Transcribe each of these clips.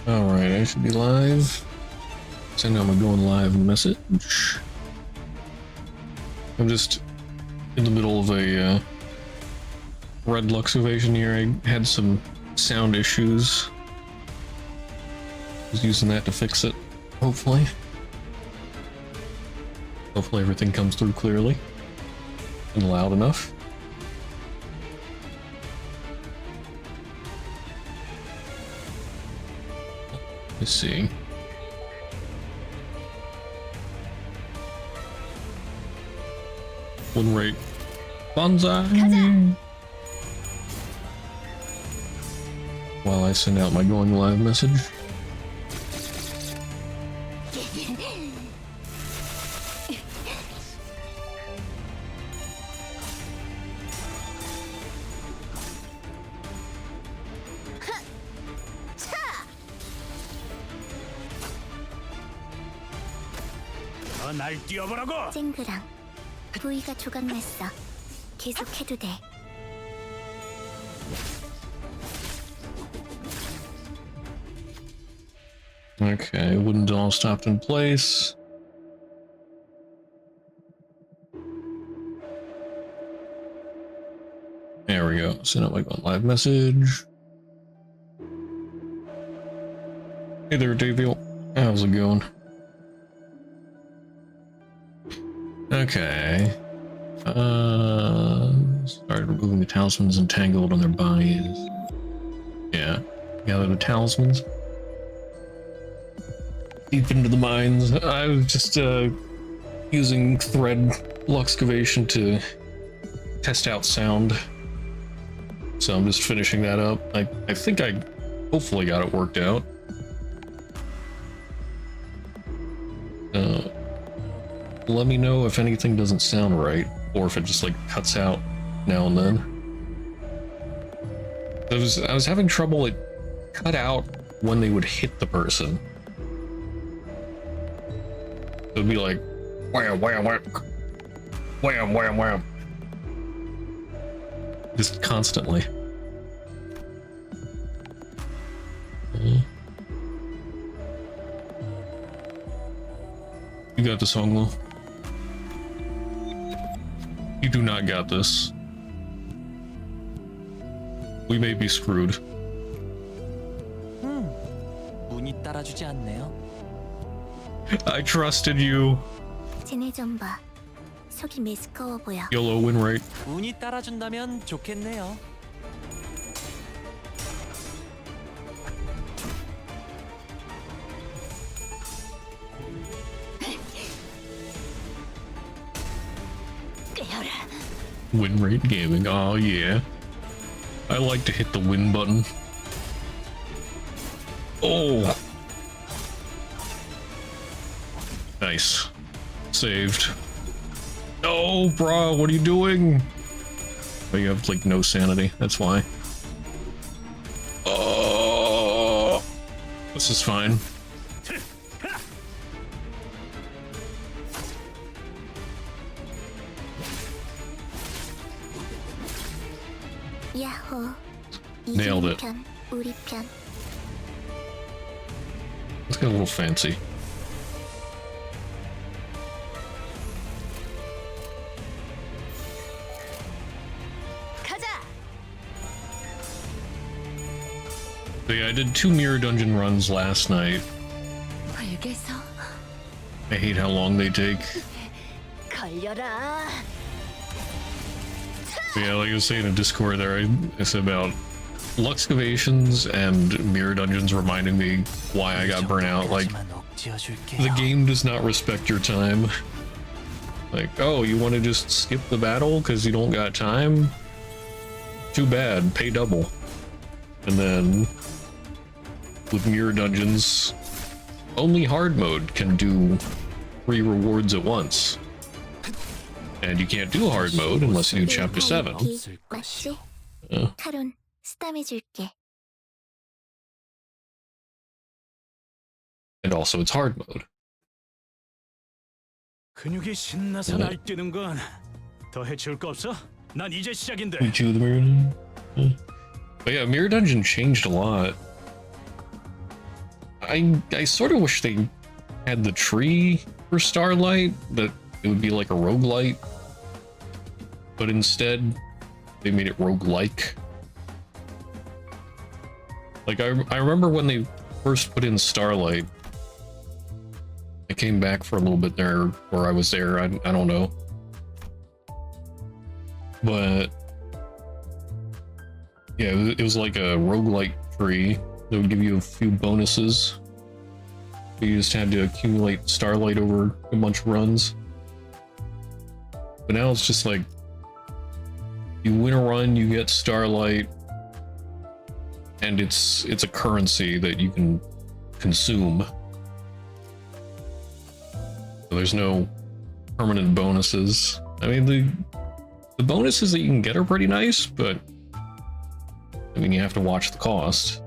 Alright, I should be live. Send out my going live message. I'm just in the middle of a red lux evasion here. I had some sound issues. I was using that to fix it, hopefully. Hopefully everything comes through clearly and loud enough. Let's see. Win rate. Bonsai! While I send out my going live message. 쨍그랑 부위가 조각났어. 계속해도 돼. Okay, wooden doll stopped in place. There we go. Send out my live message. Hey there, Daviel. How's it going? Okay. Started removing the talismans entangled on their bodies. Yeah. Gather the talismans. Deep into the mines. I was just using thread luxcavation to test out sound. So I'm just finishing that up. I think I hopefully got it worked out. Let me know if anything doesn't sound right, or if it just like cuts out now and then. I was having trouble. It cut out when they would hit the person. It would be like wham wham wham wham wham wham, just constantly. You got this, Honglo. You do not got this. We may be screwed. 운이 따라주지 않네요. I trusted you. 쟤네 좀 봐. 속이 메스꺼워 보여. YOLO win rate. 운이 따라준다면 좋겠네요. Win rate gaming. Oh yeah. I like to hit the win button. Oh. Nice. Saved. No, bro, what are you doing? Oh, you have like no sanity. That's why. Oh. This is fine. Nailed it. Let's get a little fancy. So yeah, I did 2 mirror dungeon runs last night. I hate how long they take. But yeah, like I was saying in Discord there, I said about luxcavations and mirror dungeons reminding me why I got burnt out. Like, the game does not respect your time. Like, oh, you want to just skip the battle because you don't got time? Too bad, pay double. And then with mirror dungeons, only hard mode can do 3 rewards at once. And you can't do hard mode unless you do chapter 7. And also it's hard mode. 근육이 신나서 날뛰는 건 더 해치울 거 없어? 난 이제 시작인데. Each of the mirror. But yeah, mirror dungeon changed a lot. I sort of wish they had the tree for Starlight, that it would be like a roguelite. But instead, they made it roguelike. Like, I remember when they first put in Starlight, I came back for a little bit there, or I was there, I don't know. But yeah, it was like a roguelike tree that would give you a few bonuses. You just had to accumulate Starlight over a bunch of runs. But now it's just like, you win a run, you get Starlight, and it's a currency that you can consume. So there's no permanent bonuses. I mean, the bonuses that you can get are pretty nice, but I mean, you have to watch the cost.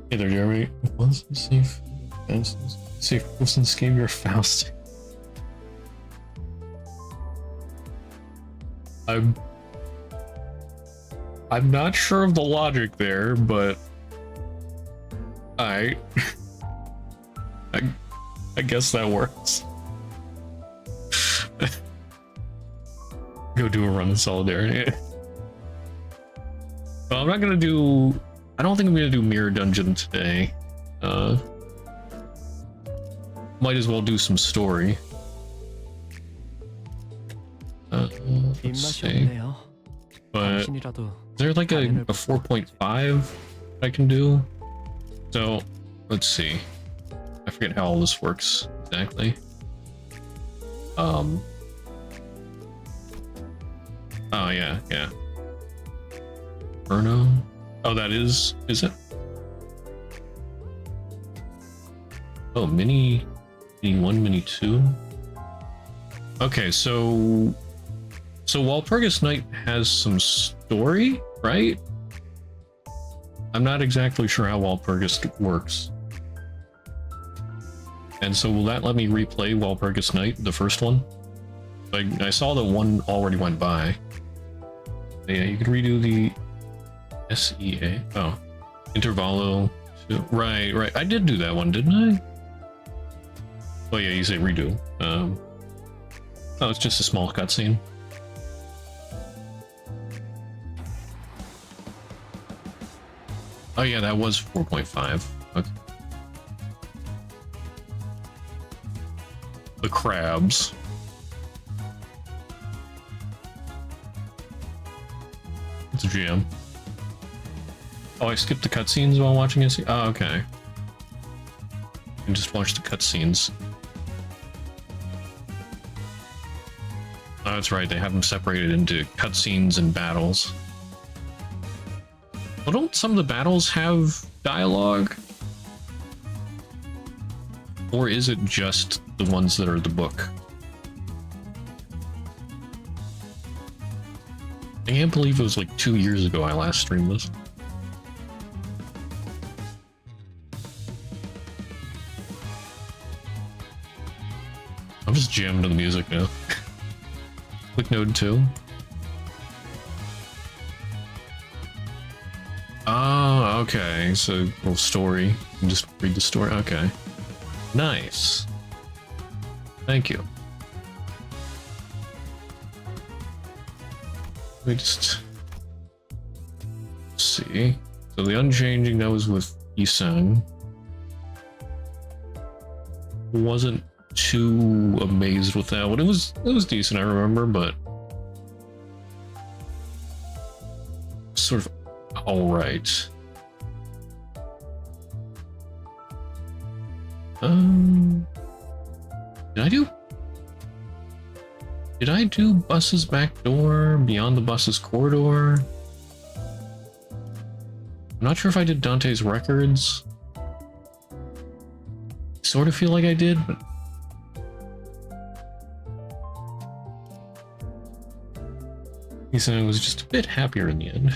Hey there, Jeremy. Once safe persons gave your Faust. I'm not sure of the logic there, but I guess that works. Go do a run in Solidarity. Well, I'm not gonna do. I don't think I'm gonna do Mirror Dungeon today. Might as well do some story. Let's see. But is there like a 4.5 I can do? So let's see. I forget how all this works exactly. Oh yeah. Inferno. Oh, that is it? Oh, mini 1, mini 2. Okay, so Walpurgis Night has some story, right? I'm not exactly sure how Walpurgis works. And so will that let me replay Walpurgis Night, the first one? Like, I saw that one already went by. Yeah, you could redo the SEA. Oh, Intervallo. Right. I did do that one, didn't I? Oh yeah, you say redo. Oh, it's just a small cutscene. Oh yeah, that was 4.5. Okay. The crabs. It's a GM. Oh, I skipped the cutscenes while watching it. Oh, okay. You can just watch the cutscenes. Oh, that's right. They have them separated into cutscenes and battles. Well, don't some of the battles have dialogue? Or is it just the ones that are the book? I can't believe it was like 2 years ago I last streamed this. I'm just jamming to the music now. Click node 2. Oh, okay. So, little story. You can just read the story. Okay. Nice. Thank you. Let me just see. So the Unchanging, that was with Isang. Wasn't too amazed with that one. It was decent, I remember, but sort of all right. Did I do Bus's Back Door, Beyond the Bus's Corridor? I'm not sure if I did Dante's Records. Sort of feel like I did, but he said I was just a bit happier in the end.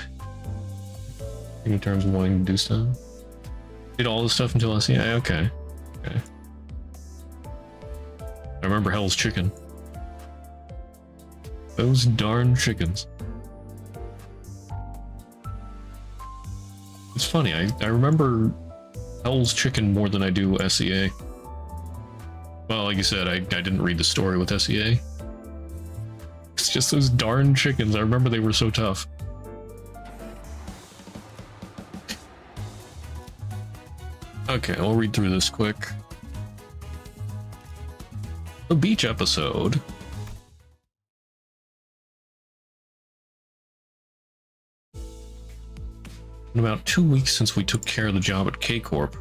In terms of wanting to do stuff. Did all the stuff until SEI? Okay. I remember Hell's Chicken. Those darn chickens. It's funny, I remember Hell's Chicken more than I do SEA. Well, like you said, I didn't read the story with SEA. It's just those darn chickens. I remember they were so tough. Okay, I'll read through this quick. The beach episode. In about 2 weeks since we took care of the job at K-Corp,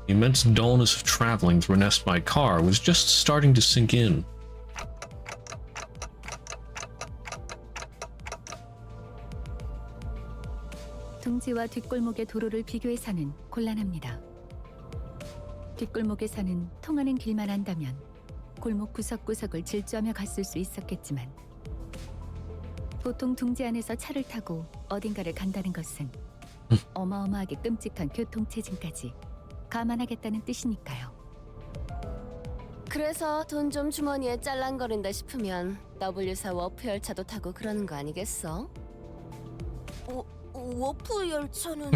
the immense dullness of traveling through a nest by car was just starting to sink in. 둥지와 뒷골목의 도로를 비교해서는 곤란합니다. 뒷골목에서는 통하는 길만 한다면 골목 구석구석을 질주하며 갔을 수 있었겠지만 보통 둥지 안에서 차를 타고 어딘가를 간다는 것은 어마어마하게 끔찍한 교통체증까지 감안하겠다는 뜻이니까요. 그래서 돈 좀 주머니에 짤랑거린다 싶으면 W4 워프 열차도 타고 그러는 거 아니겠어? 워프 열차는...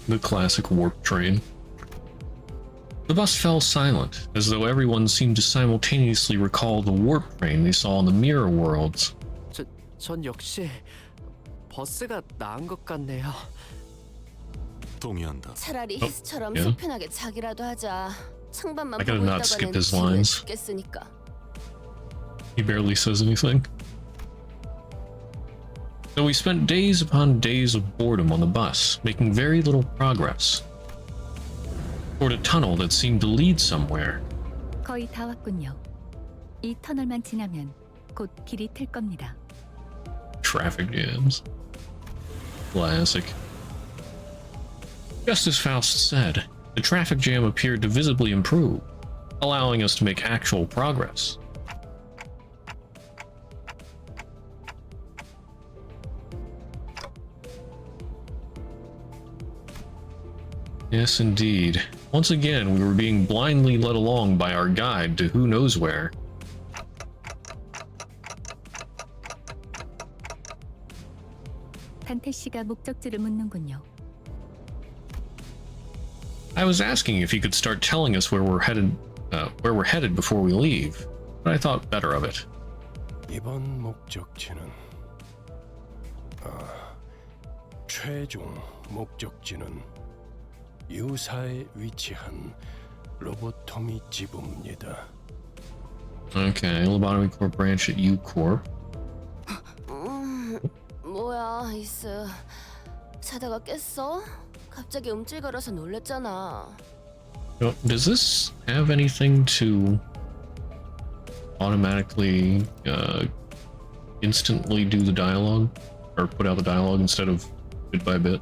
The classic warp train. The bus fell silent, as though everyone seemed to simultaneously recall the warp train they saw in the mirror worlds. 전 역시 버스가 나은 것 같네요. 동의한다. 차라리 Oh, 히스처럼 yeah. 속편하게 자기라도 하자. 창밖만 I gotta 보고 not skip 있다가는 his 지루해 lines. 죽겠으니까. He barely says anything. So we spent days upon days of boredom on the bus, making very little progress toward a tunnel that seemed to lead somewhere. 거의 다 왔군요. 이 터널만 지나면 곧 길이 틀 겁니다. Traffic jams. Classic. Just as Faust said, the traffic jam appeared to visibly improve, allowing us to make actual progress. Yes, indeed. Once again, we were being blindly led along by our guide to who knows where. 단태 씨가 목적지를 묻는군요. I was asking if he could start telling us where we're headed before we leave, but I thought better of it. 이번 목적지는 최종 목적지는 유사에 위치한 로보토미 지부입니다. Okay, Lobotomy Corp branch at U Corp. 뭐야, 이스. 자다가 깼어? 갑자기 움찔거려서 놀랬잖아. Does this have anything to automatically instantly do the dialogue or put out the dialogue instead of bit by bit?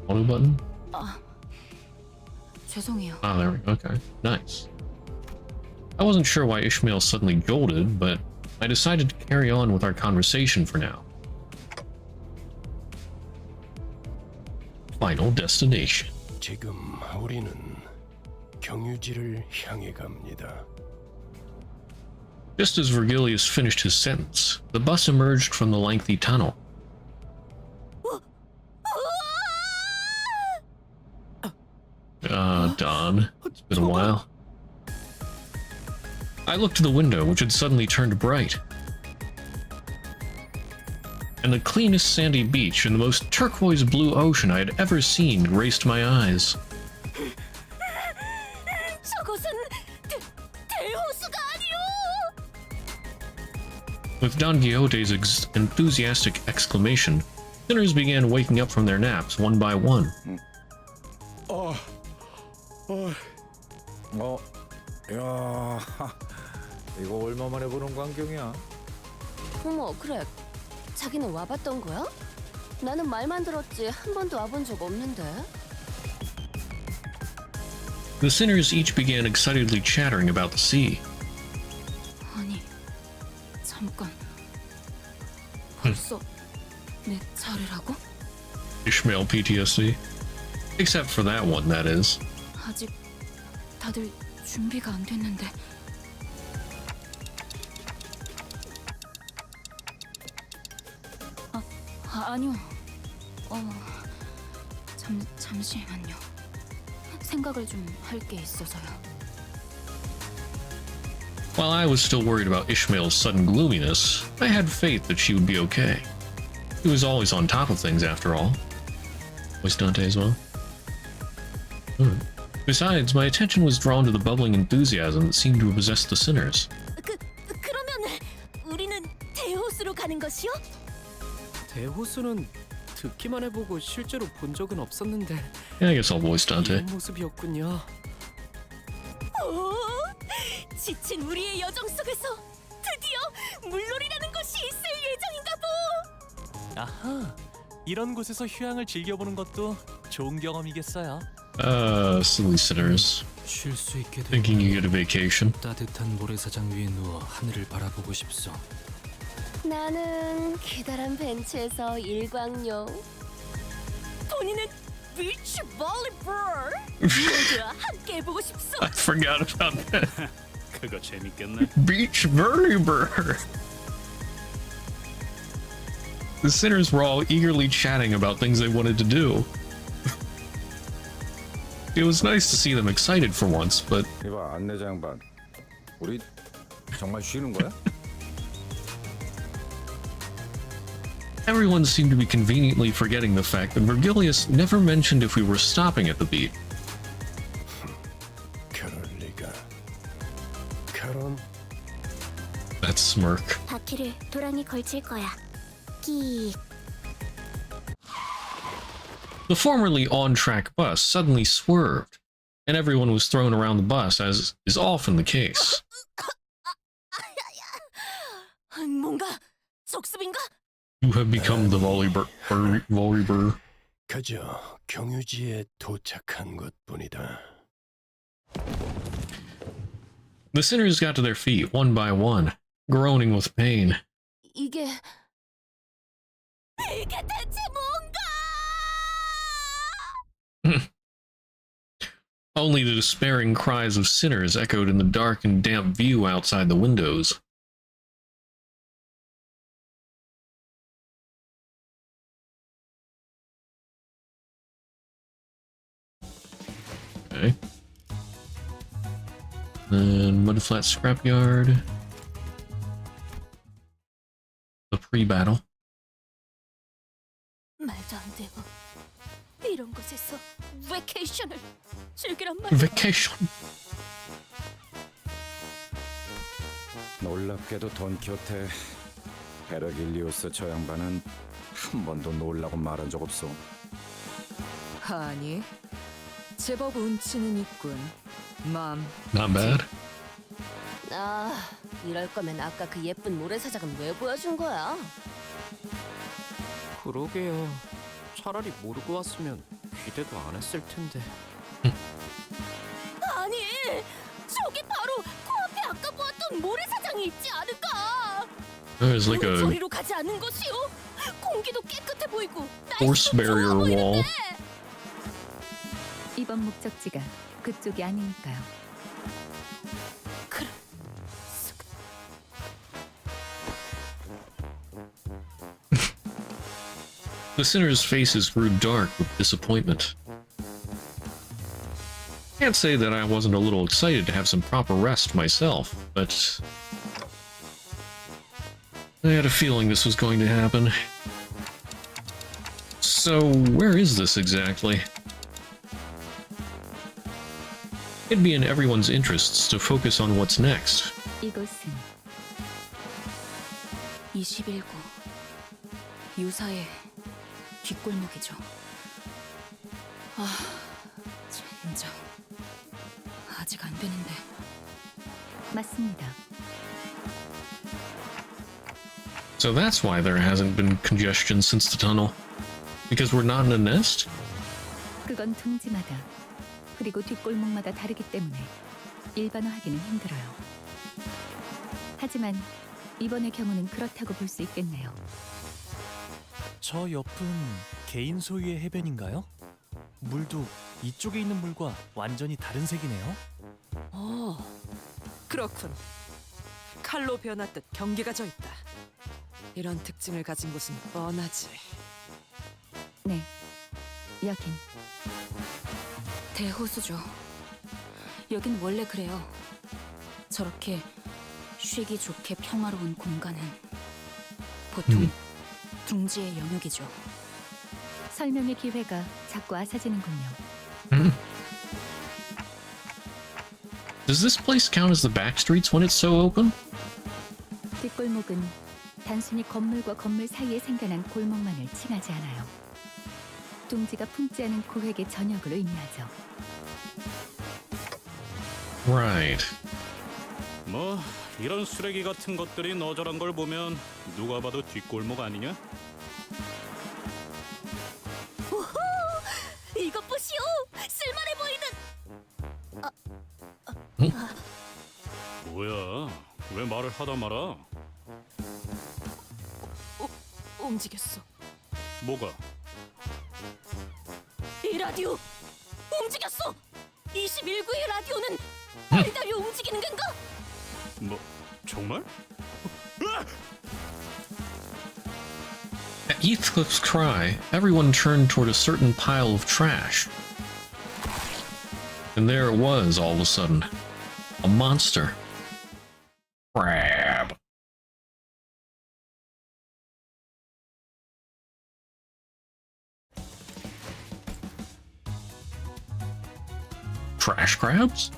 Auto button? 죄송해요. Ah, there we go. Okay, nice. I wasn't sure why Ishmael suddenly jolted, but I decided to carry on with our conversation for now. Final destination. 지금 우리는 경유지를 향해 갑니다. Just as Virgilius finished his sentence, the bus emerged from the lengthy tunnel. Don. It's been a while. I looked to the window, which had suddenly turned bright. And the cleanest sandy beach and the most turquoise blue ocean I had ever seen graced my eyes. 저것은 대호수가 아니오! With Don Quixote's enthusiastic exclamation, sinners began waking up from their naps one by one. 야, 이거 얼마 만에 보는 광경이야? 어머, 그래. 자기는 와봤던 거야? 나는 말만 들었지 한 번도 와본 적 없는데. The sinners each began excitedly chattering about the sea. 아니, 잠깐. 벌써 내 차례라고? Ishmael PTSD. Except for that one, that is. 아직 다들 준비가 안 됐는데. 아니요. 잠시만요. 생각을 좀 할 게 있어서요. While I was still worried about Ishmael's sudden gloominess, I had faith that she would be okay. He was always on top of things after all. Was Dante as well? Besides, my attention was drawn to the bubbling enthusiasm that seemed to possess the sinners. 그러면 우리는 대호수로 가는 것이요? 대호수는 듣기만 해보고 실제로 본 적은 없었는데 Yeah, I guess I'll voice Dante. 이런 모습이었군요. 오, 지친 우리의 여정 속에서 드디어 물놀이라는 것이 있을 예정인가 보. 아하, 이런 곳에서 휴양을 즐겨보는 것도 좋은 경험이겠어요. Silly sinners. 쉴 수 있게 된 Thinking you get a vacation. 따뜻한 모래사장 위에 누워 하늘을 바라보고 싶소. 나는 기다란 벤치에서 일광욕. 본인은 비치 볼리볼. 모두와 함께 해보고 싶소. I forgot about that. 그거 재밌겠네. Beach VOLLEYBURR. The sinners were all eagerly chatting about things they wanted to do. It was nice to see them excited for once, but 이봐 안내자 양반, 우리 정말 쉬는 거야? everyone seemed to be conveniently forgetting the fact that Virgilius never mentioned if we were stopping at the beat. 그럴 리가. 그런 That smirk. 바퀴를 도랑이 걸칠 거야. 끼. The formerly on-track bus suddenly swerved, and everyone was thrown around the bus, as is often the case. 뭔가 적습인가? You have become the VOLLEYBURR. 그저 경유지에 도착한 것뿐이다. The sinners got to their feet one by one, groaning with pain. 이게 대체 뭔가? Only the despairing cries of sinners echoed in the dark and damp view outside the windows. Okay. Then Mudflat Scrapyard. The pre-battle. 말도 안 되고 이런 곳에서 베케이션을 즐기란 말이야. Vacation. 놀랍게도 돈키호테 베르길리우스 저 양반은 한 번도 놀라고 말한 적 없어. 아니, 제법 운치는 있군. Not bad. 아, 이럴 거면 아까 그 예쁜 모래사장은 왜 보여준 거야? 그러게요. 차라리 모르고 왔으면 기대도 안 했을 텐데. 아니, 저기 바로 코앞에 아까 보았던 모래사장이 있지 않을까? There's like 우리 a 저리로 가지 않는 것이요? 공기도 깨끗해 보이고 force 날씨도 barrier 좋아 wall. 보이는데. 이번 목적지가 그쪽이 아니니까요. 그래. The sinners' faces grew dark with disappointment. Can't say that I wasn't a little excited to have some proper rest myself, but I had a feeling this was going to happen. So, where is this exactly? It'd be in everyone's interests to focus on what's next. 이곳은 21구 유사의 뒷골목이죠. 아, 젠장. 아직 안 되는데. 맞습니다. So that's why there hasn't been congestion since the tunnel. Because we're not in a nest? 그건 둥지마다 그리고 뒷골목마다 다르기 때문에 일반화하기는 힘들어요. 하지만 이번의 경우는 그렇다고 볼 수 있겠네요. 저 옆은 개인 소유의 해변인가요? 물도 이쪽에 있는 물과 완전히 다른 색이네요. 그렇군. 칼로 변화듯 경계가 져 있다. 이런 특징을 가진 곳은 뻔하지. 네, 여긴. 대호수죠. 여긴 원래 그래요. 저렇게 쉬기 좋게 평화로운 공간은 보통 둥지의 영역이죠. 설명의 기회가 자꾸 아사지는군요. Does this place count as the back streets when it's so open? 뒷골목은 단순히 건물과 건물 사이에 생겨난 골목만을 칭하지 않아요. 둥지가 품지 않은 고획의 전역을 의미하죠. Right. 뭐 이런 쓰레기 같은 것들이 너저런 걸 보면 누가 봐도 뒷골목 아니냐? 우후! 이것 보시오! 쓸만해 보이는. 뭐야? 왜 말을 하다 말아? 움직였어. 뭐가? 이 라디오 움직였어. 21구의 라디오는 달달이 움직이는 건가? 뭐 정말? At Heathcliff's cry, everyone turned toward a certain pile of trash. And there it was all of a sudden. A monster. Crab. Trash crabs?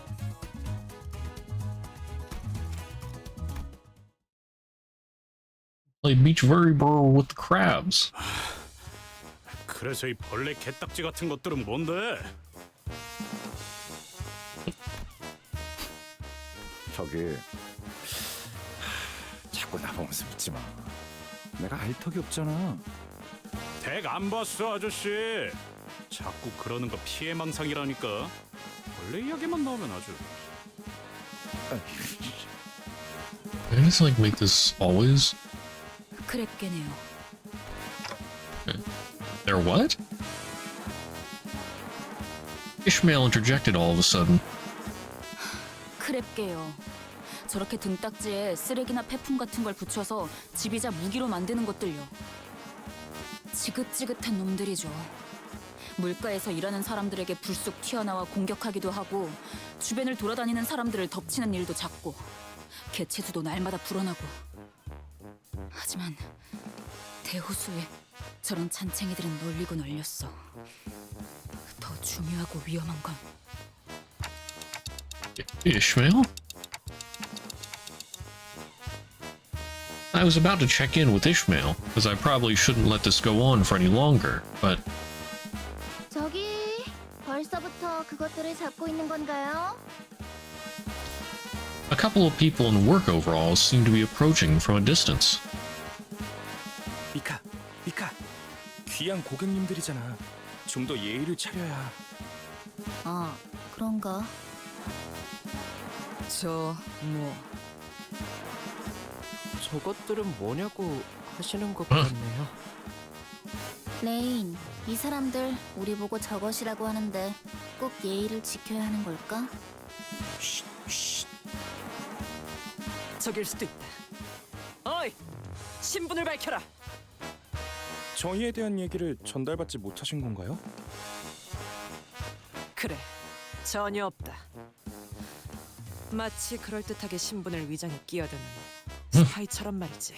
Play beach VOLLEYBURR with the crabs. 그래서 이 벌레 개딱지 같은 것들은 뭔데? 저기 자꾸 나보면서 묻지 마. 내가 알 턱이 없잖아. 댁 안 봤어 아저씨. 자꾸 그러는 거 피해망상이라니까. 벌레 이야기만 나오면 아주. I just like make this always. 그랬겠네요. They're what? Ishmael interjected all of a sudden. 크랩게요. 저렇게 등딱지에 쓰레기나 폐품 같은 걸 붙여서 집이자 무기로 만드는 것들요. 지긋지긋한 놈들이죠. 물가에서 일하는 사람들에게 불쑥 튀어나와 공격하기도 하고 주변을 돌아다니는 사람들을 덮치는 일도 잦고 개체수도 날마다 불어나고. 하지만 대호수에 저런 잔챙이들은 널리고 널렸어. 더 중요하고 위험한 건 Ishmael? I was about to check in with Ishmael, as I probably shouldn't let this go on for any longer, but 저기 벌써부터 그것들을 잡고 있는 건가요? a couple of people in work overalls seemed to be approaching from a distance. 미카, 귀한 고객님들이잖아. 좀 더 예의를 차려야. 아, 그런가? 저것들은 뭐냐고 하시는 것 같네요. 레인, 이 사람들 우리 보고 저것이라고 하는데 꼭 예의를 지켜야 하는 걸까? 저길 수도 있다. 어이! 신분을 밝혀라! 저희에 대한 얘기를 전달받지 못하신 건가요? 그래, 전혀 없다. 마치 그럴듯하게 신분을 위장에 끼어드는 스파이처럼 말이지.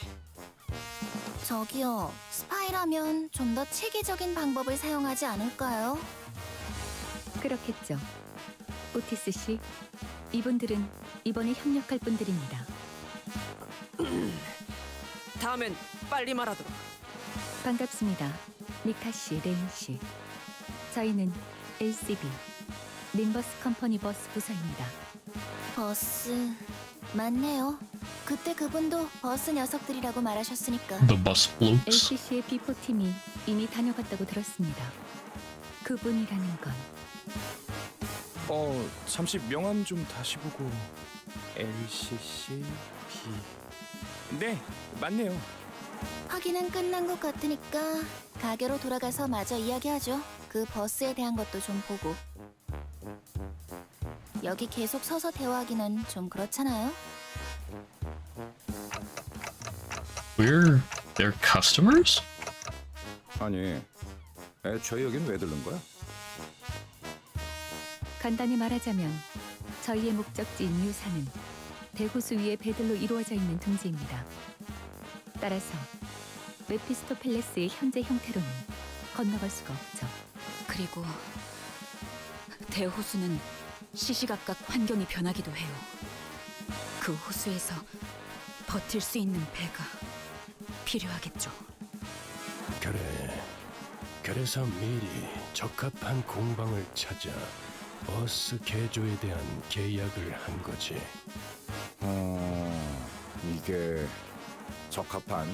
저기요, 스파이라면 좀 더 체계적인 방법을 사용하지 않을까요? 그렇겠죠. 오티스 씨, 이분들은 이번에 협력할 분들입니다. 다음엔 빨리 말하도록. 반갑습니다. 미카 씨, 레인 씨. 저희는 LCB, 림버스 컴퍼니 버스 부서입니다. 버스, 맞네요. 그때 그분도 버스 녀석들이라고 말하셨으니까. The bus blokes. LCC의 B4팀이 이미 다녀갔다고 들었습니다. 그분이라는 건 잠시 명함 좀 다시 보고. LCC B. 네, 맞네요. 확인은 끝난 것 같으니까 가게로 돌아가서 마저 이야기하죠. 그 버스에 대한 것도 좀 보고. 여기 계속 서서 대화하기는 좀 그렇잖아요. We're their customers? 아니, 애초에 여긴 왜 들른 거야? 간단히 말하자면 저희의 목적지인 유산은 대호수 위의 배들로 이루어져 있는 둥지입니다. 따라서 메피스토펠레스의 현재 형태로는 건너갈 수가 없죠. 그리고 대호수는 시시각각 환경이 변하기도 해요. 그 호수에서 버틸 수 있는 배가 필요하겠죠. 그래. 그래서 미리 적합한 공방을 찾아 버스 개조에 대한 계약을 한 거지. 이게 적합한?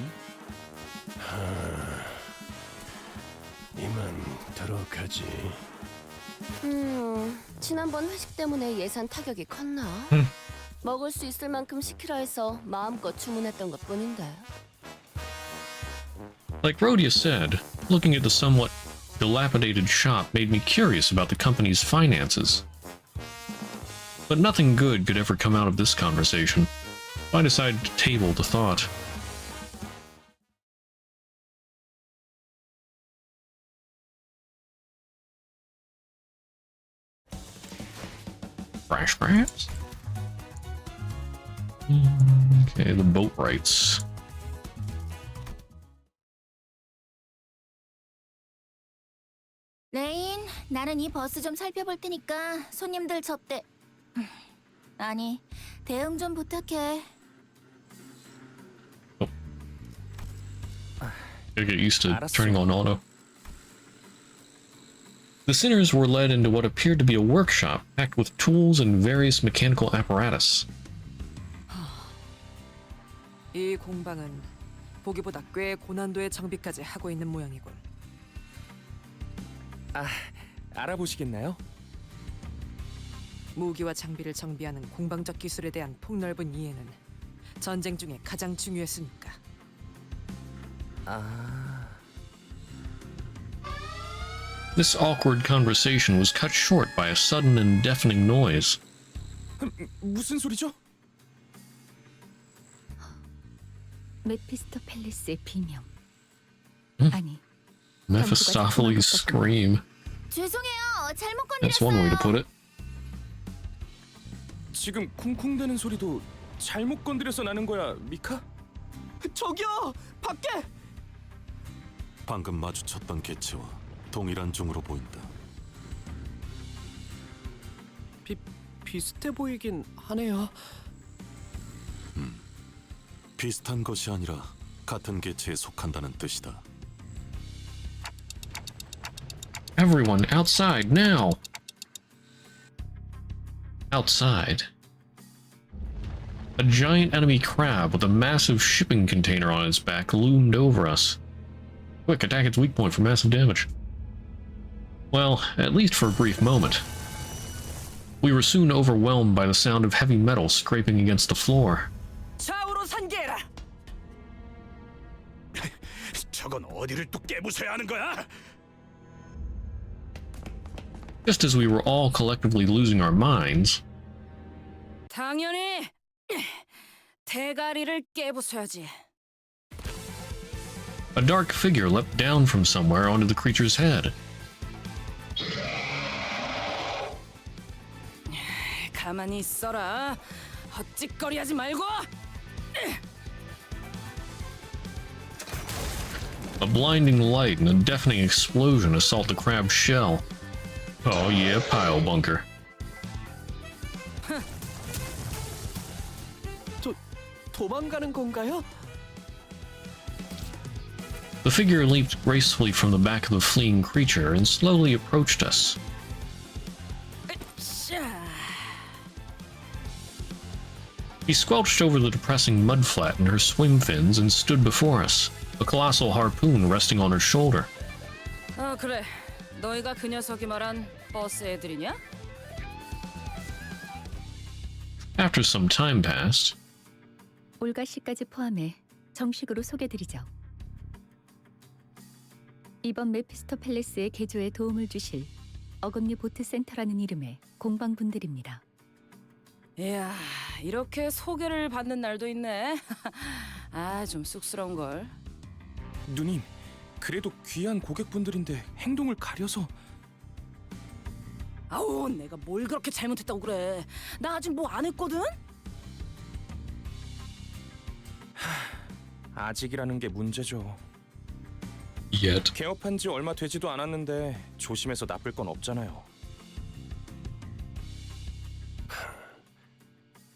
이만 들어가지. 지난번 회식 때문에 예산 타격이 컸나? 먹을 수 있을 만큼 시키라 해서 마음껏 주문했던 것뿐인데. Like Rhodia said, looking at the somewhat dilapidated shop made me curious about the company's finances. But nothing good could ever come out of this conversation, so I decided to table the thought. Crash perhaps? Okay, the boat rights. 레인, 나는 이 버스 좀 살펴볼 테니까 손님들 접대... 아니, 대응 좀 부탁해. Gotta get used to turning on auto. The sinners were led into what appeared to be a workshop packed with tools and various mechanical apparatus. 이 공방은 보기보다 꽤 고난도의 장비까지 하고 있는 모양이군. 알아보시겠나요? 무기와 장비를 정비하는 공방적 기술에 대한 폭넓은 이해는 전쟁 중에 가장 중요했으니까. This awkward conversation was cut short by a sudden and deafening noise. 무슨 소리죠? 메피스토펠레스의 비명. 아니, Mephistopheles' scream. 죄송해요, 잘못 That's one way to put 건드렸어요. it. 지금 쿵쿵대는 소리도 잘못 건드려서 나는 거야, 미카? 저기요! 밖에! 방금 마주쳤던 개체와 동일한 종으로 보인다. 비슷해 보이긴 하네요. 비슷한 것이 아니라 같은 개체에 속한다는 뜻이다. Everyone outside now! Outside. A giant enemy crab with a massive shipping container on its back loomed over us. Quick, attack its weak point for massive damage. Well, at least for a brief moment. We were soon overwhelmed by the sound of heavy metal scraping against the floor. 좌우로 산계해라. 저건 어디를 또 깨부숴야 하는 거야? Just as we were all collectively losing our minds, 당연히 대가리를 깨부숴야지. a dark figure leapt down from somewhere onto the creature's head. 가만히 있어라. 헛짓거리하지 말고. A blinding light and a deafening explosion assault the crab's shell. Oh yeah, pile bunker. 도망가는 건가요? The figure leaped gracefully from the back of the fleeing creature and slowly approached us. He squelched over the depressing mudflat in her swim fins and stood before us, a colossal harpoon resting on her shoulder. 그래. 너희가 그 녀석이 말한 버스 애들이냐? After some time passed, 올가 씨까지 포함해 정식으로 소개드리죠. 이번 메피스토펠레스의 개조에 도움을 주실 어금니 보트 센터라는 이름의 공방분들입니다. 이야, 이렇게 소개를 받는 날도 있네. 좀 쑥스러운 걸. 누님, 그래도 귀한 고객분들인데 행동을 가려서. 아우, 내가 뭘 그렇게 잘못했다고 그래. 나 아직 뭐 안 했거든? 아직이라는 게 문제죠. Yet. 개업한 지 얼마 되지도 않았는데 조심해서 나쁠 건 없잖아요.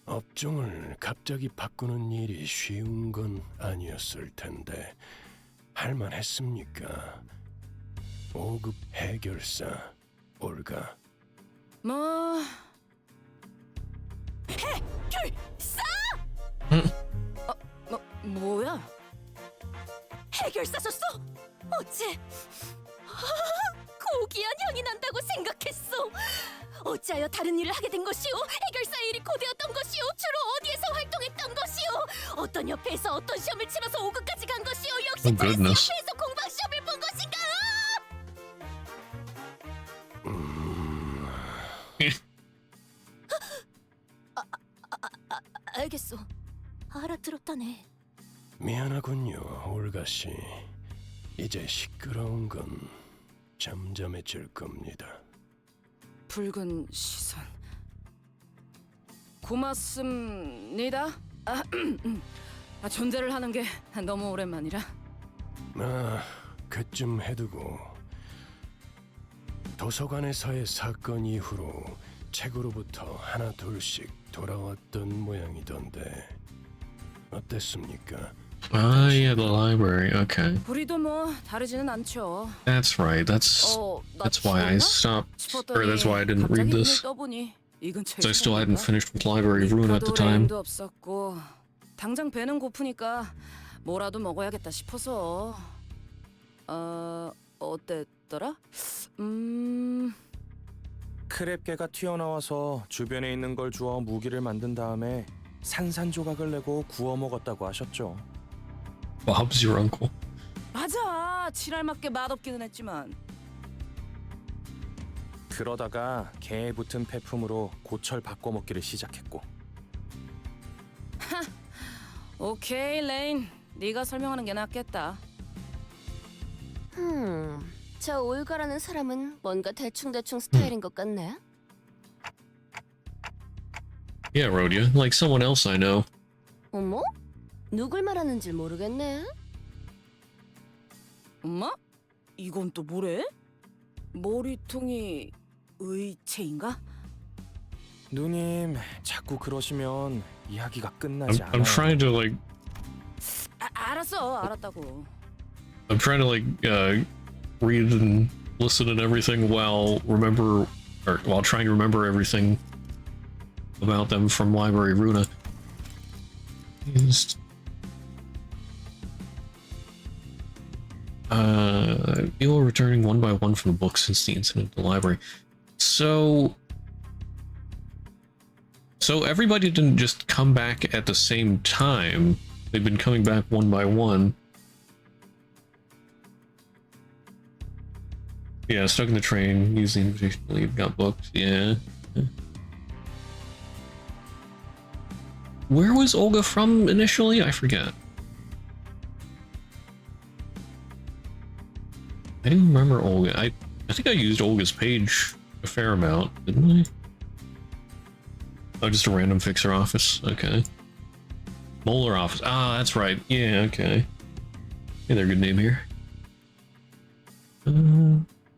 업종을 갑자기 바꾸는 일이 쉬운 건 아니었을 텐데 할만했습니까? 5급 해결사 올가. 뭐... 해결사! 뭐야? 해결사셨어? 어째 고귀한 향이 난다고 생각했어. 어찌하여 다른 일을 하게 된 것이오? 해결사의 일이 고되었던 것이오? 주로 어디에서 활동했던 것이오? 어떤 협회에서 어떤 시험을 치러서 5급까지 간 것이오? 역시 Oh, 프레스 goodness. 협회에서 공방 시험을 본 것인가? 알겠소. 알아들었다네. 미안하군요, 올가씨. 이제 시끄러운 건 잠잠해질 겁니다. 붉은 시선. 고맙습니다. 존재를 하는 게 너무 오랜만이라. 그쯤 해두고 도서관에서의 사건 이후로 책으로부터 하나 둘씩 돌아왔던 모양이던데 어땠습니까? Ah, yeah, the library. Okay. 우리도 뭐 다르지는 않죠. That's right. That's why I stopped, or that's why I didn't read this. Because I still hadn't finished with Library of Ruina at the time. 도 없었고 당장 배는 고프니까 뭐라도 먹어야겠다 싶어서. 어땠더라? 크랩개가 튀어나와서 주변에 있는 걸 주워 무기를 만든 다음에 산산조각을 내고 구워 먹었다고 하셨죠. Bob's your uncle. 맞아. 칠알맞게 맛없기는 했지만. 그러다가 개에 붙은 폐품으로 고철 바꿔 먹기를 시작했고. 오케이, 레인. 네가 설명하는 게 낫겠다. 저 올가라는 사람은 뭔가 대충대충 스타일인 것 같네. Yeah, Rhodia, like someone else I know. 어머? 누굴 말하는지 모르겠네. 엄마? 이건 또 뭐래? 머리통이 의체인가? 누님, 자꾸 그러시면 이야기가 끝나지 않아요. I'm trying to like. 알았어, 알았다고. I'm trying to like read and listen and everything while trying to remember everything about them from Library of Ruina. People returning one by one from the book since the incident at the library. So everybody didn't just come back at the same time. They've been coming back one by one. Yeah, stuck in the train, used the invitation to leave, got booked, yeah. Where was Olga from initially? I forget. I didn't remember Olga. I think I used Olga's page a fair amount, didn't I? Oh, just a random fixer office. Okay. Molar office. Ah, that's right. Yeah, okay. Yeah, they're a good name here.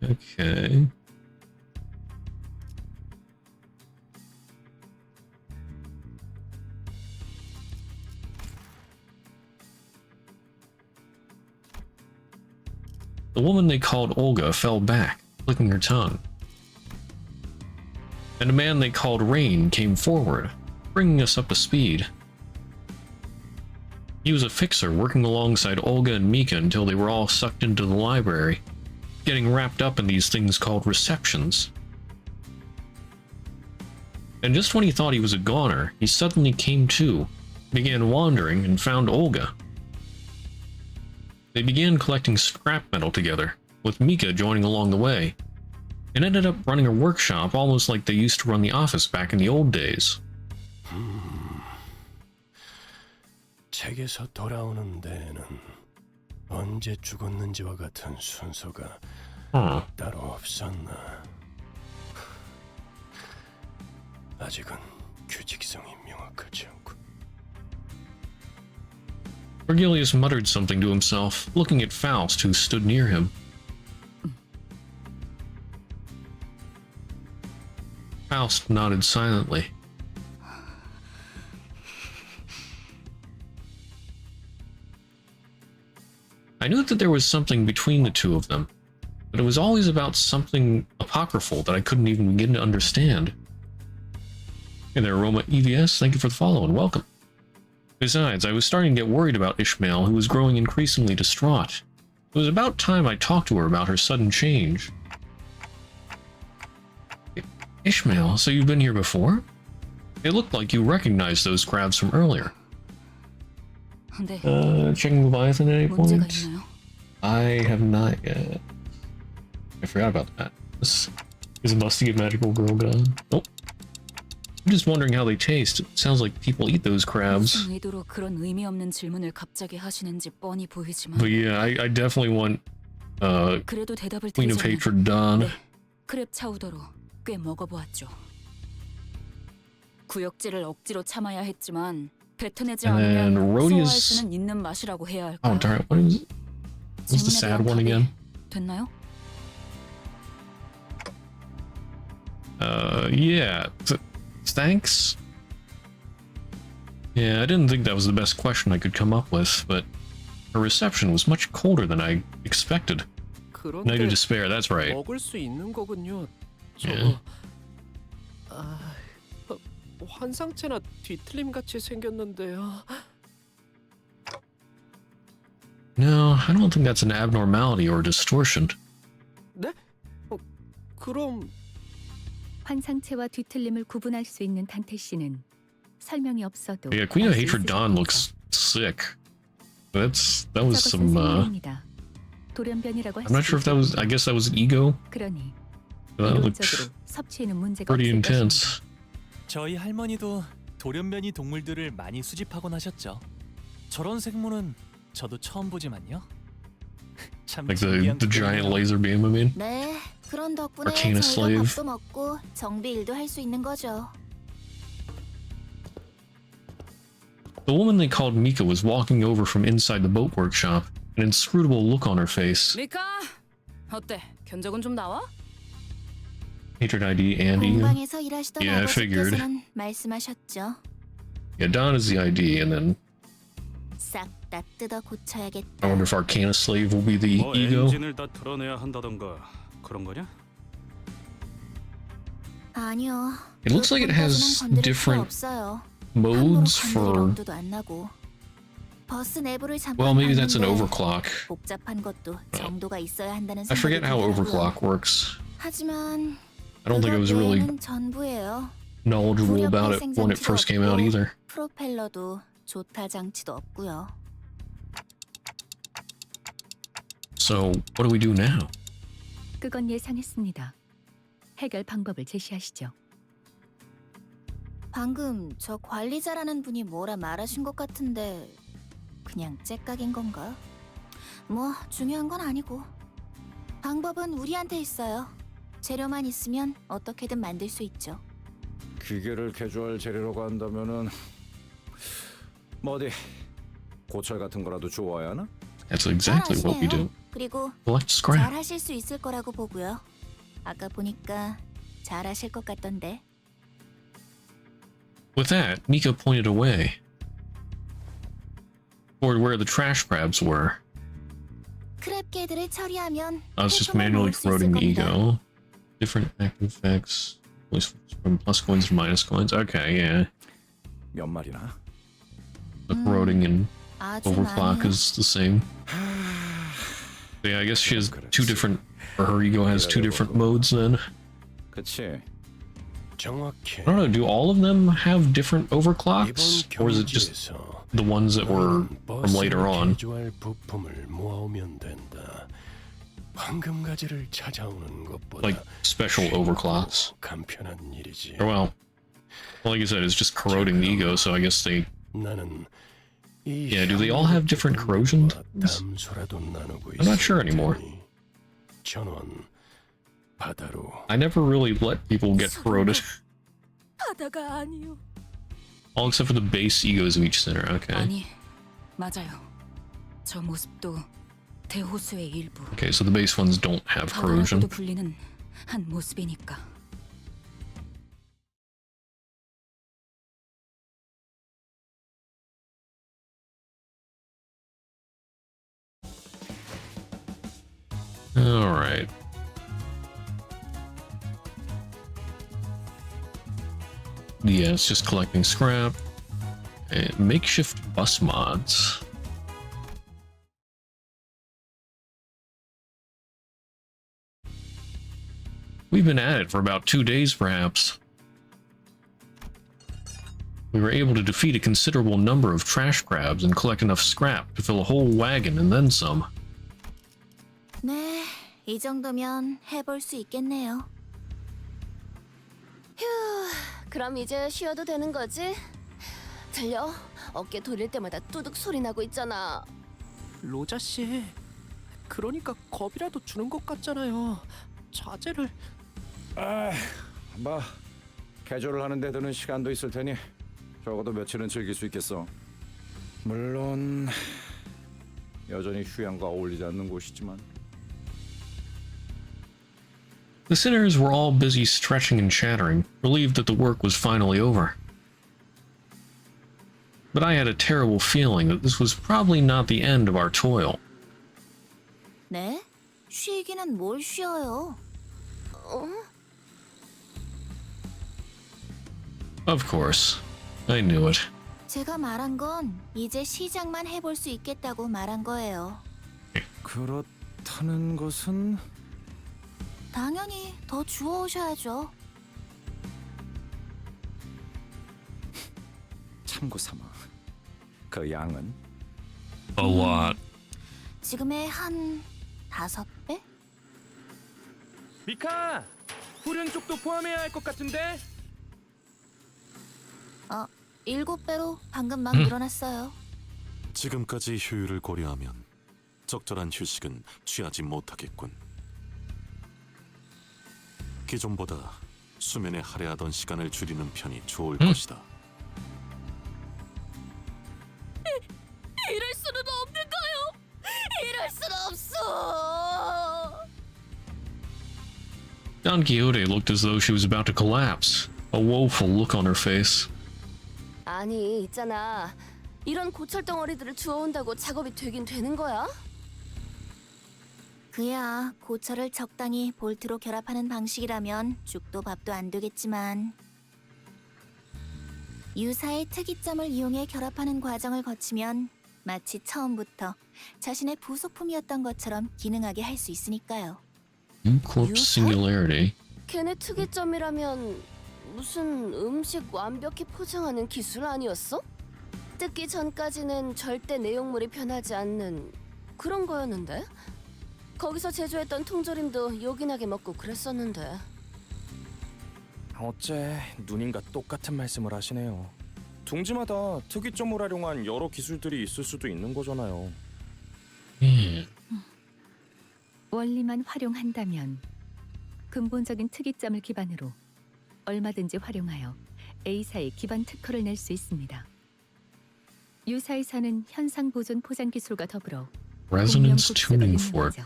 Okay. The woman they called Olga fell back, licking her tongue. And a man they called Rain came forward, bringing us up to speed. He was a fixer working alongside Olga and Mika until they were all sucked into the library, getting wrapped up in these things called receptions. And just when he thought he was a goner, he suddenly came to, began wandering, and found Olga. They began collecting scrap metal together, with Mika joining along the way, and ended up running a workshop almost like they used to run the office back in the old days. 책에서 돌아오는 데에는 언제 죽었는지와 같은 순서가 따로 없었나. 아직은 규칙성이 명확하지 않고. Vergilius muttered something to himself, looking at Faust, who stood near him. Faust nodded silently. I knew that there was something between the two of them, but it was always about something apocryphal that I couldn't even begin to understand. Hey there, Roma EVS, thank you for the follow and welcome. Besides, I was starting to get worried about Ishmael, who was growing increasingly distraught. It was about time I talked to her about her sudden change. Ishmael, so you've been here before? It looked like you recognized those crabs from earlier. Checking Leviathan at any point? I have not yet. I forgot about that. This is a must-get magical girl gun. Nope. I'm just wondering how they taste. It sounds like people eat those crabs. But yeah, I definitely want Queen of Hatred done. 크랩 차우더로 꽤 먹어보았죠. 구역질을 억지로 참아야 했지만 뱉어내지 않으면 소화할 수는 있는 맛이라고 해야 할까요? Oh darn, what is it? What's the sad one again? 됐나요? Yeah. Thanks? Yeah, I didn't think that was the best question I could come up with, but her reception was much colder than I expected. Night of Despair, that's right. 먹을 수 있는 거군요. Yeah. 환상체나 뒤틀림 같이 생겼는데요. No, I don't think that's an abnormality or distortion. 네? 그럼 환상체와 뒤틀림을 구분할 수 있는 단테 씨는 설명이 없어도. Yeah, Queen of Hatred Dawn looks sick. That was some. I'm not sure if that was. I guess that was an ego. 그러니 That looked 섭취에는 문제가 pretty 없을 intense. 저희 할머니도 돌연변이 동물들을 많이 수집하곤 하셨죠. 저런 생물은 저도 처음 보지만요. 참 Like the giant laser beam, I mean. 네, 그런 덕분에 Arcana 저희가 slave. 밥도 먹고 정비 일도 할 수 있는 거죠. The woman they called Mika was walking over from inside the boat workshop, an inscrutable look on her face. 미카, 어때? 견적은 좀 나와? Hatred ID and ego. 공방에서 일하시던 Yeah, I figured. 아버지께서는 말씀하셨죠. Yeah, Dawn is the ID, and then 싹 다 뜯어 고쳐야겠다. I wonder if Arcana Slave will be the 뭐 ego. 엔진을 다 드러내야 한다던가 그런 거냐? 아니요. It looks like it has different modes for. 엄두도 안 나고. 버스 내부를 잠깐 Well, maybe that's an 봤는데 overclock. 복잡한 것도 정도가 있어야 한다는 I forget 생각이 how 들더라고요. overclock works. 하지만 I don't think I was 그것 really 외에는 전부예요. knowledgeable about it when it first came out either. 프로펠러도 조타 장치도 없고요. So, what do we do now? 그건 예상했습니다. 해결 방법을 제시하시죠. 방금 저 관리자라는 분이 뭐라 말하신 것 같은데 그냥 째깍인 건가? 뭐 중요한 건 아니고 방법은 우리한테 있어요. 재료만 있으면 어떻게든 만들 수 있죠. 기계를 개조할 재료라고 한다면은 뭐 어디 고철 같은 거라도 주워야 하나? That's exactly what we do. 그리고 Collect scrap. 잘 하실 수 있을 거라고 보고요. 아까 보니까 잘 하실 것 같던데. With that, Mika pointed away toward where the trash crabs were. 크랩개들을 처리하면 I was just 혜택을 manually 모을 수 있을 corroding the 겁니다. ego. Different active effects. From plus coins to minus coins. Okay, yeah. 몇 마리나? The corroding and 아주 overclock 많이요. is the same. Yeah, I guess she has two different, or her ego has two different modes then. 그치. 정확해. I don't know, do all of them have different overclocks? Or is it just the ones that were from later on? 개조할 부품을 모아오면 된다. 황금가지를 찾아오는 것보다 Like special overclocks? 간편한 일이지. Or well, like I said, it's just corroding the ego, so I guess they 나는 Yeah, do they all have different corrosion? 담소라도 나누고 I'm not sure anymore. 전원 바다로. I never really let people get corroded. 바다가 아니요. All except for the base egos of each sinner. Okay. 아니, 맞아요. 저 모습도 대호수의 일부. Okay, so the base ones don't have corrosion. 바다라고도 불리는 한 모습이니까. All right. Yeah, it's just collecting scrap. And makeshift bus mods. We've been at it for about 2 days, perhaps. We were able to defeat a considerable number of trash crabs and collect enough scrap to fill a whole wagon and then some. 네, 이 정도면 해볼 수 있겠네요. 휴, 그럼 이제 쉬어도 되는 거지? 들려? 어깨 돌릴 때마다 뚜둑 소리 나고 있잖아. 로자 씨, 그러니까 겁이라도 주는 것 같잖아요. 자제를. 뭐 개조를 하는 데 드는 시간도 있을 테니 적어도 며칠은 즐길 수 있겠어. 물론 여전히 휴양과 어울리지 않는 곳이지만. The sinners were all busy stretching and chattering, relieved that the work was finally over. But I had a terrible feeling that this was probably not the end of our toil. 네? 쉬기는 뭘 쉬어요? Of course, I knew it. 제가 말한 건 이제 시작만 해볼 수 있겠다고 말한 거예요. 그렇다는 것은 당연히 더 주워오셔야죠. 참고 삼아. 그 양은? A lot. 지금의 한 5배? 미카! 후륜 쪽도 포함해야 할 것 같은데? 7배로 방금 막 늘어났어요. 지금까지 효율을 고려하면 적절한 휴식은 취하지 못하겠군. 기존보다 수면에 할애하던 시간을 줄이는 편이 좋을 것이다. 이럴 수는 없는 거요. 이럴 순 없어. Don Quixote looked as though she was about to collapse, a woeful look on her face. 아니, 있잖아. 이런 고철 덩어리들을 주워온다고 작업이 되긴 되는 거야? 그야 고철을 적당히 볼트로 결합하는 방식이라면 죽도 밥도 안 되겠지만 유사의 특이점을 이용해 결합하는 과정을 거치면 마치 처음부터 자신의 부속품이었던 것처럼 기능하게 할 수 있으니까요. Corpse singularity. 걔네 특이점이라면 무슨 음식 완벽히 포장하는 기술 아니었어? 뜯기 전까지는 절대 내용물이 변하지 않는 그런 거였는데? 거기서 제조했던 통조림도 요긴하게 먹고 그랬었는데. 어째 누님과 똑같은 말씀을 하시네요. 둥지마다 특이점을 활용한 여러 기술들이 있을 수도 있는 거잖아요. 원리만 활용한다면 근본적인 특이점을 기반으로 얼마든지 활용하여 A사의 기반 특허를 낼 수 있습니다. 유사에서는 현상 보존 포장 기술과 더불어 Resonance tuning fork.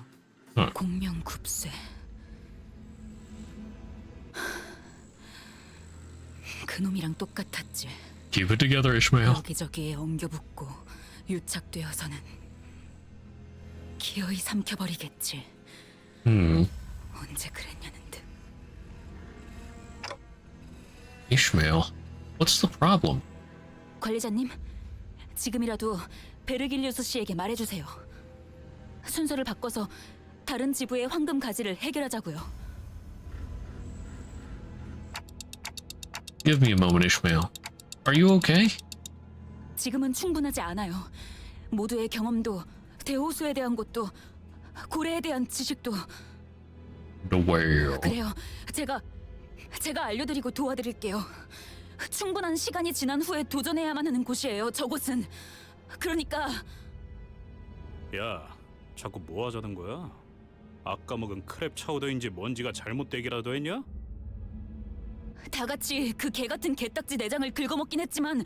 공명굽쇠. 그놈이랑 똑같았지. Keep it together, Ishmael. 여기저기에 엉겨붙고 유착되어서는 기어이 삼켜버리겠지. 언제 그랬냐는 듯. Ishmael, what's the problem? 관리자님, 지금이라도 베르길리우스 씨에게 말해주세요. 순서를 바꿔서 다른 지부의 황금 가지를 해결하자고요. Give me a moment, Ishmael. Are you okay? 지금은 충분하지 않아요. 모두의 경험도, 대호수에 대한 것도, 고래에 대한 지식도. Well. 그래요. 제가 알려드리고 도와드릴게요. 충분한 시간이 지난 후에 도전해야만 하는 곳이에요. 저곳은 그러니까 야, 자꾸 뭐 하자는 거야? 아까 먹은 크랩 차우더인지 뭔지가 잘못되기라도 했냐? 다 같이 그 개 같은 개딱지 내장을 긁어먹긴 했지만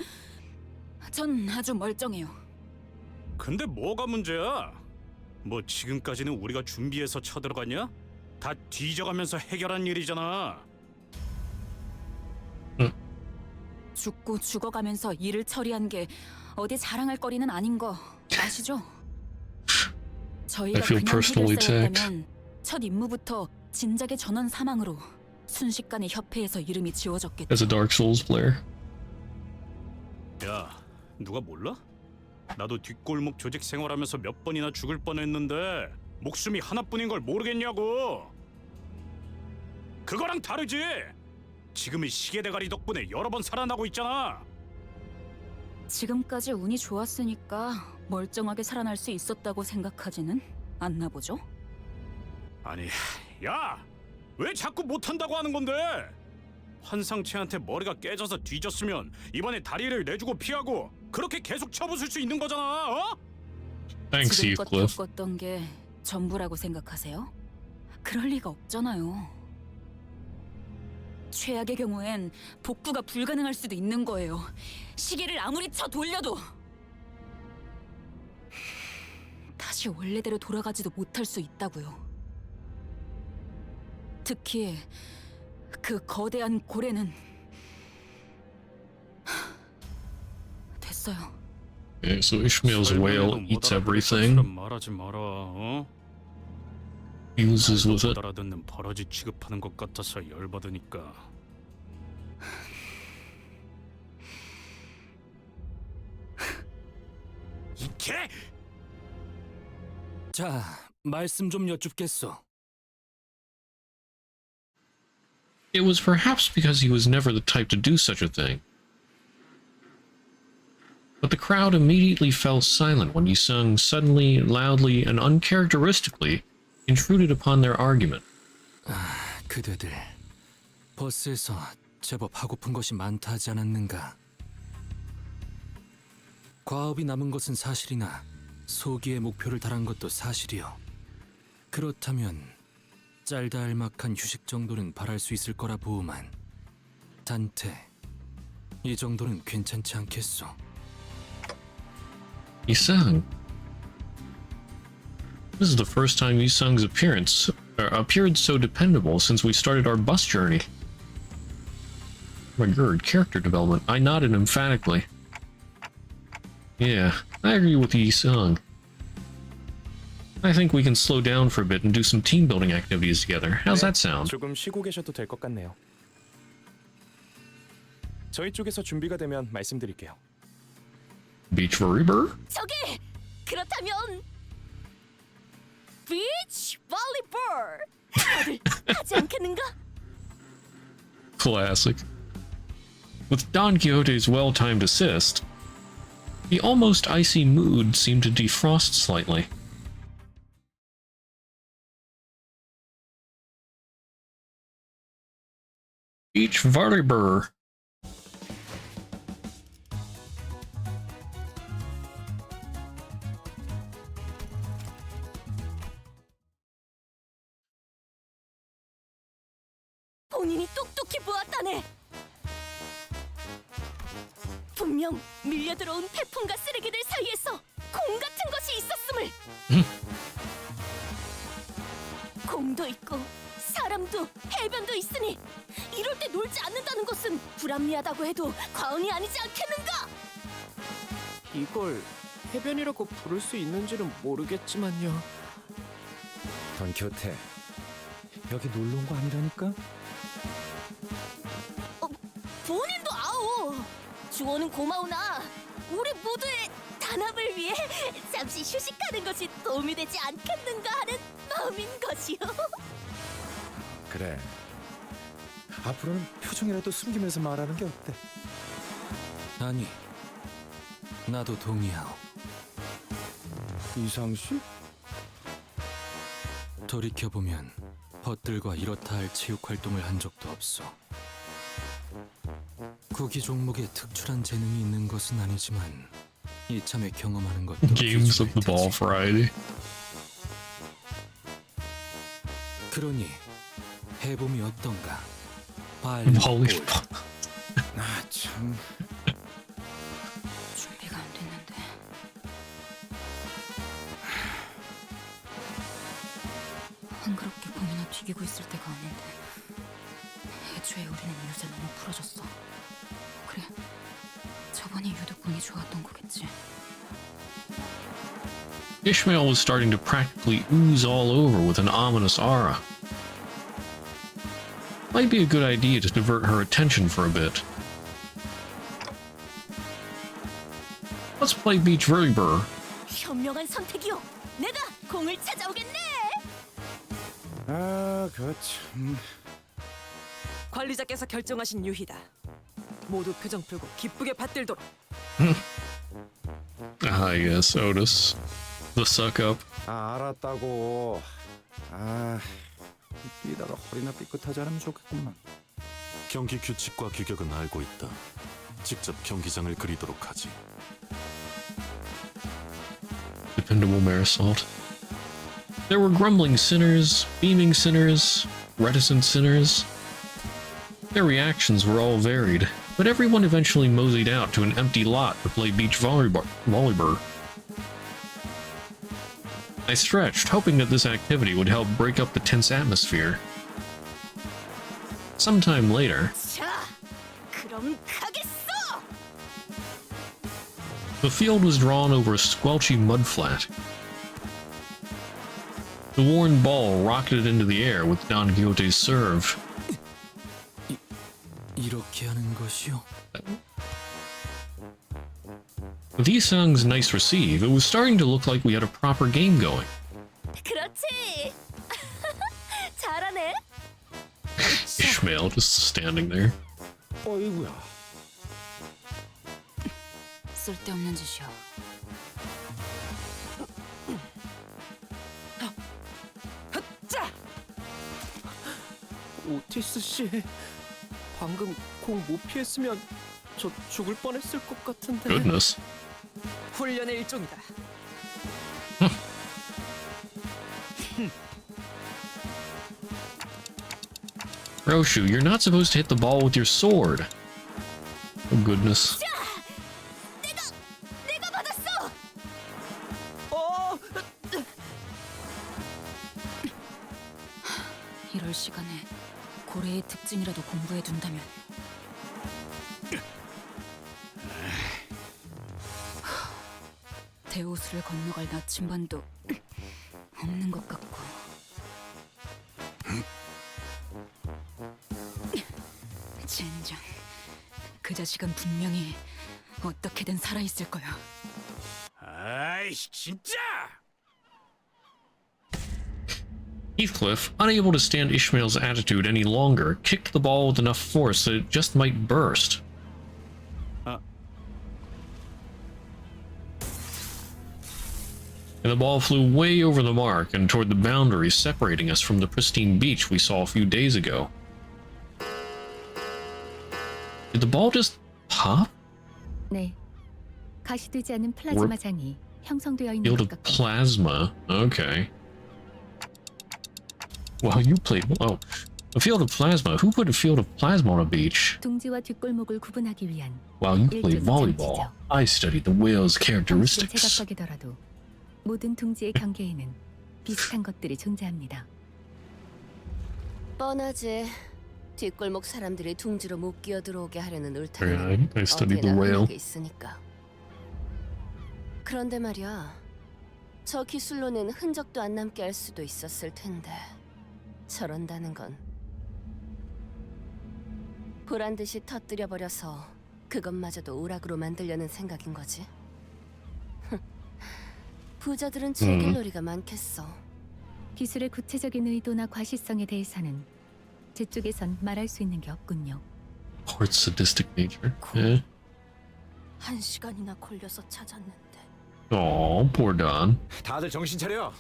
전 아주 멀쩡해요. 근데 뭐가 문제야? 뭐 지금까지는 우리가 준비해서 쳐들어갔냐? 다 뒤져가면서 해결한 일이잖아. 죽고 죽어가면서 일을 처리한 게 어디 자랑할 거리는 아닌 거 아시죠? 저희가 I feel 그냥 personally 해결사였다면 첫 임무부터 진작의 전원 사망으로 순식간에 협회에서 이름이 지워졌겠죠. As a Dark Souls player. 야, 누가 몰라? 나도 뒷골목 조직 생활하면서 몇 번이나 죽을 뻔했는데 목숨이 하나뿐인 걸 모르겠냐고. 그거랑 다르지. 지금의 시계 대가리 덕분에 여러 번 살아나고 있잖아. 지금까지 운이 좋았으니까 멀쩡하게 살아날 수 있었다고 생각하지는 않나 보죠? 아니, 야! 왜 자꾸 못한다고 하는 건데? 환상체한테 머리가 깨져서 뒤졌으면 이번에 다리를 내주고 피하고 그렇게 계속 쳐부술 수 있는 거잖아, 어? Thanks, 지금껏 Heathcliff. 겪었던 게 전부라고 생각하세요? 그럴 리가 없잖아요. 최악의 경우엔 복구가 불가능할 수도 있는 거예요. 시계를 아무리 쳐 돌려도 다시 원래대로 돌아가지도 못할 수 있다고요. 특히 그 거대한 고래는 됐어요. Okay, so Ishmael's whale eats everything. 말하지 마라, 어? Fuses with 못 it. 알아듣는 버러지 취급하는 것 같아서 열받으니까. 이 개! 자, 말씀 좀 여쭙겠소. It was perhaps because he was never the type to do such a thing. But the crowd immediately fell silent when he sung suddenly, loudly, and uncharacteristically intruded upon their argument. 그대들 버스에서 제법 하고픈 것이 많다 하지 않았는가? 과업이 남은 것은 사실이나 소기의 목표를 달한 것도 사실이요. 그렇다면 짤다알막한 휴식 정도는 바랄 수 있을 거라 보우만 단테, 이 정도는 괜찮지 않겠소? He sang. This is the first time Yi Sung's appeared so dependable since we started our bus journey. My god, character development. I nodded emphatically. Yeah, I agree with Yi Sung. I think we can slow down for a bit and do some team building activities together. How's that sound? 조금 쉬고 계셔도 될 것 같네요. 저희 쪽에서 준비가 되면 말씀드릴게요. Beach VOLLEYBURR? 저기! 그렇다면 비치 볼리버 다들 하지 않겠는가? Classic. With Don Quixote's well-timed assist, the almost icy mood seemed to defrost slightly. Beach VOLLEYBURR. 본인이 똑똑히 보았다네. 분명 밀려들어온 태풍과 쓰레기들 사이에서 공 같은 것이 있었음을. 공도 있고 사람도 해변도 있으니 이럴 때 놀지 않는다는 것은 불합리하다고 해도 과언이 아니지 않겠는가? 이걸 해변이라고 부를 수 있는지는 모르겠지만요. 돈키호테, 여기 놀러 온 거 아니라니까? 본인도 아오. 주어는 고마우나 우리 모두의 단합을 위해 잠시 휴식하는 것이 도움이 되지 않겠는가 하는 마음인 것이요. 그래. 앞으로는 표정이라도 숨기면서 말하는 게 어때? 아니, 나도 동의하오. 이상씨? 돌이켜보면 벗들과 이렇다 할 체육 활동을 한 적도 없어. 구기 종목에 특출한 재능이 있는 것은 아니지만 이참에 경험하는 것도 Games of the ball variety. 그러니 해봄이 어떤가? Volleyball. 아 참. 준비가 안 됐는데. 한그렇게 봄이나 튀기고 있을 때가 아닌데. 애초에 우리는 요새 너무 풀어졌어. 그래, 저번이 유독 운이 좋았던 거겠지. Ishmael was starting to practically ooze all over with an ominous aura. Might be a good idea to divert her attention for a bit. Let's play beach VOLLEYBURR. 현명한 선택이요. 내가 공을 찾아오겠네. 아, 그 참. 관리자께서 결정하신 유희다. 모두 표정 풀고 기쁘게 받들도록. Yes, Otis. The suck up. 아, 알았다고. 아, 뛰다가 허리나 삐끗하지 않으면 좋겠구만. 경기 규칙과 규격은 알고 있다. 직접 경기장을 그리도록 하지. Dependable Marisol. There were grumbling sinners, beaming sinners, reticent sinners. Their reactions were all varied, but everyone eventually moseyed out to an empty lot to play beach VOLLEYBURR. I stretched, hoping that this activity would help break up the tense atmosphere. Sometime later, 자, 그럼 가겠어. the field was drawn over a squelchy mudflat. The worn ball rocketed into the air with Don Quixote's serve. 이렇게 하는 것이요? With Isang's nice receive, it was starting to look like we had a proper game going. 그렇지. 잘하네. Ishmael just standing there. 어이구야. 쓸데없는 짓이야. 자! 오티스 씨, 방금 공 못 피했으면 저 죽을 뻔했을 것 같은데. Goodness. 훈련의 일종이다. Roshu, you're not supposed to hit the ball with your sword. Oh goodness. 자, 내가 받았어. 이럴 시간에 고래의 특징이라도 공부해 둔다면. 대호수를 건너갈 나침반도 없는 것 같고. 젠장, 그 자식은 분명히 어떻게든 살아있을 거야. 아이씨, 진짜! Heathcliff, unable to stand Ishmael's attitude any longer, kicked the ball with enough force that it just might burst. And the ball flew way over the mark and toward the boundary separating us from the pristine beach we saw a few days ago. Did the ball just pop? 네. 가시되지 않은 플라즈마장이 형성되어 있는 Field 것 of 같고. plasma. Okay. Wow, you played. Oh, a field of plasma. Who put a field of plasma on a beach? 둥지와 뒷골목을 구분하기 위한 Wow, you played volleyball. I studied the whale's characteristics. 제각각이더라도 모든 둥지의 경계에는 비슷한 것들이 존재합니다. 뻔하지. 뒷골목 사람들이 둥지로 못 끼어 들어오게 하려는 I 울타리는 studied the 어디나 whale. 흔하게 있으니까. 그런데 말이야, 저 기술로는 흔적도 안 남게 할 수도 있었을 텐데 저런다는 건 보란 듯이 터뜨려 버려서 그것마저도 오락으로 만들려는 생각인 거지. 부자들은 즐길 놀이가 많겠어. 기술의 구체적인 의도나 과시성에 대해서는 제 쪽에선 말할 수 있는 게 없군요. Or its sadistic nature. Yeah. 1시간이나 걸려서 찾았는데. Oh, poor Don. 다들 정신 차려.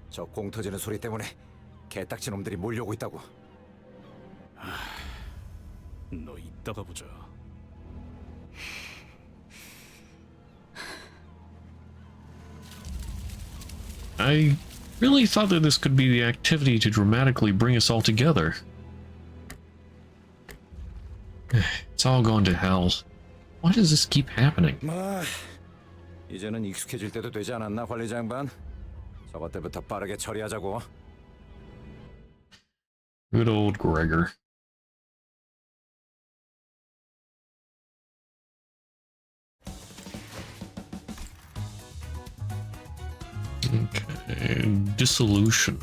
저 공 터지는 소리 때문에 개딱지 놈들이 몰려오고 있다고. 너 이따가 보자. I really thought that this could be the activity to dramatically bring us all together. It's all gone to hell. Why does this keep happening? 뭐 이제는 익숙해질 때도 되지 않았나 관리자 양반? 저것 때부터 빠르게 처리하자고. Good old Gregor. Okay, dissolution.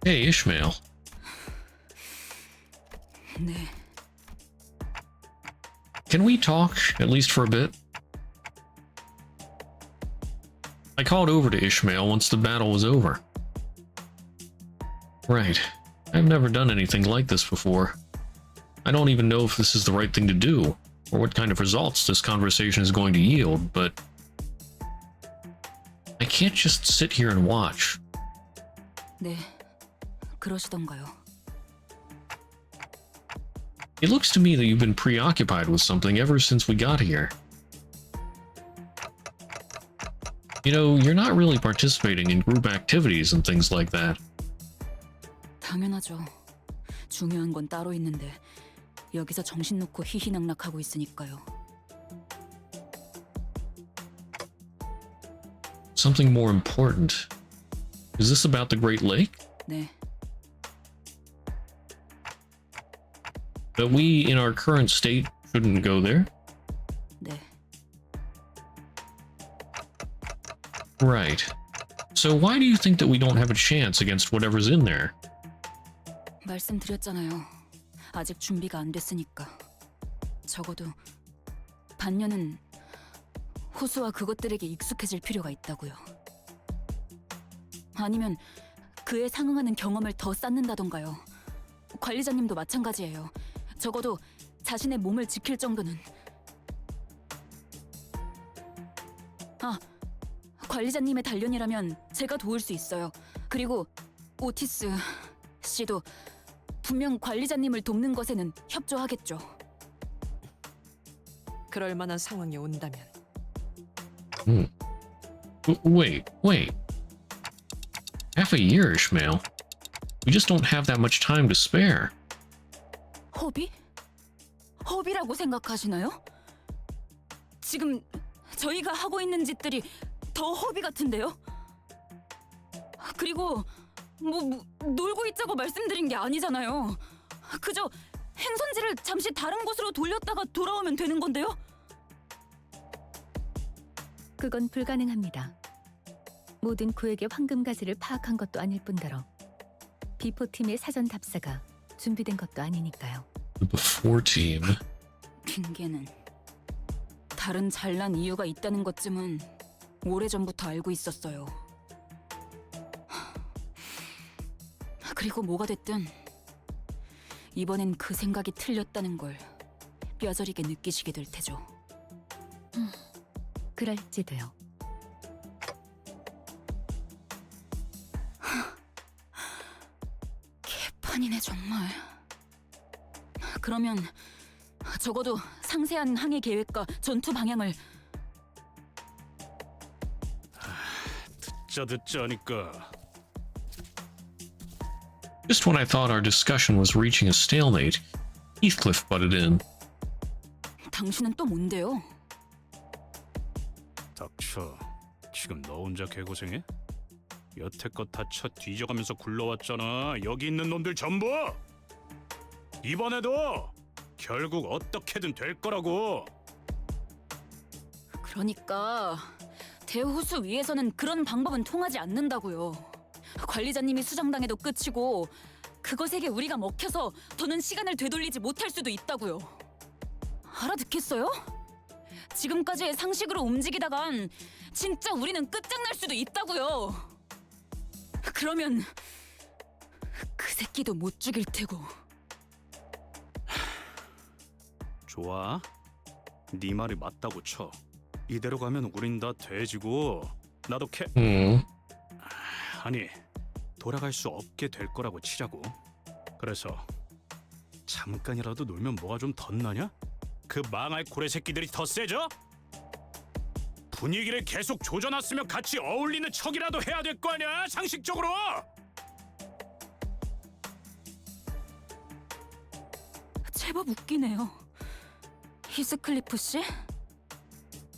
Hey, Ishmael. 네. Can we talk, at least for a bit? I called over to Ishmael once the battle was over. Right. I've never done anything like this before. I don't even know if this is the right thing to do, or what kind of results this conversation is going to yield, but I can't just sit here and watch. 네. 그러시던가요. It looks to me that you've been preoccupied with something ever since we got here. You know, you're not really participating in group activities and things like that. 당연하죠. 중요한 건 따로 있는데 여기서 정신 놓고 희희낙낙하고 있으니까요. Something more important. Is this about the Great Lake? 네. That we, in our current state, shouldn't go there? 네. Right. So why do you think that we don't have a chance against whatever's in there? 말씀드렸잖아요. 아직 준비가 안 됐으니까. 적어도 반년은 호수와 그것들에게 익숙해질 필요가 있다고요. 아니면 그에 상응하는 경험을 더 쌓는다던가요. 관리자님도 마찬가지예요. 적어도 자신의 몸을 지킬 정도는. 아, 관리자님의 단련이라면 제가 도울 수 있어요. 그리고 오티스 씨도 분명 관리자님을 돕는 것에는 협조하겠죠. 그럴 만한 상황이 온다면. Wait. Half a year, Ishmael. We just don't have that much time to spare. 허비? 허비라고 생각하시나요? 지금 저희가 하고 있는 짓들이 더 허비 같은데요? 그리고 놀고 있자고 말씀드린 게 아니잖아요. 그저 행선지를 잠시 다른 곳으로 돌렸다가 돌아오면 되는 건데요? 그건 불가능합니다. 모든 구역의 황금 가지를 파악한 것도 아닐 뿐더러 비포팀의 사전 답사가 준비된 것도 아니니까요. The Before Team. 핑계는 다른 잘난 이유가 있다는 것쯤은 오래전부터 알고 있었어요. 그리고 뭐가 됐든 이번엔 그 생각이 틀렸다는 걸 뼈저리게 느끼시게 될 테죠. 그럴지도요. 개판이네 정말. 그러면 적어도 상세한 항해 계획과 전투 방향을. 듣자 하니까. Just when I thought our discussion was reaching a stalemate, Heathcliff butted in. 당신은 또 뭔데요? 닥쳐. 지금 너 혼자 개고생해? 여태껏 다 쳐 뒤져가면서 굴러왔잖아. 여기 있는 놈들 전부. 이번에도 결국 어떻게든 될 거라고. 그러니까 대호수 위에서는 그런 방법은 통하지 않는다고요. 관리자님이 수정당해도 끝이고 그것에게 우리가 먹혀서 더는 시간을 되돌리지 못할 수도 있다고요. 알아듣겠어요? 지금까지의 상식으로 움직이다간 진짜 우리는 끝장날 수도 있다고요. 그러면 그 새끼도 못 죽일 테고. 좋아. 네 말이 맞다고 쳐. 이대로 가면 우린 다 돼지고 나도 아니 돌아갈 수 없게 될 거라고 치자고. 그래서 잠깐이라도 놀면 뭐가 좀 덧나냐? 그 망할 고래 새끼들이 더 세져? 분위기를 계속 조져놨으면 같이 어울리는 척이라도 해야 될 거 아니야, 상식적으로! 제법 웃기네요. 히스클리프 씨?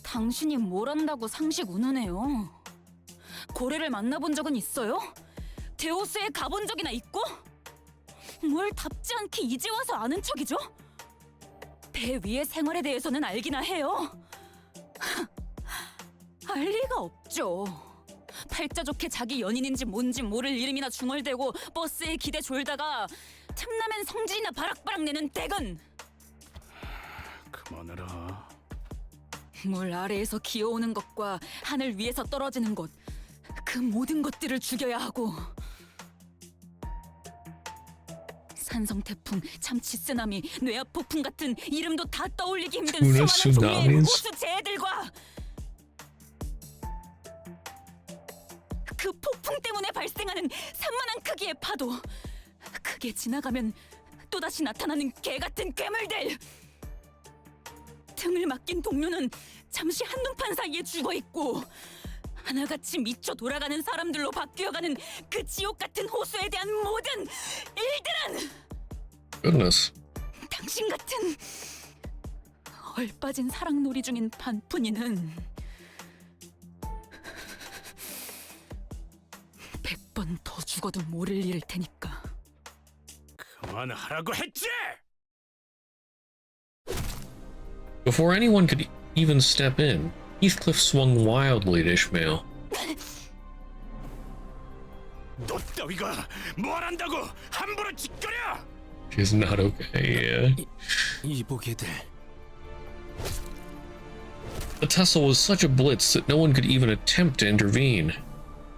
당신이 뭘 안다고 상식 운운해요. 고래를 만나본 적은 있어요? 데오스에 가본 적이나 있고? 뭘 답지 않게 이제 와서 아는 척이죠? 배 위의 생활에 대해서는 알기나 해요. 알 리가 없죠. 팔자 좋게 자기 연인인지 뭔지 모를 이름이나 중얼대고 버스에 기대 졸다가 틈나면 성질이나 바락바락 내는 대근. 그만해라. 물 아래에서 기어오는 것과 하늘 위에서 떨어지는 것, 그 모든 것들을 죽여야 하고, 산성 태풍, 참치 쓰나미, 뇌압 폭풍 같은 이름도 다 떠올리기 힘든 수많은 종류의 호수 재해들과 그 폭풍 때문에 발생하는 산만한 크기의 파도, 크게 지나가면 또다시 나타나는 개같은 괴물들. 등을 맡긴 동료는 잠시 한눈판 사이에 죽어있고 하나같이 미쳐 돌아가는 사람들로 바뀌어가는 그 지옥 같은 호수에 대한 모든 일들은 Goodness. 당신 같은 얼빠진 사랑놀이 중인 반푼이는 100번 더 죽어도 모를 일일 테니까. 그만하라고 했지! Before anyone could even step in, Heathcliff swung wildly at Ishmael. 너 따위가 뭘 안다고 함부로 짓거려! She's not okay, yeah. 이보게들. The tussle was such a blitz that no one could even attempt to intervene.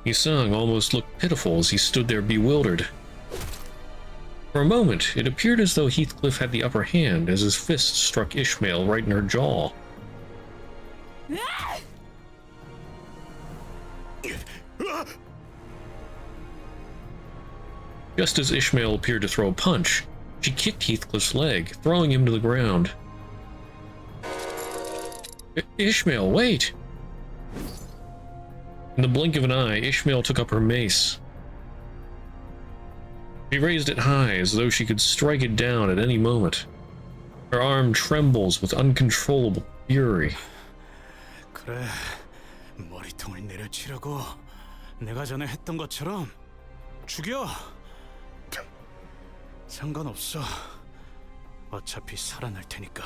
Yisung almost looked pitiful as he stood there bewildered. For a moment, it appeared as though Heathcliff had the upper hand as his fist struck Ishmael right in her jaw. Just as Ishmael appeared to throw a punch, she kicked Heathcliff's leg, throwing him to the ground. Ishmael, wait! In the blink of an eye, Ishmael took up her mace. She raised it high as though she could strike it down at any moment. Her arm trembles with uncontrollable fury. 그래, 머리통을 내려치려고 내가 전에 했던 것처럼 죽여. 상관없어. 어차피 살아날 테니까.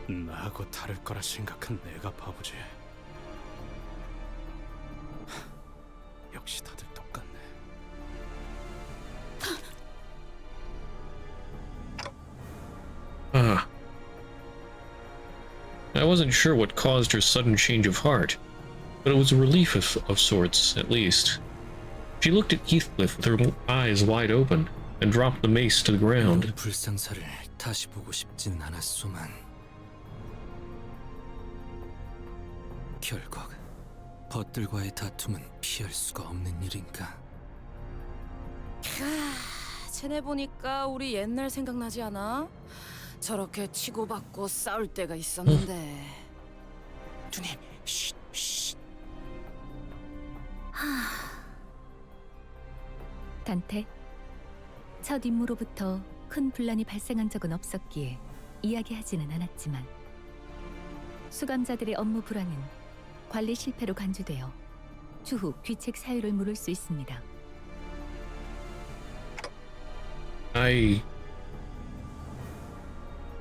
나하고 다를 거라 생각한 내가 바보지. 역시 다들 똑같네. I wasn't sure what caused her sudden change of heart, but it was a relief of sorts, at least. She looked at Heathcliff with her eyes wide open, and dropped the mace to the ground. 불상사를 다시 보고 싶지는 않았소만. 결국 벗들과의 다툼은 피할 수가 없는 일인가. 쟤네 보니까 우리 옛날 생각나지 않아? 저렇게 치고받고 싸울 때가 있었는데. 누님, 쉿, 쉿. 단테, 첫 임무로부터 큰 분란이 발생한 적은 없었기에 이야기하지는 않았지만 수감자들의 업무 불안은 관리 실패로 간주되어 추후 귀책 사유를 물을 수 있습니다.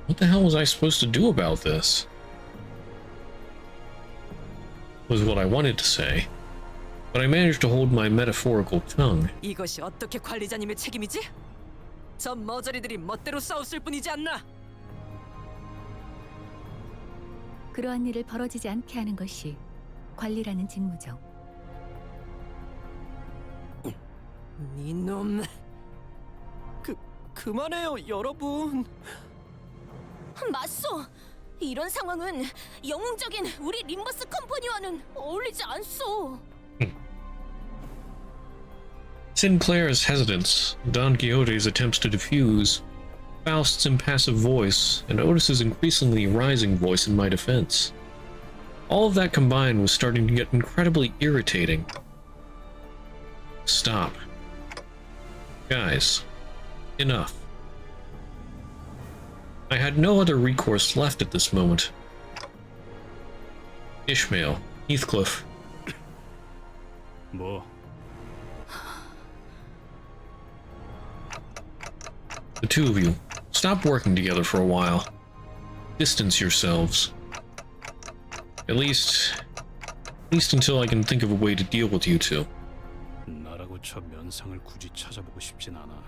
What the hell was I supposed to do about this? Was what I wanted to say, but I managed to hold my metaphorical tongue. 이것이 어떻게 관리자님의 책임이지? 저 머저리들이 멋대로 싸웠을 뿐이지 않나? 그러한 일을 벌어지지 않게 하는 것이 관리라는 직무죠. 이놈. 그만해요, 여러분. 맞소. 이런 상황은 영웅적인 우리 림버스 컴퍼니와는 어울리지 않소. Sinclair's hesitance, Don Quixote's attempts to defuse, Faust's impassive voice, and Otis's increasingly rising voice in my defense. All of that combined was starting to get incredibly irritating. Stop. Guys, enough. I had no other recourse left at this moment. Ishmael, Heathcliff. 뭐? The two of you, stop working together for a while. Distance yourselves. At least until I can think of a way to deal with you two. 나라고 저 면상을 굳이 찾아보고 싶진 않아.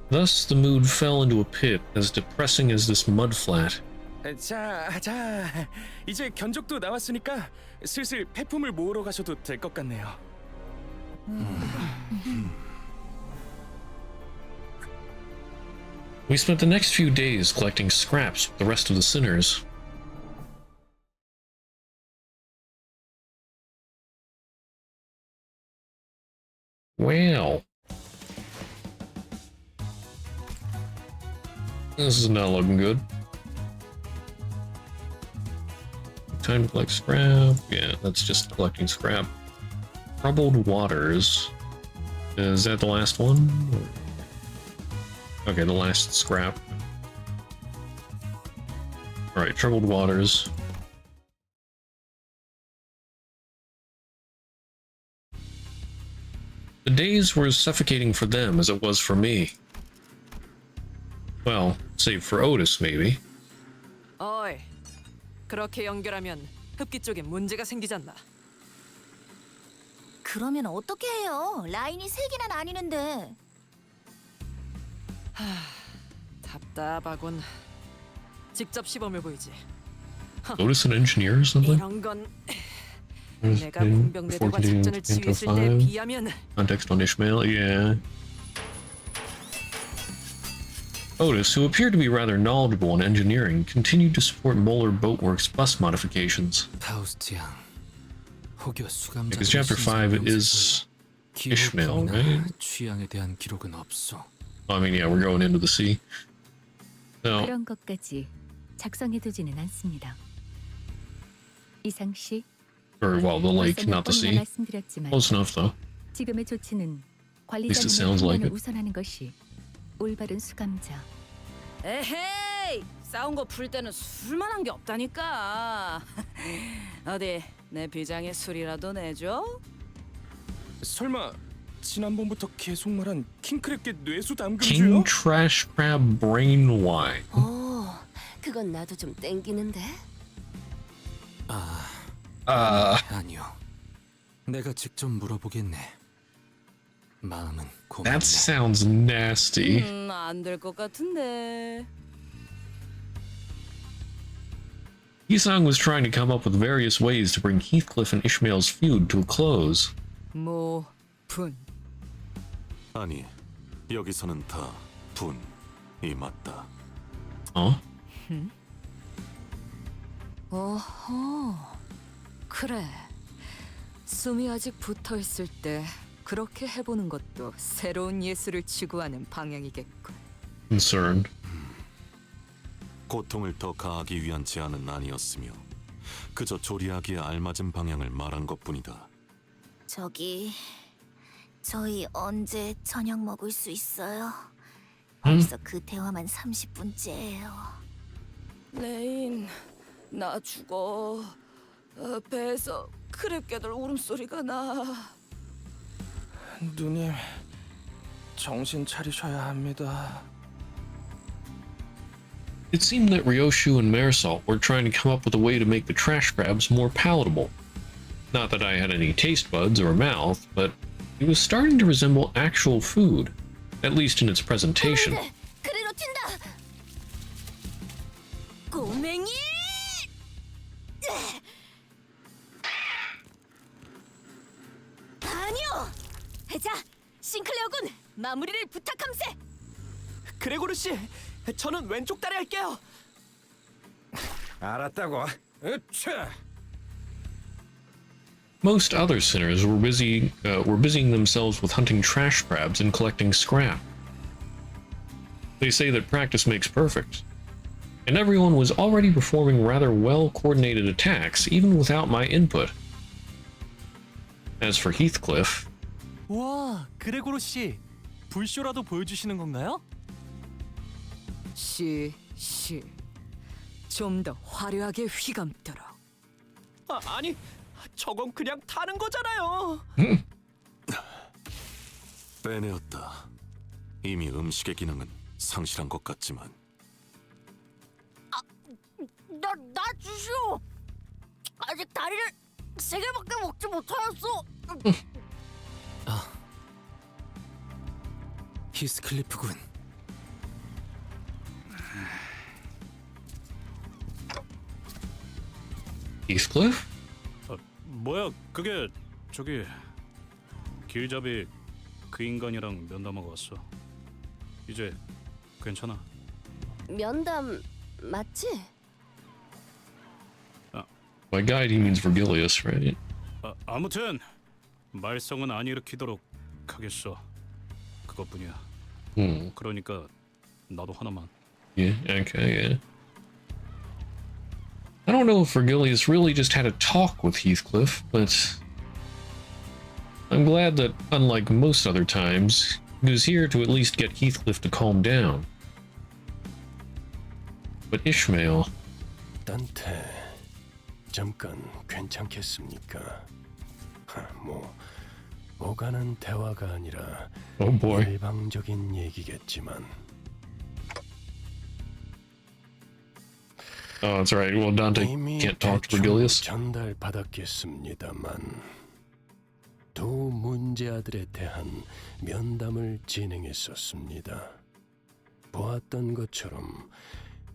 Thus, the mood fell into a pit as depressing as this mudflat. 자, 이제 견적도 나왔으니까 슬슬 폐품을 모으러 가셔도 될 것 같네요. We spent the next few days collecting scraps with the rest of the sinners. Well, this is not looking good. Time to collect scrap. Yeah, that's just collecting scrap. Troubled waters. Is that the last one? Okay, the last scrap. Alright, troubled waters. The days were as suffocating for them as it was for me. Well, save for Otis, maybe. 어이, 그렇게 연결하면 흡기 쪽에 문제가 생기잖아. 그러면 어떻게 해요? 라인이 3개나 나뉘는데. 답답하군. 직접 시범을 보이지. Otis an engineer or something? 이런 건 내가 공병대들과 작전을 지휘했을 때에 비하면 Context on Ishmael, yeah. Otis, who appeared to be rather knowledgeable in engineering, continued to support Moeller Boatworks bus modifications. Because Chapter 5 is Ishmael, right? I mean, yeah, we're going into the sea. So, 그런 것까지 작성해두지는 않습니다. 이상 씨. or, well, the lake, not the sea. Close enough, though. 지금의 조치는 least it sounds like 관리자님의 it. 우선하는 것이 올바른 수감자. 에헤이, 싸운 거 풀 때는 술만 한 게 없다니까. 어디 내 비장의 술이라도 내줘? 설마 지난번부터 계속 말한 킹크랩계 뇌수 담금주요? King Trash Crab Brain Wine. 그건 나도 좀 땡기는데. 아니요. 내가 직접 물어보겠네. 마음은 고맙네. That sounds nasty. 안 될 것 같은데. Yisang was trying to come up with various ways to bring Heathcliff and Ishmael's feud to a close. 분. 아니, 여기서는 다 분이 맞다. Huh? 어허, 그래. 숨이 아직 붙어 있을 때 그렇게 해보는 것도 새로운 예술을 추구하는 방향이겠군. Concerned. 고통을 더 가하기 위한 제안은 아니었으며 그저 조리하기에 알맞은 방향을 말한 것뿐이다. 저희 언제 저녁 먹을 수 있어요? 벌써 그 대화만 30분째예요. 레인, 나 죽어. 배에서 크랩개들 울음소리가 나. 누님, 정신 차리셔야 합니다. It seemed that Ryoshu and Marisol were trying to come up with a way to make the trash crabs more palatable. Not that I had any taste buds or a mouth, but it was starting to resemble actual food, at least in its presentation. 그래로 튄다. 꼬맹이! 아니요. 자, 싱클레어군, 마무리를 부탁함세. 그레고르 씨, 저는 왼쪽 다리 할게요. 알았다고. 으차. Most other sinners were busying themselves with hunting trash crabs and collecting scrap. They say that practice makes perfect, and everyone was already performing rather well-coordinated attacks even without my input. As for Heathcliff... 와, 그레고로 씨, 불쇼라도 보여주시는 건가요? 좀 더 화려하게 휘감도록. 아니, 저건 그냥 타는 거잖아요. 빼내었다. 이미 음식의 기능은 상실한 것 같지만. 나 주시오. 아직 다리를 3개밖에 먹지 못하였어. 히스클리프군. Heathcliff? 뭐야 그게 저기 길잡이 그 인간이랑 면담하고 왔어. 이제 괜찮아. 면담 맞지? By guide he means Vergilius, right? 아무튼 말썽은 안 일으키도록 하겠어. 그것뿐이야. 그러니까 나도 하나만. Yeah, okay, yeah. I don't know if Vergilius really just had a talk with Heathcliff, but I'm glad that, unlike most other times, he was here to at least get Heathcliff to calm down. But Ishmael... 딴테, 잠깐 괜찮겠습니까? 오가는 대화가 아니라 일방적인 얘기겠지만. Oh, that's right. Well, Dante can't talk to Vergilius. 전달받았겠습니다만 두 문제아들에 대한 면담을 진행했었습니다. 보았던 것처럼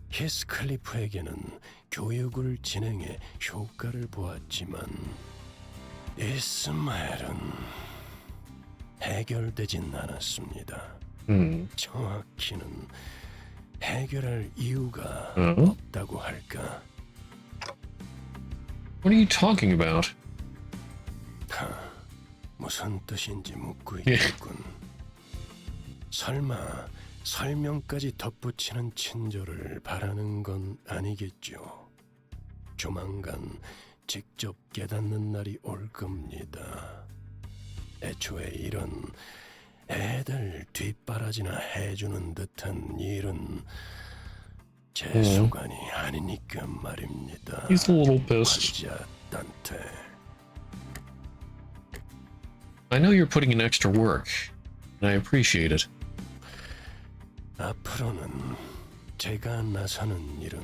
히스클리프에게는 교육을 진행해 효과를 보았지만 이스마엘은 해결되진 않았습니다. 정확히는 해결할 이유가 없다고 할까? What are you talking about? 무슨 뜻인지 묻고 있겠군. 설마 설명까지 덧붙이는 친절을 바라는 건 아니겠죠. 조만간 직접 깨닫는 날이 올 겁니다. 애초에 이런 애들 뒷바라지나 해주는 듯한 일은 제 소관이 아니니까 말입니다. He's a little pissed. I know you're putting in extra work, and I appreciate it. 앞으로는 제가 나서는 일은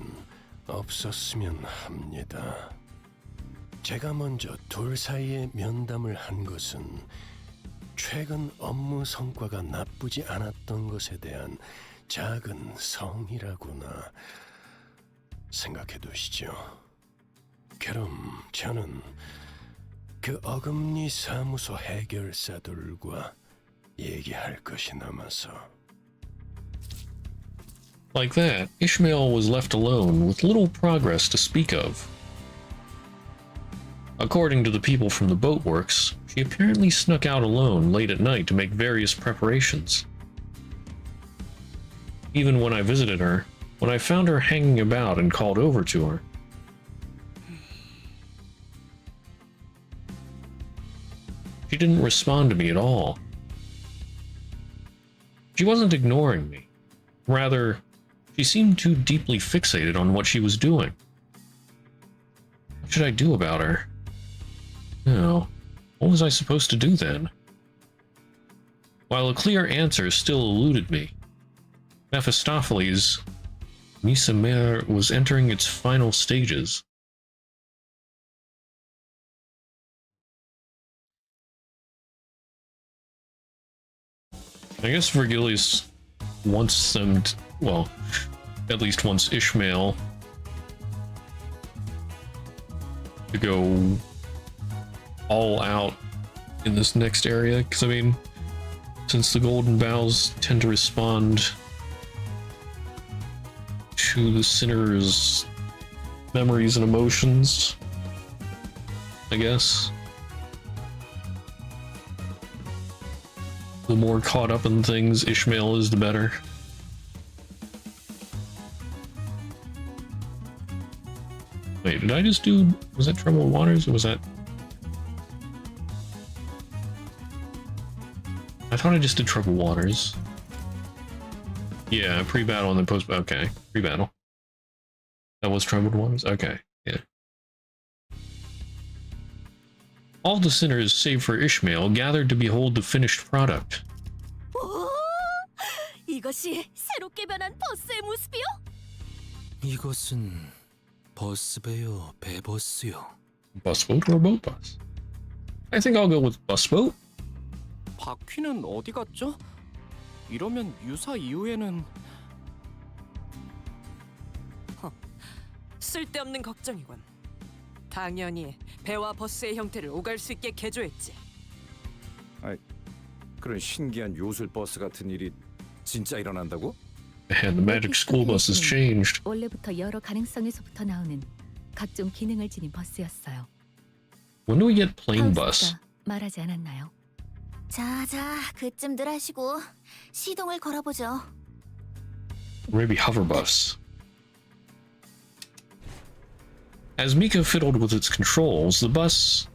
없었으면 합니다. 제가 먼저 둘 사이에 면담을 한 것은 최근 업무 성과가 나쁘지 않았던 것에 대한 작은 성이라구나 생각해 두시죠. 그럼 저는 그 어금니 사무소 해결사들과 얘기할 것이 남아서. Like that, Ishmael was left alone with little progress to speak of. According to the people from the boatworks, she apparently snuck out alone late at night to make various preparations. Even when I visited her, when I found her hanging about and called over to her, she didn't respond to me at all. She wasn't ignoring me. Rather, she seemed too deeply fixated on what she was doing. What should I do about her? No. What was I supposed to do then? While a clear answer still eluded me, Mephistopheles' Misamere was entering its final stages. I guess Vergilius wants them to, well, at least wants Ishmael to go all out in this next area, because I mean, since the golden boughs tend to respond to the sinner's memories and emotions, I guess. The more caught up in things Ishmael is, the better. Wait, did I just do... Was that Troubled Waters, or was that... I thought I just did Troubled Waters. Yeah, pre-battle and then post... Okay, pre-battle. That was Troubled Waters? Okay, yeah. All the sinners, save for Ishmael, gathered to behold the finished product. 오, 이것이 새롭게 변한 버스의 모습이요? 이것은 버스배요, 배버스요. Busboat or boat bus? I think I'll go with busboat. 바퀴는 어디 갔죠? 이러면 유사 이후에는 쓸데없는 걱정이군. 당연히 배와 버스의 형태를 오갈 수 있게 개조했지. 아이, 그런 신기한 요술 버스 같은 일이 진짜 일어난다고? And the magic school bus has changed. 원래부터 여러 가능성에서부터 나오는 각종 기능을 지닌 버스였어요. When do we get plane bus? 하우스가 말하지 않았나요? 자자, 그쯤들 하시고 시동을 걸어보죠. Maybe hover bus. As Mika fiddled with its controls, the bus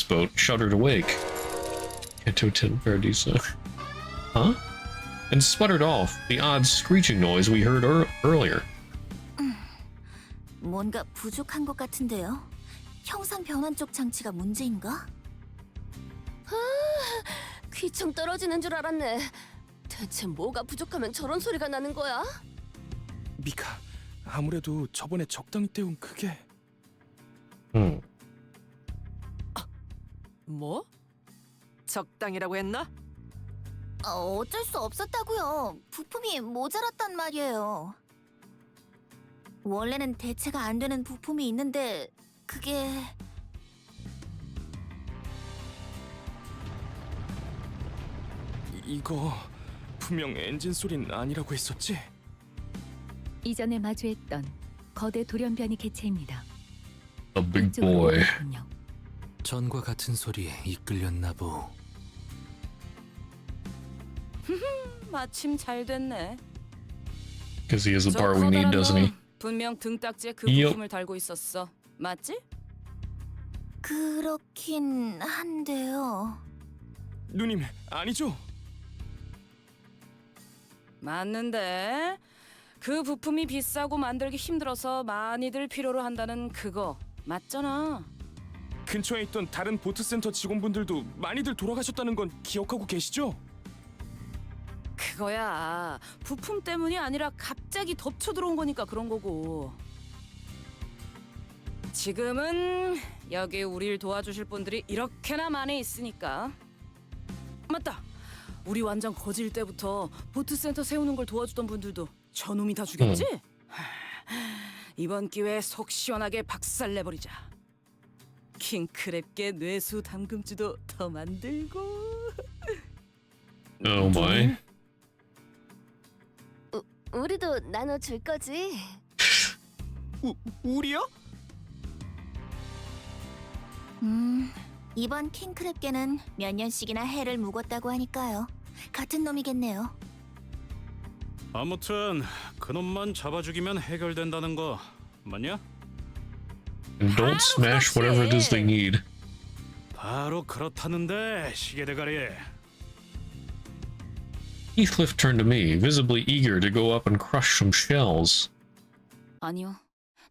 boat shuddered awake. Canto 10 Paradiso. Huh? And sputtered off the odd screeching noise we heard earlier. 뭔가 부족한 것 같은데요. 형상 변환 쪽 장치가 문제인가? 귀청 떨어지는 줄 알았네. 대체 뭐가 부족하면 저런 소리가 나는 거야? 미카, 아무래도 저번에 적당히 때운 그게... 뭐? 적당이라고 했나? 어쩔 수 없었다고요. 부품이 모자랐단 말이에요. 원래는 대체가 안 되는 부품이 있는데 그게... 이거 분명 엔진 소린 아니라고 했었지? 이전에 마주했던 거대 돌연변이 개체입니다. A big 이쪽으로 boy. 오는군요. 전과 같은 소리에 이끌렸나 보. 마침 잘 됐네. Because he has the part we need, doesn't he? 분명 등딱지에 그 Yup. 부품을 달고 있었어. 맞지? 그렇긴 한데요. 누님, 아니죠? 맞는데 그 부품이 비싸고 만들기 힘들어서 많이들 필요로 한다는 그거 맞잖아. 근처에 있던 다른 보트센터 직원분들도 많이들 돌아가셨다는 건 기억하고 계시죠? 그거야 부품 때문이 아니라 갑자기 덮쳐 들어온 거니까 그런 거고. 지금은 여기 우릴 도와주실 분들이 이렇게나 많이 있으니까. 맞다, 우리 완전 거질 때부터 보트센터 세우는 걸 도와주던 분들도 저놈이 다 죽였지? 이번 기회에 속 시원하게 박살내버리자. 킹크랩계 뇌수 담금주도 더 만들고. Oh my. 우리도 나눠줄 거지? 우리요? 이번 킹크랩계는 몇 년씩이나 해를 묵었다고 하니까요. 같은 놈이겠네요. 아무튼 그놈만 잡아 죽이면 해결된다는 거 맞냐? And don't smash whatever it is they need. 바로 그렇다는데 시계 대가리. Heathcliff turned to me, visibly eager to go up and crush some shells. 아니요,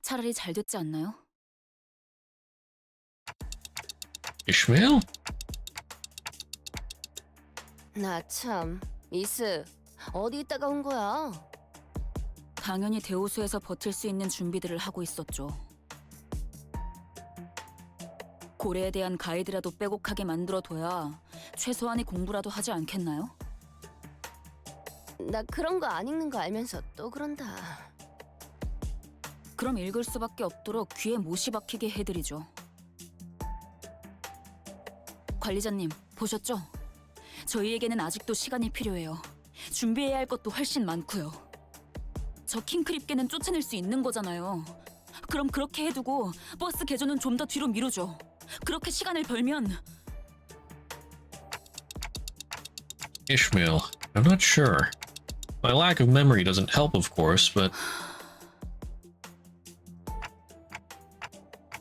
차라리 잘 됐지 않나요? Ishmael? 나 참, 미스 어디 있다가 온 거야? 당연히 대호수에서 버틸 수 있는 준비들을 하고 있었죠. 고래에 대한 가이드라도 빼곡하게 만들어둬야 최소한의 공부라도 하지 않겠나요? 나 그런 거 안 읽는 거 알면서 또 그런다. 그럼 읽을 수밖에 없도록 귀에 못이 박히게 해드리죠. 관리자님, 보셨죠? 저희에게는 아직도 시간이 필요해요. 준비해야 할 것도 훨씬 많고요. 저 킹크립계는 쫓아낼 수 있는 거잖아요. 그럼 그렇게 해두고 버스 개조는 좀 더 뒤로 미루죠. 그렇게 시간을 벌면... Ishmael, I'm not sure. My lack of memory doesn't help, of course, but...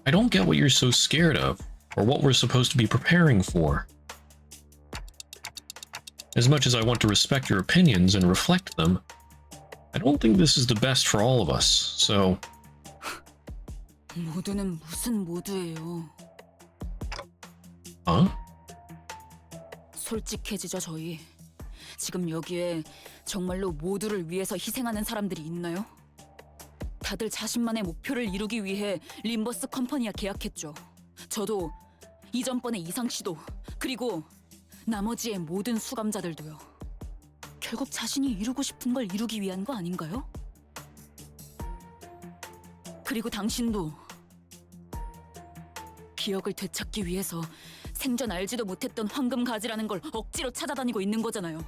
I don't get what you're so scared of, or what we're supposed to be preparing for. As much as I want to respect your opinions and reflect them, I don't think this is the best for all of us, so... 모두는 무슨 모두예요? Huh? 솔직해지죠, 저희. 지금 여기에 정말로 모두를 위해서 희생하는 사람들이 있나요? 다들 자신만의 목표를 이루기 위해 림버스 컴퍼니와 계약했죠. 저도 이전번의 이상 씨도 그리고 나머지의 모든 수감자들도요. 결국 자신이 이루고 싶은 걸 이루기 위한 거 아닌가요? 그리고 당신도 기억을 되찾기 위해서 생전 알지도 못했던 황금 가지라는 걸 억지로 찾아다니고 있는 거잖아요.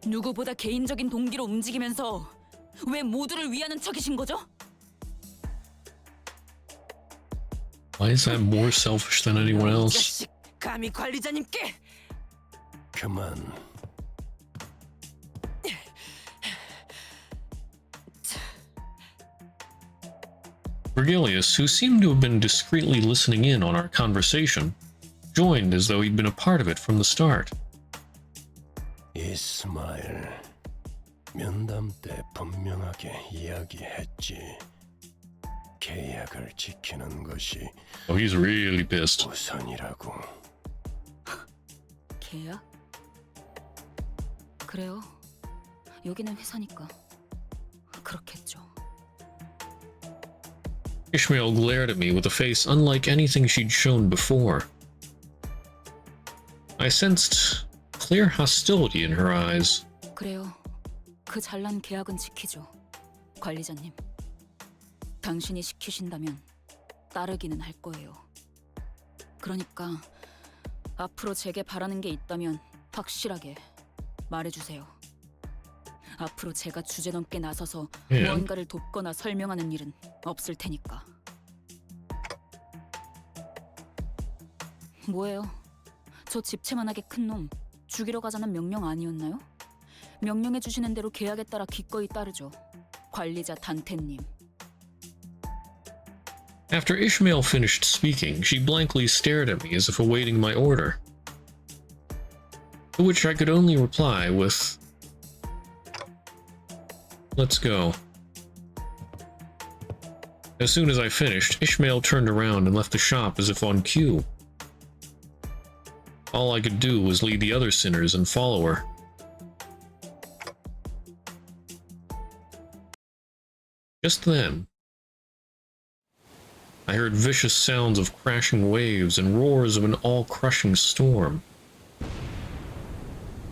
누구보다 개인적인 동기로 움직이면서 왜 모두를 위하는 척이신 거죠? Why is that more selfish than anyone else? 자식, 감히 관리자님께! 그만. Virgilius, who seemed to have been discreetly listening in on our conversation, joined as though he'd been a part of it from the start. 이스마일, 면담 때 분명하게 이야기했지. 계약을 지키는 것이 Oh, he's really pissed. 우선이라고. 계약? 그래요. 여기는 회사니까 그렇겠죠. Ishmael glared at me with a face unlike anything she'd shown before. I sensed clear hostility in her eyes. 그래요. 그 잘난 계약은 지키죠. 관리자님. 당신이 시키신다면 따르기는 할 거예요. 그러니까 앞으로 제게 바라는 게 있다면 확실하게 말해주세요. 앞으로 제가 주제넘게 나서서 무언가를 돕거나 설명하는 일은 없을 테니까. 뭐예요? 저 집채만하게 큰 놈 죽이러 가자는 명령 아니었나요? 명령해 주시는 대로 계약에 따라 기꺼이 따르죠. 관리자 단테님. After Ishmael finished speaking, she blankly stared at me as if awaiting my order. To which I could only reply with, "Let's go." As soon as I finished, Ishmael turned around and left the shop as if on cue. All I could do was lead the other sinners and follow her. Just then, I heard vicious sounds of crashing waves and roars of an all-crushing storm.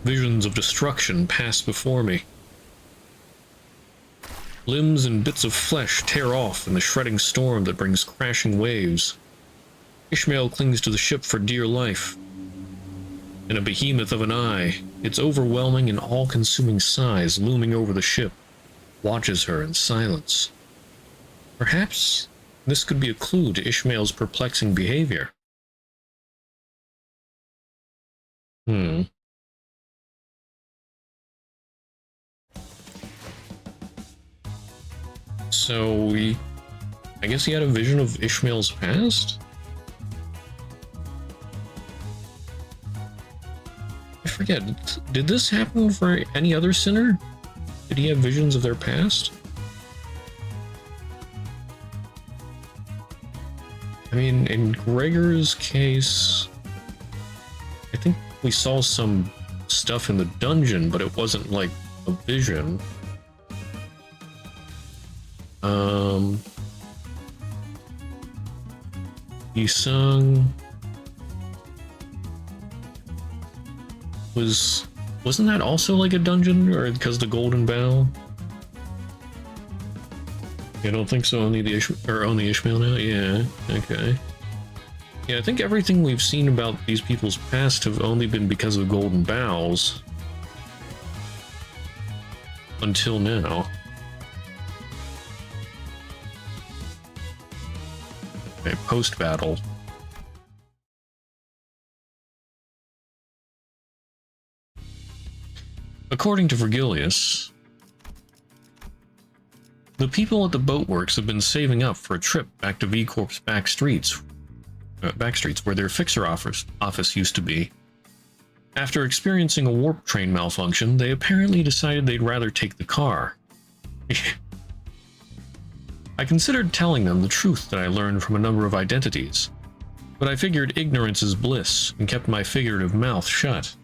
Visions of destruction passed before me. Limbs and bits of flesh tear off in the shredding storm that brings crashing waves. Ishmael clings to the ship for dear life. In a behemoth of an eye, its overwhelming and all-consuming size looming over the ship, watches her in silence. Perhaps this could be a clue to Ishmael's perplexing behavior. So I guess he had a vision of Ishmael's past? I forget, did this happen for any other sinner? Did he have visions of their past? I mean, in Gregor's case, I think we saw some stuff in the dungeon, but it wasn't like a vision. Isang wasn't that also like a dungeon, or because the golden bow? I don't think so. Only the Ishmael now. Yeah. Okay. Yeah, I think everything we've seen about these people's past have only been because of golden bows until now. Okay, post-battle. According to Vergilius, the people at the boatworks have been saving up for a trip back to V Corp's back streets where their fixer office used to be. After experiencing a warp train malfunction, they apparently decided they'd rather take the car. I considered telling them the truth that I learned from a number of identities, but I figured ignorance is bliss and kept my figurative mouth shut.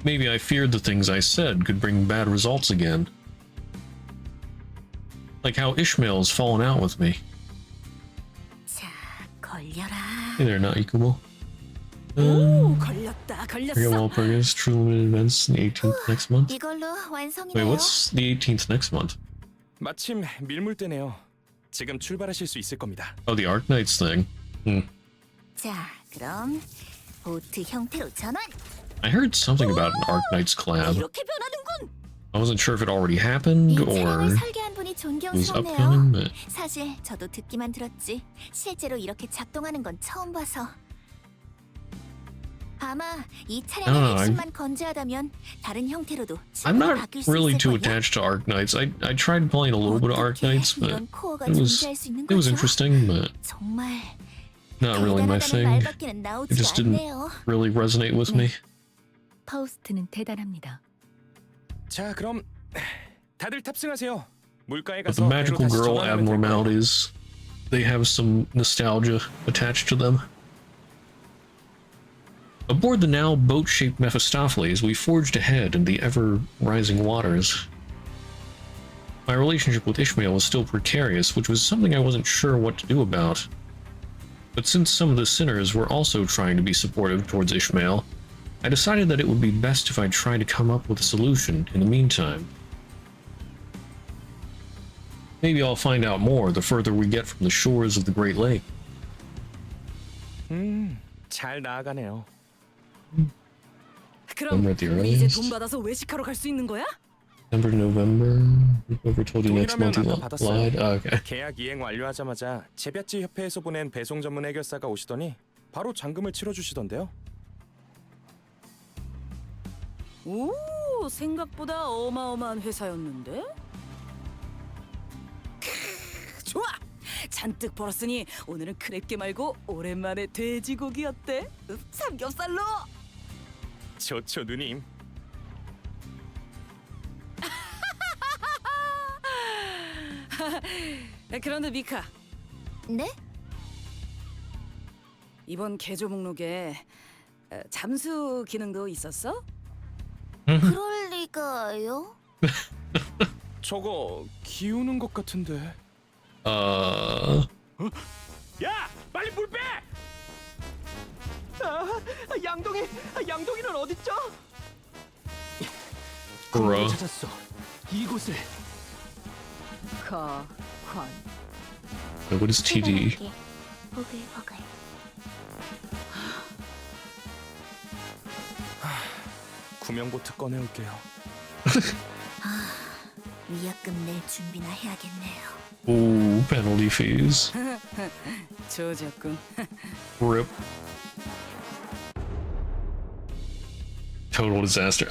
Maybe I feared the things I said could bring bad results again. Like how Ishmael's fallen out with me. Hey there, not Ikubo. Forget Walpurgis, True Limited Events the 18th next month. Wait, what's the 18th next month? 마침 밀물대네요. 지금 출발하실 수 있을 겁니다. Oh, the Arknights thing. 자, 그럼 보트 형태로 전환. I heard something about an Arknights collab. 이렇게 변하는군. I wasn't sure if it already happened or 설계한 분이 it was upcoming, but 사실 저도 듣기만 들었지 실제로 이렇게 작동하는 건 처음 봐서. 아마 이 차량의 핵심만 건재하다면 다른 형태로도 I'm 충분히 not 바뀔 수 really 있을 too 거야. attached to Arknights. I tried playing a little bit of Arknights, but it was interesting, but 정말 not really my thing. 말밖에는 It just 나오지가 didn't 않네요. really resonate with me. 파우스트는 대단합니다. 자, 그럼 다들 탑승하세요. 물가에 But 가서 the magical 배로 다시 girl 전환하면 될 거예요. abnormalities, they have some nostalgia attached to them. Aboard the now boat-shaped Mephistopheles, we forged ahead in the ever-rising waters. My relationship with Ishmael was still precarious, which was something I wasn't sure what to do about. But since some of the sinners were also trying to be supportive towards Ishmael, I decided that it would be best if I tried to come up with a solution in the meantime. Maybe I'll find out more the further we get from the shores of the Great Lake. 잘 나아가네요. Remember at the 그럼 우리 이제 돈 earliest? 받아서 외식하러 갈 수 있는 거야? December, November. Whoever told you next month he 돈이라면 아까 받았어요. lied. Oh, okay. 계약 이행 완료하자마자 재배지 협회에서 보낸 배송 전문 해결사가 오시더니 바로 잔금을 치러주시던데요. 오, 생각보다 어마어마한 회사였는데? 좋아! 잔뜩 벌었으니 오늘은 크랩게 말고 오랜만에 돼지고기 어때? 삼겹살로! 좋죠, 누님. 그런데 미카, 네? 이번 개조 목록에 잠수 기능도 있었어? 그럴 리가요? 저거 기우는 것 같은데. 야, 빨리 물 빼! 양동이는 어딨죠? Bruh. 찾았어. 이곳을. 관. What is TD? 보글보글. 구명보트 꺼내올게요. 위약금 낼 준비나 해야겠네요. Ooh, penalty fees. 조졌군. Rip. Total disaster.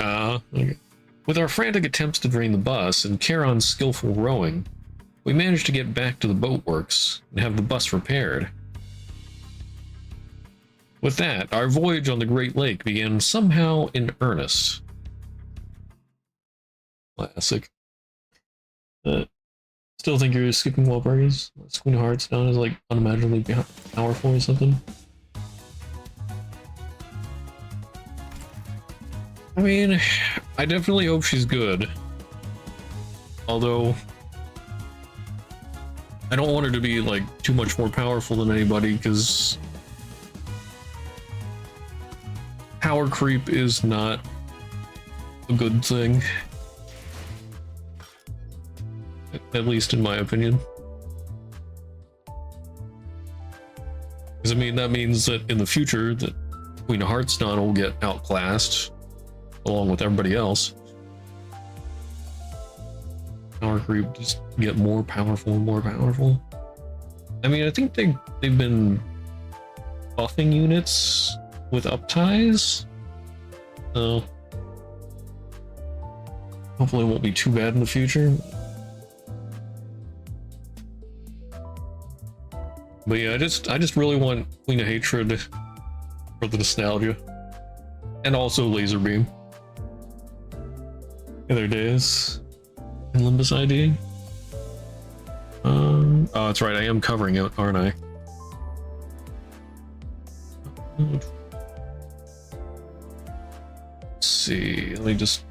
Okay. With our frantic attempts to drain the bus and Charon's skillful rowing, we managed to get back to the boatworks and have the bus repaired. With that, our voyage on the Great Lake began somehow in earnest. Classic. Still think you're skipping Walpurgis? Queen of Hearts down is like unimaginably powerful or something? I mean, I definitely hope she's good. Although, I don't want her to be like too much more powerful than anybody, because power creep is not a good thing. At least in my opinion. Because I mean, that means that in the future that Queen of Heartston will get outclassed along with everybody else. Power creep just get more powerful and more powerful. I mean, I think they've been buffing units with upties. So Hopefully it won't be too bad in the future. But yeah, I just really want Queen of Hatred for the nostalgia. And also Laser Beam. The other days in Limbus ID. Oh, that's right, I am covering it, aren't I? Let's see, let me just...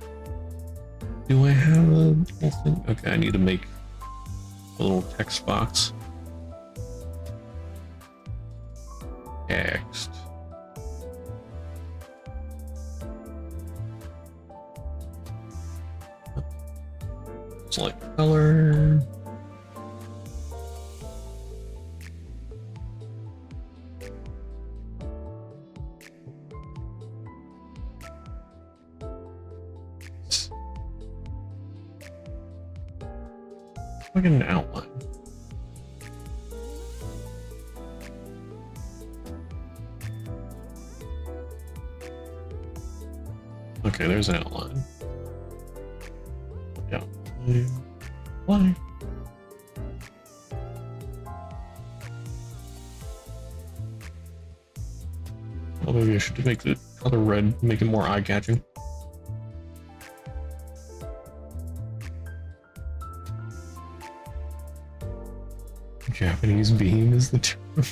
Do I have a little thing? Okay, I need to make a little text box. Text. Select color. Look at an outline. Okay, there's an outline. Yeah. Why? Well, maybe I should make the color red, make it more eye-catching. Japanese beam is the term.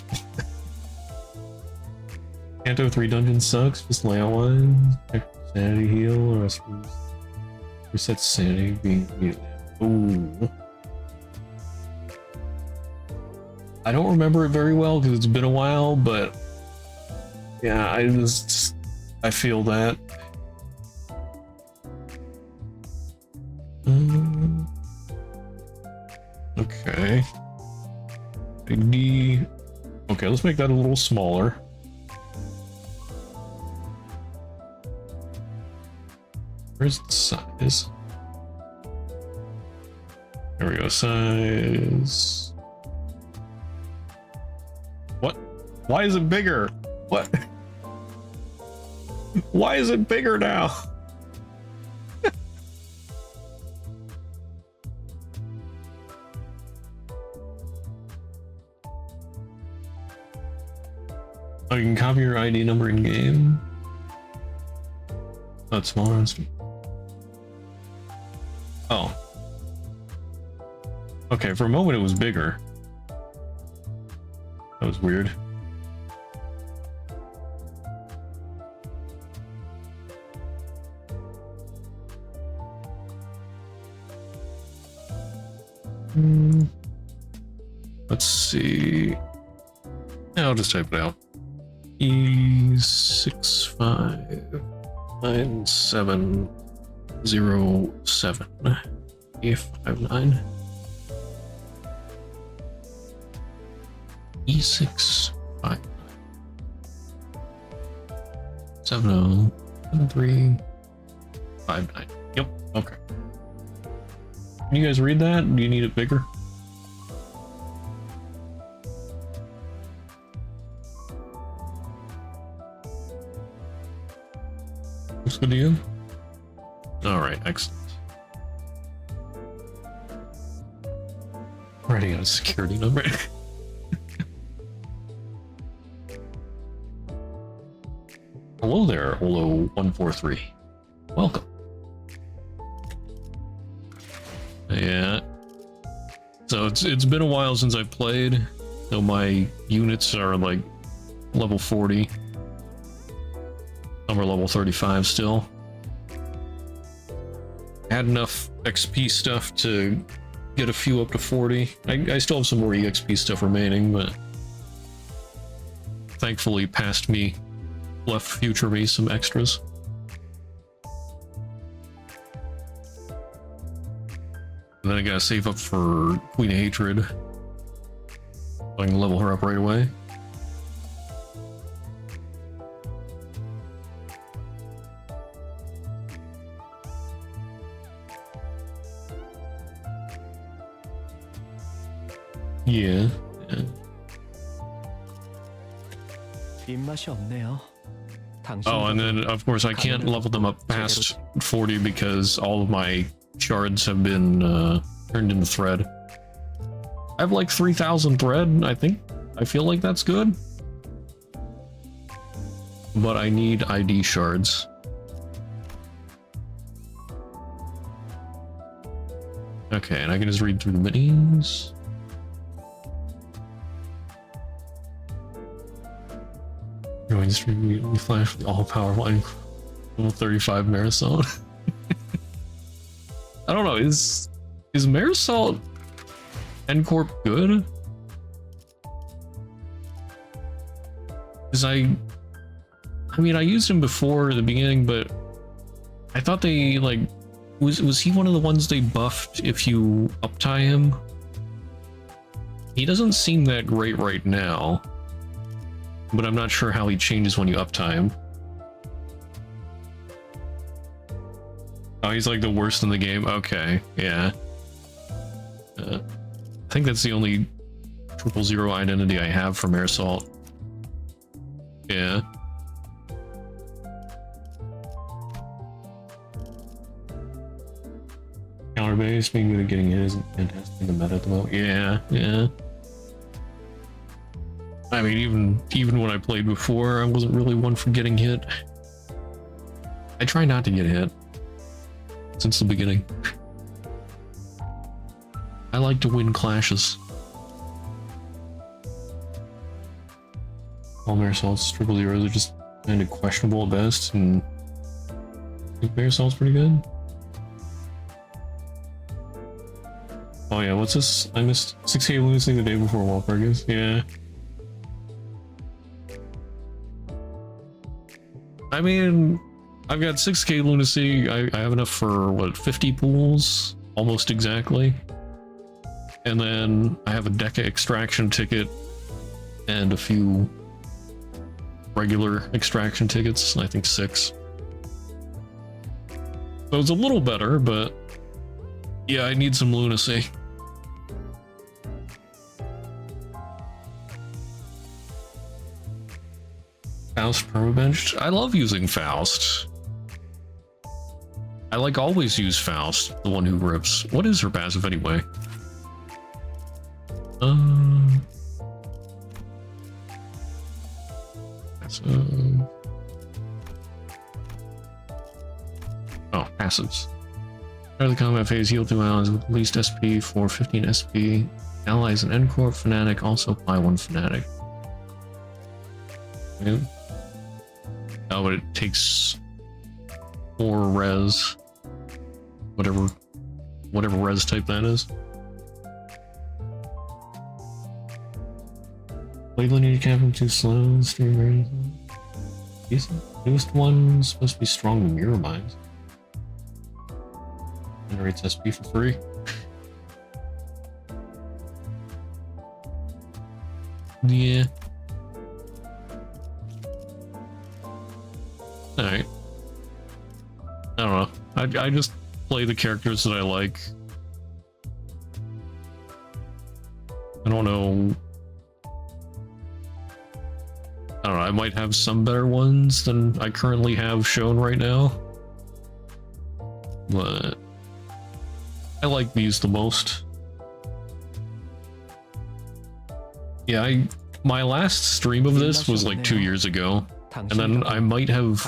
Canto 3 dungeon sucks, just layout wise. Sanity heal, or else reset sanity being immediately. Ooh. I don't remember it very well because it's been a while, but yeah, I feel that. Okay. ID. Okay, let's make that a little smaller. Where's the size? There we go, size. What? Why is it bigger? What? Why is it bigger now? Oh, you can copy your ID number in game. That's smaller. Oh. Okay, for a moment it was bigger. That was weird. Let's see. Yeah, I'll just type it out. E659707 E59 E659 707359. Yep, okay. Can you guys read that? Do you need it bigger? Looks good to you? Alright, excellent. Writing out a security number. Hello there, Olo143. Welcome. Yeah. So it's been a while since I played. So my units are like level 40. Some are level 35 still. Had enough XP stuff to get a few up to 40. I still have some more EXP stuff remaining, but thankfully past me left future me some extras. And then I gotta save up for Queen of Hatred so I can level her up right away. Yeah. 입맛이 없네요. Oh, and then of course I can't level them up past 40 because all of my shards have been turned into thread. I have like 3,000 thread, I think. I feel like that's good. But I need ID shards. Okay, and I can just read through the minis. We flash the all power line. Level 35 Marisol. I don't know, is Marisol N-Corp good? Because I mean, I used him before at the beginning, but I thought they, like, was he one of the ones they buffed if you uptie him? He doesn't seem that great right now, but I'm not sure how he changes when you uptie him. Oh, he's like the worst in the game? Okay, yeah. I think that's the only 000 identity I have from Air Salt. Yeah. Counter base, being good at getting hit isn't fantastic in the meta at the moment. Yeah, yeah. I mean, even when I played before, I wasn't really one for getting hit. I try not to get hit since the beginning. I like to win clashes. All Marisol's 000s are just kind of questionable at best, and I think Marisol's pretty good. Oh yeah, what's this? I missed 6K lunacy the day before Walpurgis. Yeah. I mean, I've got 6K lunacy. I have enough for, what, 50 pools? Almost exactly. And then I have a Deca extraction ticket and a few regular extraction tickets. I think 6. So it's a little better, but yeah, I need some lunacy. Faust permabenched? I love using Faust. I like always use Faust, the one who rips. What is her passive anyway? Oh, passives. Start the combat phase, heal 2 allies with least SP for 15 SP. Allies and N-Corp Fnatic also apply 1 Fnatic. Okay. Oh, but it takes 4 res. Whatever res type that is. Blade lineage camping too slow. Stream decent. Newest one supposed to be strong to mirror mines. Generates SP for free. Yeah. Alright. I don't know. I just play the characters that I like. I don't know. I don't know. I might have some better ones than I currently have shown right now. But I like these the most. Yeah, my last stream of this was like 2 years ago. And then I might have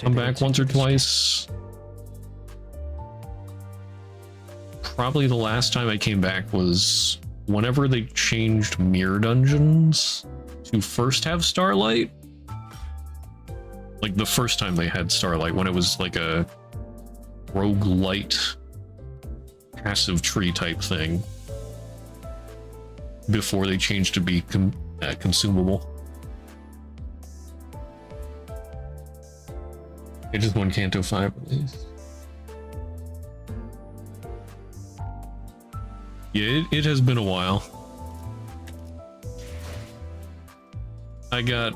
come back once or twice. Probably the last time I came back was whenever they changed mirror dungeons to first have Starlight. Like the first time they had Starlight, when it was like a roguelite passive tree type thing. Before they changed to be consumable. It just won Canto 5 release. Yeah, it has been a while. I got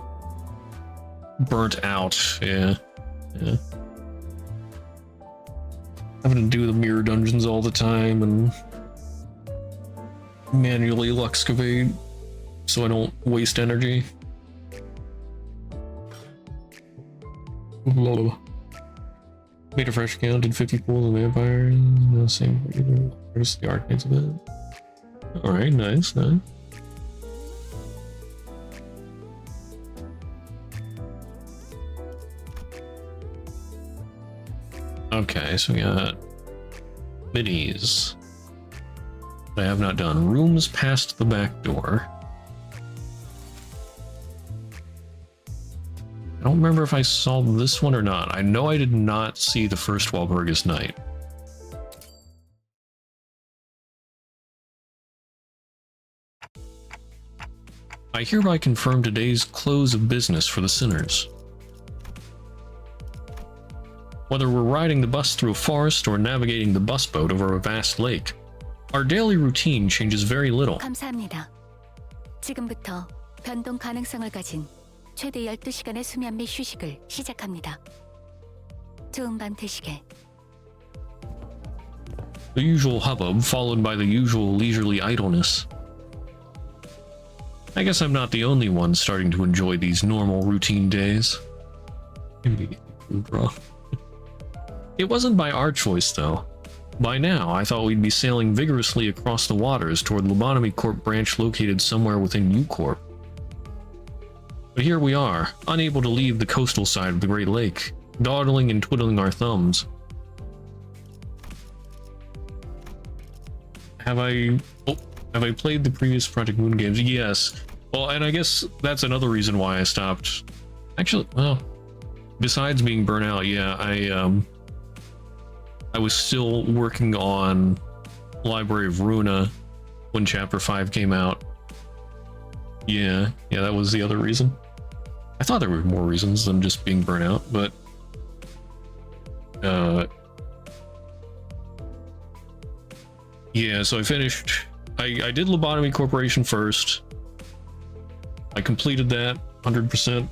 burnt out, yeah. Having to do the mirror dungeons all the time and manually luxcavate so I don't waste energy. Made a fresh account, did 50 pools of vampire. No, same for either. There's the arcades of it. Alright, nice, nice. Okay, so we got minis. I have not done. Rooms past the back door. I don't remember if I saw this one or not. I know I did not see the first Walpurgis night. I hereby confirm today's close of business for the sinners. Whether we're riding the bus through a forest or navigating the bus boat over a vast lake, our daily routine changes very little. 감사합니다. 지금부터 변동 가능성을 가진 최대 12시간의 수면 및 휴식을 시작합니다. 좋은 밤 되시게. The usual hubbub followed by the usual leisurely idleness. I guess I'm not the only one starting to enjoy these normal routine days. It wasn't by our choice though. By now, I thought we'd be sailing vigorously across the waters toward Lobotomy Corp branch located somewhere within U Corp. But here we are, unable to leave the coastal side of the Great Lake, dawdling and twiddling our thumbs. Have I played the previous Project Moon games? Yes. Well, and I guess that's another reason why I stopped. Actually, well, besides being burnt out, yeah, I was still working on Library of Ruina when Chapter 5 came out. Yeah, that was the other reason. I thought there were more reasons than just being burnt out, but yeah, so I finished. I did Lobotomy Corporation first. I completed that 100%,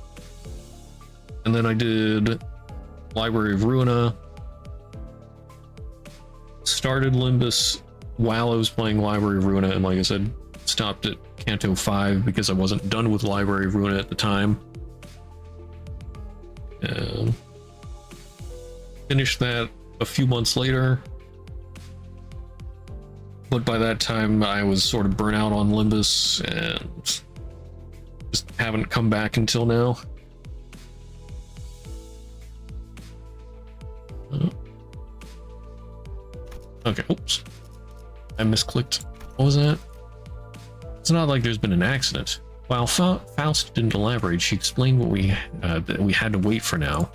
and then I did Library of Ruina. Started Limbus while I was playing Library of Ruina, and like I said, stopped at Canto 5 because I wasn't done with Library of Ruina at the time. Finished that a few months later, but by that time I was sort of burnt out on Limbus and just haven't come back until now. Okay, oops. I misclicked. What was that? It's not like there's been an accident. While Faust didn't elaborate, she explained what that we had to wait for now.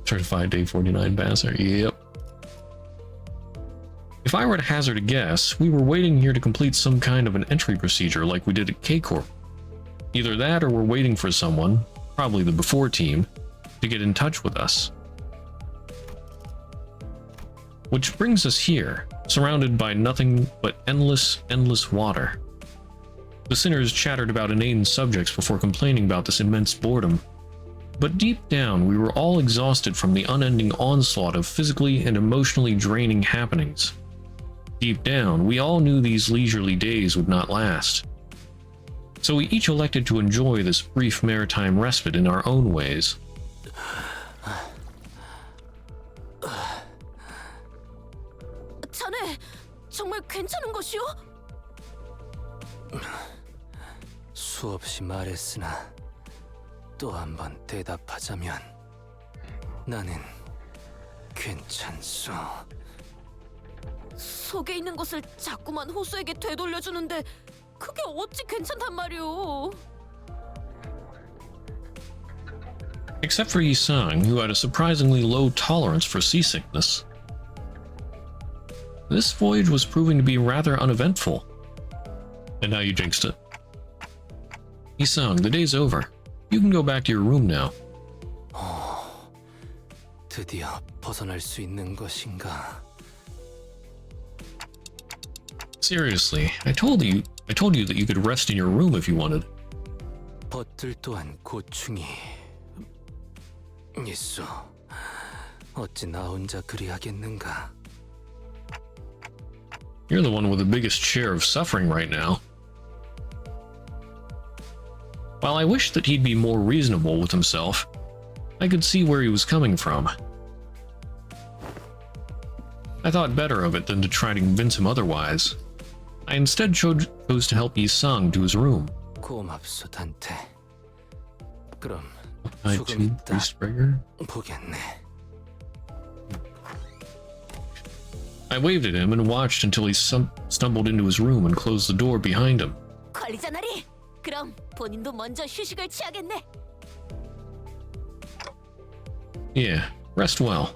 Certified day 49 Basser. Yep. If I were to hazard a guess, we were waiting here to complete some kind of an entry procedure like we did at K-Corp. Either that or we're waiting for someone, probably the Before team, to get in touch with us. Which brings us here, surrounded by nothing but endless water. The sinners chattered about inane subjects before complaining about this immense boredom. But deep down, we were all exhausted from the unending onslaught of physically and emotionally draining happenings. Deep down, we all knew these leisurely days would not last. So we each elected to enjoy this brief maritime respite in our own ways. 자네, 정말 괜찮은 것이오? 수없이 말했으나 또 한 번 대답하자면 나는 괜찮소. 속에 있는 것을 자꾸만 호수에게 되돌려주는데 그게 어찌 괜찮단 말이오? Except for Yi-sang, who had a surprisingly low tolerance for seasickness. This voyage was proving to be rather uneventful. And now you jinxed it. Yi-sang, the day's over. You can go back to your room now. 드디어 벗어날 수 있는 것인가? Seriously, I told you that you could rest in your room if you wanted. 버틀 또한 고충이 있어. 어찌 나 혼자 그리하겠는가? You're the one with the biggest share of suffering right now. While I wish that he'd be more reasonable with himself, I could see where he was coming from. I thought better of it than to try to convince him otherwise. I instead chose to help Yi-sung to his room. 고맙소, 단테. 그럼 I 조금 이따 Priestbreaker? 보겠네. I waved at him and watched until he stumbled into his room and closed the door behind him. 관리자 나리. 그럼 본인도 먼저 휴식을 취하겠네. Yeah, rest well.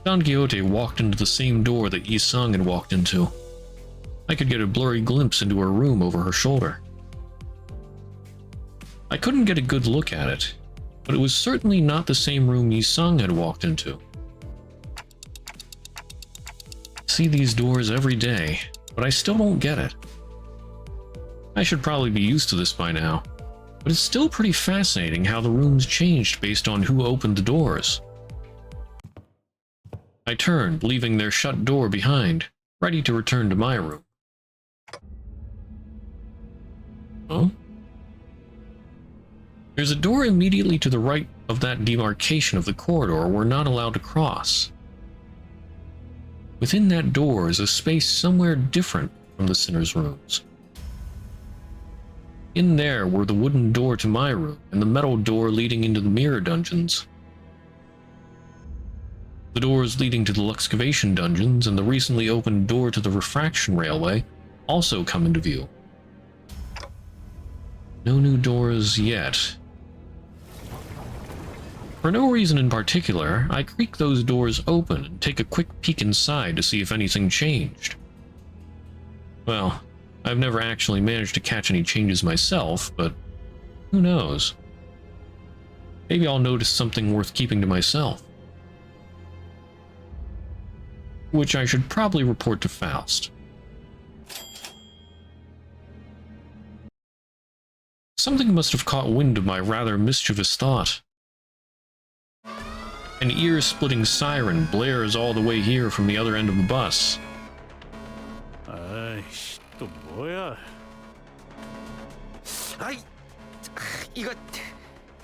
Don Quixote walked into the same door that Yi-sung had walked into. I could get a blurry glimpse into her room over her shoulder. I couldn't get a good look at it, but it was certainly not the same room Yi-sung had walked into. I see these doors every day, but I still don't get it. I should probably be used to this by now, but it's still pretty fascinating how the rooms changed based on who opened the doors. I turned, leaving their shut door behind, ready to return to my room. Huh? There's a door immediately to the right of that demarcation of the corridor we're not allowed to cross. Within that door is a space somewhere different from the sinner's rooms. In there were the wooden door to my room and the metal door leading into the mirror dungeons. The doors leading to the Luxcavation dungeons and the recently opened door to the refraction railway also come into view. No new doors yet. For no reason in particular, I creak those doors open and take a quick peek inside to see if anything changed. Well, I've never actually managed to catch any changes myself, but who knows? Maybe I'll notice something worth keeping to myself. Which I should probably report to Faust. Something must have caught wind of my rather mischievous thought. An ear-splitting siren blares all the way here from the other end of the bus. 아이씨, 또 뭐야? 아이, 이거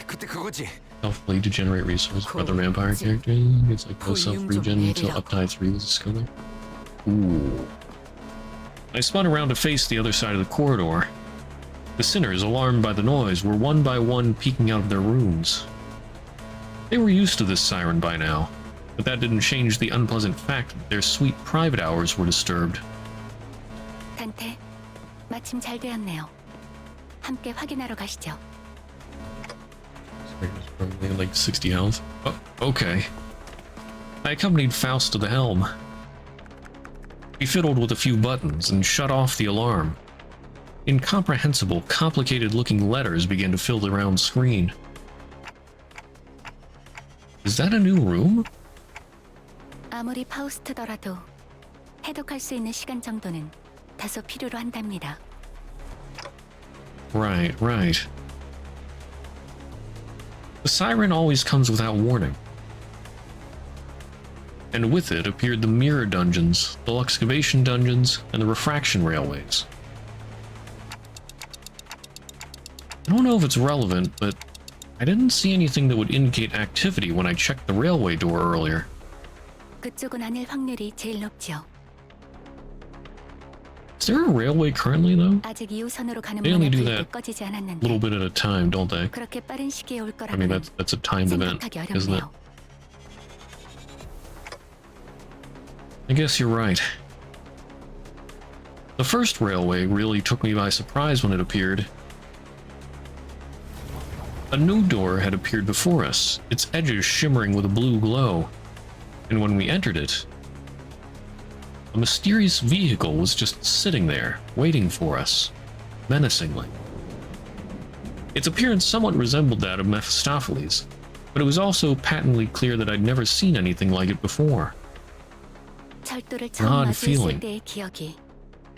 그때 그거지. Self-play to generate resources for other vampire characters. It's like no self-regen until up to 3 was discovered. Ooh. I spun around to face the other side of the corridor. The sinners, alarmed by the noise, were one by one peeking out of their rooms. They were used to this siren by now, but that didn't change the unpleasant fact that their sweet private hours were disturbed. 단테, 마침 잘 되었네요. 함께 확인하러 가시죠. Probably like 60 health. Oh, okay. I accompanied Faust to the helm. He fiddled with a few buttons and shut off the alarm. Incomprehensible, complicated-looking letters began to fill the round screen. Is that a new room? 아무리 파우스트더라도 해독할 수 있는 시간 정도는 다소 필요로 한답니다. Right, right. The siren always comes without warning. And with it appeared the mirror dungeons, the Luxcavation dungeons, and the refraction railways. I don't know if it's relevant, but I didn't see anything that would indicate activity when I checked the railway door earlier. 그쪽은 아닐 확률이 제일 높죠. Is there a railway currently, though? 아직 2호선으로 가는 They only 문은 do 불이 that 꺼지지 a 않았는데 little bit at a time, don't they? 그렇게 빠른 시기에 올 I mean, 거라고는 that's a timed event, 생각하기 isn't it? 어렵네요. I guess you're right. The first railway really took me by surprise when it appeared. A new door had appeared before us, its edges shimmering with a blue glow, and when we entered it, a mysterious vehicle was just sitting there, waiting for us, menacingly. Its appearance somewhat resembled that of Mephistopheles, but it was also patently clear that I'd never seen anything like it before. 철도를 An 처음 odd 마주했을 feeling. 때의 기억이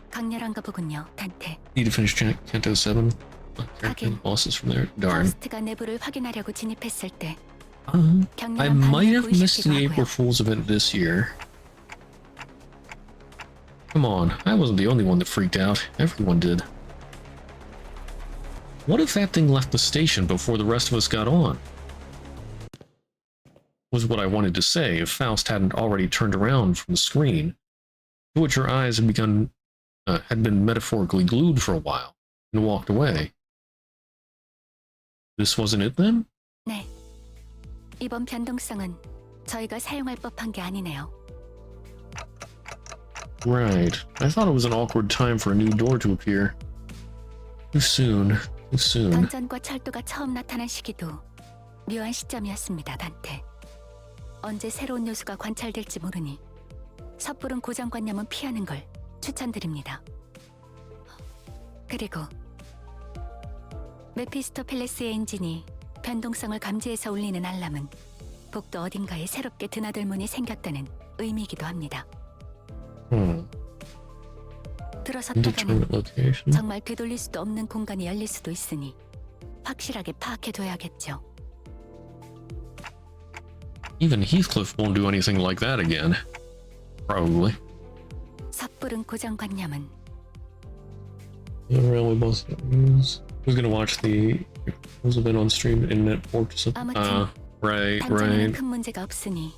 강렬한가 보군요, 단테. Need to finish Canto 7. Bosses from there. Darn. 파우스트가 내부를 확인하려고 진입했을 때 I 격렬한 might 반응을 have missed 보이시기도 the April 하고요. Fool's event this year. Come on, I wasn't the only one that freaked out. Everyone did. What if that thing left the station before the rest of us got on? Was what I wanted to say if Faust hadn't already turned around from the screen, to which her eyes had been metaphorically glued for a while, and walked away. This wasn't it then? 네. 이번 변동성은 저희가 사용할 법한 게 아니네요. Right. I thought it was an awkward time for a new door to appear. Too soon. Too soon. 던전과 철도가 처음 나타난 시기도 묘한 시점이었습니다, 단테. 언제 새로운 요소가 관찰될지 모르니 섣부른 고정관념은 피하는 걸 추천드립니다. 그리고 메피스토펠레스의 엔진이 변동성을 감지해서 울리는 알람은 복도 어딘가에 새롭게 드나들 문이 생겼다는 의미이기도 합니다. 들어섰다가는 정말 되돌릴 수도 없는 공간이 열릴 수도 있으니 확실하게 파악해둬야겠죠. Even Heathcliff won't do anything like that again. Probably. 섣부른 고정관념은 Railway bus. Who's gonna watch the who's been on stream internet port? 아무튼 Right. 단점에는 큰 문제가 없으니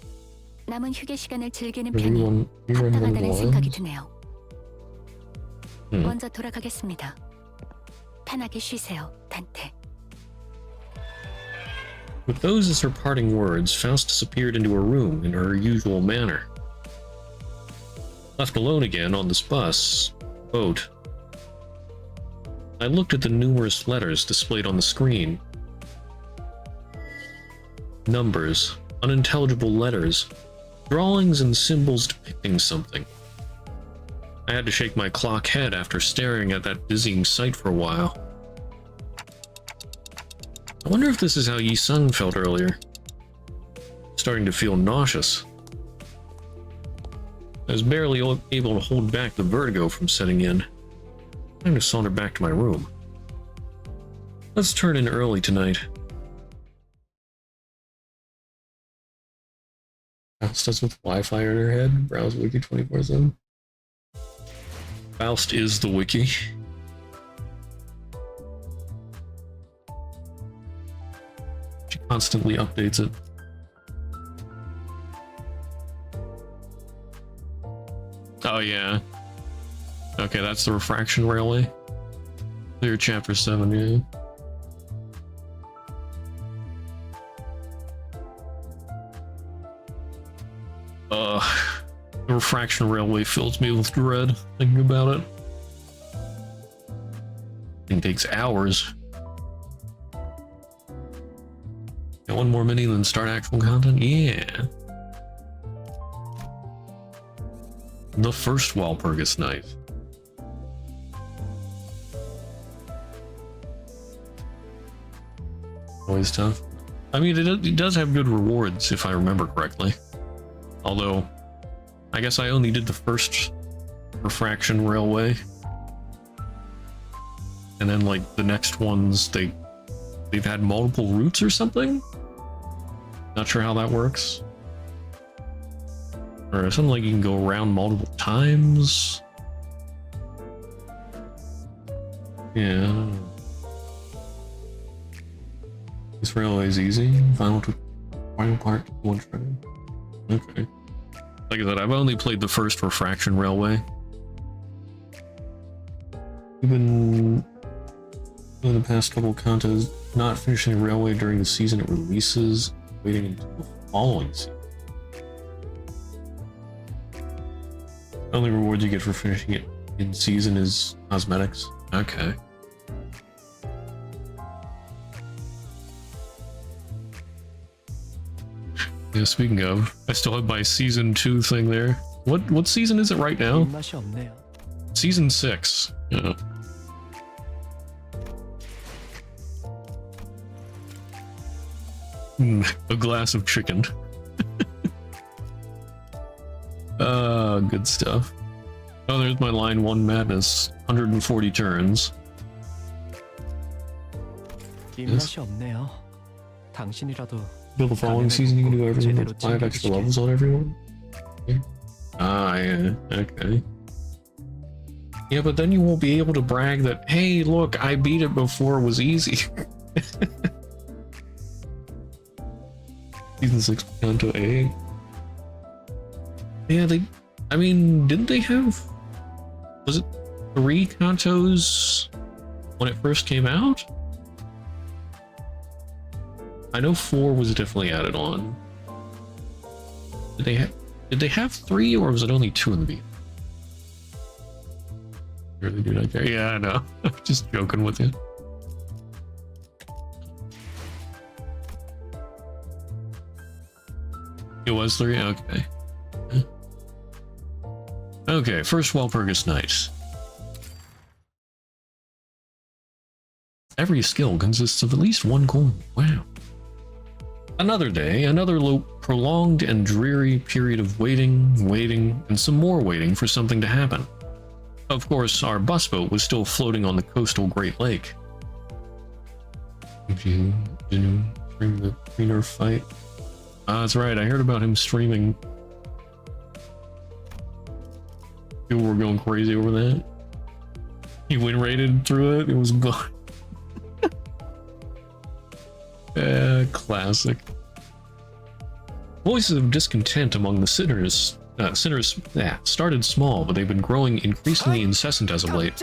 남은 휴게 시간을 즐기는 편이 합당하다는 생각이 드네요. 먼저 돌아가겠습니다. 편하게 쉬세요, 단테. With those as her parting words, Faust disappeared into her room in her usual manner. Left alone again on this boat, I looked at the numerous letters displayed on the screen. Numbers, unintelligible letters, drawings and symbols depicting something. I had to shake my clock head after staring at that dizzying sight for a while. I wonder if this is how Yi Sung felt earlier. Starting to feel nauseous. I was barely able to hold back the vertigo from setting in. Time to saunter back to my room. Let's turn in early tonight. Faust does with Wi-Fi in her head. Browse wiki 24/7. Faust is the wiki. She constantly updates it. Oh yeah. Okay, that's the refraction railway. Clear chapter 7, yeah. The refraction railway fills me with dread thinking about it. It takes hours. Got one more mini, then start actual content? Yeah. The first Walpurgis night. Always tough. I mean, it does have good rewards, if I remember correctly. Although, I guess I only did the first refraction railway. And then, like, the next ones, they've had multiple routes or something? Not sure how that works. Or something like you can go around multiple times? Yeah, I don't know. This railway is easy. Final part, one train. Okay. Like I said, I've only played the first refraction railway. Even in the past couple of Cantos, not finishing a railway during the season it releases, waiting until the following season. Only rewards you get for finishing it in season is cosmetics. Okay. Yeah, speaking of, I still have my season 2 thing there. What season is it right now? Season 6. Yeah. A glass of chicken. Good stuff. Oh, there's my line 1 madness. 140 turns. Yes. Until the following season, you can do everything with 5 extra levels on everyone? Yeah. Ah, yeah, okay. Yeah, but then you won't be able to brag that, hey, look, I beat it before it was easy. Season 6 Canto A. Yeah, I mean, didn't they have... Was it 3 Cantos when it first came out? I know 4 was definitely added on. Did they have 3, or was it only 2 in the beginning? Really do not care. Yeah, I know. I'm just joking with you. It was 3? Okay. Okay, first Walpurgis night. Every skill consists of at least 1 coin. Wow. Another day, another prolonged and dreary period of waiting, and some more waiting for something to happen. Of course, our bus boat was still floating on the coastal Great Lake. If you didn't stream the cleaner fight. That's right, I heard about him streaming. People were going crazy over that. He win rated through it, it was gone. Classic. Voices of discontent among the sinners started small, but they've been growing increasingly incessant as of late.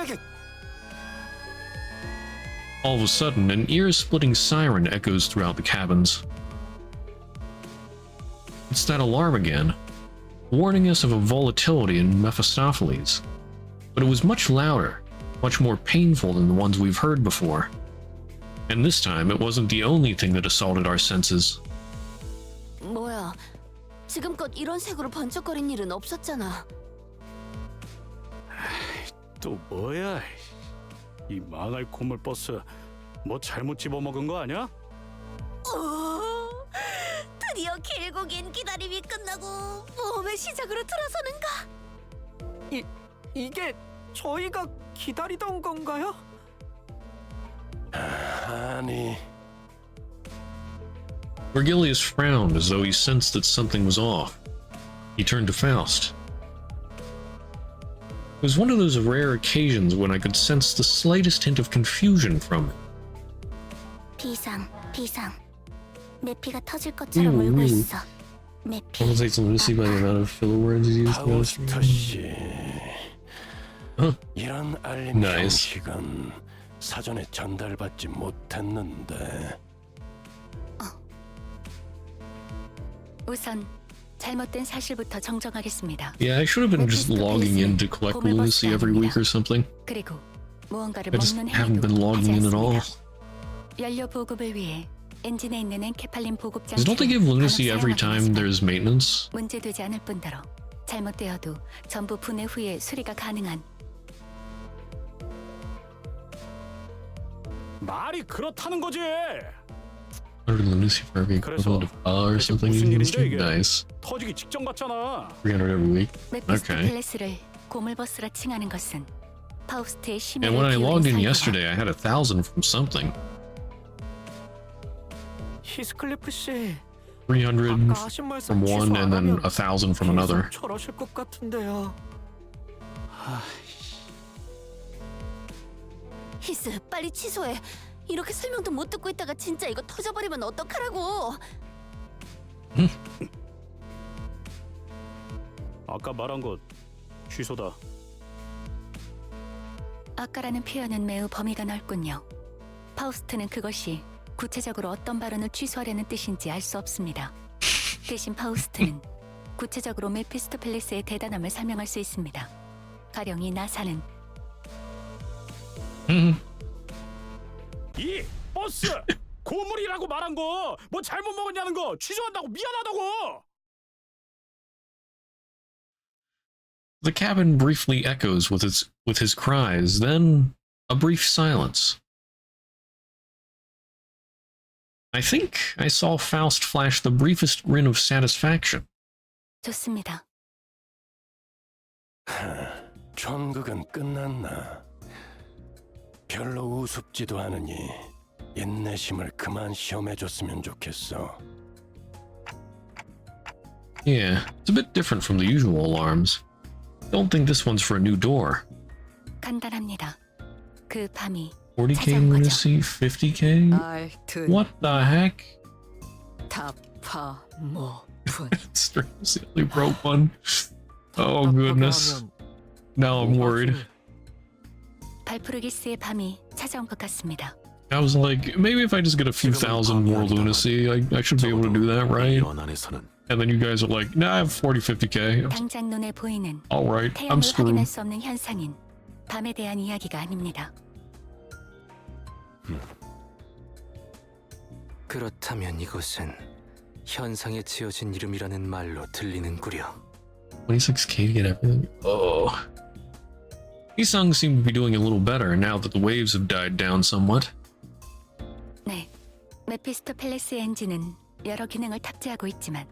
All of a sudden, an ear-splitting siren echoes throughout the cabins. It's that alarm again, warning us of a volatility in Mephistopheles. But it was much louder, much more painful than the ones we've heard before. And this time, it wasn't the only thing that assaulted our senses. 뭐야? 지금껏 이런 색으로 번쩍거린 일은 없었잖아. 또 뭐야? 이 망할 고물 버스 뭐 잘못 집어먹은 거 아니야? 드디어 길고 긴 기다림이 끝나고 모험의 시작으로 들어서는가? 이게 저희가 기다리던 건가요? 아니. Vergilius frowned as though he sensed that something was off. He turned to Faust. It was one of those rare occasions when I could sense the slightest hint of confusion from him. 비상. 매피가 터질 것처럼 울고 있어. 매피. Almost takes lunacy by the amount of filler words he used. 파우스터 씨. 이런 알림 형식은 사전에 전달받지 못했는데. 우선 잘못된 사실부터 정정하겠습니다. Yeah, I should have been just logging in to collect lunacy every week or something. 그리고 무언가를 I just 먹는 haven't been 행위도 logging in 하지 at all. 않습니다. 연료 보급을 위해 엔진에 있는 엔케팔린 보급 Because don't they 장치를 give lunacy 간혹 every 사용하긴 time 하지만 there's maintenance? 문제되지 않을 뿐더러 잘못되어도 전부 분해 후에 수리가 가능한. 말이 그렇다는 거지. Or lunacy for every equivalent of or something. Nice. 터지기 직전 같잖아. 300 every week. Okay. 메피스토펠레스를 고물버스라 칭하는 것은 파우스트의 And 심혈을 when I 기울인 logged in 사유가 yesterday, I had 1,000 from something. 히스클리프 씨. 300 아까 하신 말씀 from one, 취소 and 안 then 하면 1,000 from another. 계속 저러실 것 같은데요. 히스, 빨리 취소해. 이렇게 설명도 못 듣고 있다가 진짜 이거 터져버리면 어떡하라고? 아까 말한 거 취소다. 아까라는 표현은 매우 범위가 넓군요. 파우스트는 그것이 구체적으로 어떤 발언을 취소하려는 뜻인지 알 수 없습니다. 대신 파우스트는 구체적으로 메피스토펠레스의 대단함을 설명할 수 있습니다. 가령 이 나사는 이 버스 고물이라고 말한 거 뭐 잘못 먹었냐는 거 취소한다고 미안하다고. The cabin briefly echoes with his cries, then a brief silence. I think I saw Faust flash the briefest grin of satisfaction. 좋습니다. 전극은 끝났나? 별로 우습지도 않으니 인내심을 그만 시험해줬으면 좋겠어. Yeah, it's a bit different from the usual alarms. Don't think this one's for a new door. 간단합니다. 그 밤이 40k 찾아온 거죠. lunacy, 50k? 하여튼 What the heck? 답파모푼. Stream's the only broke one. Oh goodness. Now I'm worried. 발푸르기스의 밤이 찾아온 것 같습니다. I was like, maybe if I just get a few thousand more lunacy, I should be able to do that, right? And then you guys are like, nah, I have 40, 50k. 당장 눈에 보이는 Alright, I'm 태양을 screwed. 확인할 수 없는 현상인 밤에 대한 이야기가 아닙니다. 그렇다면 이것은 현상에 지어진 이름이라는 말로 들리는구려. 26k to get everything. Oh. These songs seem to be doing a little better now that the waves have died down somewhat. 네, 메피스토펠레스 엔진은 여러 기능을 탑재하고 있지만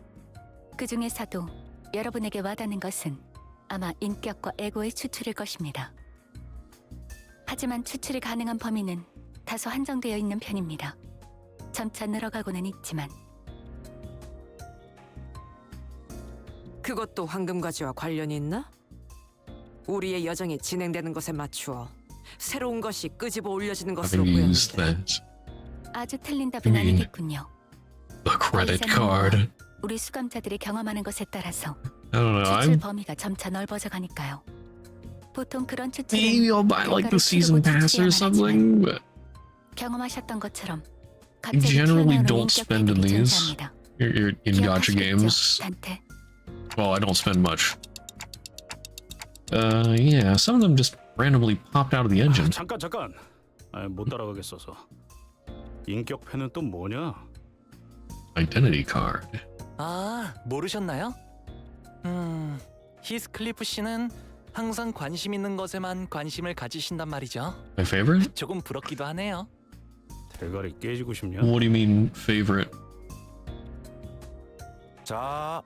그 중에서도 여러분에게 와닿는 것은 아마 인격과 에고의 추출일 것입니다. 하지만 추출이 가능한 범위는 다소 한정되어 있는 편입니다. 점차 늘어가고는 있지만 그것도 황금가지와 관련이 있나? 우리의 여정이 진행되는 것에 맞추어 새로운 것이 끄집어 올려지는 것으로 Having used 보였는데 that. 아주 틀린 답은 아니겠군요. The credit card. 우리 수감자들이 경험하는 것에 따라서 I don't know. 추출 범위가 점차 넓어져 가니까요. 보통 그런 추출은 Maybe I'll buy like the season pass or something, but 경험하셨던 것처럼 you 갑자기 generally 튀어나오는 don't 인격 spend in 획득이 these. 존재합니다. You're in gacha games. 단테. Well, I don't spend much. Yeah, some of them just randomly popped out of the engine. 잠깐. 못 따라가겠어서. 인격패는 또 뭐냐? Identity card. 아, 모르셨나요? 히스클리프 씨는 항상 관심 있는 것에만 관심을 가지신단 말이죠. My favorite? 조금 부럽기도 하네요. 대가리 깨지고 싶냐? What do you mean favorite? 자,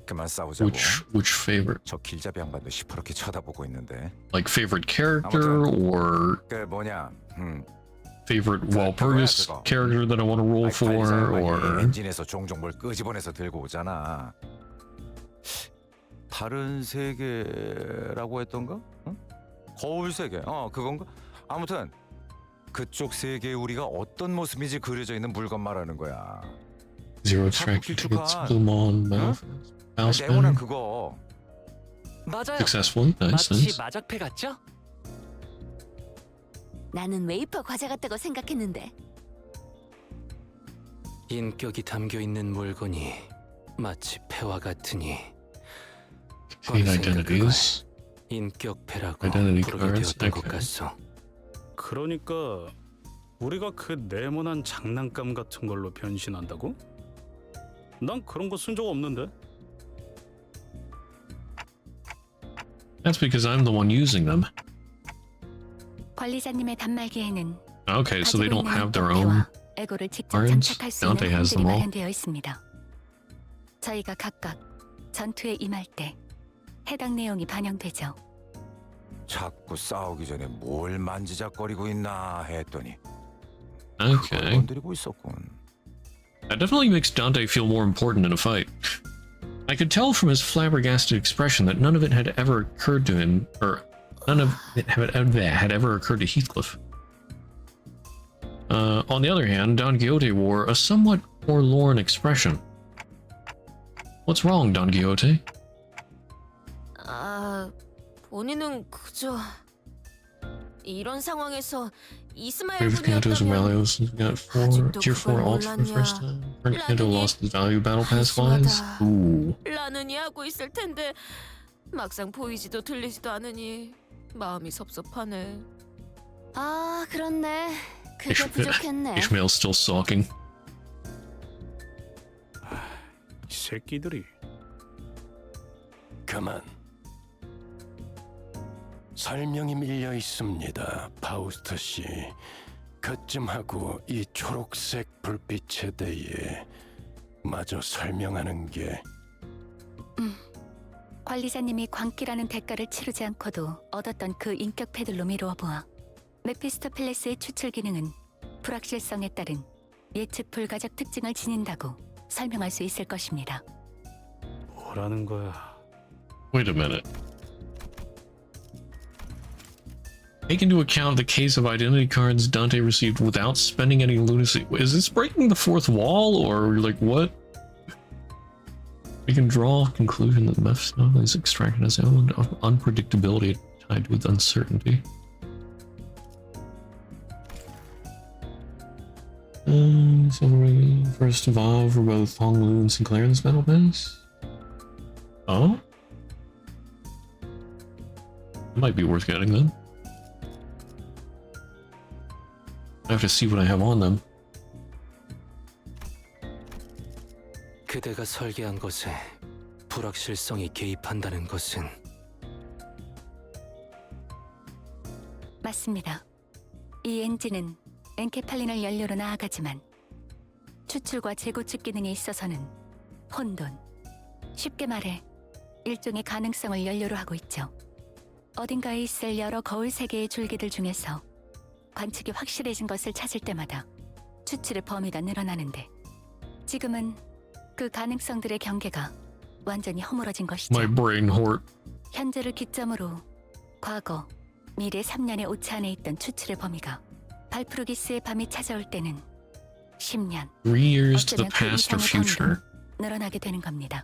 그만 싸우자고. Which favorite? 저 길잡이 양반도 시퍼렇게 쳐다보고 있는데. Like favorite character or 그 뭐냐? favorite Walpurgis character that I want to roll for or 엔진에서 종종 뭘 끄집어내서 들고 오잖아. 다른 세계라고 했던가? 응? 거울 세계. 그건가? 아무튼 그쪽 세계에 우리가 어떤 모습인지 그려져 있는 물건 말하는 거야. Zero track tickets, Blumon, Mouse 네모난 그거. 맞아요. Successfully, nice, 마치 nice. 마작패 같죠? 나는 웨이퍼 과자 같다고 생각했는데. 인격이 담겨 있는 물건이 마치 패와 같으니 Contain identities. 인격패라고 Identity 부르게 cards, 되었던 것 okay. 같소. 그러니까 우리가 그 네모난 장난감 같은 걸로 변신한다고? 난 그런 거 쓴 적 없는데. That's because I'm the one using them. 관리자님의 단말기에는 Okay, so they 가지고 don't 있는 have their own 인격패와 에고를 직접 cards. 장착할 수 Dante 있는 has 홈들이 them all. 마련되어 있습니다. 저희가 각각 전투에 임할 때 해당 내용이 반영되죠. 자꾸 싸우기 전에 뭘 만지작거리고 있나 했더니 Okay. 건드리고 있었군. That definitely makes Dante feel more important in a fight. I could tell from his flabbergasted expression that none of it had ever occurred to him, or none of it had ever occurred to Heathcliff. On the other hand, Don Quixote wore a somewhat forlorn expression. What's wrong, Don Quixote? 본인은 그저 이런 상황에서 이스마엘 Favorite Cantos and 분이었다면 Rallios got 4, tier 4 alts for the first time. Current Canto lost his value battle pass wise. Ooh. 라느니 하고 있을 텐데 막상 보이지도 들리지도 않으니 마음이 섭섭하네. 아, 그렇네. 그게 부족했네. Ishmael's still sulking. 이 새끼들이. 그만. 설명이 밀려 있습니다, 파우스트 씨. 그쯤 하고 이 초록색 불빛에 대해 마저 설명하는 게. 관리자님이 광기라는 대가를 치르지 않고도 얻었던 그 인격 패들로 미루어 보아 메피스토펠레스의 추출 기능은 불확실성에 따른 예측 불가적 특징을 지닌다고 설명할 수 있을 것입니다. 뭐라는 거야? Wait a minute. Take into account the case of identity cards Dante received without spending any lunacy. Is this breaking the fourth wall, or like what? We can draw a conclusion that the methodology is extracted as element of unpredictability tied with uncertainty. So first evolve for both Honglu and Sinclair in this battle pass. Oh? Might be worth getting then. I have to see what I have on them. 그대가 설계한 것에 불확실성이 개입한다는 것은 맞습니다. 이 엔진은 엔케팔린을 연료로 나아가지만 추출과 재구축 기능에 있어서는 혼돈, 쉽게 말해 일종의 가능성을 연료로 하고 있죠. 어딘가에 있을 여러 거울 세계의 줄기들 중에서 관측이 확실해진 것을 찾을 때마다 추출의 범위가 늘어나는데 지금은 그 가능성들의 경계가 완전히 허물어진 것이죠. My brain hurt. 현재를 기점으로 과거, 미래 3년의 오차 안에 있던 추출의 범위가 발프루기스의 밤이 찾아올 때는 10년, 3 years to the 어쩌면 그 past or 이상의 future. 단위로 늘어나게 되는 겁니다.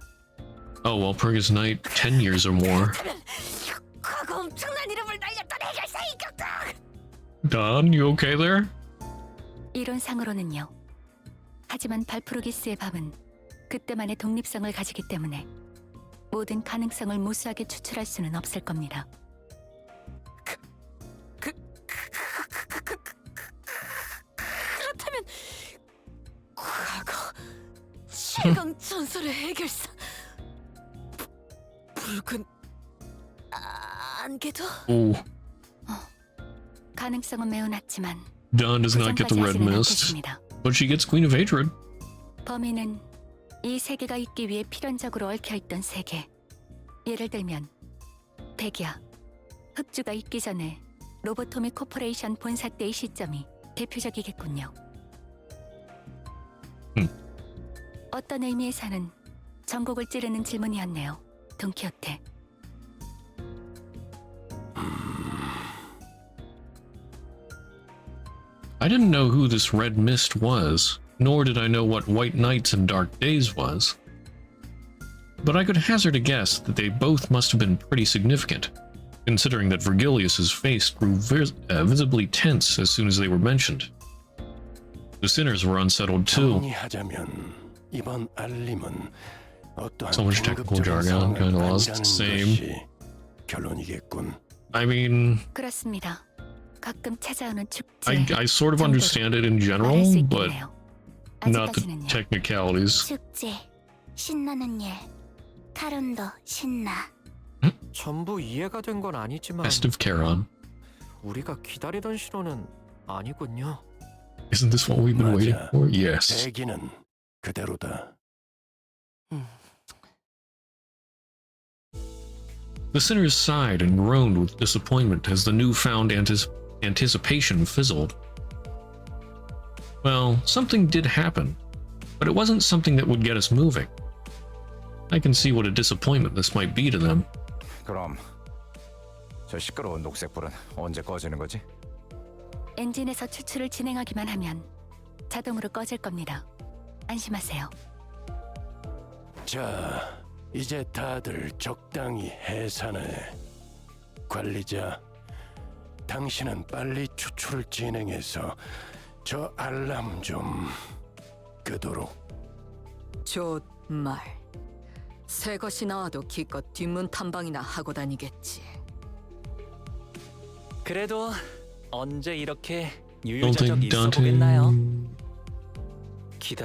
Oh, Walpurgis night, 10 years or more. 과거 엄청난 이름을 날렸던 해결사 이겼다. Don, you okay there? 이론상으로는요. 하지만 발프루기스의 밤은 그때만의 독립성을 가지기 때문에 모든 가능성을 무수하게 추출할 수는 없을 겁니다. 그렇다면 과거 최강 전설의 해결사 붉은 안개도 Oh, 가능성은 매우 낮지만 Dawn does not get the red mist, but she gets Queen of Hatred. 범인은 이 세계가 있기 위해 필연적으로 얽혀있던 세계. 예를 들면 백야, 흑주가 있기 전에 로보토미 코퍼레이션 본사 때의 시점이 대표적이겠군요. 어떤 의미에서는 전곡을 찌르는 질문이었네요, 돈키호테. I didn't know who this red mist was, nor did I know what white nights and dark days was. But I could hazard a guess that they both must have been pretty significant, considering that Virgilius's face grew visibly tense as soon as they were mentioned. The sinners were unsettled too. 정리하자면 이번 알림은 어떠한 So much technical jargon, kind of lost. Same. 결론이겠군. I mean, 그렇습니다. 가끔 찾아오는 축제. I sort of understand it in general, but not the technicalities. 축제, 신나는 일, 카론도 신나. 전부 이해가 된 건 아니지만 Festive Charon. 우리가 기다리던 신호는 아니군요. Isn't this what we've been waiting for? Yes. 대기는 그대로다. The sinners sighed and groaned with disappointment as the newfound anticipation fizzled. Well, something did happen, but it wasn't something that would get us moving. I can see what a disappointment this might be to them. 그럼 저 시끄러운 녹색불은 언제 꺼지는 거지? 엔진에서 추출을 진행하기만 하면 자동으로 꺼질 겁니다. 안심하세요. 자, 이제 다들 적당히 해산해. 관리자, 당신은 빨리 추출을 진행해서 저 알람 좀 끄도록. 좋말. 새 것이 나와도 기껏 뒷문 탐방이나 하고 다니겠지. 그래도 언제 이렇게 Don't 유유자적 think 있어 Dante. 보겠나요?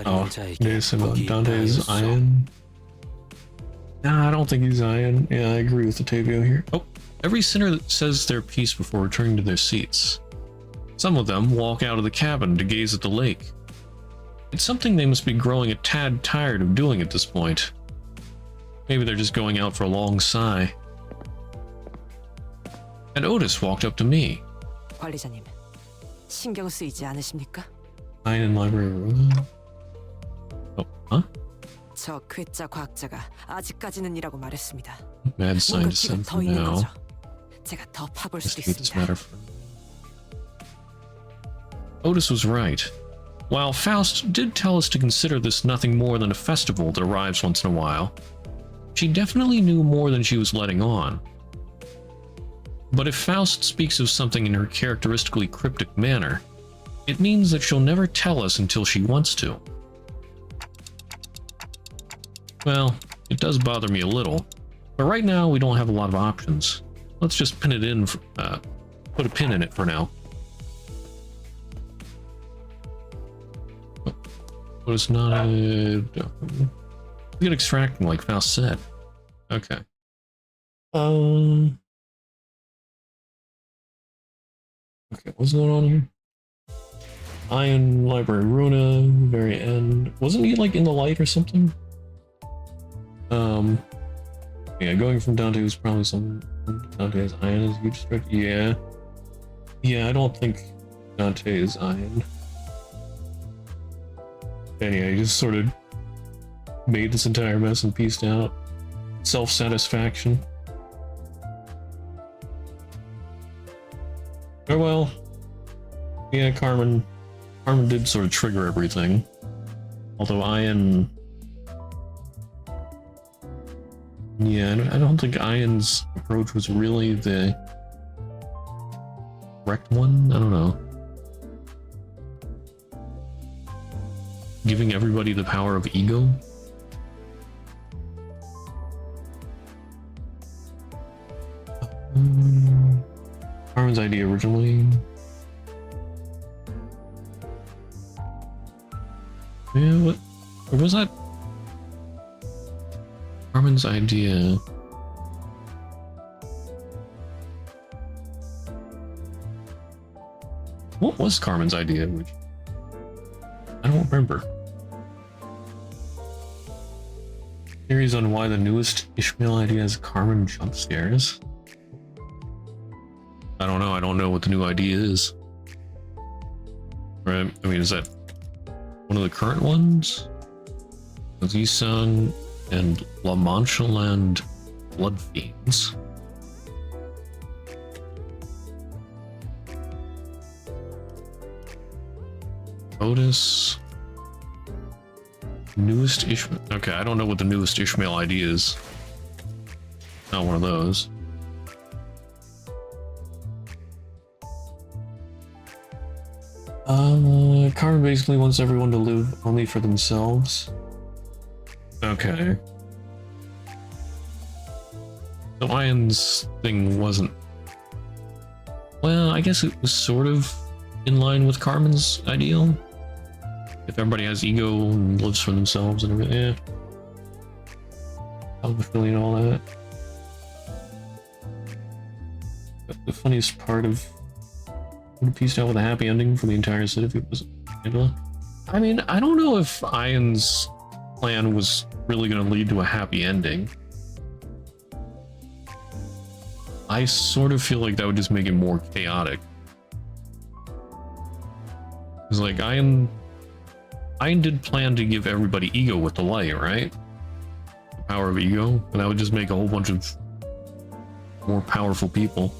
Oh, this about Dante is Iron. Nah, I don't think he's Iron. Yeah, I agree with Otavio here. Oh, every sinner says their piece before returning to their seats. Some of them walk out of the cabin to gaze at the lake. It's something they must be growing a tad tired of doing at this point. Maybe they're just going out for a long sigh. And Otis walked up to me. 관리자님, 신경 쓰이지 않으십니까? Iron in Library of Ruina. Oh, huh? 저 괴짜 과학자가 아직까지는이라고 말했습니다. Mad 뭔가 scientist 기가 sent 더 있는 now. 거죠. 제가 더 파볼 수도 Investigate this 있습니다. matter further. Otis was right. While Faust did tell us to consider this nothing more than a festival that arrives once in a while, she definitely knew more than she was letting on. But if Faust speaks of something in her characteristically cryptic manner, it means that she'll never tell us until she wants to. Well, it does bother me a little, but right now we don't have a lot of options. Let's just pin it in, put a pin in it for now. But it's not a... We get extracting like Faust said. Okay. Okay, what's going on here? Iron Library of Ruina, very end. Wasn't he like in the light or something? Yeah, going from Dante was probably some Dante has iron as huge stretch. Yeah. Yeah, I don't think Dante is iron. Anyway, he just sort of made this entire mess and pieced out. Self-satisfaction. Oh well. Yeah, Carmen did sort of trigger everything. Although Ian... Yeah, I don't think Ian's approach was really the correct one. I don't know. Giving everybody the power of ego? Carmen's idea originally. Yeah, what? Or was that Carmen's idea? What was Carmen's idea? I don't remember. Theories on why the newest Ishmael idea has Carmen jump scares? I don't know. I don't know what the new idea is. Right? I mean, is that one of the current ones? Zisan and La Mancha Land Blood Fiends. Otis. Newest Ishmael. Okay, I don't know what the newest Ishmael idea is. Not one of those. Carmen basically wants everyone to live only for themselves. Okay. So Ian's thing wasn't... Well, I guess it was sort of in line with Carmen's ideal. If everybody has ego and lives for themselves and everything, yeah. Self-fulfilling and all that. But the funniest part of what pieced out with a happy ending for the entire city was Angela. I mean, I don't know if Ian's plan was really going to lead to a happy ending. I sort of feel like that would just make it more chaotic. It's like Ian did plan to give everybody ego with the light, right? The power of ego, and that would just make a whole bunch of more powerful people.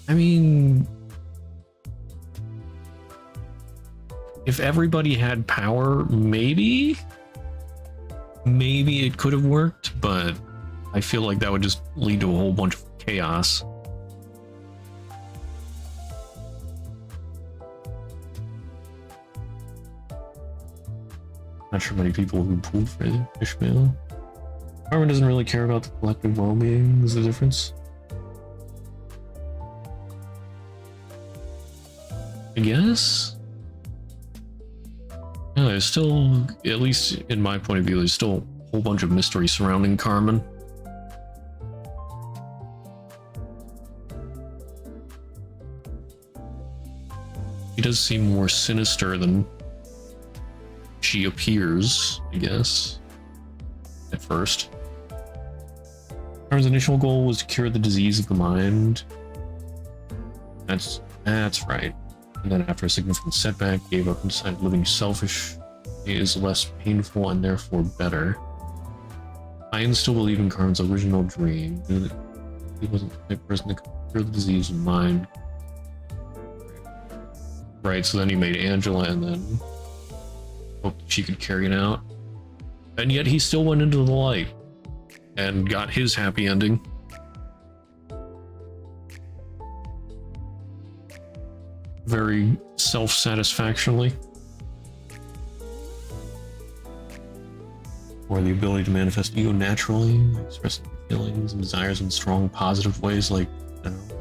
I mean, if everybody had power, maybe it could have worked, but I feel like that would just lead to a whole bunch of chaos. Not sure many people who pulled for Ishmael. Carmen doesn't really care about the collective well-being, is the difference. I guess? Yeah, there's still, at least in my point of view, there's still a whole bunch of mystery surrounding Carmen. She does seem more sinister than she appears, I guess, at first. Carmen's initial goal was to cure the disease of the mind. That's right. And then after a significant setback, gave up and decided living selfish is less painful and therefore better. I still believe in Carmen's original dream. He wasn't the type person to cure the disease of mind. Right, so then he made Angela and then hoped she could carry it out. And yet he still went into the light and got his happy ending. Very self-satisfactionally. Or the ability to manifest ego naturally, expressing feelings and desires in strong, positive ways, like, I don't know.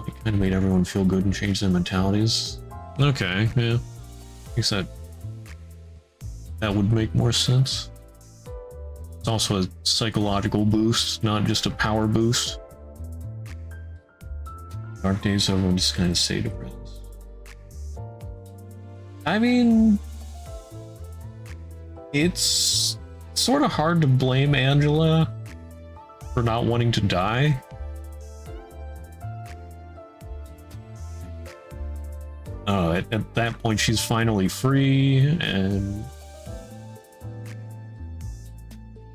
It kind of made everyone feel good and change their mentalities. Okay, yeah. I guess that would make more sense. It's also a psychological boost, not just a power boost. Dark days over and just kind of say to friends. I mean, it's sort of hard to blame Angela for not wanting to die. At that point, she's finally free, and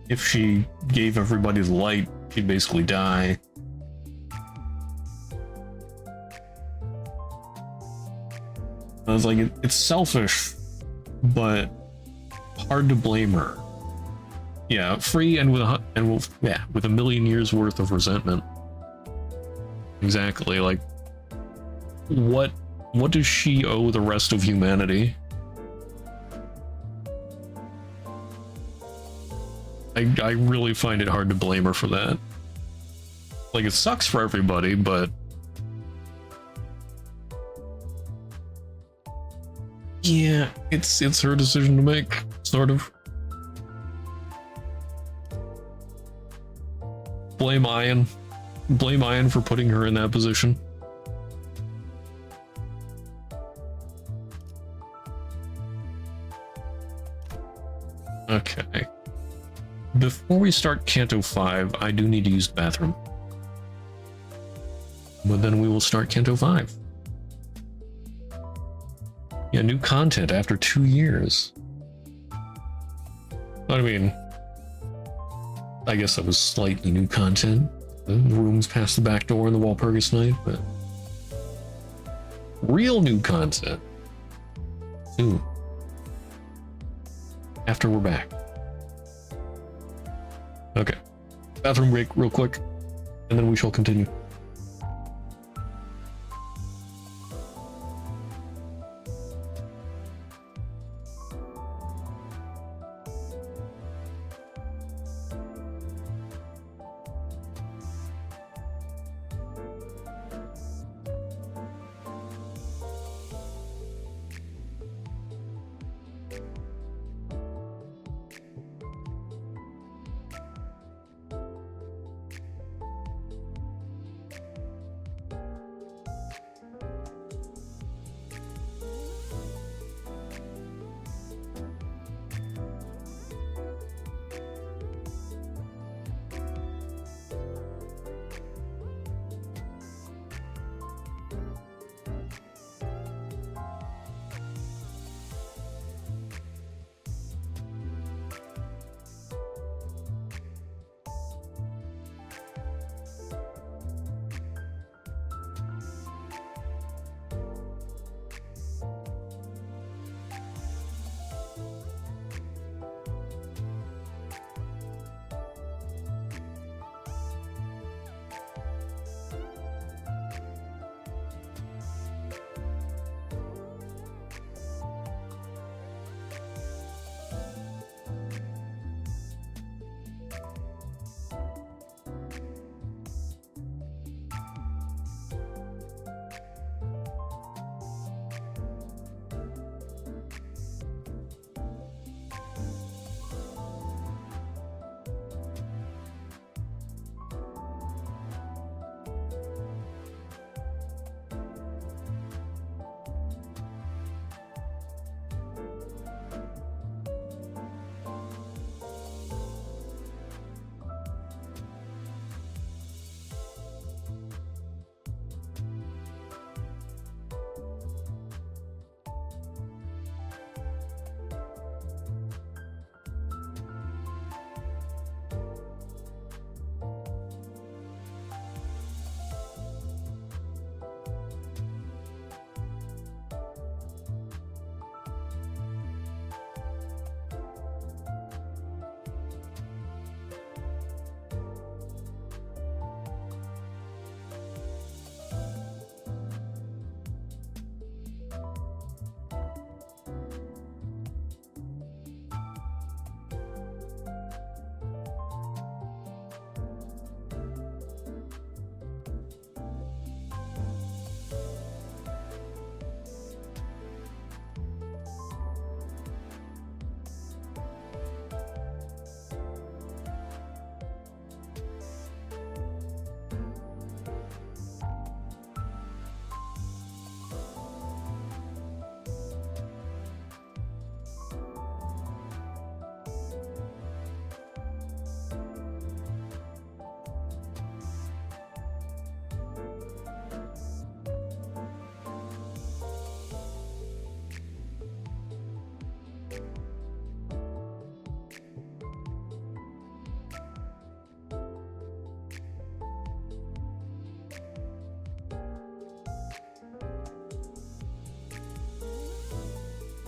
if she gave everybody the light, she'd basically die. I was like, it's selfish, but hard to blame her. Yeah, free and with a million years worth of resentment. Exactly, like what does she owe the rest of humanity? I really find it hard to blame her for that. Like, it sucks for everybody, but yeah, it's her decision to make, sort of. Blame Ian for putting her in that position. Okay. Before we start Canto 5, I do need to use the bathroom. But then we will start Canto 5. Yeah, new content after 2 years. I mean, I guess that was slightly new content. The rooms past the back door in the Walpurgis night, but real new content soon. After we're back. Okay. Bathroom break real quick, and then we shall continue.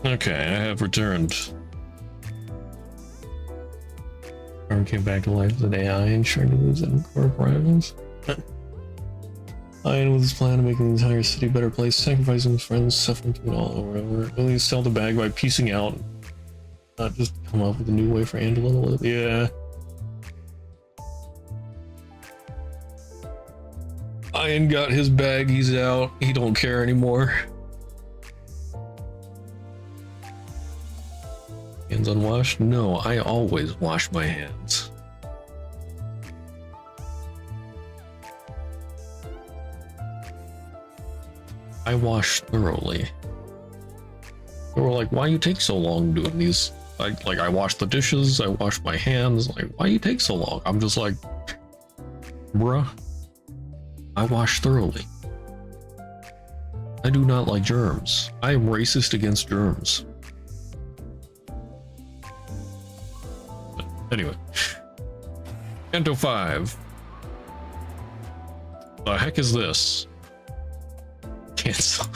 Okay, I have returned. Arm came back to life as an AI and shared news and core rivals. Ian with his plan to make the entire city a better place, sacrificing his friends, suffering to it all over. Really sell the bag by piecing out, not just come up with a new way for Angela to live. Yeah. Ian got his bag, he's out. He don't care anymore. Hands unwashed? No, I always wash my hands. I wash thoroughly. They were like, why you take so long doing these? Like I wash the dishes, I wash my hands. Like, why you take so long? I'm just like, bruh, I wash thoroughly. I do not like germs. I am racist against germs. Anyway, Canto 5. The heck is this? Cancel.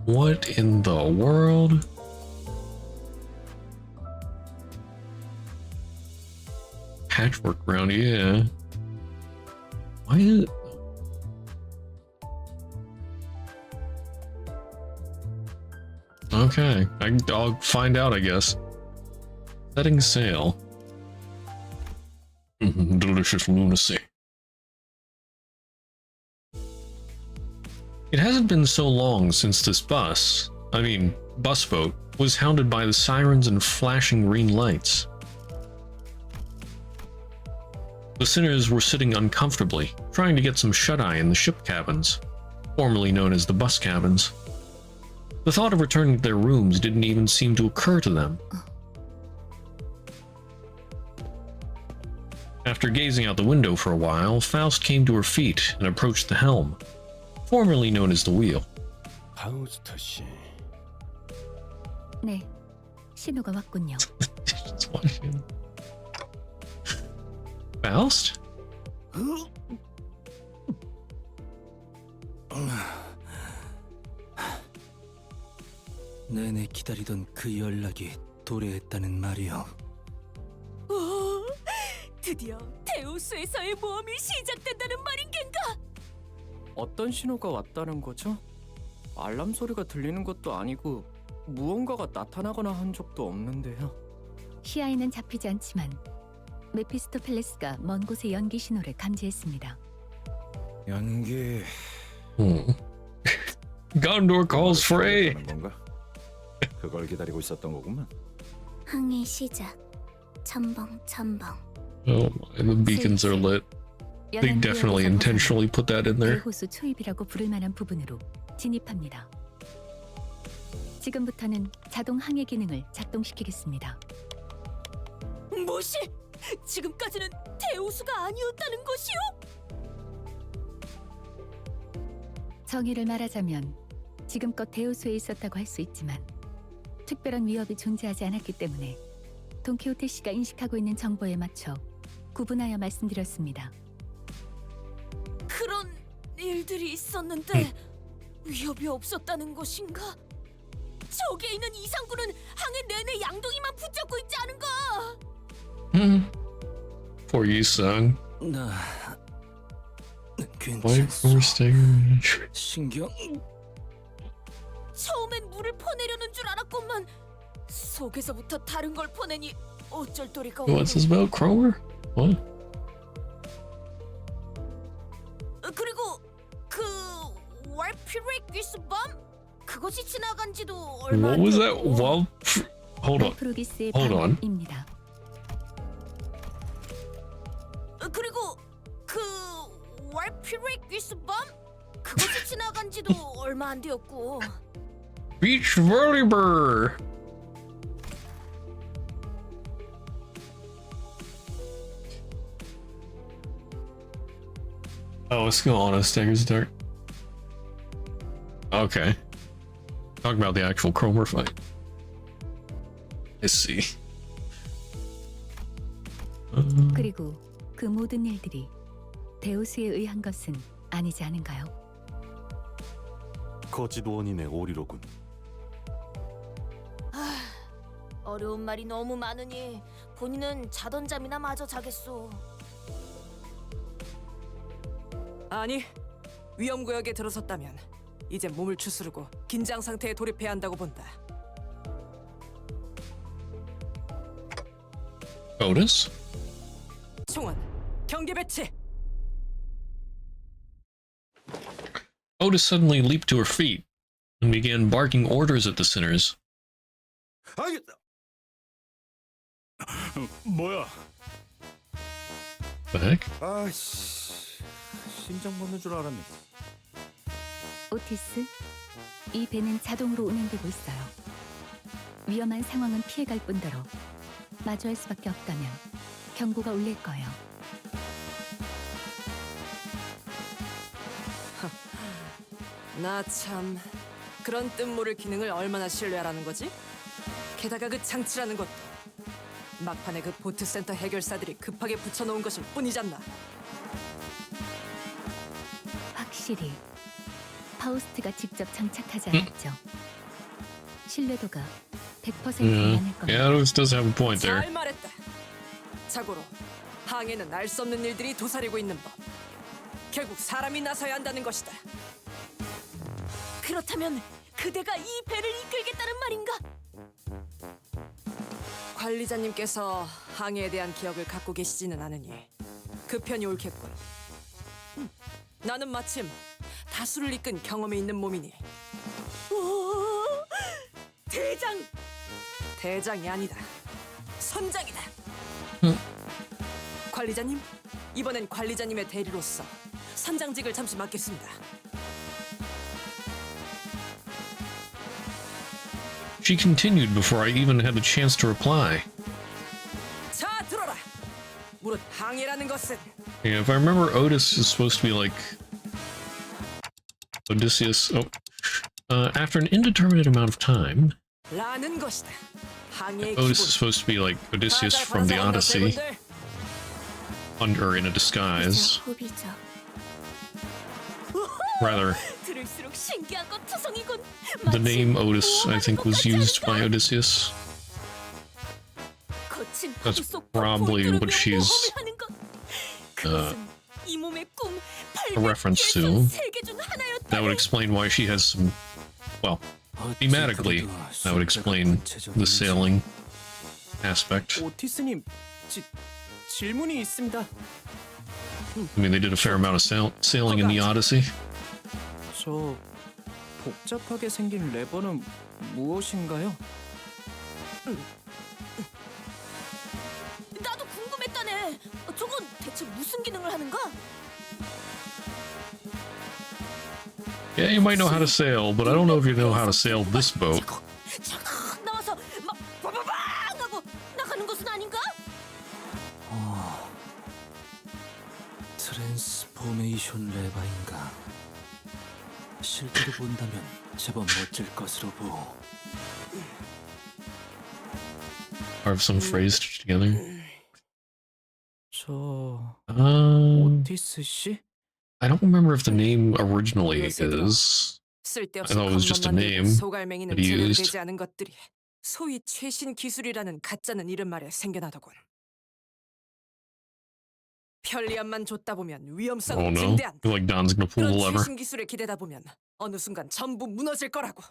What in the world? Patchwork round, yeah. Why is it? Okay, I'll find out, I guess. Setting sail. Delicious lunacy. It hasn't been so long since this bus boat, was hounded by the sirens and flashing green lights. The sinners were sitting uncomfortably, trying to get some shut-eye in the ship cabins, formerly known as the bus cabins. The thought of returning to their rooms didn't even seem to occur to them. After gazing out the window for a while, Faust came to her feet and approached the helm, formerly known as the wheel. 파우스트 씨. 네, 신호가 왔군요. Faust? 내내 기다리던 그 연락이 도래했다는 말이요. 드디어 데우스에서의 모험이 시작된다는 말인 겐가? 어떤 신호가 왔다는 거죠? 알람 소리가 들리는 것도 아니고 무언가가 나타나거나 한 적도 없는데요. 시야에는 잡히지 않지만 메피스토펠레스가 먼 곳의 연기 신호를 감지했습니다. 연기. Gondor calls for A. 그걸 기다리고 있었던 거구만. 항해 시작. 첨벙. Oh my, the beacons are lit. They definitely intentionally put that in there. 호수 초입이라고 부를 만한 부분으로 진입합니다. 지금부터는 자동 항해 기능을 작동시키겠습니다. 뭐시? 지금까지는 데우스가 아니었다는 것이요? 정의를 말하자면 지금껏 데우스에 있었다고 할 수 있지만 특별한 위협이 존재하지 않았기 때문에 돈키호테 씨가 인식하고 있는 정보에 맞춰 구분하여 말씀드렸습니다. 그런 일들이 있었는데 위협이 없었다는 것인가? 저기에 있는 이상구는 항해 내내 양동이만 붙잡고 있지 않은가? For you, son. 나 Why for staying? 신경. 처음엔 물을 퍼내려는 줄 알았건만 속에서부터 다른 걸 퍼내니 어쩔 도리가 없네. What's this about, Cromer? What? 그리고 그 월피레기스 밤 그것이 지나간 지도 얼마 안 What was 됐고. that? Well, hold on. 월푸르기스의 Hold on. 밤입니다. 그리고 그 월피레기스 밤 그것이 지나간 지도 얼마 안 되었고. Beach VOLLEYBURR. Oh, let's go on a Stagger's Dark. Okay. Talking about the actual Cromer fight. I see. 그리고 그 모든 일들이 데우스에 의한 것은 아니지 않은가요? 거짓 원인의 오리로군. 어려운 말이 너무 많으니 본인은 자던 잠이나 마저 자겠소. 아니, 위험구역에 들어섰다면 이제 몸을 추스르고 긴장 상태에 돌입해야 한다고 본다. Otis? 총원, 경계 배치. Otis suddenly leaped to her feet and began barking orders at the sinners. 뭐야? The heck? 아씨, 심장 멎는 줄 알았네. 오티스, 이 배는 자동으로 운행되고 있어요. 위험한 상황은 피해갈 뿐더러 마주할 수밖에 없다면 경고가 울릴 거예요. 나 참 그런 뜻모를 기능을 얼마나 신뢰하라는 거지? 게다가 그 장치라는 것도 막판에 그 보트 센터 해결사들이 급하게 붙여놓은 것일 뿐이잖아. 확실히 파우스트가 직접 장착하지 않았죠. 신뢰도가 100% 많을 겁니다. Yeah, Otis does have a point there. 잘 말했다. 자고로 항해는 알 수 없는 일들이 도사리고 있는 법. 결국 사람이 나서야 한다는 것이다. 그렇다면 그대가 이 배를 이끌겠다는 말인가? 관리자님께서 항해에 대한 기억을 갖고 계시지는 않으니 그 편이 옳겠군. 나는 마침 다수를 이끈 경험이 있는 몸이니. 오, 대장! 대장이 아니다. 선장이다. 관리자님, 이번엔 관리자님의 대리로서 선장직을 잠시 맡겠습니다. She continued before I even had a chance to reply. 자, 들어라. 무릇 항해라는 것은 Yeah, if I remember, Otis is supposed to be like Odysseus. Oh, after an indeterminate amount of time, 라는 것이다. 항해의 Otis 기본. is supposed to be like Odysseus from the Odyssey, under in a disguise. 후비죠. Rather, 들을수록 신기하고 투성이군. the name Otis, I think, was used by Odysseus. 거친 That's 바위 속 probably 골똘하며 what she's 모험을 하는 것. 그것은 이 몸의 꿈, a reference to. 세계 중 하나였다. That would explain why she has some. Well, thematically, that would explain the sailing aspect. 오티스님, 질문이 있습니다. I mean, they did a fair amount of sailing in the Odyssey. 저 복잡하게 생긴 레버는 무엇인가요? 나도 궁금했다네. 저건 대체 무슨 기능을 하는가? Yeah, you might know how to sail, but I don't know if you know how to sail this boat. 촥 나와서 막 빠바방 하고 나가는 것은 아닌가? 트랜스포메이션 레바인가. 실제로 본다면 제법 멋질 것으로 보오. Carve some phrase together. 저 오티스 씨? I don't remember if the name originally is. I 쓸데없이 thought it was just a 겉멋만 name 들고 소갈맹이는 that he 제대로 used. 되지 않은 것들이 소위 최신 기술이라는 가짜는 이름 말에 생겨나더군. 편리함만 줬다 보면 Oh 위험성은 no! I 증대한다. feel like Don's gonna pull the 그런 lever. 최신 기술에 기대다 보면 어느 순간 전부 무너질 거라고.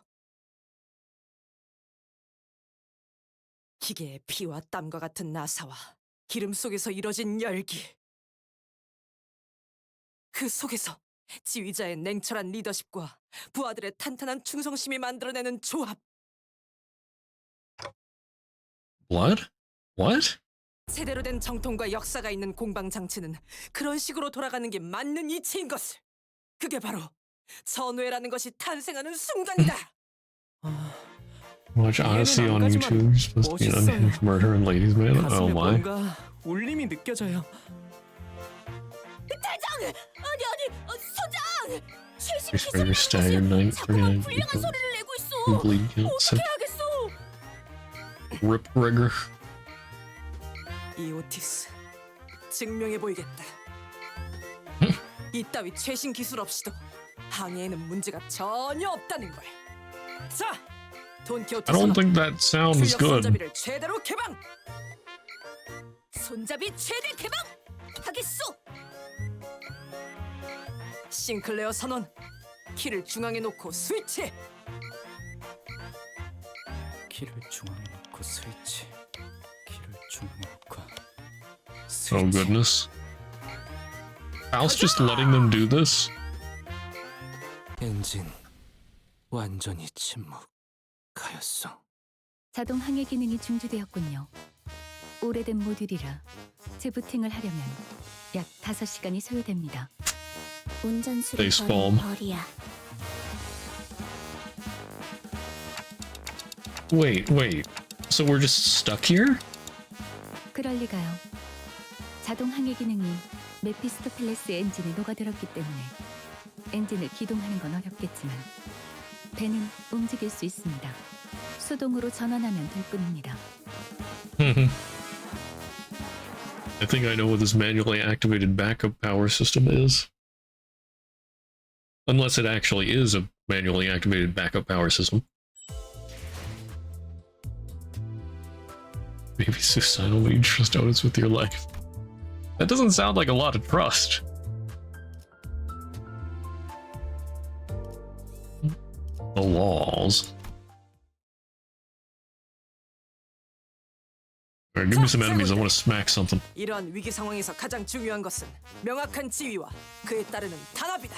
기계의 피와 땀과 같은 나사와 기름 속에서 이뤄진 열기. 그 속에서 지휘자의 냉철한 리더십과 부하들의 탄탄한 충성심이 만들어내는 조합. Blood? What? 제대로 된 정통과 역사가 있는 공방 장치는 그런 식으로 돌아가는 게 맞는 이치인 것을. 그게 바로 전우회라는 것이 탄생하는 순간이다. Watch Odyssey on YouTube. You're supposed to be an unhinged murder and ladies' man. Oh 가슴에 my! 뭔가 울림이 느껴져요. 대장! 아니 선장! 최신 Your favorite staggered 939 훌륭한 소리를 내고 있어. who bleed count 어떻게 하겠어? Rip rigor. 이 오티스 증명해 보이겠다. 이따위 최신 기술 없이도 항해에는 문제가 전혀 없다는 걸. 자, 돈키호테 I don't 선언. think that sounds 출력 good. 손잡이를 최대로 개방. 손잡이 최대 개방. 하겠소. 싱클레어 선언. 키를 중앙에 놓고 스위치. 키를 중앙에 놓고 스위치. 키를 중앙에 놓고 Oh goodness. Al's just letting them do this? 엔진 완전히 침묵하였어. 자동 항해 기능이 중지되었군요. 오래된 모듈이라 재부팅을 하려면 약 5시간이 소요됩니다. 운전수를 Facepalm. 버린 벌이야. Wait. So we're just stuck here? 그럴 리가요. 자동 항해 기능이 메피스토펠레스 엔진에 녹아들었기 때문에 엔진을 기동하는 건 어렵겠지만 배는 움직일 수 있습니다. 수동으로 전환하면 될 뿐입니다. I think I know what this manually activated backup power system is. Unless it actually is a manually activated backup power system. Maybe suicidal when you trust others with your life. That doesn't sound like a lot of trust. The laws. Alright, give me some enemies. I want to smack something. 이러한 위기 상황에서 가장 중요한 것은 명확한 지휘와 그에 따르는 단합이다.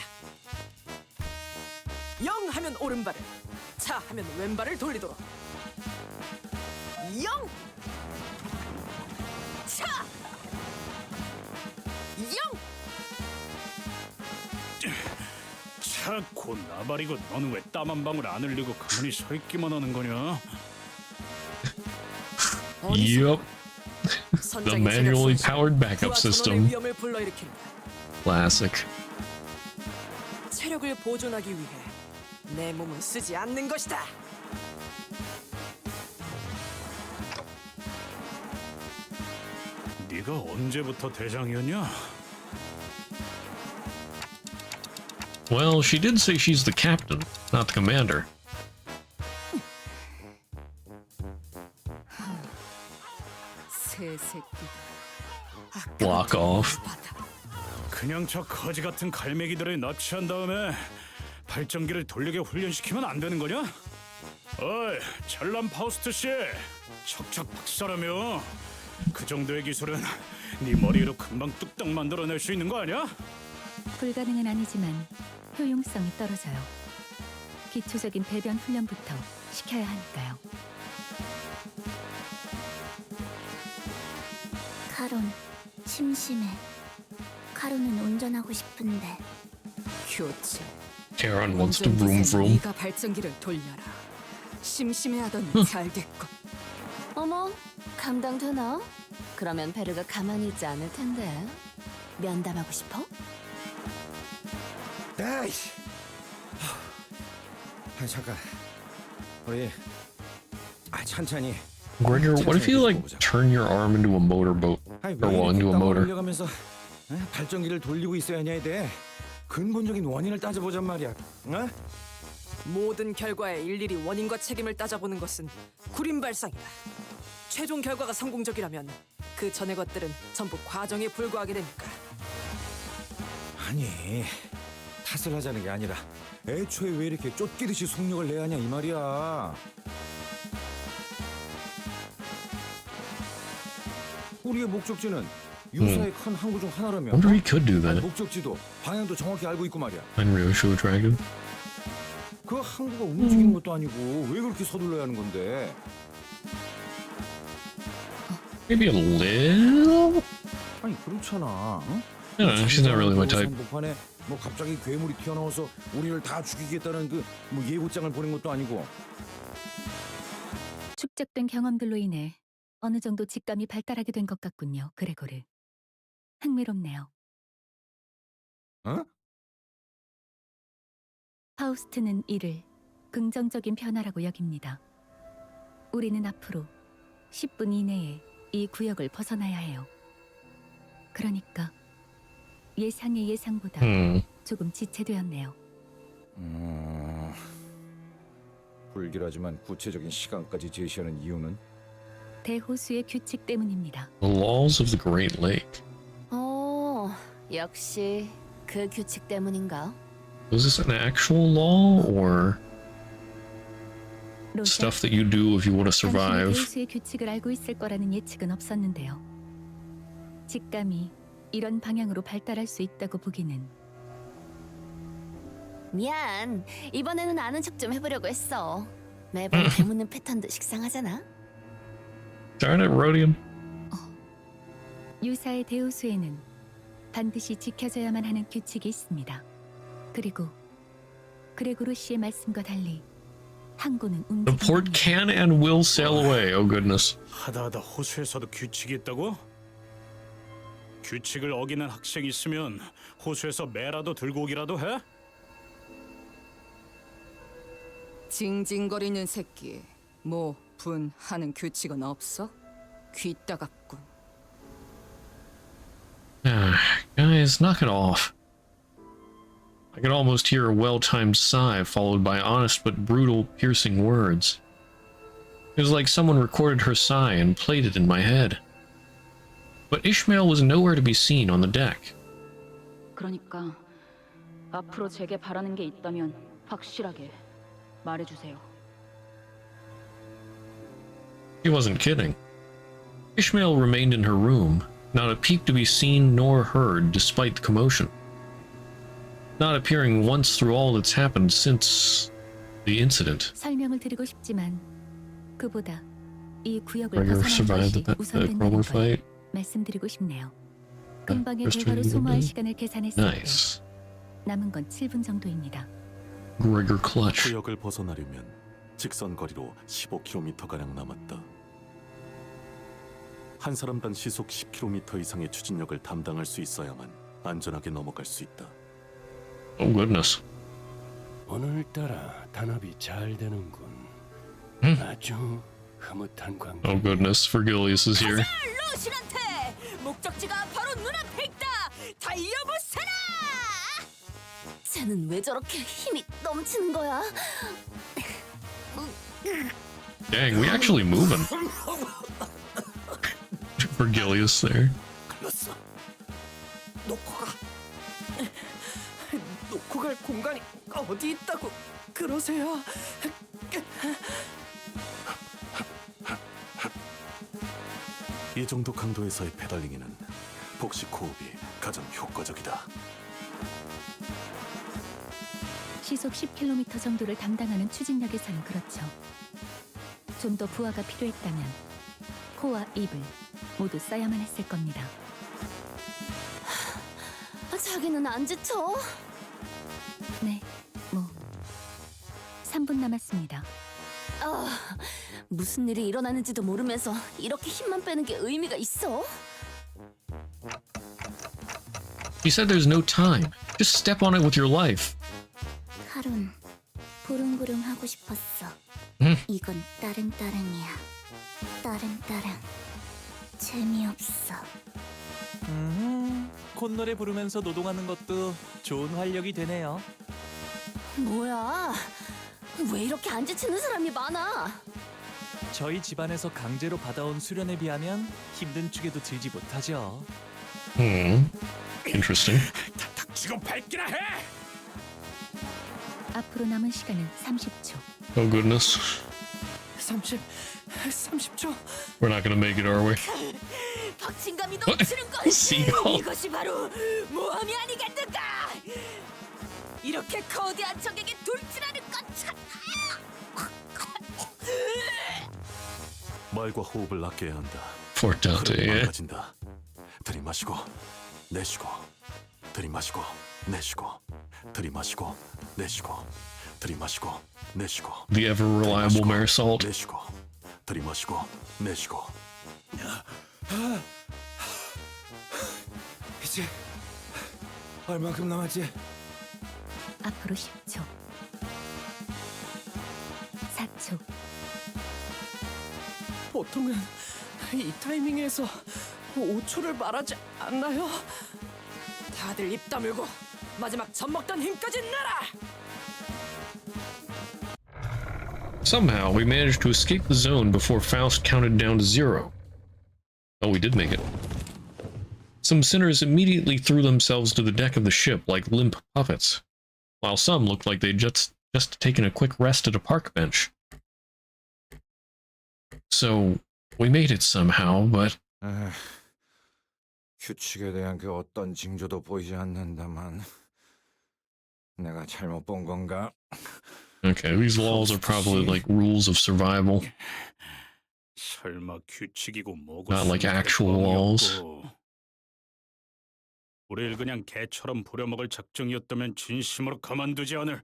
영 하면 오른발을, 차 하면 왼발을 돌리도록. 영! 차! 영! 자꾸 나발이고 너는 왜 땀 한 방울 안 흘리고 가만히 서 있기만 하는 거냐? Yup. The manually powered backup system. 위험을 불러일으킨다. Classic. 체력을 보존하기 위해 내 몸은 쓰지 않는 것이다. 네가 언제부터 대장이었냐? Well, she did say she's the captain, not the commander. 새 새끼. Block off. 그냥 저 거지 같은 갈매기들을 납치한 다음에 발전기를 돌리게 훈련시키면 안 되는 거냐? 어이, 잘난 파우스트 씨, 척척 박사라며. 그 정도의 기술은 네 머리로 금방 뚝딱 만들어낼 수 있는 거 아니야? 불가능은 아니지만 효용성이 떨어져요. 기초적인 배변 훈련부터 시켜야 하니까요. 카론, 심심해. 카론은 운전하고 싶은데. 교체. Karen wants to vroom vroom. 네가 발전기를 돌려라. 심심해하더니 잘 됐고. 어머, 감당되나? 그러면 베르가 가만히 있지 않을 텐데. 면담하고 싶어? 에이씨. 잠깐. 우리 천천히. Gregor, what if you like turn your arm into a motorboat? Or well, into a motor. 올려가면서 발전기를 돌리고 있어야 하냐에 대해 근본적인 원인을 따져보잔 말이야. 어? 모든 결과에 일일이 원인과 책임을 따져보는 것은 구림발상이다. 최종 결과가 성공적이라면 그 전의 것들은 전부 과정에 불과하게 되니까. 아니, 탓을 하자는 게 아니라 애초에 왜 이렇게 쫓기듯이 속력을 내야 하냐 이 말이야. 우리의 목적지는 유사의 큰 항구 중 하나라면 Wonder if he could do that. 목적지도 방향도 정확히 알고 있고 말이야. Unreal Dragon. 그 항구가 움직이는 것도 아니고 왜 그렇게 서둘러야 하는 건데? Maybe a little? 아니 그렇잖아. 응? Yeah, she's not really my type. 한복판에 뭐 갑자기 괴물이 튀어나와서 우리를 다 죽이겠다는 그 뭐 예고장을 보낸 것도 아니고. 축적된 경험들로 인해 어느 정도 직감이 발달하게 된 것 같군요, 그레고르. 흥미롭네요. 어? 파우스트는 이를 긍정적인 변화라고 여깁니다. 우리는 앞으로 10분 이내에 이 구역을 벗어나야 해요. 그러니까 예상의 예상보다 조금 지체되었네요. 불길하지만 구체적인 시간까지 제시하는 이유는 대호수의 규칙 때문입니다. The laws of the Great Lake. 역시 그 규칙 때문인가? Was this an actual law or 로자, stuff that you do if you want to 당신이 survive? 대호수의 규칙을 알고 있을 거라는 예측은 없었는데요. 직감이 이런 방향으로 발달할 수 있다고 보기는 미안. 이번에는 아는 척 좀 해보려고 했어. 매번 되묻는 패턴도 식상하잖아. Darn it, Rhodium. 유사의 대호수에는 반드시 지켜져야만 하는 규칙이 있습니다. 그리고 그레고르 씨의 말씀과 달리 항구는 The port can and will sail away. Oh goodness. 하다하다 호수에서도 규칙이 있다고? 규칙을 어기는 학생이 있으면 호수에서 매라도 들고 오기라도 해? 징징거리는 새끼. 뭐 분하는 규칙은 없어? 귀 따갑군. Guys, knock it off. I could almost hear a well-timed sigh followed by honest but brutal, piercing words. It was like someone recorded her sigh and played it in my head. But Ishmael was nowhere to be seen on the deck. 그러니까 앞으로 제게 바라는 게 있다면 확실하게 말해주세요. He wasn't kidding. Ishmael remained in her room, not a peep to be seen nor heard despite the commotion. Not appearing once through all that's happened since the incident. 설명을 드리고 싶지만 그보다 이 구역을 Gregor 벗어나는 survived 것이 the 우선된다는 Cromer 걸 fight. 말씀드리고 싶네요. 금방의 First 대화로 reading 소모할 of it. 시간을 계산했을 Nice. 때 남은 건 7분 정도입니다. Gregor clutch. 구역을 벗어나려면 직선 거리로 15km가량 남았다. 한 사람당 시속 10km 이상의 추진력을 담당할 수 있어야만 안전하게 넘어갈 수 있다. Oh goodness. 오늘따라 단합이 잘 되는군. 아주 흐뭇한 관계. Oh goodness, Vergilius is here. 로신한테 목적지가 바로 눈앞에 있다. 달려보세라. 쟤는 왜 저렇게 힘이 넘치는 거야? Dang, we actually moving. Vergilius there. 글렀어. 놓고 갈 공간이 어디 있다고 그러세요? 이 정도 강도에서의 페달링에는 복식 호흡이 가장 효과적이다. 시속 10km 정도를 담당하는 추진력에서는 그렇죠. 좀 더 부하가 필요했다면 코와 입을 모두 써야만 했을 겁니다. 자기는 안 지쳐? 네, 3분 남았습니다. 무슨 일이 일어나는지도 모르면서 이렇게 힘만 빼는 게 의미가 있어? He said there's no time. Just step on it with your life. 하룬, 부릉부릉 하고 싶었어. 이건 따릉따릉이야. 따릉따릉. 재미없어. 콧노래 부르면서 노동하는 것도 좋은 활력이 되네요. 뭐야? 왜 이렇게 안 지치는 사람이 많아? 저희 집안에서 강제로 받아온 수련에 비하면 힘든 축에도 들지 못하죠. Interesting. 지금 밟기나 해! 앞으로 남은 시간은 30초. Oh goodness. 30초. We're not gonna make it, are we? 박진감이 넘치는 건 Seagull. 이것이 바로 모험이 아니겠는가? 이렇게 거대한 적에게 돌진하는 것 말과 호흡을 아껴야 한다. Poor Dante, 흐름이 yeah. 망가진다. 들이마시고 내쉬고 들이마시고 내쉬고 들이마시고 내쉬고 들이마시고 내쉬고 The ever reliable mare salt. 내쉬고 들이마시고 내쉬고. 이제 얼마큼 남았지? 앞으로 10초. 4초. 보통은 이 타이밍에서 5초를 말하지 않나요? 다들 입 다물고 마지막 젖 먹던 힘까지 내라! Somehow, we managed to escape the zone before Faust counted down to 0. Oh, we did make it. Some sinners immediately threw themselves to the deck of the ship like limp puppets, while some looked like they'd just taken a quick rest at a park bench. So, we made it somehow, but... 규칙에 대한 그 어떤 징조도 보이지 않는다만 내가 잘못 본 건가? Okay, these laws are probably like rules of survival. 설마 규칙이고 뭐고 Not like actual laws. 우릴 그냥 개처럼 부려먹을 작정이었다면 진심으로 가만두지 않을.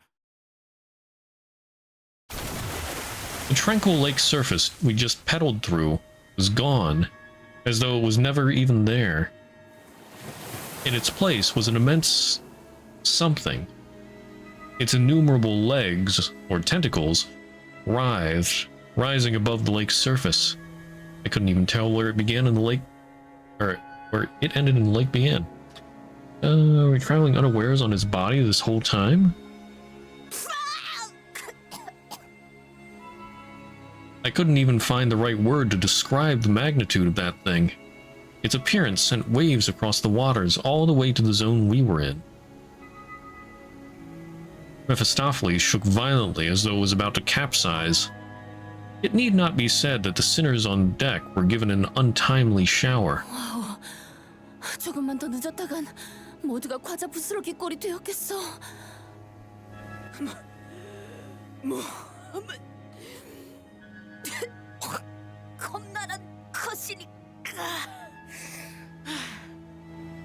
The tranquil lake surface we just pedaled through was gone, as though it was never even there. In its place was an immense something. Its innumerable legs, or tentacles, writhed, rising above the lake's surface. I couldn't even tell where it began in the lake, or where it ended in the lake began. Are we traveling unawares on his body this whole time? I couldn't even find the right word to describe the magnitude of that thing. Its appearance sent waves across the waters all the way to the zone we were in. Mephistopheles shook violently as though it was about to capsize. It need not be said that the sinners on deck were given an untimely shower. 와우, 조금만 더 늦었다간 모두가 과자 부스러기 꼴이 되었겠어. 겁나는 것이니까.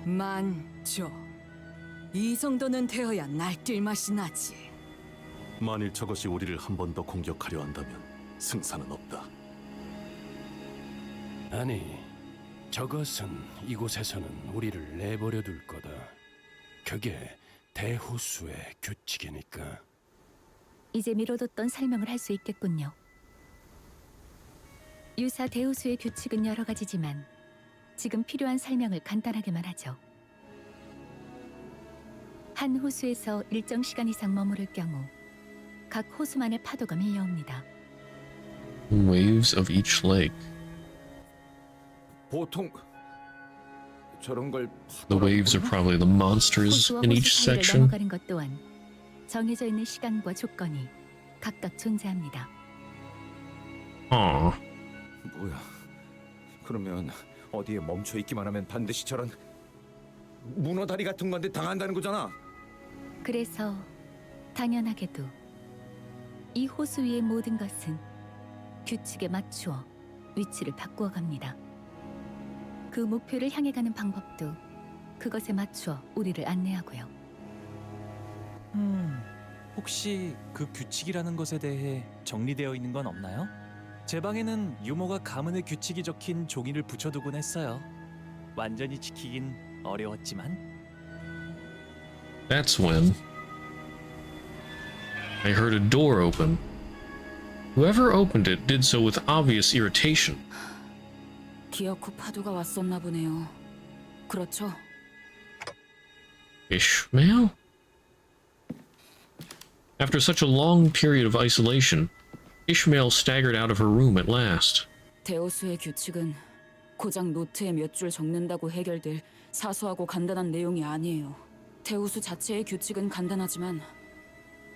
만조. 이 정도는 되어야 날뛸 맛이 나지. 만일 저것이 우리를 한 번 더 공격하려 한다면 승산은 없다. 아니, 저것은 이곳에서는 우리를 내버려 둘 거다. 그게 대호수의 규칙이니까. 이제 미뤄뒀던 설명을 할 수 있겠군요. 유사 대호수의 규칙은 여러 가지지만 지금 필요한 설명을 간단하게만 하죠. 한 호수에서 일정 시간 이상 머무를 경우 각 호수만의 파도가 밀려옵니다. Waves of each lake. 보통 저런 걸 The waves are probably the monsters 호수와 in 호수 each 사이를 section. 넘어가는 것 또한 정해져 있는 시간과 조건이 각각 존재합니다. Aww. 뭐야? 그러면 어디에 멈춰 있기만 하면 반드시 저런 문어다리 같은 건데 당한다는 거잖아. 그래서 당연하게도 이 호수 위의 모든 것은 규칙에 맞추어 위치를 바꾸어 갑니다. 그 목표를 향해 가는 방법도 그것에 맞추어 우리를 안내하고요. 혹시 그 규칙이라는 것에 대해 정리되어 있는 건 없나요? 제 방에는 유머가 가문의 규칙이 적힌 종이를 붙여두곤 했어요. 완전히 지키긴 어려웠지만. That's when I heard a door open. Whoever opened it did so with obvious irritation. 기어코 파도가 왔었나 보네요. 그렇죠? Ishmael? After such a long period of isolation, Ishmael staggered out of her room at last. 대호수의 규칙은 고작 노트에 몇 줄 적는다고 해결될 사소하고 간단한 내용이 아니에요. 대호수 자체의 규칙은 간단하지만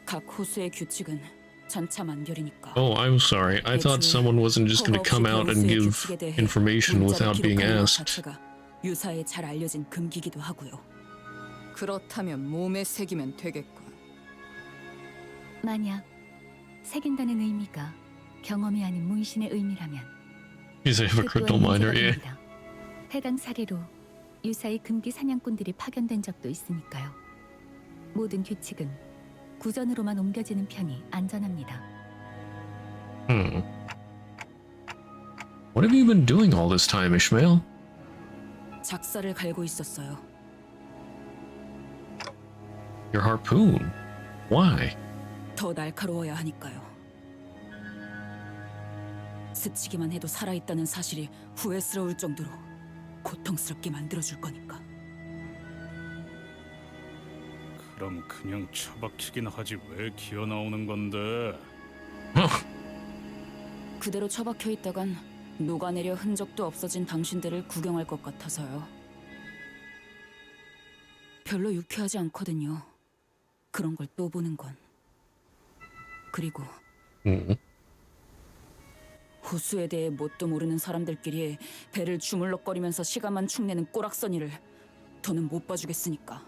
각 호수의 규칙은 천차만별이니까. Oh, I'm sorry. I thought someone wasn't just going to come out and give information without being asked. 자체가 유사에 잘 알려진 금기기도 하고요. 그렇다면 몸에 새기면 되겠군. 만약 새긴다는 의미가 경험이 아닌 문신의 의미라면 He's a hypocrite, don't mind her, yeah. 해당 사례로 유사의 금기 사냥꾼들이 파견된 적도 있으니까요. 모든 규칙은 구전으로만 옮겨지는 편이 안전합니다. What have you been doing all this time, Ishmael? 작사를 갈고 있었어요. Your harpoon. Why? 더 날카로워야 하니까요. 스치기만 해도 살아있다는 사실이 후회스러울 정도로 고통스럽게 만들어줄 거니까. 그럼 그냥 처박히긴 하지 왜 기어 나오는 건데? 그대로 처박혀 있다간 녹아내려 흔적도 없어진 당신들을 구경할 것 같아서요. 별로 유쾌하지 않거든요. 그런 걸 또 보는 건. 그리고 호수에 대해 뭣도 모르는 사람들끼리 배를 주물럭거리면서 시간만 축내는 꼬락서니를 더는 못 봐주겠으니까.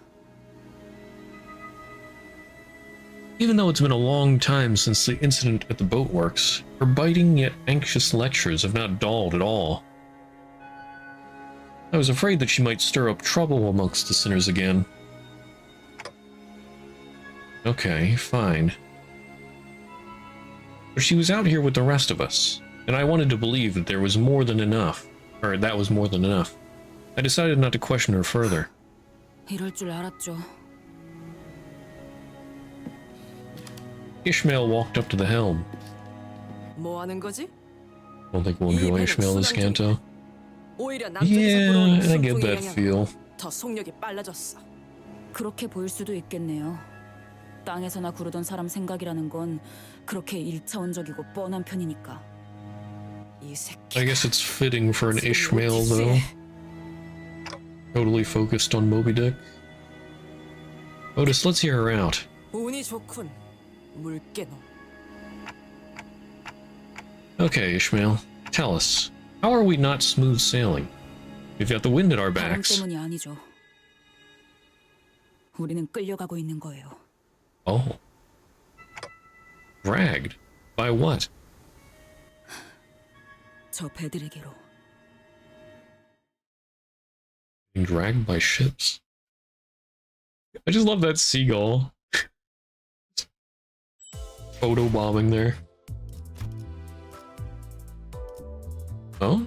Even though it's been a long time since the incident at the boatworks, her biting yet anxious lectures have not dulled at all. I was afraid that she might stir up trouble amongst the sinners again. Okay, fine. But she was out here with the rest of us, and I wanted to believe that there was more than enough, or that was more than enough. I decided not to question her further. 이럴 줄 알았죠. Ishmael walked up to the helm. 뭐 하는 거지? Don't think we'll enjoy Ishmael this Canto. 오히려 남쪽에서 Yeah, 불어오는 I get 순풍의 that feel. 더 속력이 빨라졌어. 그렇게 보일 수도 있겠네요. 땅에서나 구르던 사람 생각이라는 건 그렇게 일차원적이고 뻔한 편이니까. 이 새끼. I guess it's fitting for an Ishmael, though. Totally focused on Moby Dick. Otis, let's hear her out. 운이 좋군. 물개놈. Okay, Ishmael, tell us, how are we not smooth sailing? We've got the wind at our 바람 backs. 때문이 아니죠. 우리는 끌려가고 있는 거예요. Oh. Dragged? By what? 저 배들에게로. Being dragged by ships? I just love that seagull. Photobombing there. Oh?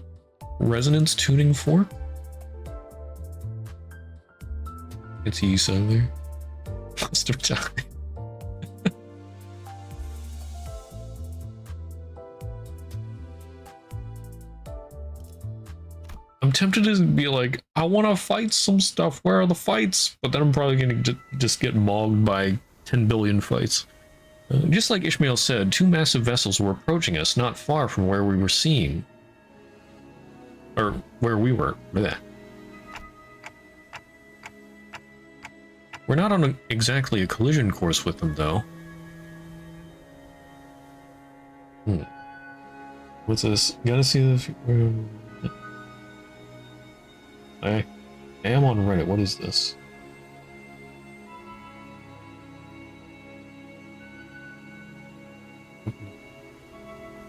Resonance tuning fork? It's Issa there. Must have died. I'm tempted to be like, I want to fight some stuff. Where are the fights? But then I'm probably going to just get mogged by 10 billion fights. Just like Ishmael said, two massive vessels were approaching us not far from where we were seeing. Or where we were. Blech. We're not on exactly a collision course with them, though. What's this? You gotta see the... I am on Reddit. What is this?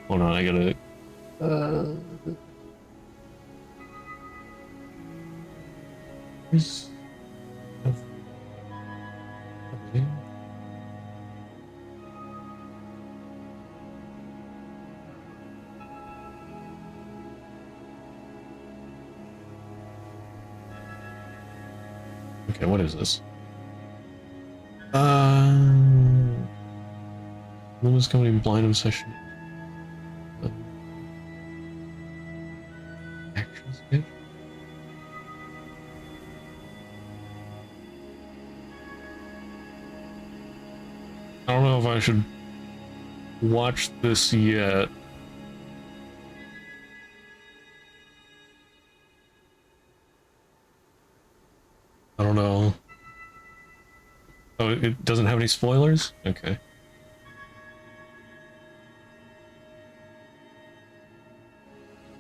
Hold on, I gotta... Okay, what is this? Limbus Company blind obsession. Action sketch? I don't know if I should watch this yet. I don't know. Oh, it doesn't have any spoilers? Okay.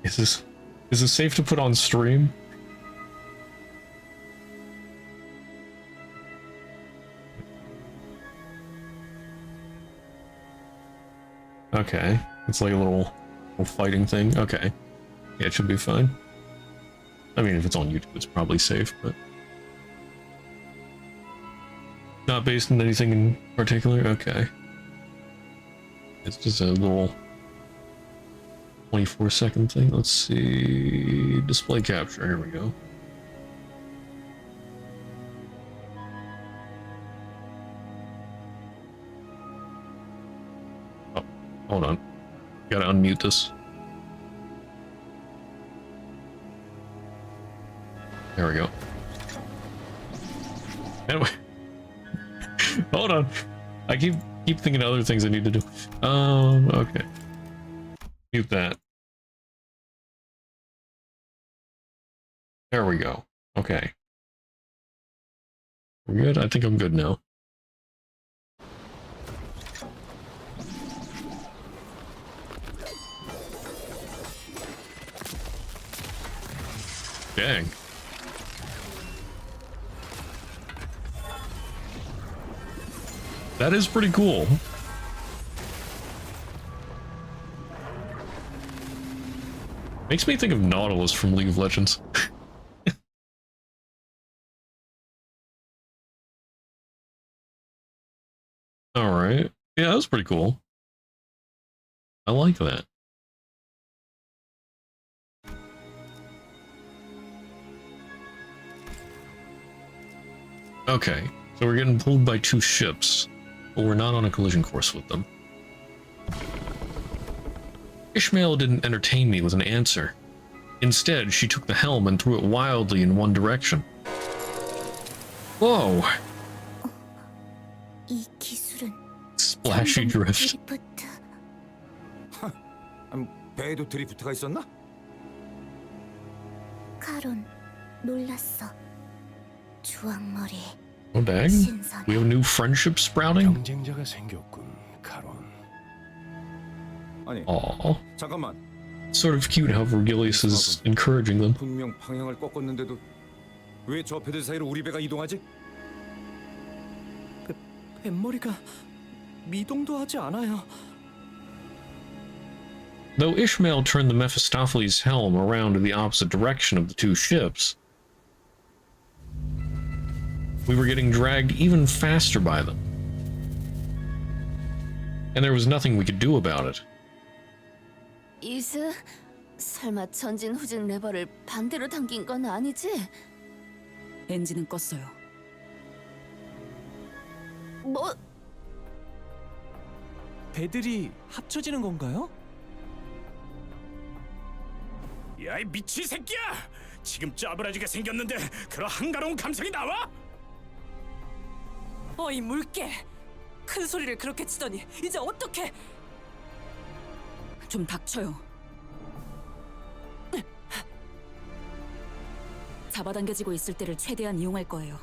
Is this safe to put on stream? Okay. It's like a little fighting thing. Okay. Yeah, it should be fine. I mean, if it's on YouTube, it's probably safe, but... Not based on anything in particular? Okay. It's just a little 24-second thing. Let's see... Display capture, here we go. Oh, hold on. Gotta unmute this. There we go. Anyway. Hold on. I keep thinking of other things I need to do. Okay. Mute that. There we go. Okay. We're good? I think I'm good now. Dang. That is pretty cool. Makes me think of Nautilus from League of Legends. Alright. Yeah, that was pretty cool. I like that. Okay, so we're getting pulled by two ships, but we're not on a collision course with them. Ishmael didn't entertain me with an answer. Instead, she took the helm and threw it wildly in one direction. Whoa! 이 기술은 Splashy drift. 드리프트. 배에도 드리프트가 있었나? 카론, 놀랐어. 주황머리. Oh dang. We have a new friendship sprouting? 경쟁자가 생겼군, 카론. 아니, Aww. 잠깐만. Sort of cute how Vergilius is encouraging them. 분명 방향을 꺾었는데도 왜 저 배들 사이로 우리 배가 이동하지? 뱃머리가 미동도 하지 않아요. Though Ishmael turned the Mephistopheles helm around in the opposite direction of the two ships, we were getting dragged even faster by them. And there was nothing we could do about it. 이스, 설마 전진 후진 레버를 반대로 당긴 건 아니지? 엔진은 껐어요. 뭐? 배들이 합쳐지는 건가요? 야, 이 미친 새끼야! 지금 짜부라지게 생겼는데 그런 한가로운 감성이 나와? 어이 물개! 큰 소리를 그렇게 치더니 이제 어떡해? 좀 닥쳐요. 잡아당겨지고 있을 때를 최대한 이용할 거예요.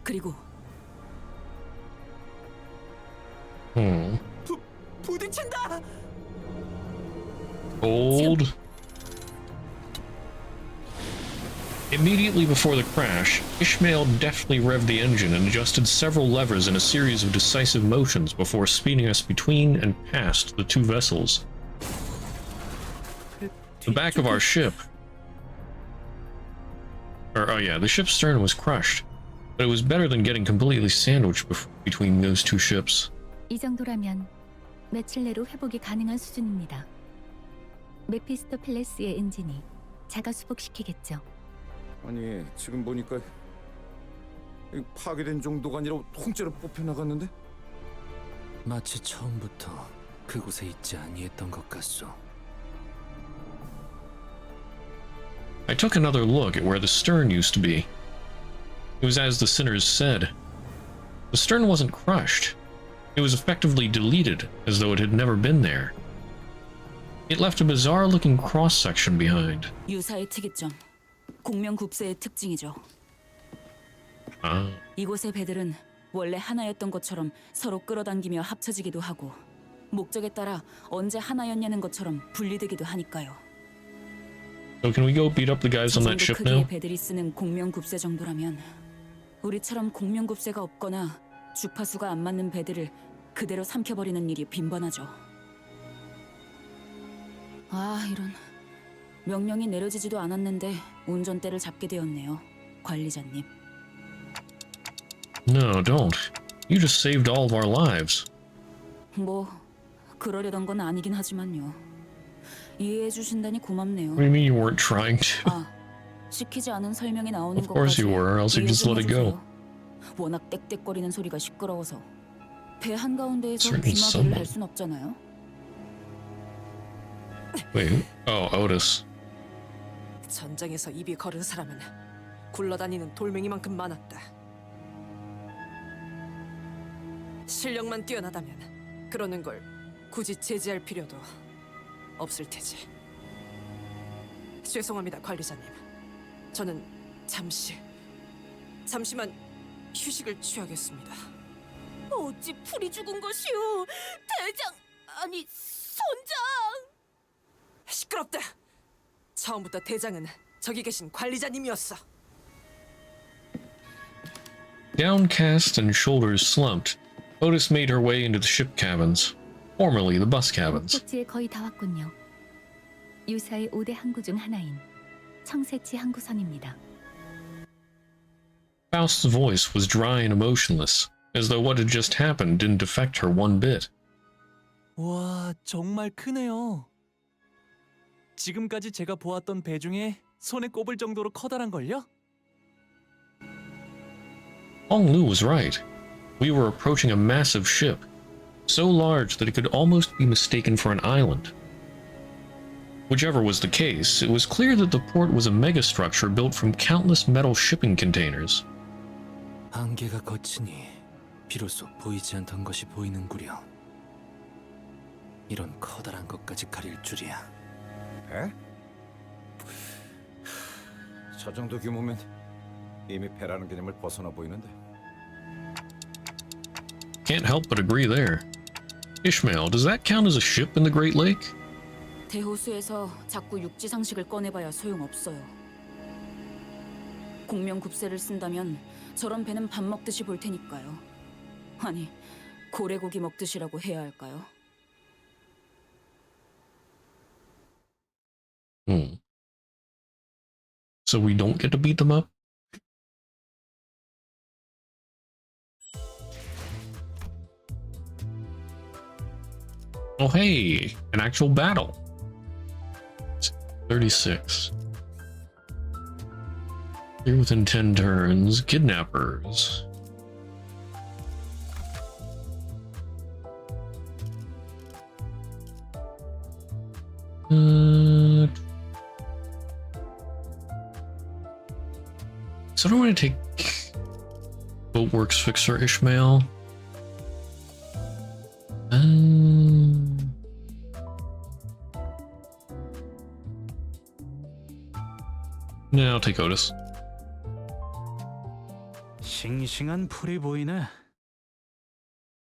그리고 부딪힌다! Hold. Immediately before the crash, Ishmael deftly revved the engine and adjusted several levers in a series of decisive motions before speeding us between and past the two vessels. The back of our ship, the ship's stern was crushed, but it was better than getting completely sandwiched between those two ships. 이 정도라면 며칠 내로 회복이 가능한 수준입니다. 메피스토펠레스의 엔진이 자가 수복시키겠죠. 아니, 지금 보니까 파괴된 정도가 아니라 통째로 뽑혀 나갔는데? 마치 처음부터 그곳에 있지 아니했던 것 같소. I took another look at where the stern used to be. It was as the sinners said. The stern wasn't crushed. It was effectively deleted, as though it had never been there. It left a bizarre-looking cross-section behind. 유사의 특이점, 공명굽세의 특징이죠. Ah. 이곳의 배들은 원래 하나였던 것처럼 서로 끌어당기며 합쳐지기도 하고 목적에 따라 언제 하나였냐는 것처럼 분리되기도 하니까요. So can we go beat up the guys on that 저 정도 ship now? 크기의 배들이 쓰는 공명굽세 정도라면 우리처럼 공명굽세가 없거나 주파수가 안 맞는 배들을 그대로 삼켜버리는 일이 빈번하죠. 아, 이런. 명령이 내려지지도 않았는데 운전대를 잡게 되었네요, 관리자님. No, don't. You just saved all of our lives. 뭐 그러려던 건 아니긴 하지만요. 이해해 주신다니 고맙네요. What do you mean you weren't trying to? 아, 시키지 않은 설명이 나오는 Of course 것까지 you were, or else you just let it go. 워낙 떽떽거리는 소리가 시끄러워서 배 한가운데에서 Certain 귀마개를 someone. 할 순 없잖아요. Wait, oh, Otis. 전장에서 입이 거른 사람은 굴러다니는 돌멩이만큼 많았다. 실력만 뛰어나다면 그러는 걸 굳이 제지할 필요도 없을 테지. 죄송합니다, 관리자님. 저는 잠시만 휴식을 취하겠습니다. 어찌 풀이 죽은 것이오? 대장, 아니 선장! 시끄럽다. 처음부터 대장은 저기 계신 관리자님이었어. Downcast and shoulders slumped, Otis made her way into the ship cabins, formerly the bus cabins. 목적지에 거의 다 왔군요. 유사의 5대 항구 중 하나인 청새치 항구선입니다. Faust's voice was dry and emotionless, as though what had just happened didn't affect her one bit. 와, 정말 크네요. 지금까지 제가 보았던 배 중에 손에 꼽을 정도로 커다란걸요? Hong Lu was right. We were approaching a massive ship, so large that it could almost be mistaken for an island. Whichever was the case, it was clear that the port was a megastructure built from countless metal shipping containers. 안개가 걷히니 비로소 보이지 않던 것이 보이는구려. 이런 커다란 것까지 가릴 줄이야. 배? 저 정도 규모면 이미 배라는 개념을 벗어나 보이는데. Can't help but agree there. Ishmael, does that count as a ship in the Great Lake? 대호수에서 자꾸 육지 상식을 꺼내봐야 소용없어요. 공명급세를 쓴다면 저런 배는 밥 먹듯이 볼 테니까요. 아니, 고래고기 먹듯이라고 해야 할까요? So we don't get to beat them up? Oh hey, an actual battle. 36. Here within 10 turns, kidnappers. So I don't want to take Boatworks Fixer Ishmael. No, I'll take Otis. 싱싱한 풀이 보이네.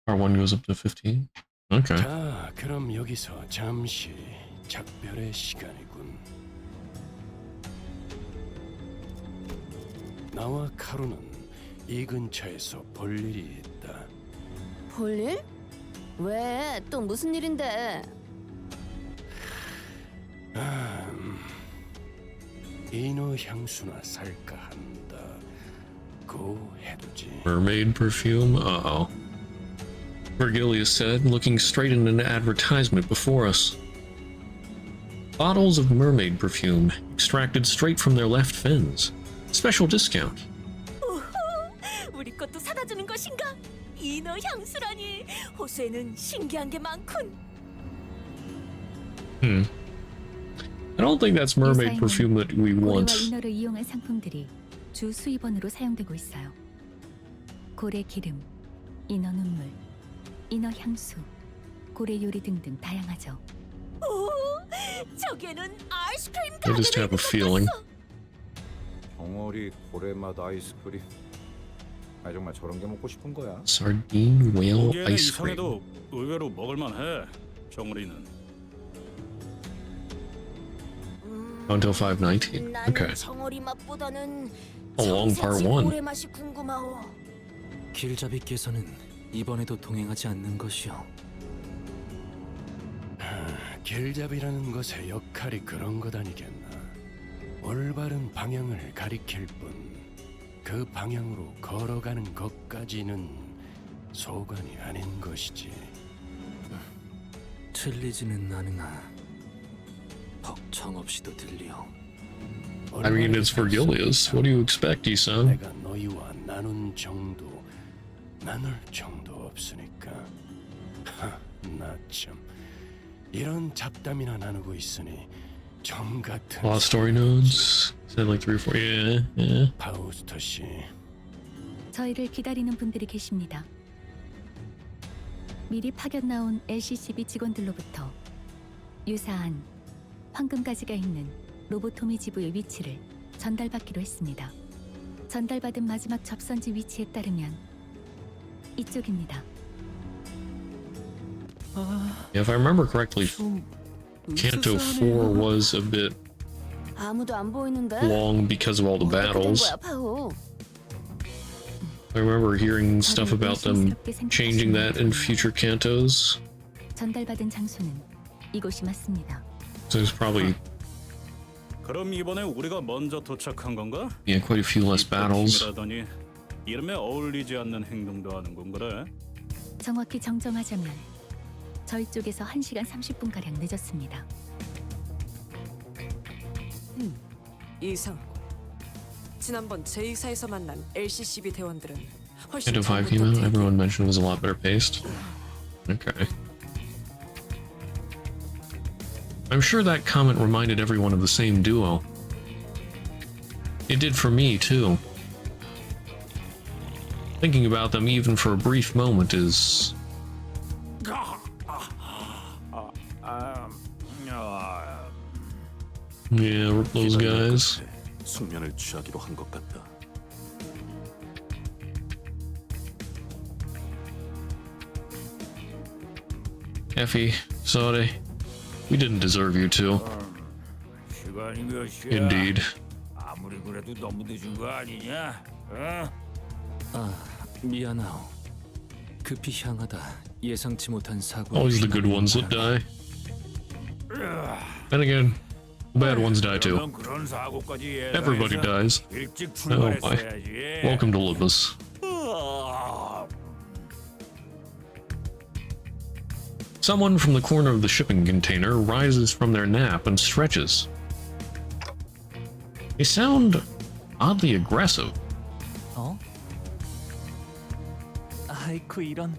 R1 goes up to 15. Okay. 자, 그럼 여기서 잠시 작별의 시간이군. 나와 카루는 이 근처에서 볼 일이 있다. 볼 일? 왜? 또 무슨 일인데? 인어 향수나 살까 한다. 고 해두지. Mermaid perfume? Uh-oh. Virgilius said, looking straight at an advertisement before us. Bottles of mermaid perfume, extracted straight from their left fins. Special discount. 우리 것도 사다 주는 것인가? 인어 향수라니. 호수에는 신기한 게 많군. I don't think that's mermaid perfume that we want. 고래와 인어를 이용한 상품들이 주 수입원으로 사용되고 있어요. 고래 기름, 인어 눈물, 인어 향수, 고래 요리 등등 다양하죠. 오, 저기에는 아이스크림 I just have a feeling. 덩어리 고래맛 아이스크림. 아 정말 저런 게 먹고 싶은 거야. Sardine whale 보기에는 ice cream. 이상해도 의외로 먹을만해. 정우리는. Until 519. Okay. 나는 정어리 맛보다는 A long part 청새치 one. 고래 맛이 궁금하오. 길잡이께서는 이번에도 동행하지 않는 것이요. 길잡이라는 것의 역할이 그런 것 아니겠나. 올바른 방향을 가리킬 뿐 그 방향으로 걸어가는 것까지는 소관이 아닌 것이지. 틀리지는 않으나 벅청없이도 들려. I mean, it's Virgilius. What do you expect, Isan? 내가 너희와 나눈 정도, 나눌 정도 없으니까. 나 참 이런 잡담이나 나누고 있으니 정 같은. Lost story nodes. Said like 3 or 4. Yeah. 파우스터 씨. 저희를 기다리는 분들이 계십니다. 미리 파견 나온 LCCB 직원들로부터 유사한 황금가지가 있는 로보토미 지부의 위치를 전달받기로 했습니다. 전달받은 마지막 접선지 위치에 따르면 이쪽입니다. If I remember correctly, Canto 4 was a bit 아무도 안 보이는데. long because of all the 어떻게 된 battles. 거야, 파오? I remember hearing stuff about them changing that in future Cantos. 전달받은 장소는 이곳이 맞습니다. So there's probably 그럼 이번에 우리가 먼저 도착한 건가? quite a few less battles. 팀이라더니 이름에 어울리지 않는 행동도 하는군 그래? 정확히 정정하자면 저희 쪽에서 1시간 30분가량 늦었습니다. 이상하고 지난번 제2사에서 만난 LCCB 대원들은 훨씬 Canto 5 전부터 came out, 대기. everyone mentioned it was a lot better paced. Okay. I'm sure that comment reminded everyone of the same duo. It did for me, too. Thinking about them even for a brief moment is... Yeah, rip those guys. 숙면을 취하기로 한 것 같다. Effie, sorry. We didn't deserve you to. 시간이 몇 시야? Indeed. 아무리 그래도 너무 늦은 거 아니냐? 어? 아, 미안하오. 급히 향하다 예상치 못한 사고. Always the good ones that die. And again, the bad ones die too. 그러면 그런 사고까지 예상해서 Everybody dies. 일찍 Oh my. 출발했어야지. Welcome to Limbus. Someone from the corner of the shipping container rises from their nap and stretches. They sound oddly aggressive. 어? 아이쿠 이런.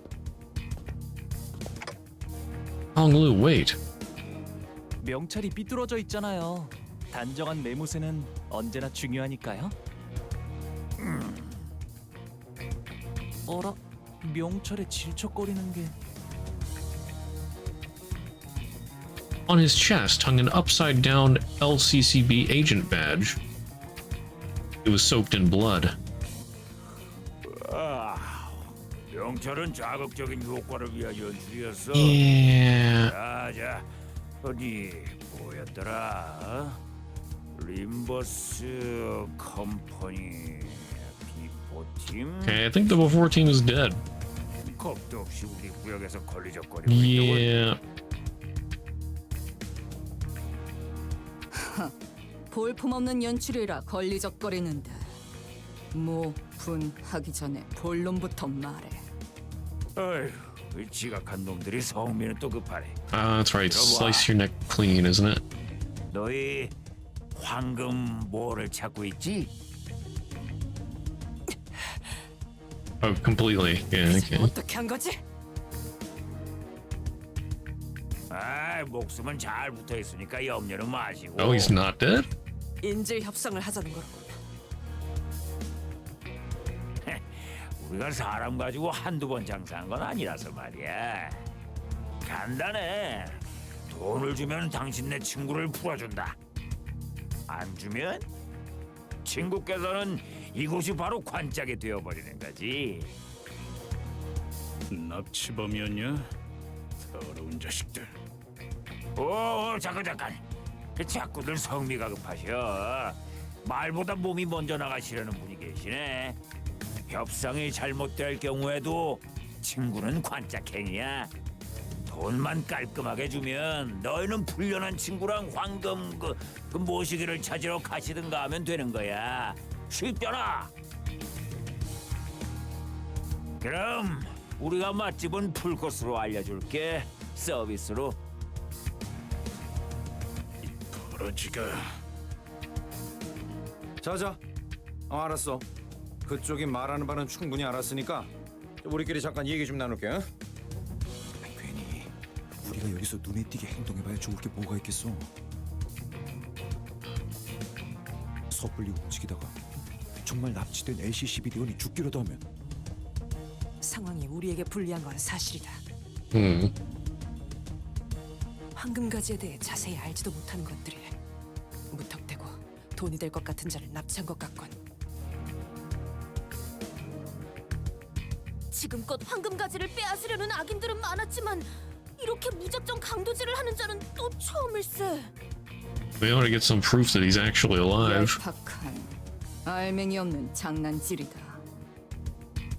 Honglu, wait. 명찰이 삐뚤어져 있잖아요. 단정한 매무새는 언제나 중요하니까요. 어라? 명찰에 질척거리는 게. On his chest hung an upside-down LCCB agent badge. It was soaked in blood. 명찰은 자극적인 효과를 위한 연출이었어. Yeah. 자, 어디 뭐였더라? 림버스 컴퍼니 비포팀. Okay, I think the before team is dead. 겁도 없이 우리 구역에서 걸리적거리고 Yeah. 볼품없는 연출이라 걸리적거리는데 뭐 분하기 전에 본론부터 말해. 어휴, 이 지각한 놈들이 성미는 또 급하네. That's right. Slice your neck clean, isn't it? 너희 황금 뭐를 찾고 있지? Oh, completely. Yeah, okay. 어떻게 한 거지? 아, 목숨은 잘 붙어 있으니까 염려는 마시고. Oh, he's not dead? 인질 협상을 하자는 거로. 우리가 사람 가지고 한두 번 장사한 건 아니라서 말이야. 간단해. 돈을 주면 당신네 친구를 풀어준다. 안 주면 친구께서는 이곳이 바로 관짝이 되어버리는 거지. 납치범이었냐? 더러운 자식들. 오, 잠깐. 자꾸들 성미가 급하셔. 말보다 몸이 먼저 나가시려는 분이 계시네. 협상이 잘못될 경우에도 친구는 관짝행이야. 돈만 깔끔하게 주면 너희는 불련한 친구랑 황금 그 모시기를 찾으러 가시든가 하면 되는 거야. 쉽잖아. 그럼 우리가 맛집은 풀코스로 알려줄게. 서비스로. 버러지가. 자자. 알았어. 그쪽이 말하는 바는 충분히 알았으니까 우리끼리 잠깐 얘기 좀 나눌게. 어? 괜히 우리가 여기서 눈에 띄게 행동해봐야 좋을 게 뭐가 있겠어. 섣불리 움직이다가 정말 납치된 LCCB 대원이 죽기라도 하면. 상황이 우리에게 불리한 건 사실이다. 황금가지에 대해 자세히 알지도 못하는 것들이 무턱대고 돈이 될 것 같은 자를 납치한 것 같군. 지금껏 황금가지를 빼앗으려는 악인들은 많았지만 이렇게 무작정 강도질을 하는 자는 또 처음일세. We ought to get some proof that he's actually alive. 얄팍한 알맹이 없는 장난질이다.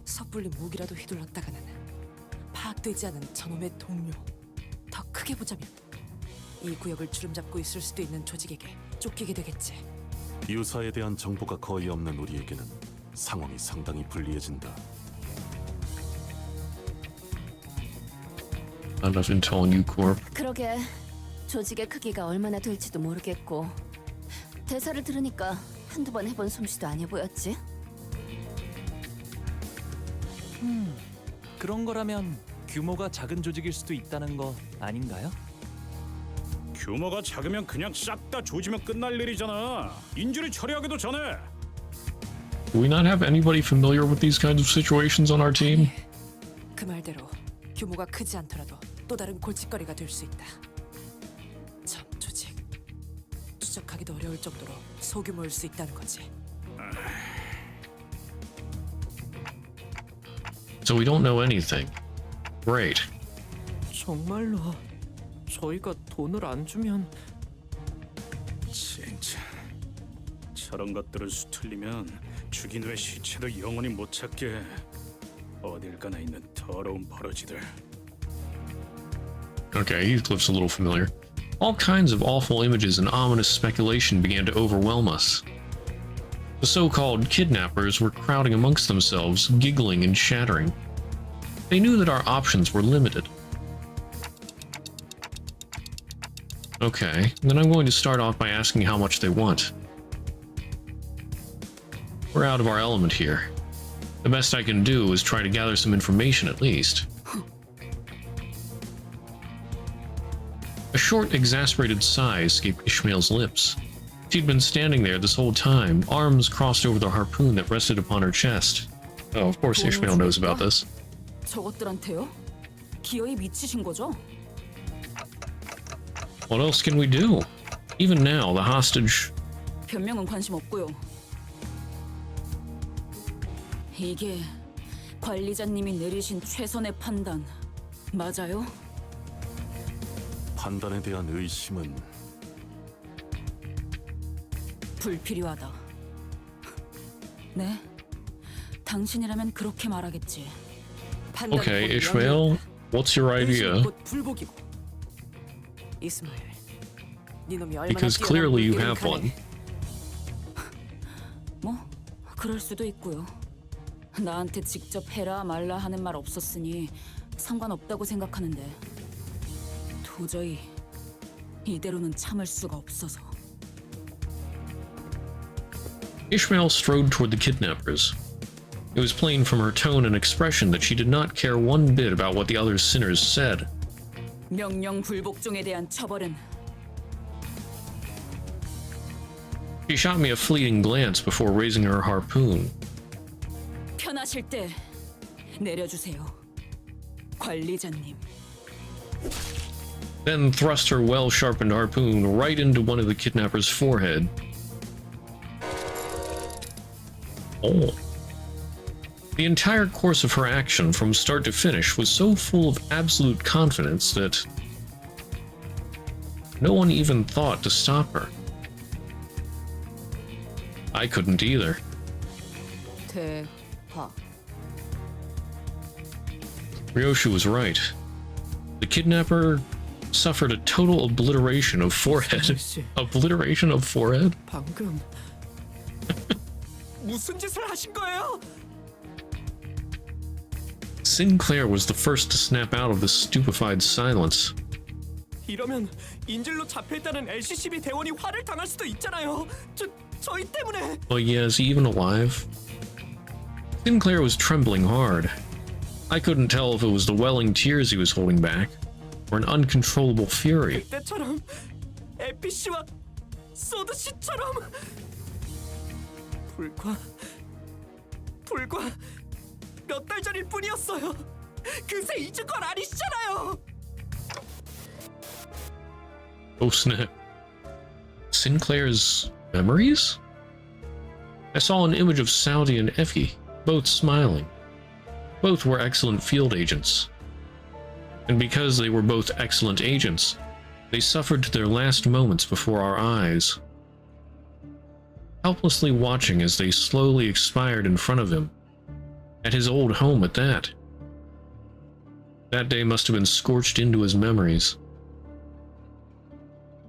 섣불리 무기라도 휘둘렀다가는 파악되지 않은 저놈의 동료. 더 크게 보자면 이 구역을 주름잡고 있을 수도 있는 조직에게 쫓기게 되겠지. 유사에 대한 정보가 거의 없는 우리에게는 상황이 상당히 불리해진다. Enough intel on U-Corp. 그러게 조직의 크기가 얼마나 될지도 모르겠고 대사를 들으니까 한두 번 해본 솜씨도 아니어 보였지. 그런 거라면 규모가 작은 조직일 수도 있다는 거 아닌가요? 규모가 작으면 그냥 싹 다 조지면 끝날 일이잖아. 인질을 처리하기도 전에. Do we not have anybody familiar with these kinds of situations on our team? 그 말대로 규모가 크지 않더라도 또 다른 골칫거리가 될 수 있다. 참 조직 추적하기도 어려울 정도로 소규모일 수 있다는 거지. So we don't know anything. Great. 정말로 저희가 돈을 안 주면 진짜 저런 것들을 수틀리면 죽인 후에 시체도 영원히 못 찾게 어딜 가나 있는 더러운 버러지들. Okay, he looks a little familiar. All kinds of awful images and ominous speculation began to overwhelm us. The so-called kidnappers were crowding amongst themselves, giggling and chattering. They knew that our options were limited. Okay, then I'm going to start off by asking how much they want. We're out of our element here. The best I can do is try to gather some information at least. A short, exasperated sigh escaped Ishmael's lips. She'd been standing there this whole time, arms crossed over the harpoon that rested upon her chest. Oh, of course Ishmael knows about this. 저것들한테요? 기어이 미치신 거죠? What else can we do? Even now, the hostage... 변명은 관심 없고요. 이게 관리자님이 내리신 최선의 판단 맞아요? 판단에 대한 의심은 불필요하다. 네? 당신이라면 그렇게 말하겠지. Okay, Ishmael, what's your idea? 불복이고. 이스마엘, 네 놈이 얼마나 Because clearly you have one. 뭐 그럴 수도 있고요. 나한테 직접 해라 말라 하는 말 없었으니 상관없다고 생각하는데 도저히 이대로는 참을 수가 없어서. Ishmael strode toward the kidnappers. It was plain from her tone and expression that she did not care one bit about what the other sinners said. 명령 불복종에 대한 처벌은 She shot me a fleeting glance before raising her harpoon. 편하실 때 내려주세요, 관리자님. Then thrust her well-sharpened harpoon right into one of the kidnappers' forehead. Oh. The entire course of her action from start to finish was so full of absolute confidence that no one even thought to stop her. I couldn't either. 대파. Ryoshu was right. The kidnapper suffered a total obliteration of forehead. Obliteration of forehead? 방금 무슨 짓을 하신 거예요? Sinclair was the first to snap out of the stupefied silence. 이러면 인질로 잡혀있다는 LCCB 대원이 화를 당할 수도 있잖아요. 저희 때문에. Oh yeah, is he even alive? Sinclair was trembling hard. I couldn't tell if it was the welling tears he was holding back, or an uncontrollable fury. 그때처럼 에피 씨와 소드 씨처럼 불과 몇 달 전일 뿐이었어요. 그새 잊은 건 아니시잖아요. Oh snap. Sinclair's memories? I saw an image of Saudi and Effie, both smiling. Both were excellent field agents. And because they were both excellent agents, they suffered to their last moments before our eyes. Helplessly watching as they slowly expired in front of him, at his old home at that. That day must have been scorched into his memories.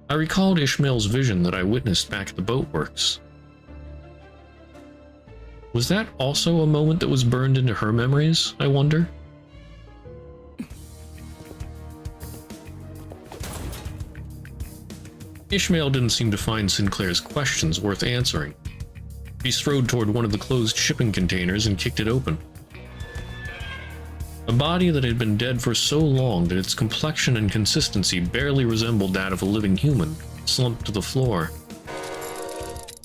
I recalled Ishmael's vision that I witnessed back at the boatworks. Was that also a moment that was burned into her memories, I wonder? Ishmael didn't seem to find Sinclair's questions worth answering. He strode toward one of the closed shipping containers and kicked it open. A body that had been dead for so long that its complexion and consistency barely resembled that of a living human slumped to the floor.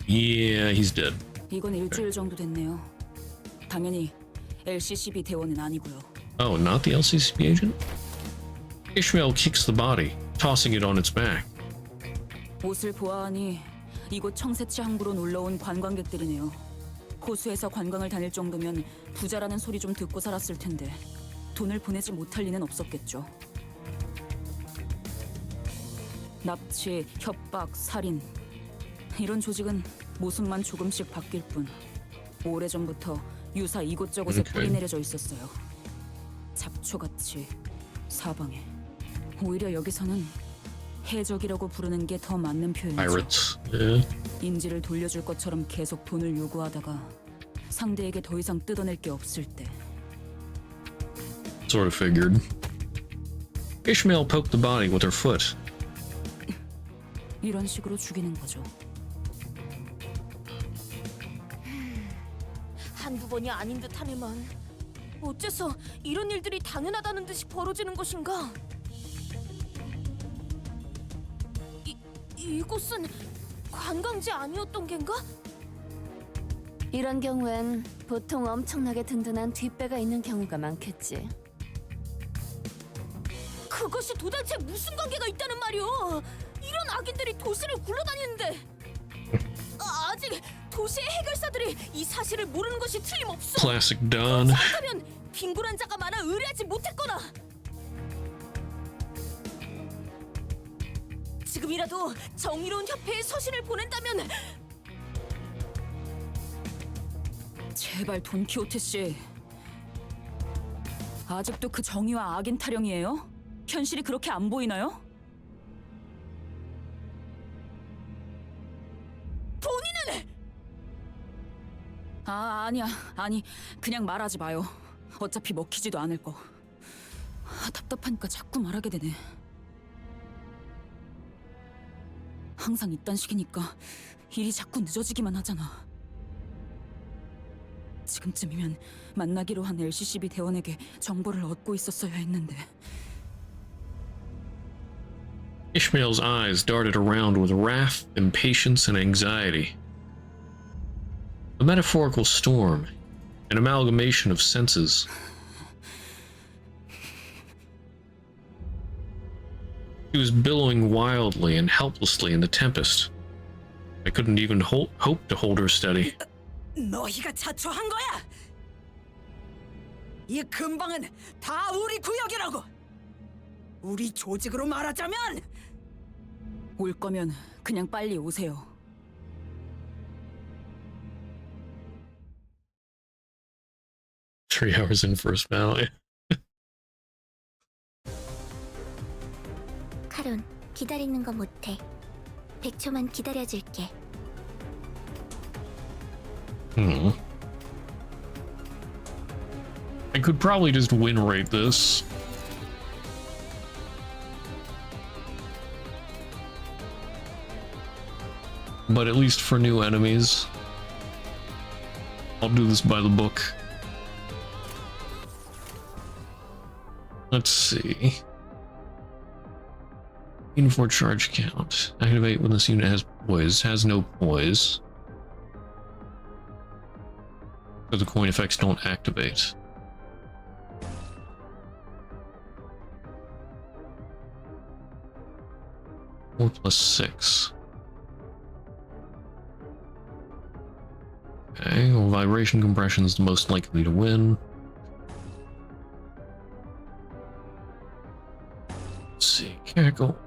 Yeah, he's dead. 이건 일주일 정도 됐네요. 당연히 LCCB 대원은 아니고요. Oh, not the LCCB agent? Ishmael kicks the body, tossing it on its back. 옷을 보아하니 이곳 청새치 항구로 놀러온 관광객들이네요. 호수에서 관광을 다닐 정도면 부자라는 소리 좀 듣고 살았을 텐데 돈을 보내지 못할 리는 없었겠죠. 납치, 협박, 살인 이런 조직은 모습만 조금씩 바뀔 뿐 오래전부터 유사 이곳저곳에 뿌리 내려져 있었어요. 잡초같이 사방에. 오히려 여기서는 해적이라고 부르는 게 더 맞는 표현이죠. Pirates. Yeah. 인지를 돌려줄 것처럼 계속 돈을 요구하다가 상대에게 더 이상 뜯어낼 게 없을 때. Sort of figured. Ishmael poked the body with her foot. 이런 식으로 죽이는 거죠. 한두 번이 아닌 듯하네만. 어째서 이런 일들이 당연하다는 듯이 벌어지는 것인가? 이곳은 관광지 아니었던 겐가? 이런 경우엔 보통 엄청나게 든든한 뒷배가 있는 경우가 많겠지. 그것이 도대체 무슨 관계가 있다는 말이오? 이런 악인들이 도시를 굴러다니는데 아직 도시의 해결사들이 이 사실을 모르는 것이 틀림없어. Classic Don. 그렇다면 빈곤한 자가 많아 의뢰하지 못했거나 지금이라도 정의로운 협회에 서신을 보낸다면. 제발 돈키호테 씨. 아직도 그 정의와 악인 타령이에요? 현실이 그렇게 안 보이나요? 본인은 아니야. 아니, 그냥 말하지 마요. 어차피 먹히지도 않을 거. 답답하니까 자꾸 말하게 되네. 항상 이딴 식이니까 일이 자꾸 늦어지기만 하잖아. 지금쯤이면 만나기로 한 LCCB 대원에게 정보를 얻고 있었어야 했는데. Ishmael's eyes darted around with wrath, impatience, and anxiety. A metaphorical storm, an amalgamation of senses. He was billowing wildly and helplessly in the tempest. I couldn't even hope to hold her steady. 너희가 자초한 거야. 이 근방은 다 우리 구역이라고. 우리 조직으로 말하자면 올 거면 그냥 빨리 오세요. Three hours in first battle. 카론, 기다리는 거 못해. 100초만 기다려줄게. I could probably just win rate this. But at least for new enemies, I'll do this by the book. Let's see. Uniform charge count. Activate when this unit has poise. Has no poise. So the coin effects don't activate. 4 plus 6. Okay, well, vibration compression is the most likely to win. Let's see, cackle.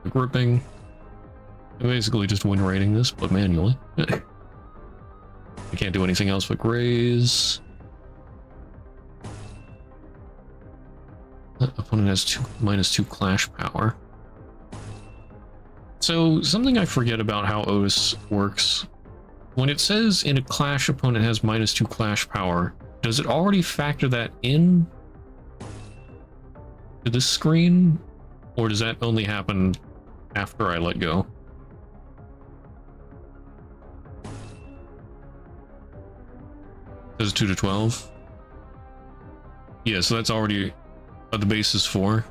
Gripping. I'm basically just win rating this, but manually. I can't do anything else but graze. Opponent has -2 clash power. So something I forget about how Otis works. When it says in a clash opponent has -2 clash power, does it already factor that in to this screen? Or does that only happen after I let go? Says 2 to 12. Yeah, so that's already the base is 4.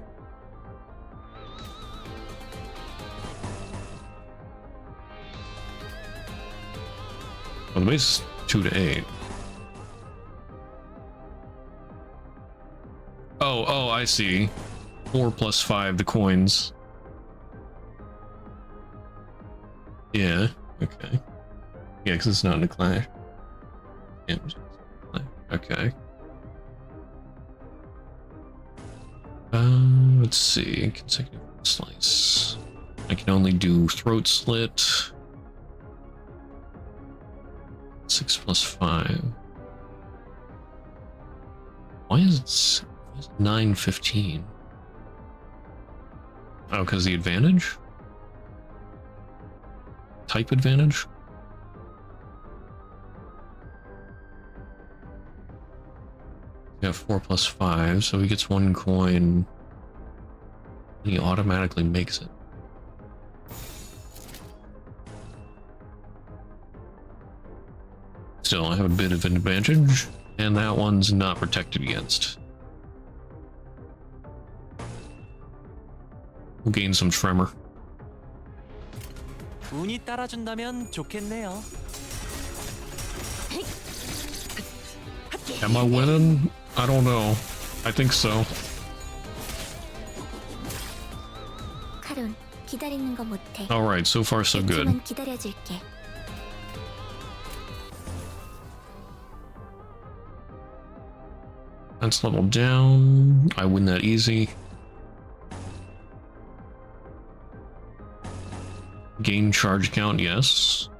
Well, the base is 2 to 8. Oh, I see. 4 plus 5, the coins. Yeah, okay. Yeah, because it's not in a clash. Yeah, okay. Let's see. Consecutive slice. I can only do throat slit. 6 plus 5. Why is it 9:15? Oh, because the advantage? Type advantage? We have 4 plus 5, so he gets 1 coin. He automatically makes it. Still, I have a bit of an advantage, and that one's not protected against. We'll gain some tremor. 운이 따라준다면 좋겠네요. Am I winning? I don't know. I think so. 카론, 기다리는 거 못해. Alright, so far so good. 조금만 기다려줄게. That's leveled down. I win that easy. Gain charge count, yes.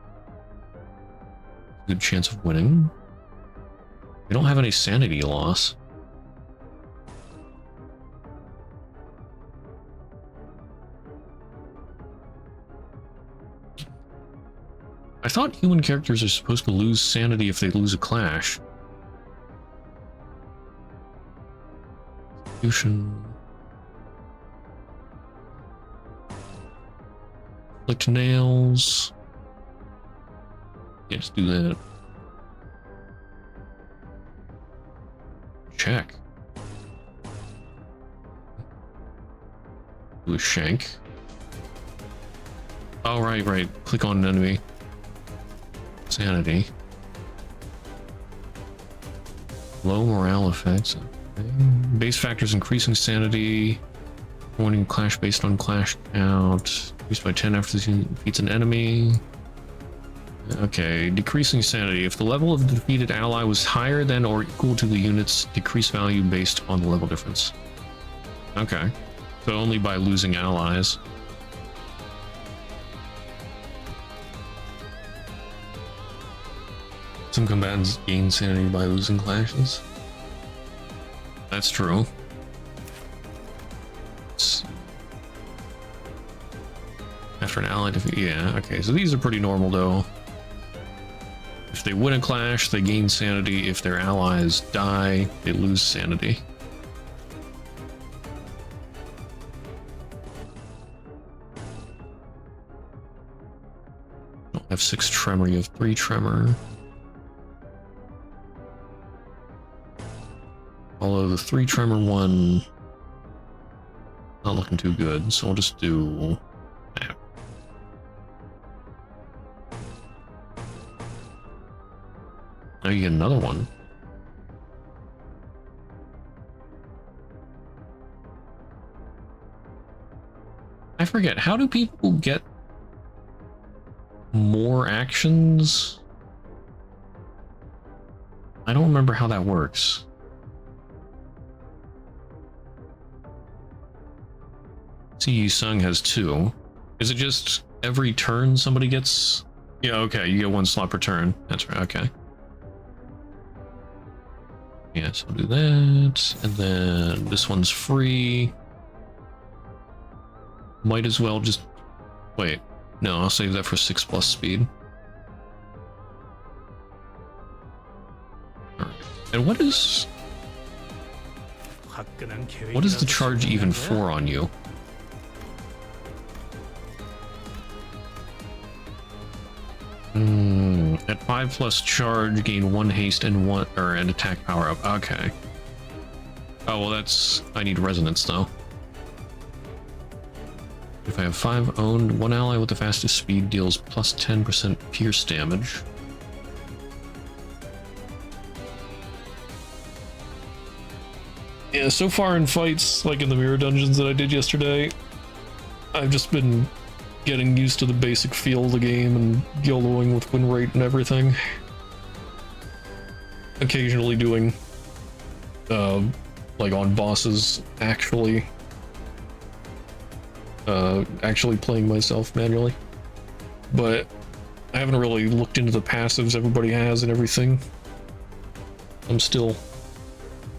Good chance of winning. We don't have any sanity loss. I thought human characters are supposed to lose sanity if they lose a clash. Execution. Licked nails. Yeah, just do that. Check. Do a shank. Oh, right. Click on an enemy. Sanity. Low morale effects. Okay. Base factors increasing sanity. Warning clash based on clash count. Increased by 10 after the defeats an enemy. Okay, decreasing sanity. If the level of the defeated ally was higher than or equal to the unit's decreased value based on the level difference. Okay, so only by losing allies. Some combatants gain sanity by losing clashes. That's true. After an ally defeat, yeah, okay, so these are pretty normal though. If they win a clash, they gain sanity. If their allies die, they lose sanity. You don't have 6 tremor, you have 3 tremor. Although the 3 tremor one, not looking too good, so we'll just do that. Now you get another one. forget, how do people get more actions? I don't remember how that works. See, Yi Sung has 2. Is it just every turn somebody gets? Yeah, okay, you get 1 slot per turn. That's right, okay. Yeah, so I'll do that. And then this one's free. Might as well just... Wait, no, I'll save that for 6+ speed. Alright. And what is the charge even for on you? At 5+ charge, gain 1 haste and an attack power up. Okay. Oh well, that's... I need resonance though. If I have 5 owned, 1 ally with the fastest speed deals plus 10% pierce damage. Yeah, so far in fights, like in the mirror dungeons that I did yesterday, I've just been getting used to the basic feel of the game and YOLOing with win rate and everything. Occasionally doing, like on bosses, actually playing myself manually. But I haven't really looked into the passives everybody has and everything. I'm still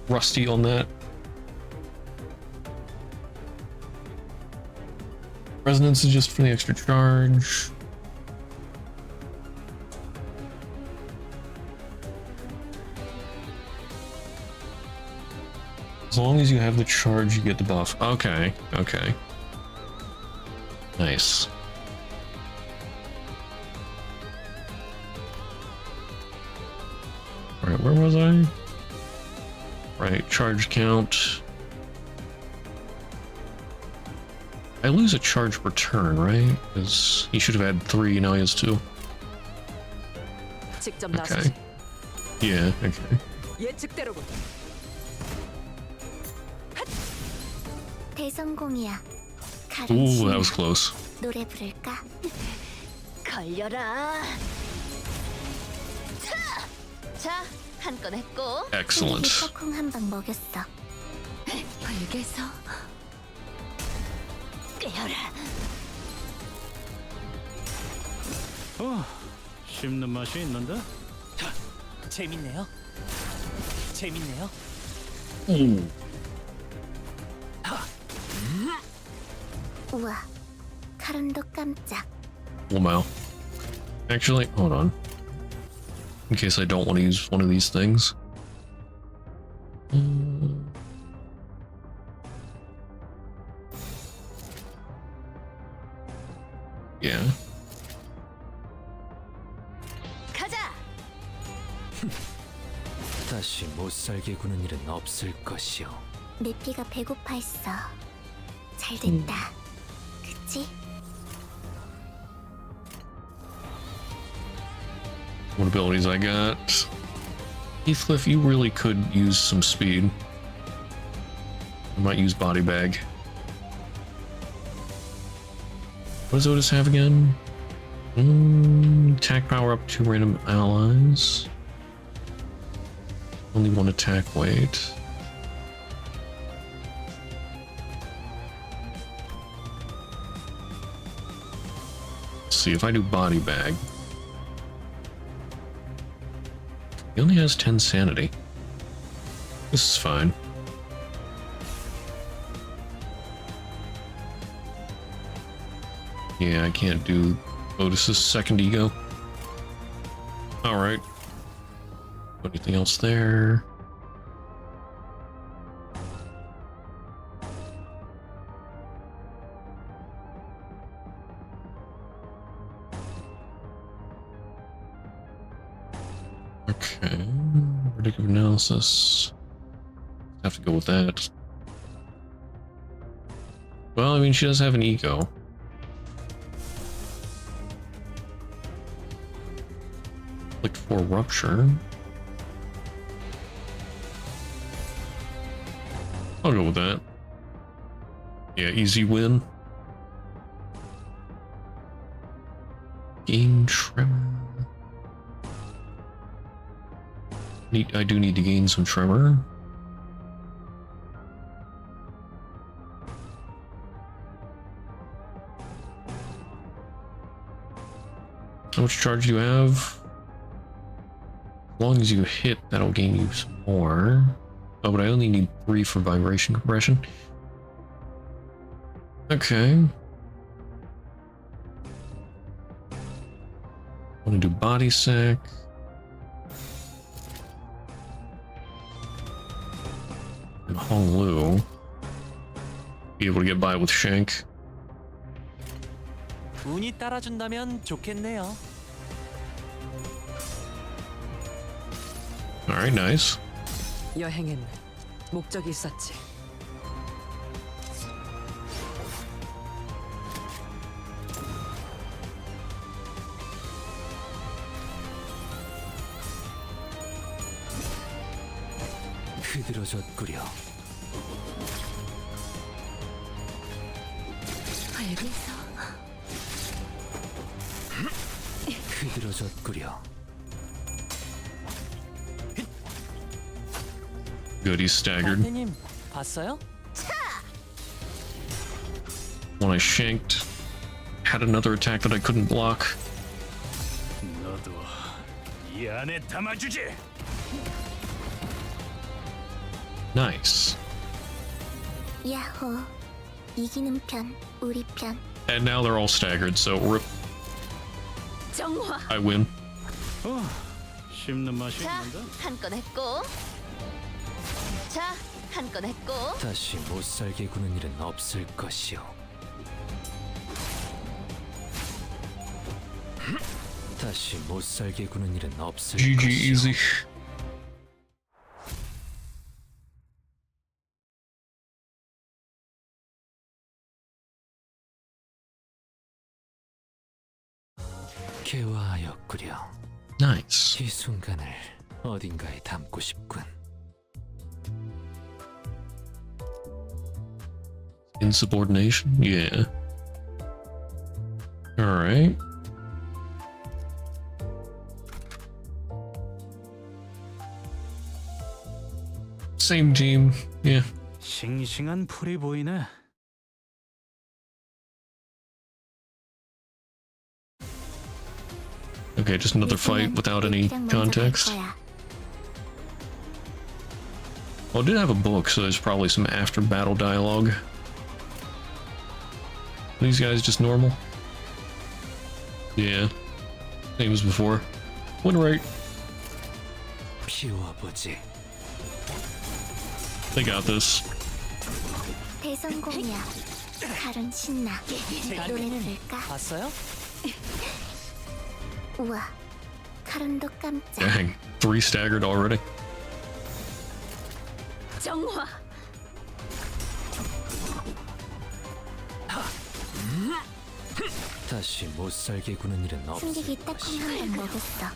rusty on that. Resonance is just for the extra charge. As long as you have the charge, you get the buff. Okay, okay. Nice. Alright, where was I? Right, charge count. I lose a charge per turn, right? Because he should have had 3, now he has 2. Okay. Yeah, okay. 대성공이야. Ooh, that was close. 노래 부를까? 걸려라. 자, 한 건 했고. Excellent. 콩 한 방 먹였어. 불게서 깨어라. 씹는 맛이 있는데? 재밌네요. 재밌네요. 우와, 칼음도 깜짝. Wow. Actually, hold on. In case I don't want to use one of these things. Yeah. 가자. 다시 못 살게 구는 일은 없을 것이오. 내 피가 배고파했어. 잘 됐다. 그치? What abilities I got? Heathcliff, you really could use some speed. I might use body bag. What does Otis have again? Attack power up to random allies. Only 1 attack weight. Let's see if I do body bag. He only has 10 sanity. This is fine. Yeah, I can't do Otis's second ego. Alright. Anything else there? Okay. Predictive analysis. Have to go with that. Well, I mean, she does have an ego. Clicked for rupture. I'll go with that. Yeah, easy win. Gain tremor. I do need to gain some tremor. How much charge do you have? As long as you hit, that'll gain you some more. Oh, but I only need 3 for vibration compression. Okay. I want to do body sack. And Hong Lu. Be able to get by with Shank. 운이 따라준다면 좋겠네요. Alright, nice. 여행엔 목적이 있었지. 흐드러졌구려. 알겠어. 흐드러졌구려. Good, he's staggered. 마태님 봤어요? When I shanked, had another attack that I couldn't block. 너도 이 안에 담아주지. Nice. 야호. 이기는 편, 우리 편. And now they're all staggered, so rip. 정화. I win. 씹는 맛이 자, 있는데. 한 건 했고. 자, 한 건 했고. 다시 못살게 구는 일은 없을 것이오. 다시 못살게 구는 일은 없을 GG 것이오. easy. 개화하였구려. Nice. 이 순간을 어딘가에 담고 싶군. Insubordination? Yeah. Alright. Same team. Yeah. 싱싱한 풀이 보이네. Okay, just another fight without any context. Well, it did have a book, so there's probably some after battle dialogue. These guys just normal? Yeah. Same as before. Win rate. 피워보지. They got this. 대성공이야. 칼은 신나. 노래를 들까? 봤어요? 우와. 칼은도 깜짝. Dang. 3 staggered already. 정화. 다시 못살게 구는 일은 없을 승객이 딱 것이오. 한번 먹었어.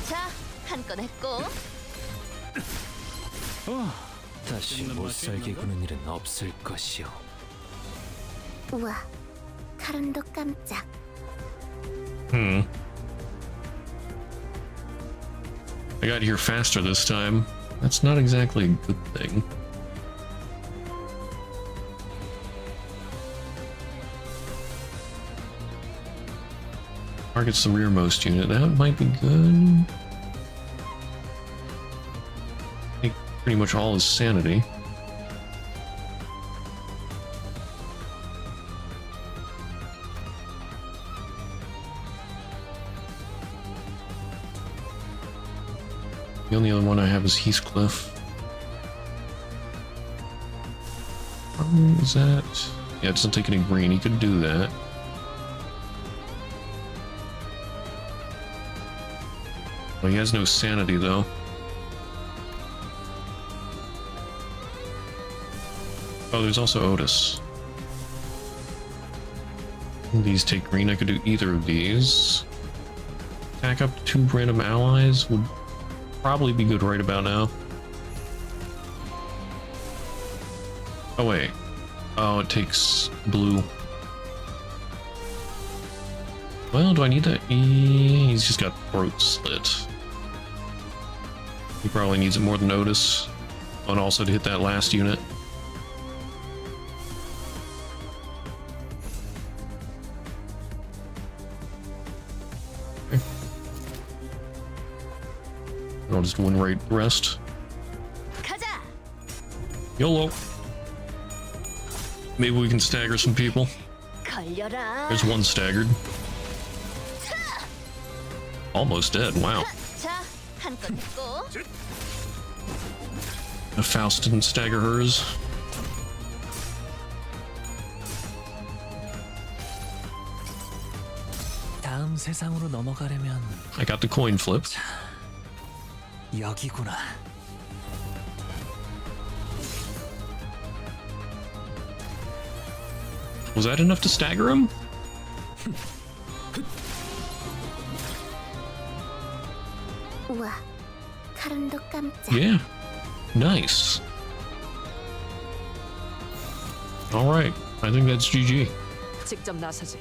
자, 한 건 했고. 다시 못살게 구는 일은 없을 것이오. 우와. 칼은도 깜짝. I got here faster this time. That's not exactly a good thing. Targets the rearmost unit. That might be good. Take pretty much all his sanity. The only other one I have is Heathcliff. Is that? Yeah, it doesn't take any green. He could do that. Well, he has no sanity, though. Oh, there's also Otis. These take green. I could do either of these. Attack up to 2 random allies would probably be good right about now. Oh, wait. Oh, it takes blue. Well, do I need that? He's just got throat slit. He probably needs it more than notice. And also to hit that last unit. Okay. I'll just win rate the rest. YOLO. Maybe we can stagger some people. There's one staggered. Almost dead, wow. A Faust didn't stagger hers. 다음 세상으로 넘어가려면 I got the coin flip. 여기구나. Was that enough to stagger him? 우와, 칼음도 깜짝. Yeah. Nice. Alright, I think that's GG. 직접 나서지.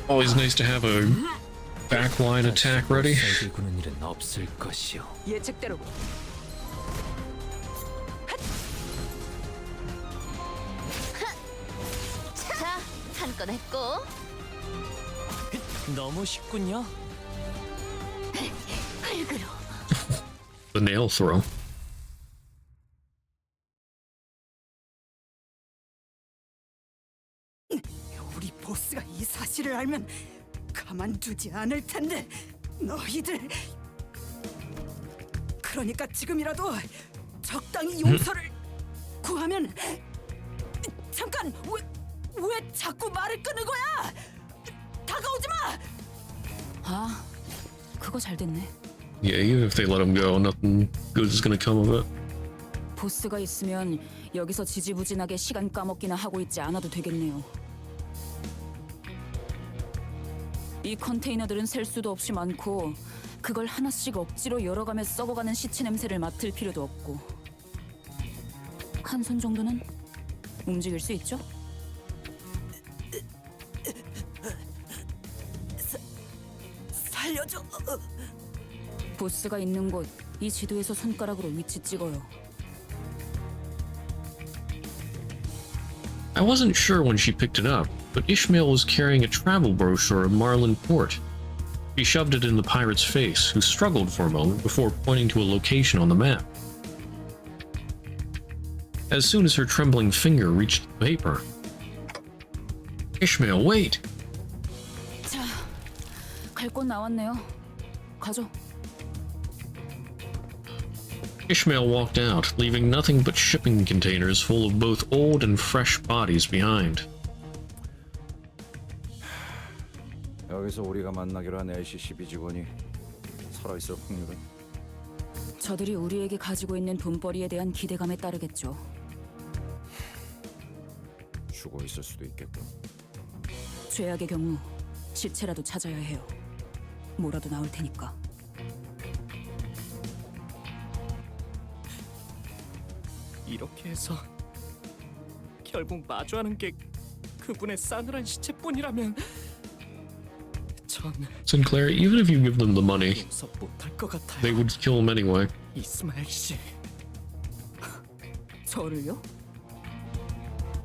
Always nice to have a backline attack ready. 구는 일은 없을 것이요. 예측대로고. 자, 한 건 했고. 너무 쉽군요. 흙으로. The nail throw. 우리 보스가 이 사실을 알면 가만두지 않을 텐데 너희들. 그러니까 지금이라도 적당히 용서를 구하면. 잠깐, 왜 자꾸 말을 끊는 거야? 다가오지 마. 아, 그거 잘 됐네. Yeah, even if they let him go, nothing good is gonna come of it. 보스가 있으면 여기서 지지부진하게 시간 까먹기나 하고 있지 않아도 되겠네요. 이 컨테이너들은 셀 수도 없이 많고 그걸 하나씩 억지로 열어가며 썩어가는 시체 냄새를 맡을 필요도 없고 한 손 정도는 움직일 수 있죠? 살려줘. 보스가 있는 곳, 이 지도에서 손가락으로 위치 찍어요. I wasn't sure when she picked it up, but Ishmael was carrying a travel brochure of Marlin Port. She shoved it in the pirate's face, who struggled for a moment before pointing to a location on the map. As soon as her trembling finger reached the paper, Ishmael, wait! 자, 갈 곳 나왔네요. 가죠. Ishmael walked out, leaving nothing but shipping containers full of both old and fresh bodies behind. 여기서 우리가 만나기로 한 LCCB 직원이 살아있을 확률은? 저들이 우리에게 가지고 있는 돈벌이에 대한 기대감에 따르겠죠. 죽어 있을 수도 있겠고. 최악의 경우 시체라도 찾아야 해요. 뭐라도 나올 테니까. 이렇게 해서 결국 마주하는 게 그분의 싸늘한 시체뿐이라면 전 Sinclair, even if you give them the money, 용서 못할 것 같아요. they would kill him anyway. 이스마엘 씨. 저를요?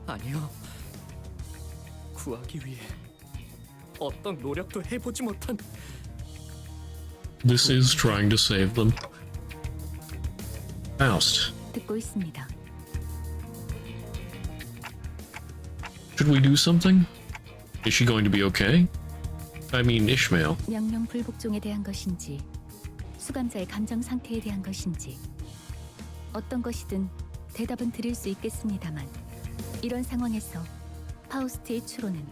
아니요. 구하기 위해 어떤 노력도 해보지 못한 This is trying to save them. Faust, 듣고 있습니다. should we do something? Is she going to be okay? I mean, Ishmael. 명령 불복종에 대한 것인지, 수감자의 감정 상태에 대한 것인지, 어떤 것이든 대답은 드릴 수 있겠습니다만, 이런 상황에서 파우스트의 추론은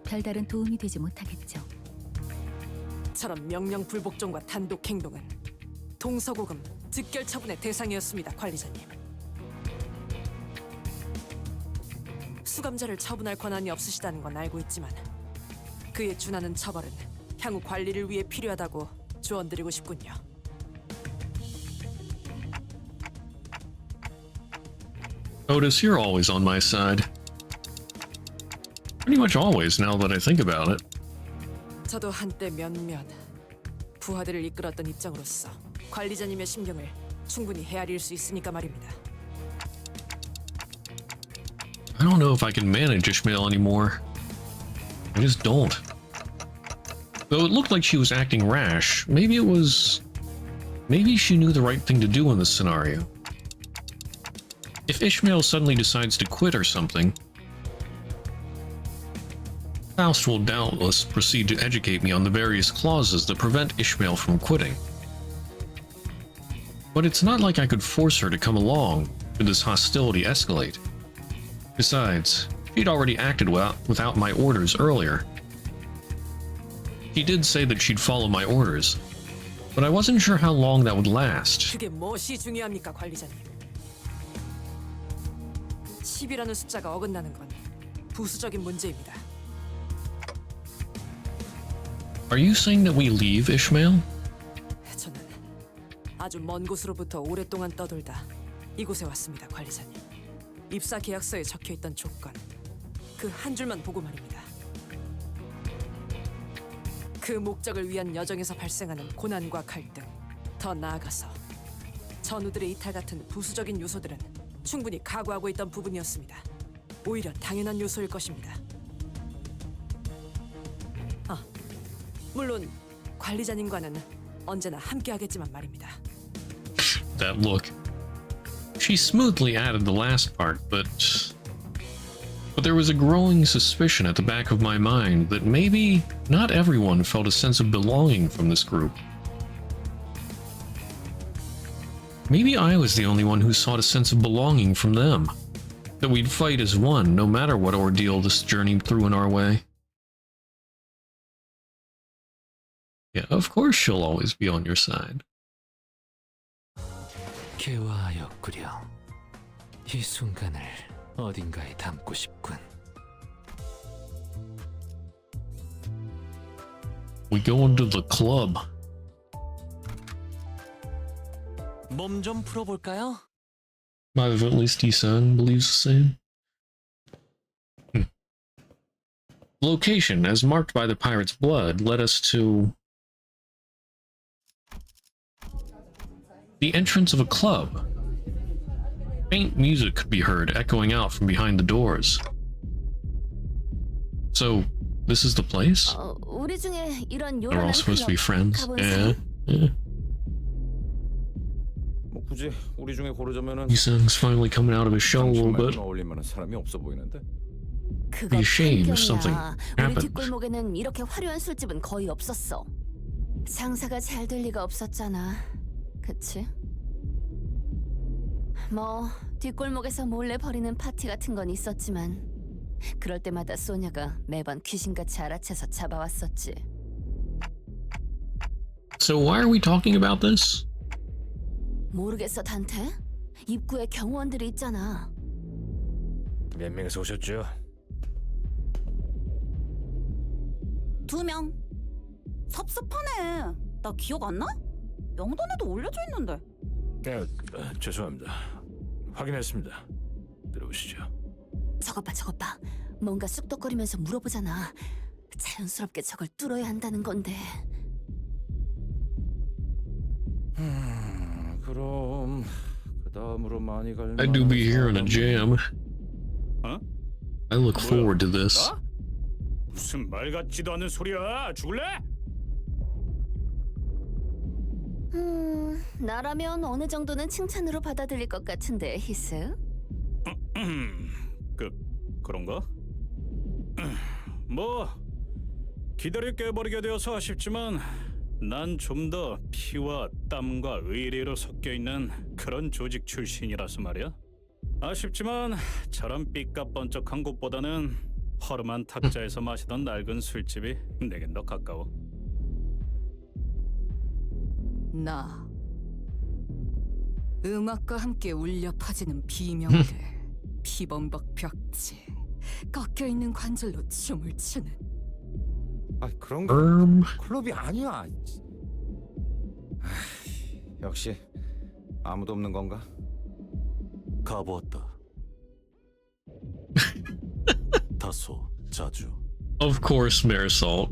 별다른 도움이 되지 못하겠죠. 처럼 명령 불복종과 단독 행동은 동서고금 즉결 처분의 대상이었습니다, 관리자님. 수감자를 처분할 권한이 없으시다는 건 알고 있지만 그에 준하는 처벌은 향후 관리를 위해 필요하다고 조언드리고 싶군요. Otis, you're always on my side. Pretty much always, now that I think about it. 저도 한때 몇몇 부하들을 이끌었던 입장으로서 관리자님의 심경을 충분히 헤아릴 수 있으니까 말입니다. I don't know if I can manage Ishmael anymore. I just don't. Though it looked like she was acting rash, maybe she knew the right thing to do in this scenario. If Ishmael suddenly decides to quit or something, Faust will doubtless proceed to educate me on the various clauses that prevent Ishmael from quitting. But it's not like I could force her to come along should this hostility escalate. Besides, she'd already acted without my orders earlier. She did say that she'd follow my orders, but I wasn't sure how long that would last. 그게 무엇이 중요합니까, 관리자님? 10이라는 숫자가 어긋나는 건 부수적인 문제입니다. Are you saying that we leave Ishmael? 저는 아주 먼 곳으로부터 오랫동안 떠돌다 이곳에 왔습니다, 관리자님. 입사 계약서에 적혀있던 조건, 그 한 줄만 보고 말입니다. 그 목적을 위한 여정에서 발생하는 고난과 갈등, 더 나아가서 전우들의 이탈 같은 부수적인 요소들은 충분히 각오하고 있던 부분이었습니다. 오히려 당연한 요소일 것입니다. 물론 관리자님과는 언제나 함께하겠지만 말입니다. That look. She smoothly added the last part, but there was a growing suspicion at the back of my mind that maybe not everyone felt a sense of belonging from this group. Maybe I was the only one who sought a sense of belonging from them. That we'd fight as one, no matter what ordeal this journey threw in our way. Yeah, of course she'll always be on your side. 개화였구려. 이 순간을 어딘가에 담고 싶군. We go into the club. 몸 좀 풀어볼까요? At least Isan believes the same. Location, as marked by the pirate's blood, led us to the entrance of a club. Faint music could be heard echoing out from behind the doors. So, this is the place? 우리 중에 이런 They're all 요란한 supposed to be 클럽 friends. 가본 Yeah. 사람? Yeah. 뭐 굳이 우리 중에 고르자면은 Isan's finally coming out of his shell a little bit. 어울릴 만한 사람이 없어 보이는데. 그거 Be ashamed if something 편견이야. 우리 happened. 뒷골목에는 이렇게 화려한 술집은 거의 없었어. 장사가 잘 될 리가 없었잖아. 그치? 뭐 뒷골목에서 몰래 벌이는 파티 같은 건 있었지만 그럴 때마다 소냐가 매번 귀신같이 알아채서 잡아왔었지. So why are we talking about this? 모르겠어, 단테? 입구에 경호원들이 있잖아. 몇 명에서 오셨죠? 2명. 섭섭하네. 나 기억 안 나? 명단에도 올려져 있는데. 죄송합니다. 확인했습니다. 들어오시죠. 저것 봐. 뭔가 쑥덕거리면서 물어보잖아. 자연스럽게 저걸 뚫어야 한다는 건데. 그럼 그 다음으로 많이 갈. I do be here in a jam. I look forward to this. 무슨 말 같지도 않은 소리야. 죽을래? 나라면 어느 정도는 칭찬으로 받아들일 것 같은데, 히스? 그런가? 뭐 기다릴 깨버리게 되어서 아쉽지만 난 좀 더 피와 땀과 의리로 섞여 있는 그런 조직 출신이라서 말이야. 아쉽지만 저런 삐까번쩍한 곳보다는 허름한 탁자에서 마시던 낡은 술집이 내겐 더 가까워. 나 음악과 함께 울려 퍼지는 비명들, 피범벅 벽지, 꺾여있는 관절로 춤을 추는. 아 그런 거 클럽이 아니야. 역시 아무도 없는 건가? 가보았다. 다소 자주. Of course, Marisol.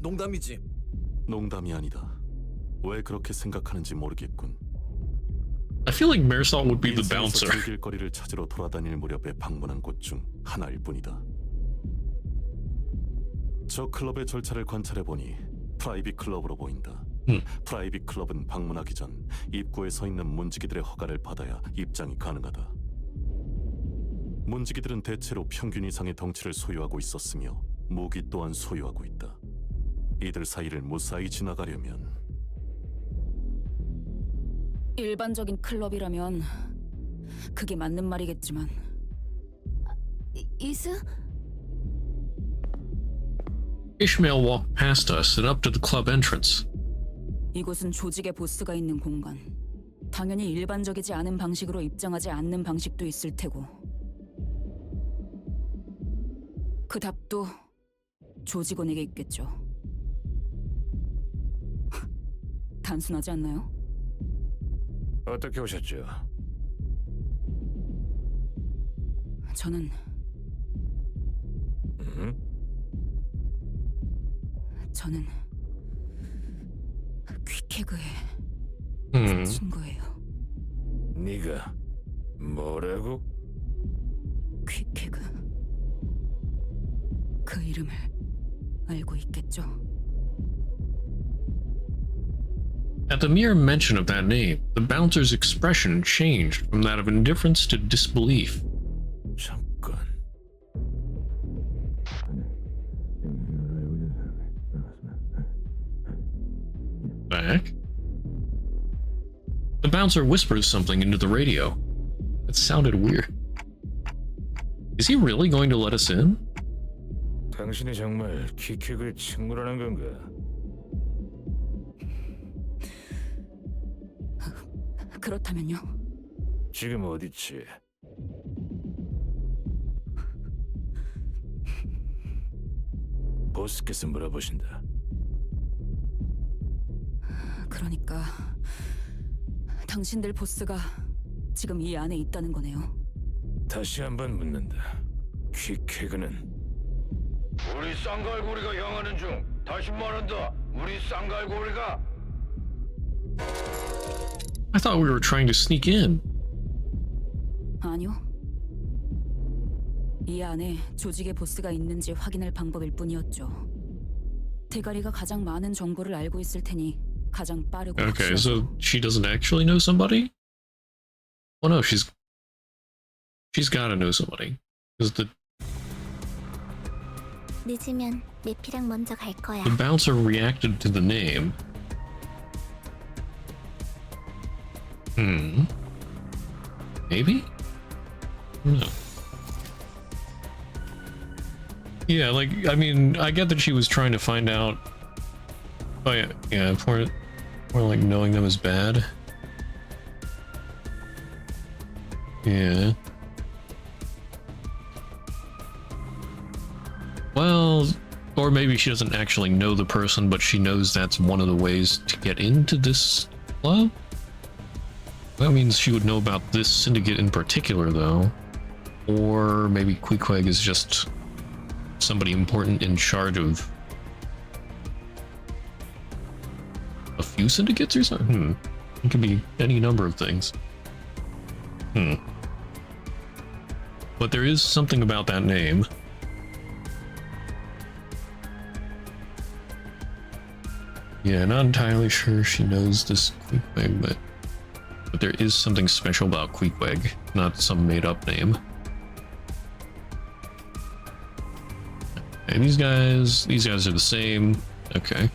농담이지. 농담이 아니다. 왜 그렇게 생각하는지 모르겠군. I feel like Marisol would be the 인생에서 bouncer. 즐길 거리를 찾으러 돌아다닐 무렵에 방문한 곳 중 하나일 뿐이다. 저 클럽의 절차를 관찰해보니 프라이빗 클럽으로 보인다. 프라이빗 클럽은 방문하기 전 입구에 서 있는 문지기들의 허가를 받아야 입장이 가능하다. 문지기들은 대체로 평균 이상의 덩치를 소유하고 있었으며 무기 또한 소유하고 있다. 이들 사이를 무사히 지나가려면 일반적인 클럽이라면 그게 맞는 말이겠지만 이스? Ishmael walked past us and up to the club entrance. 이곳은 조직의 보스가 있는 공간. 당연히 일반적이지 않은 방식으로 입장하지 않는 방식도 있을 테고. 그 답도 조직원에게 있겠죠. 단순하지 않나요? 어떻게 오셨죠? 저는 저는 퀵해그의 친구예요. 네가 뭐라고? 퀵해그. 그 이름을 알고 있겠죠? At the mere mention of that name, the bouncer's expression changed from that of indifference to disbelief. 잠깐. Back? The bouncer whispers something into the radio. It sounded weird. Is he really going to let us in? 당신이 정말 퀵해그의 친구라는 건가? 그렇다면요? 지금 어디지? 보스께서 물어보신다. 그러니까 당신들 보스가 지금 이 안에 있다는 거네요. 다시 한번 묻는다. 퀵해그는 우리 쌍갈고리가 향하는 중. 다시 말한다. 우리 쌍갈고리가. I thought we were trying to sneak in. 아니요. 이 안에 조직의 보스가 있는지 확인할 방법일 뿐이었죠. 대가리가 가장 많은 정보를 알고 있을 테니 가장 빠르고 Okay, 확실하죠. so she doesn't actually know somebody? Oh no, she's gotta know somebody. Because 늦으면 내피랑 먼저 갈 거야. the bouncer reacted to the name. Maybe? No. Yeah, like, I mean, I get that she was trying to find out. Oh yeah, more like knowing them is bad. Yeah. Well, or maybe she doesn't actually know the person, but she knows that's one of the ways to get into this club? That means she would know about this syndicate in particular, though. Or maybe Queequeg is just somebody important in charge of a few syndicates or something? It could be any number of things. But there is something about that name. Yeah, not entirely sure she knows this Queequeg, but there is something special about Queequeg, not some made-up name. And these guys are the same. Okay.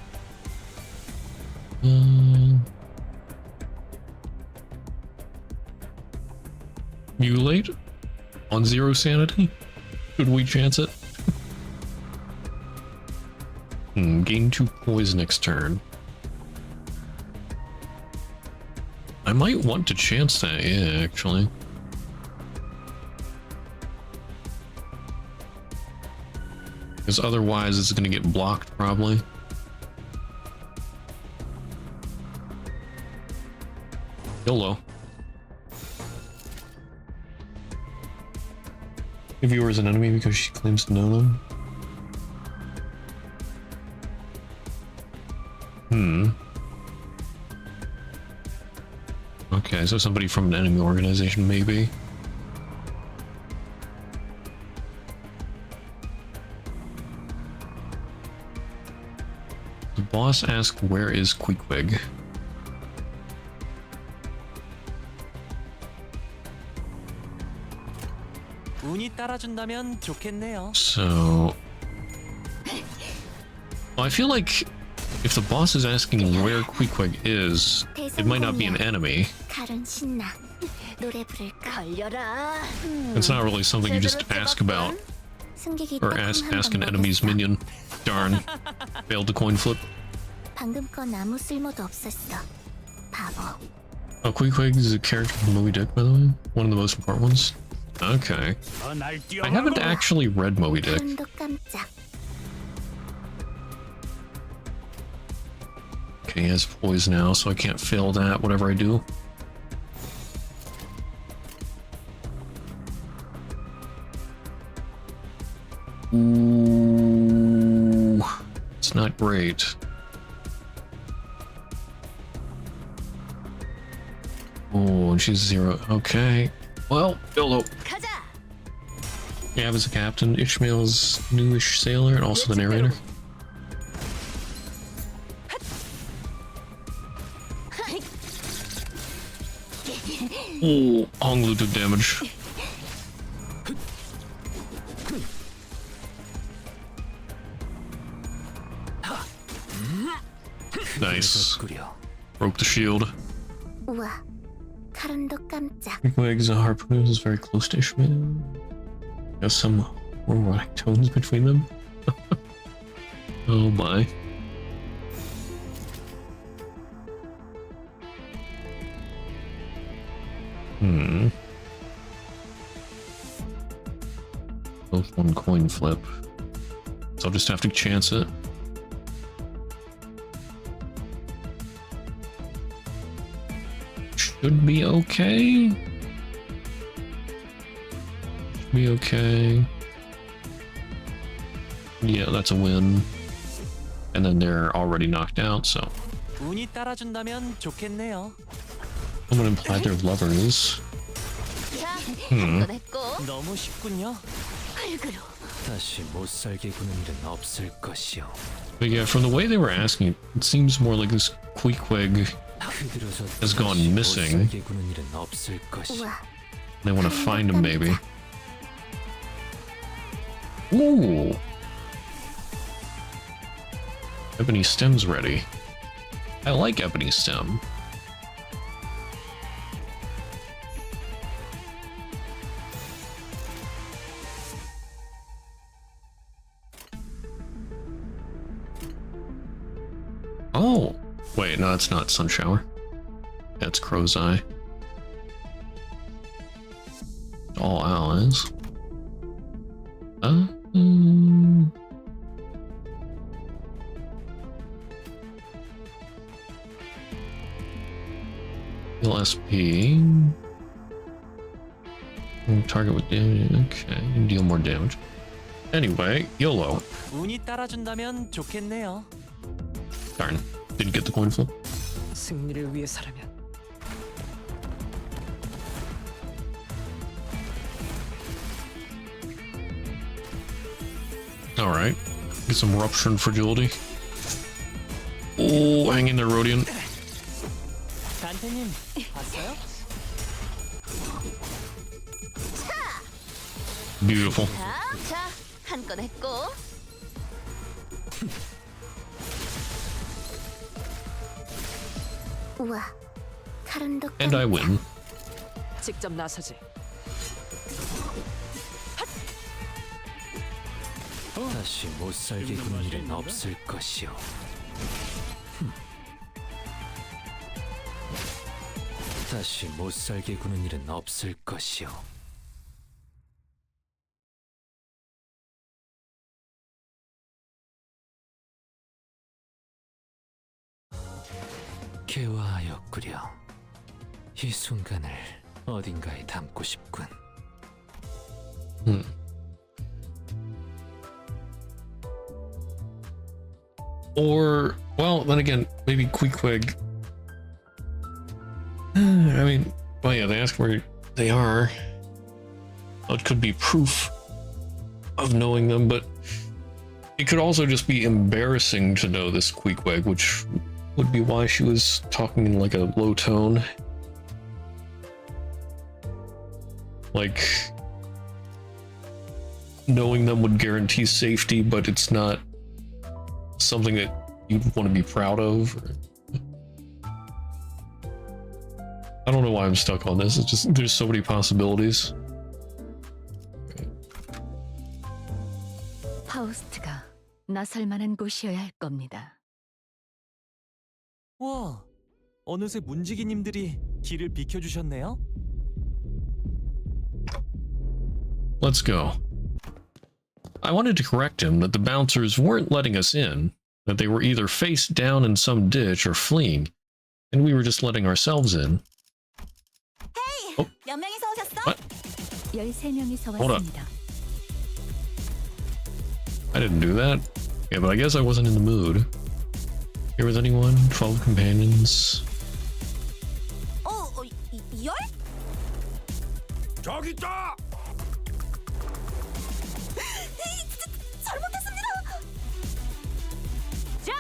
Mutilate? On 0 sanity? Should we chance it? Gain 2 poise next turn. I might want to chance that, yeah, actually. Because otherwise it's gonna get blocked, probably. YOLO. The viewer is an enemy because she claims to know them. Okay, so somebody from an enemy organization, maybe. The boss asked, where is Queequeg? 운이 따라준다면 좋겠네요. So... Well, I feel like if the boss is asking where Queequeg is, it might not be an enemy. It's not really something you just ask about. Or ask an enemy's minion. Darn. Failed the coin flip. 방금 건 아무 쓸모도 없었어. 바보. Oh, Queequeg is a character from Moby Dick, by the way? One of the most important ones? Okay. I haven't actually read Moby Dick. 눈도 깜짝. Okay, he has poise now, so I can't fail that, whatever I do. Ooh, it's not great. Oh, and she's 0. Okay. Well, YOLO. Gav is a captain, Ishmael's newish sailor, and also the narrator. Oh, Honglu took damage. Nice. Broke the shield. 우와, 칼은도 깜짝. Queequeg's a harpooner is very close to Ishmael. There's some erotic tones between them. Oh my. Both one coin flip. So I'll just have to chance it. Should be okay. Should be okay. Yeah, that's a win. And then they're already knocked out, so. 운이 따라준다면 좋겠네요. Someone implied they're lovers. 너무 쉽군요. 다시 못 살게 구는 일은 없을 것이요. But yeah, from the way they were asking, it seems more like this Queequeg has gone missing. They want to find him, maybe. Ooh! Ebony Stem's ready. I like Ebony Stem. Oh! Wait, no, it's not Sun Shower. That's Crow's Eye. All allies. Heal SP. Target with damage. Okay, and deal more damage. Anyway, YOLO. 운이 따라준다면 좋겠네요. Darn. Didn't get the coin flip. 승리를 위해서라면. Alright. Get some rupture and fragility. Oh, hang in there, Rodian. 단테님, 봤어요? Beautiful. 자, 한 건 했고. 우와, 칼은도 And I win. 직접 나서지. 다시 못 살게 구는 일은 없을 것이요. 다시 못 살게 구는 일은 없을 것이요. 개화하였구려. 이 순간을 어딘가에 담고 싶군. Or, well, then again, maybe Queequeg. I mean, well, yeah, they ask where they are. Well, it could be proof of knowing them, but it could also just be embarrassing to know this Queequeg, which would be why she was talking in like a low tone. Like, knowing them would guarantee safety, but it's not something that you'd want to be proud of. I don't know why I'm stuck on this. It's just, there's so many possibilities. 파우스트가 나설 만한 곳이어야 할 겁니다. 와, 어느새 문지기님들이 길을 비켜주셨네요. Let's go. I wanted to correct him that the bouncers weren't letting us in, that they were either face down in some ditch or fleeing, and we were just letting ourselves in. Hey! 몇 명이서 오셨어? What? 13명이서 Hold up. 왔습니다. I didn't do that. Yeah, but I guess I wasn't in the mood. Here with anyone? 12 companions. 열? 저기 있다! 잘못했습니다. 자,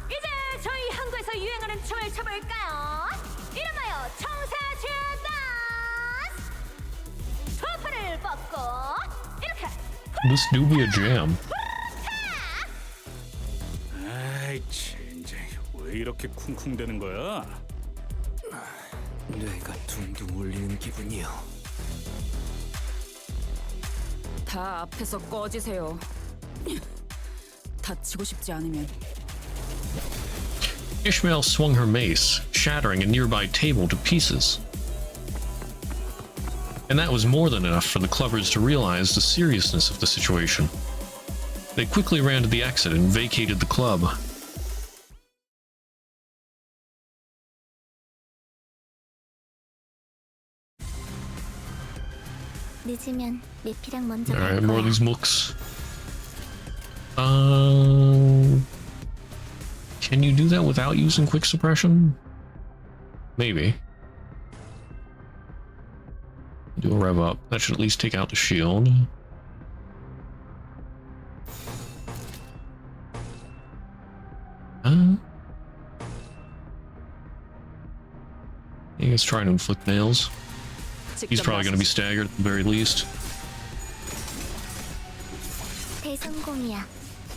이제 저희 항구에서 유행하는 춤을 춰볼까요? 이름하여 청사주 댄스! 두 팔을 뻗고 이렇게 This do be a jam. 아이, 진짜 왜 이렇게 쿵쿵대는 거야? 뇌가 둥둥 울리는 기분이요. 다 앞에서 꺼지세요. 다치고 싶지 않으면. Ishmael swung her mace, shattering a nearby table to pieces. And that was more than enough for the clubbers to realize the seriousness of the situation. They quickly ran to the exit and vacated the club. 늦으면 메피랑 먼저 Alright, 갈 more of 거야. these mooks. Can you do that without using quick suppression? Maybe. Do a rev up. That should at least take out the shield. He is trying to inflict nails. He's probably going to be staggered at the very least. 대성공이야.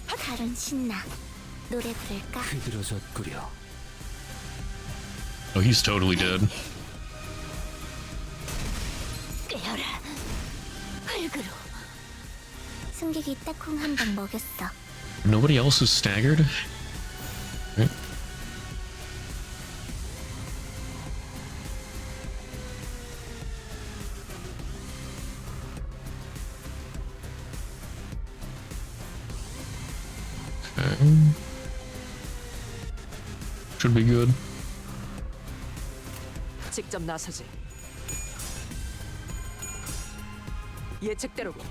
가론 신나. 노래 부를까? 흐드러졌구려. Oh, he's totally dead. 깨어라. 흙으로. 승객이 딱콩 한 방 먹였어. Nobody else is staggered? Okay. Should be good. 직접 나서지. 예측대로고.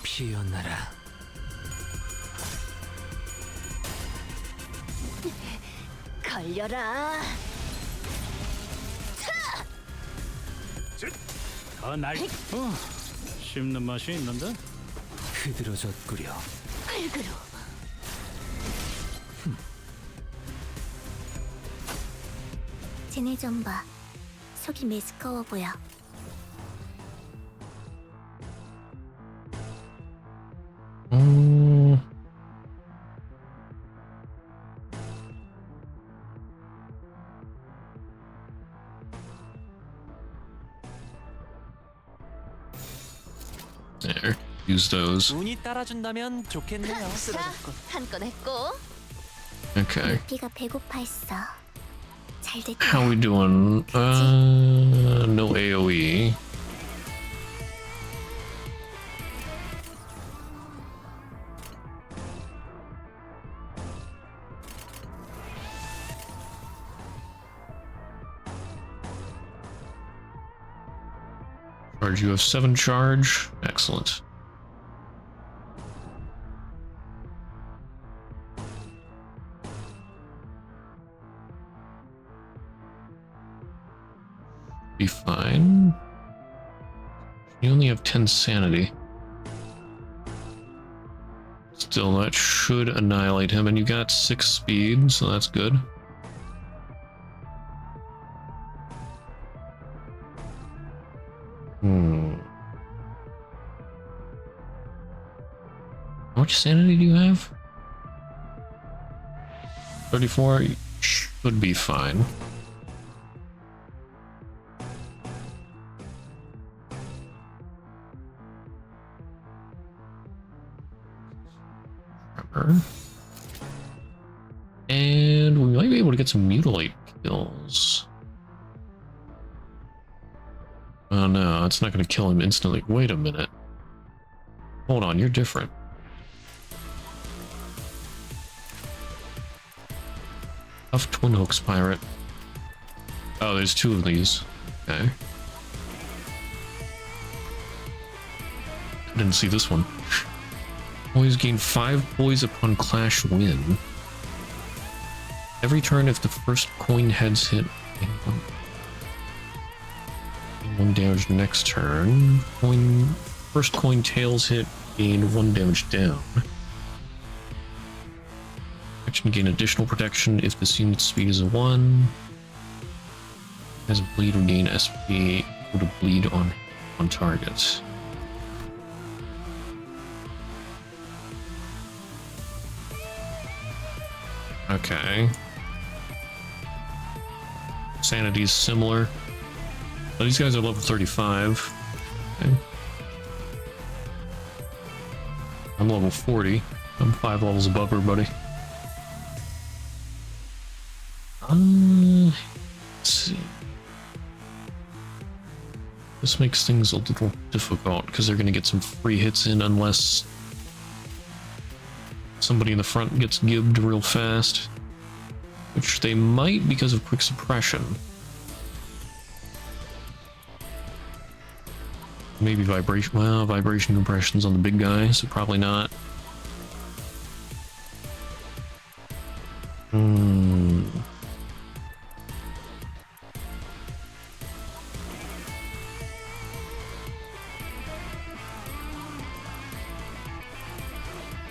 피어나라. 걸려라. 날 씹는 맛이 있는데? 흐드러졌구려. 흙으로. 쟤네 좀 봐. 속이 메스꺼워 보여. There. Use those. 운이 따라준다면 좋겠네요. 한건 했고. Okay. 피가 배고파 했어. 잘 됐다. How we doing? No AoE. charge? You have 7 charge. Excellent. Be fine. You only have 10 sanity. Still, that should annihilate him, and you got 6 speed, so that's good. How much sanity do you have? 34? Should be fine. And we might be able to get some mutilate kills. Oh no, it's not going to kill him instantly. Wait a minute. Hold on, you're different. Tough Twin Hooks Pirate. Oh, there's 2 of these. Okay. I didn't see this one. Always gain 5 poise upon clash win. Every turn if the first coin heads hit. 1 damage next turn. First coin tails hit, gain 1 damage down. Action gain additional protection if the unit's speed is a 1. Has a bleed or gain SP equal to bleed on target. Okay. Sanity is similar. Oh, these guys are level 35. Okay. I'm level 40. I'm 5 levels above everybody. Let's see. This makes things a little difficult because they're going to get some free hits in unless somebody in the front gets gibbed real fast, which they might because of quick suppression. Maybe vibration. Well, vibration compression's on the big guy, so probably not.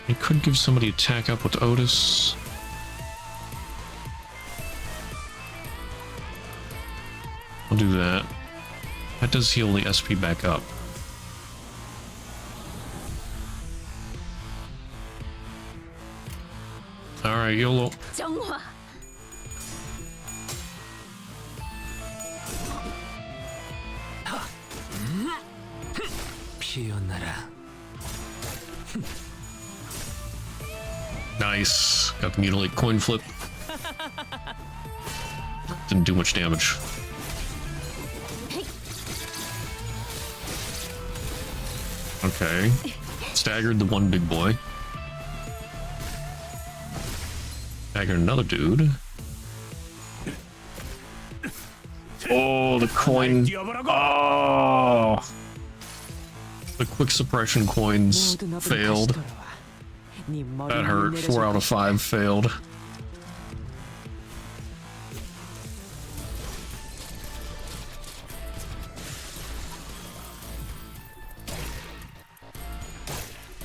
I could give somebody attack up with Otis. I'll do that. That does heal the SP back up. Alright, YOLO. 정화. 피어나라. Nice. Got the mutilate coin flip. Didn't do much damage. Okay. Staggered the one big boy. Staggered another dude. Oh, the coin. Oh. The quick suppression coins failed. That hurt. 4 out of 5 failed.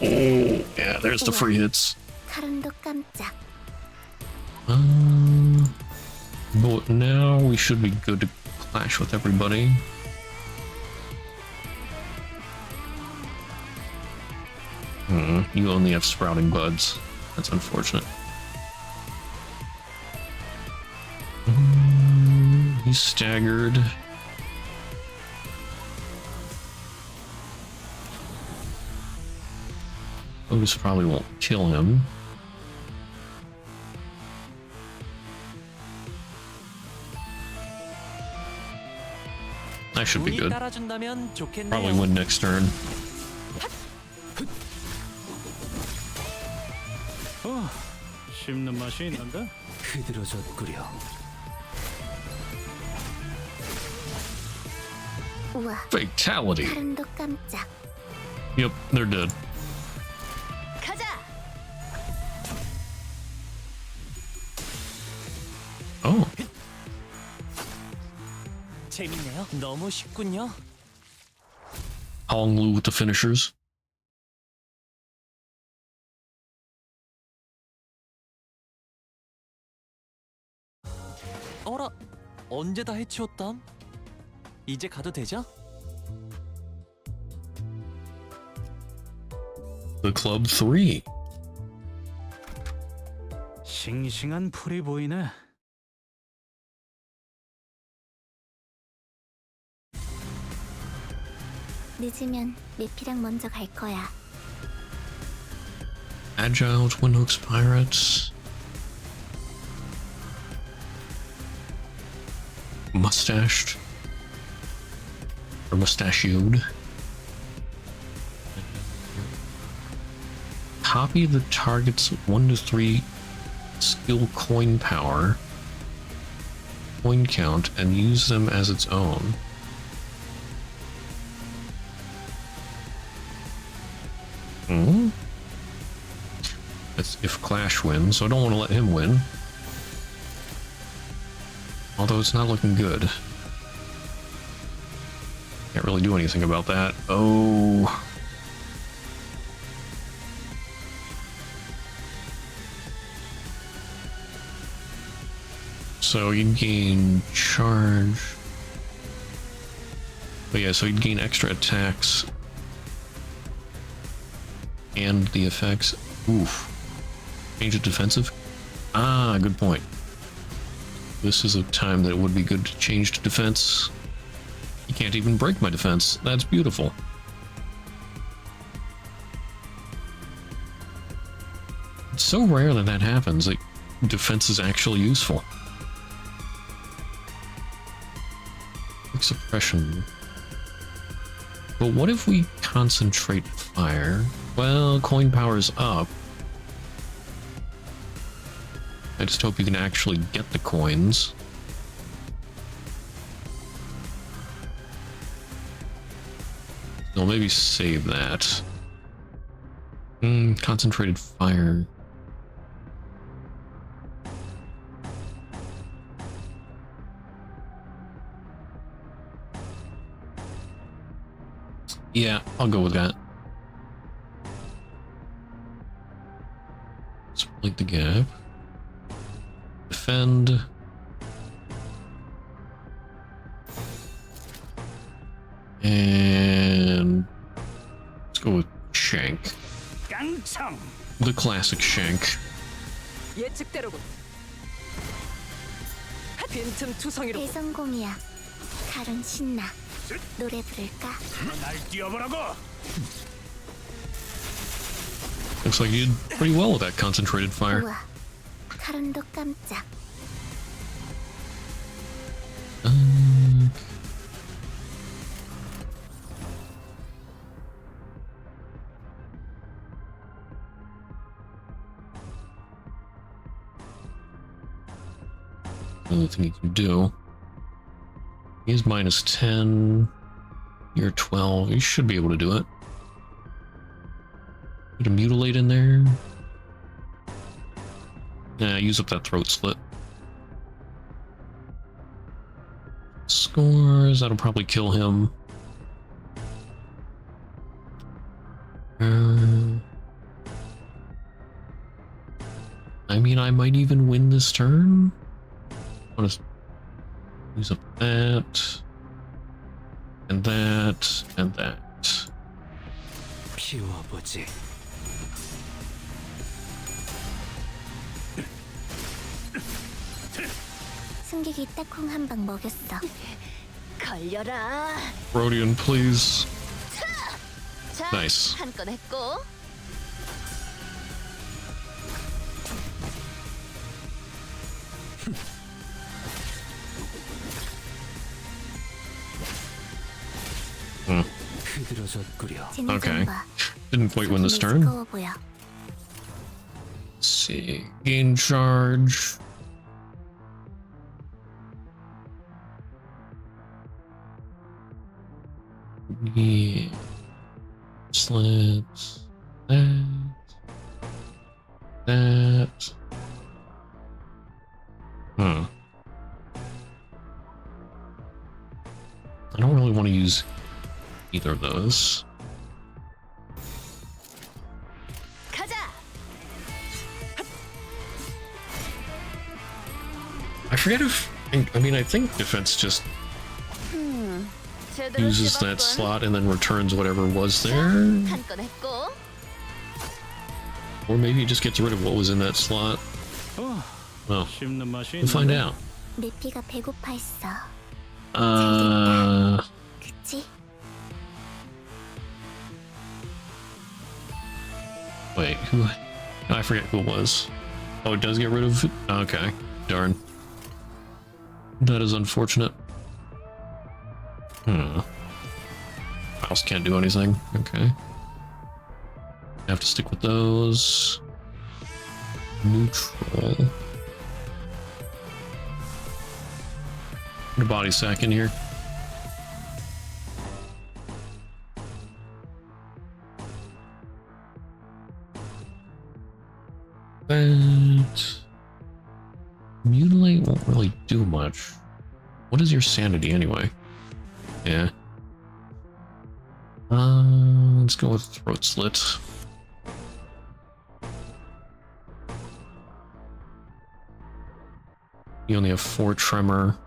Oh, yeah, there's the free hits. But now we should be good to clash with everybody. You only have sprouting buds. That's unfortunate. He's staggered. Otis probably won't kill him. That should be good. Probably win next turn. 씹는 맛이 있는데? 흐드러졌구려. 우와. Fatality. 칼음도 깜짝. Yep, they're dead. 가자. Oh. 재밌네요. 너무 쉽군요. Hong Lu with the finishers. 어라, 언제 다 해치웠담? 이제 가도 되죠? The Club 3. 싱싱한 풀이 보이네. 늦으면 메피랑 먼저 갈 거야. Agile Twin Hooks Pirates. Mustached. Or mustachioed. Copy the target's 1 to 3 skill coin power, coin count, and use them as its own. Hmm? That's if Clash wins, so I don't want to let him win. Although it's not looking good. Can't really do anything about that. Oh. So you'd gain charge. But yeah, so you'd gain extra attacks. And the effects. Oof. Change it defensive? Ah, good point. This is a time that it would be good to change to defense. You can't even break my defense. That's beautiful. It's so rare that that happens. Like, defense is actually useful. Quick suppression. But what if we concentrate fire? Well, coin power's up. I just hope you can actually get the coins. So maybe save that. Concentrated fire. Yeah, I'll go with that. Split the gap. Defend. And let's go with Shank. The classic Shank. 예측대로군. 빈틈투성이로. 대성공이야. 칼은 신나. 노래 부를까? 날 뛰어보라고. Looks like you did pretty well with that concentrated fire. 우와. 칼음도 깜짝. Another thing you can do. He is -10. You're 12. You should be able to do it. Put a mutilate in there. Yeah, use up that throat slit. Scores. That'll probably kill him. I mean, I might even win this turn. I want to use up that, and that, and that. 피워보지. 승객이 딱콩 한 방 먹였어. 걸려라. Rodian, please. 자, Nice. 한 건 했고. Okay. Didn't quite win this turn. Let's see. Gain charge. Yeah. Slits. That. Huh. I don't really want to use either of those. I forget if... I mean, I think defense just uses that slot and then returns whatever was there. Or maybe it just gets rid of what was in that slot. Well, we'll find out. Wait, who? I forget who it was. Oh, it does get rid of it? Okay, darn. That is unfortunate. Mouse can't do anything. Okay. Have to stick with those. Neutral. Put a body sack in here. But mutilate won't really do much. What is your sanity anyway? Yeah. Let's go with throat slit. You only have 4 tremor.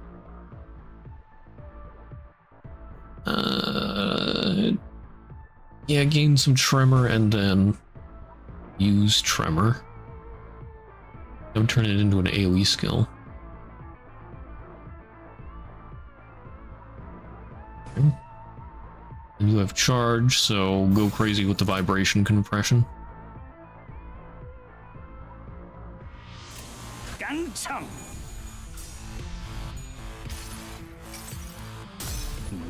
Yeah, gain some tremor and then use tremor. Don't turn it into an AoE skill. Okay. And you have charge, so go crazy with the vibration compression.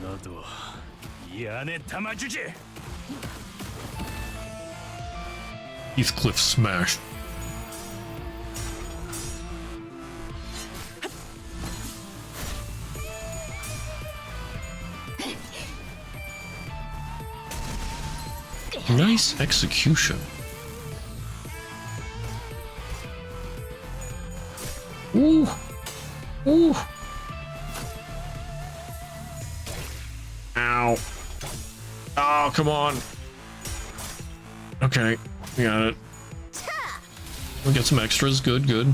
너도 이 안에 담아주지. Heathcliff smash. Nice execution. Ooh. Ooh. Ow. Oh, come on. Okay, we got it. We'll get some extras. Good, good.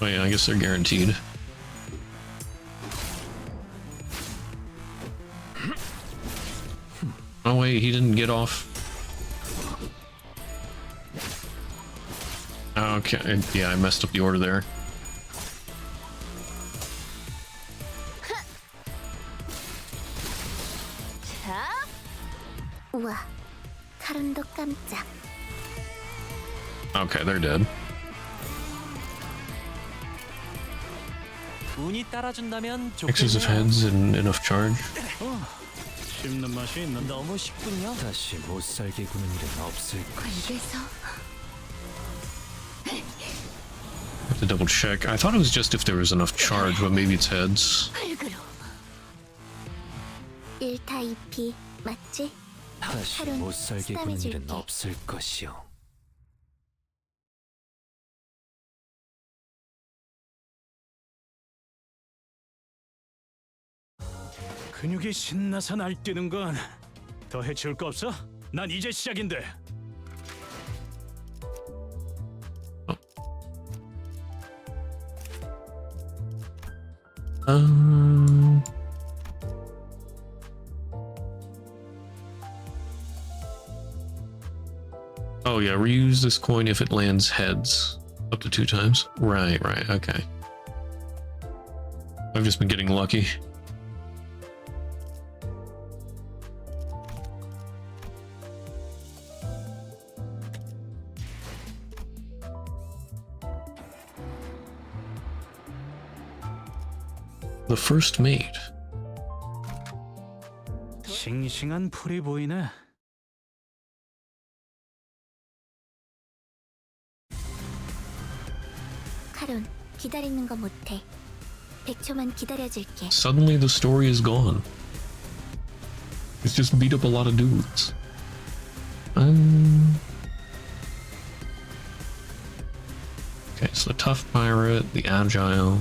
Oh yeah, I guess they're guaranteed. Oh wait, he didn't get off. Okay, yeah, I messed up the order there. Okay, they're dead. 운이 따라준다면 X's of heads and enough charge. 씹는 맛이 있는. 너무 쉽군요. 다시 못 살게 구는 일은 없을 이래서 Have to double check. I thought it was just if there was enough charge, but maybe it's heads. 1타 2피 맞지? 다시 못 살게 구는 일은 없을 것이요. 근육이 신나서 날뛰는 건 더 해치울 거 없어? 난 이제 시작인데. Oh yeah, reuse this coin if it lands heads up to 2 times. Right, right, okay. I've just been getting lucky. The first mate. 싱싱한 풀이 보이네. 카론, 기다리는 거 못해. 100초만 기다려줄게. Suddenly the story is gone. It's just beat up a lot of dudes. Okay, so the tough pirate, the agile.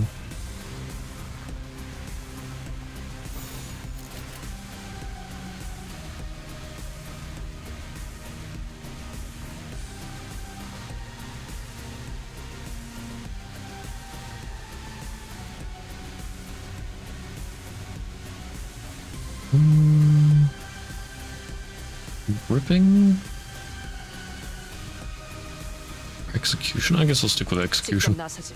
Gripping? Execution? I guess I'll stick with execution. 직접 나서지.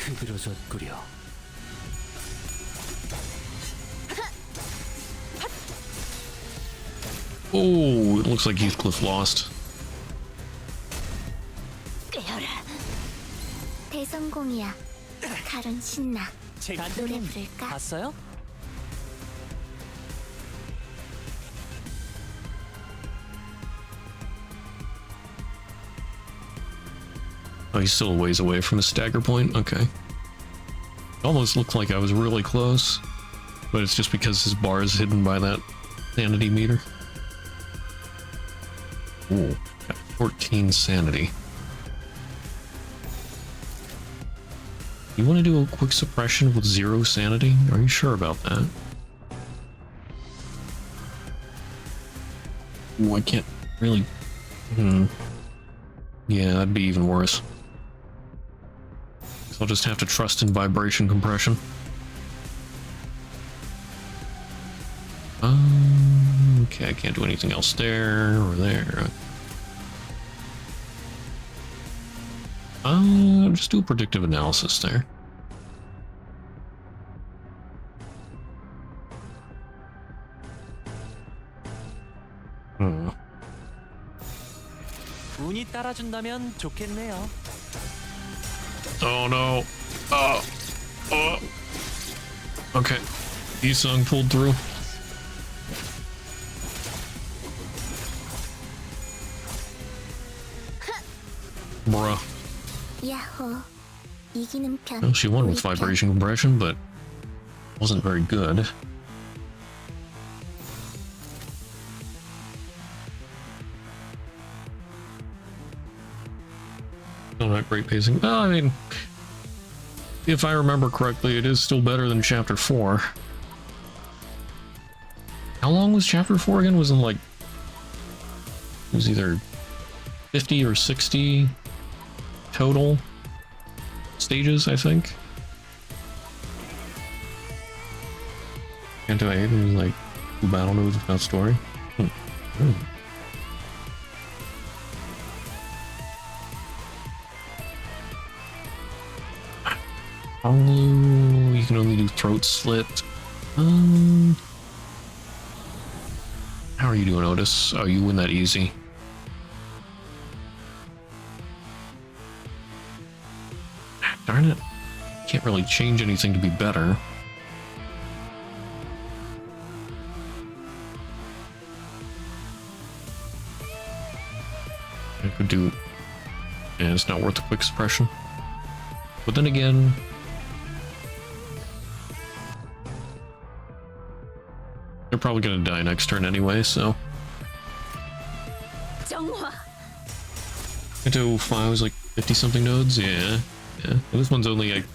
흐드러졌구려. Oh, it looks like Heathcliff lost. 꿰어라. 대성공이야. 칼은 신나. 노래 부를까? 봤어요? Oh, he's still a ways away from his stagger point? Okay. It almost looked like I was really close, but it's just because his bar is hidden by that sanity meter. Ooh, got 14 sanity. You want to do a quick suppression with 0 sanity? Are you sure about that? Ooh, I can't really... Yeah, that'd be even worse. So I'll just have to trust in vibration compression. Okay, I can't do anything else there or there. Just do a predictive analysis there. 운이 따라준다면 좋겠네요. Oh no. Okay. Isung pulled through. Bruh. 야호. 이기는 편. Well, she won with vibration compression, but wasn't very good. Still not great pacing. Well, I mean, if I remember correctly, it is still better than Chapter 4. How long was Chapter 4 again? Was it like... It was either 50 or 60 total stages, I think. Canto 8 was like 2 battle nodes without story. Oh, you can only do throat slit. How are you doing, Otis? Oh, you win that easy. Darn it. Can't really change anything to be better. I could do... Yeah, it's not worth a quick suppression. But then again... They're probably gonna die next turn anyway, so... Canto 5 was like 50-something nodes? Yeah. Yeah. This one's only like...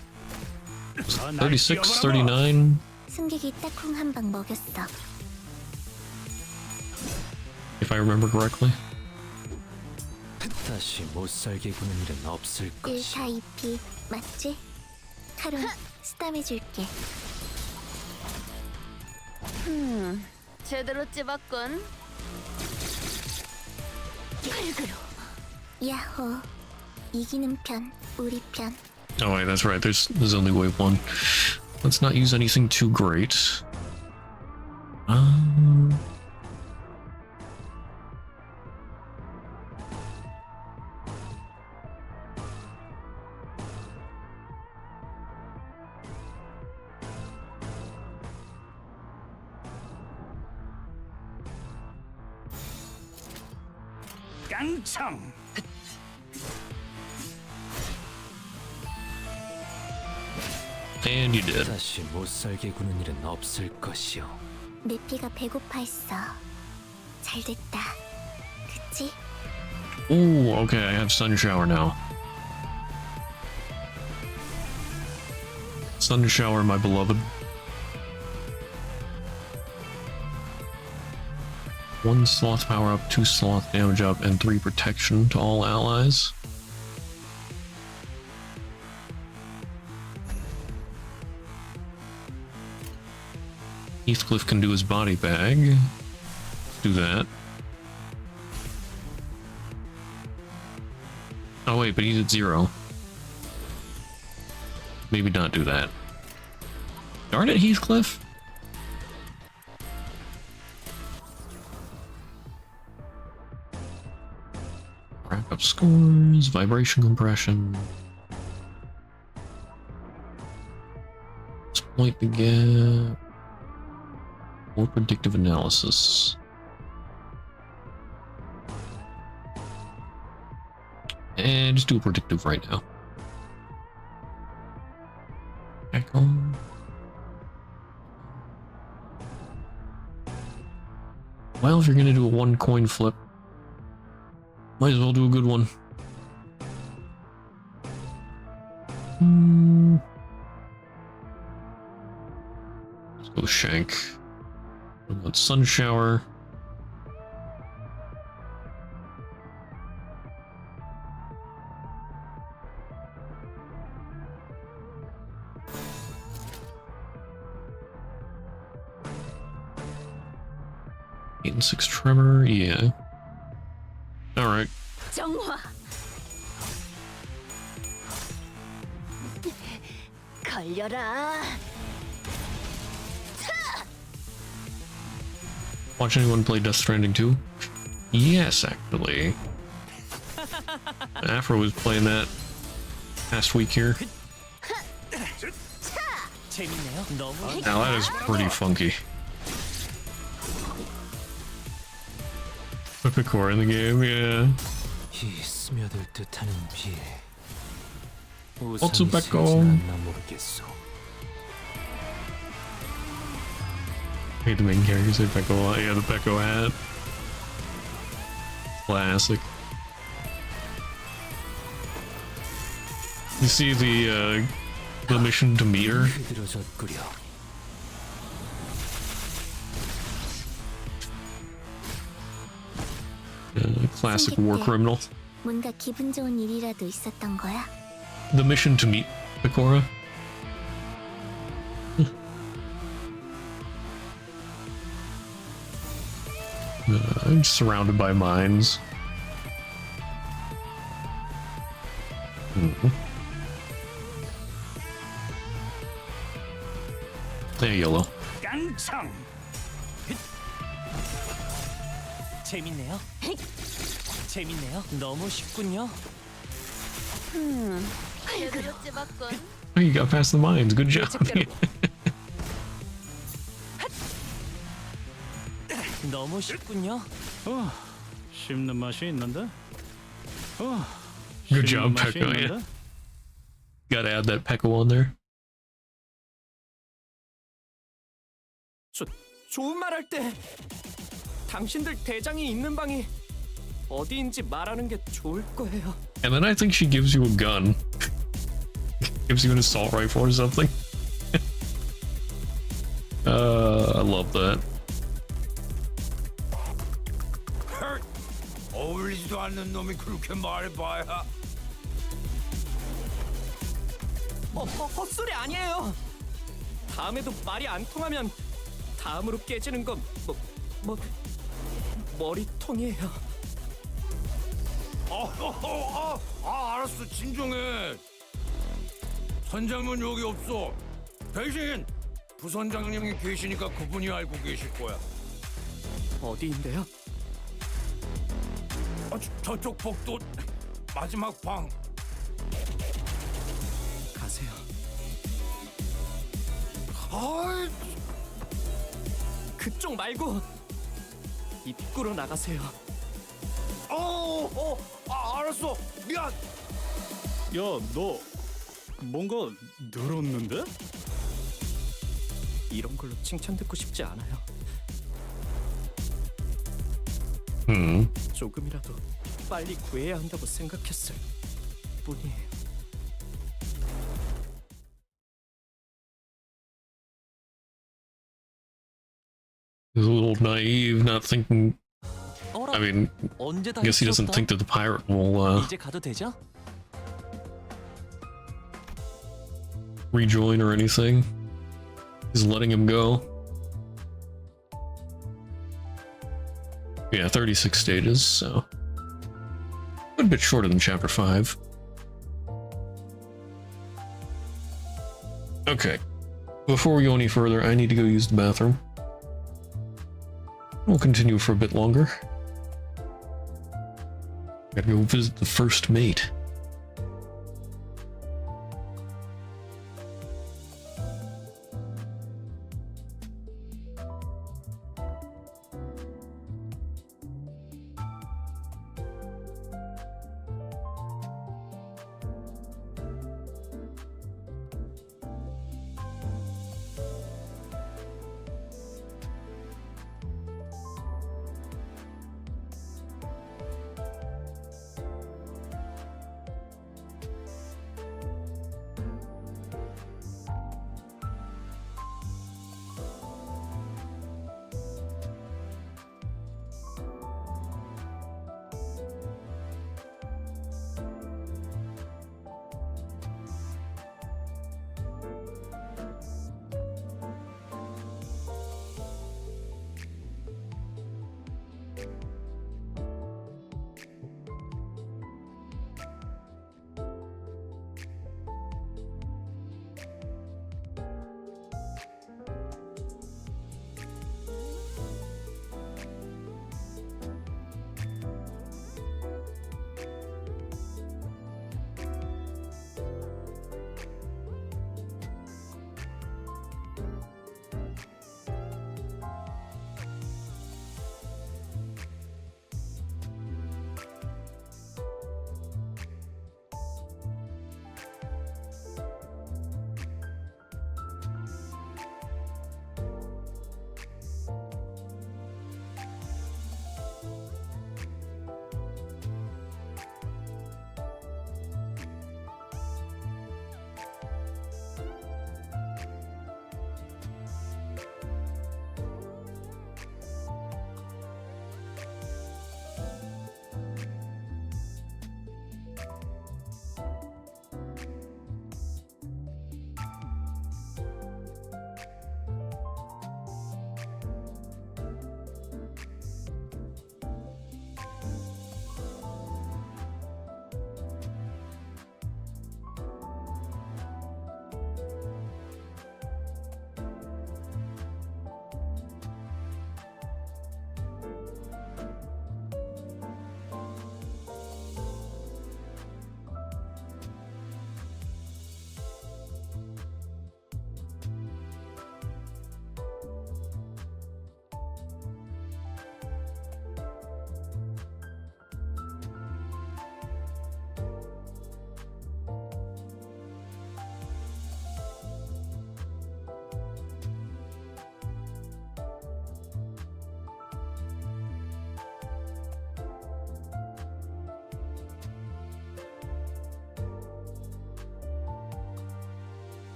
36, 39? 승객이 딱콩 한 방 먹였어. If I remember correctly. 다시 못 살게 구는 일은 없을 1, 4, 2P 맞지? 카론 스탐해줄게. 제대로 찝었군. 흙으로. 야호. 이기는 편, 우리 편. Oh wait, that's right, there's only wave 1. Let's not use anything too great. 깡총. And you did. 다시 못 살게 구는 일은 없을 것이오. 내 피가 배고파했어. 잘 됐다. 그치? Ooh, okay, I have Sun Shower now. Sun Shower, my beloved. 1 sloth power up, 2 sloth damage up, and 3 protection to all allies. Heathcliff can do his body bag. Let's do that. Oh wait, but he's at 0. Maybe not do that. Darn it, Heathcliff! Rack up scores, vibration compression. Exploit the gap. More predictive analysis. And just do a predictive right now. Echo. Well, if you're gonna do a 1 coin flip, might as well do a good one. Let's go Shank. What about Sun Shower? Eight and 6 Tremor, yeah. Alright. 정화. 걸려라. Watch anyone play Death Stranding 2? Yes, actually. Afro was playing that last week here. Now that is pretty funky. Epicor in the game, yeah. 이 스며들 듯하는 비. Also back 우산이 on. 슬지나 모르겠소. Hey, the main character said Pecco. Yeah, the Pecco hat. Classic. You see the mission to meet her? Classic war criminal. 뭔가 기분 좋은 일이라도 있었던 거야? The mission to meet Pecora. I'm surrounded by mines. Hey, yellow. 깡총. 재밌네요. 재밌네요. 너무 쉽군요. Oh, you got past the mines. Good job. 너무 쉽군요. 씹는 맛이 있는데. Good job, Pecco. Yeah. Gotta add that Pecco on there. 좋은 말 할 때 당신들 대장이 있는 방이 어디인지 말하는 게 좋을 거예요. And then I think she gives you a gun. Gives you an assault rifle or something. I love that. 어울리지도 않는 놈이 그렇게 말해봐야. 헛소리 아니에요. 다음에도 말이 안 통하면 다음으로 깨지는 건 머리통이에요. 알았어, 진정해. 선장은 여기 없어. 대신 부선장님이 계시니까 그분이 알고 계실 거야. 어디인데요? 저쪽 복도 마지막 방. 가세요. 그쪽 말고 입구로 나가세요. 알았어. 미안. 야, 너 뭔가 늘었는데? 이런 걸로 칭찬듣고 싶지 않아요. 조금이라도 빨리 구해야 한다고 생각했을 뿐이에요. He's a little naive, not thinking. I mean, 언제 I guess he doesn't think that the pirate will 이제 가도 되죠? rejoin or anything. He's letting him go. Yeah, 36 stages, so a bit shorter than chapter 5. Okay, before we go any further, I need to go use the bathroom. We'll continue for a bit longer. Gotta go visit the first mate.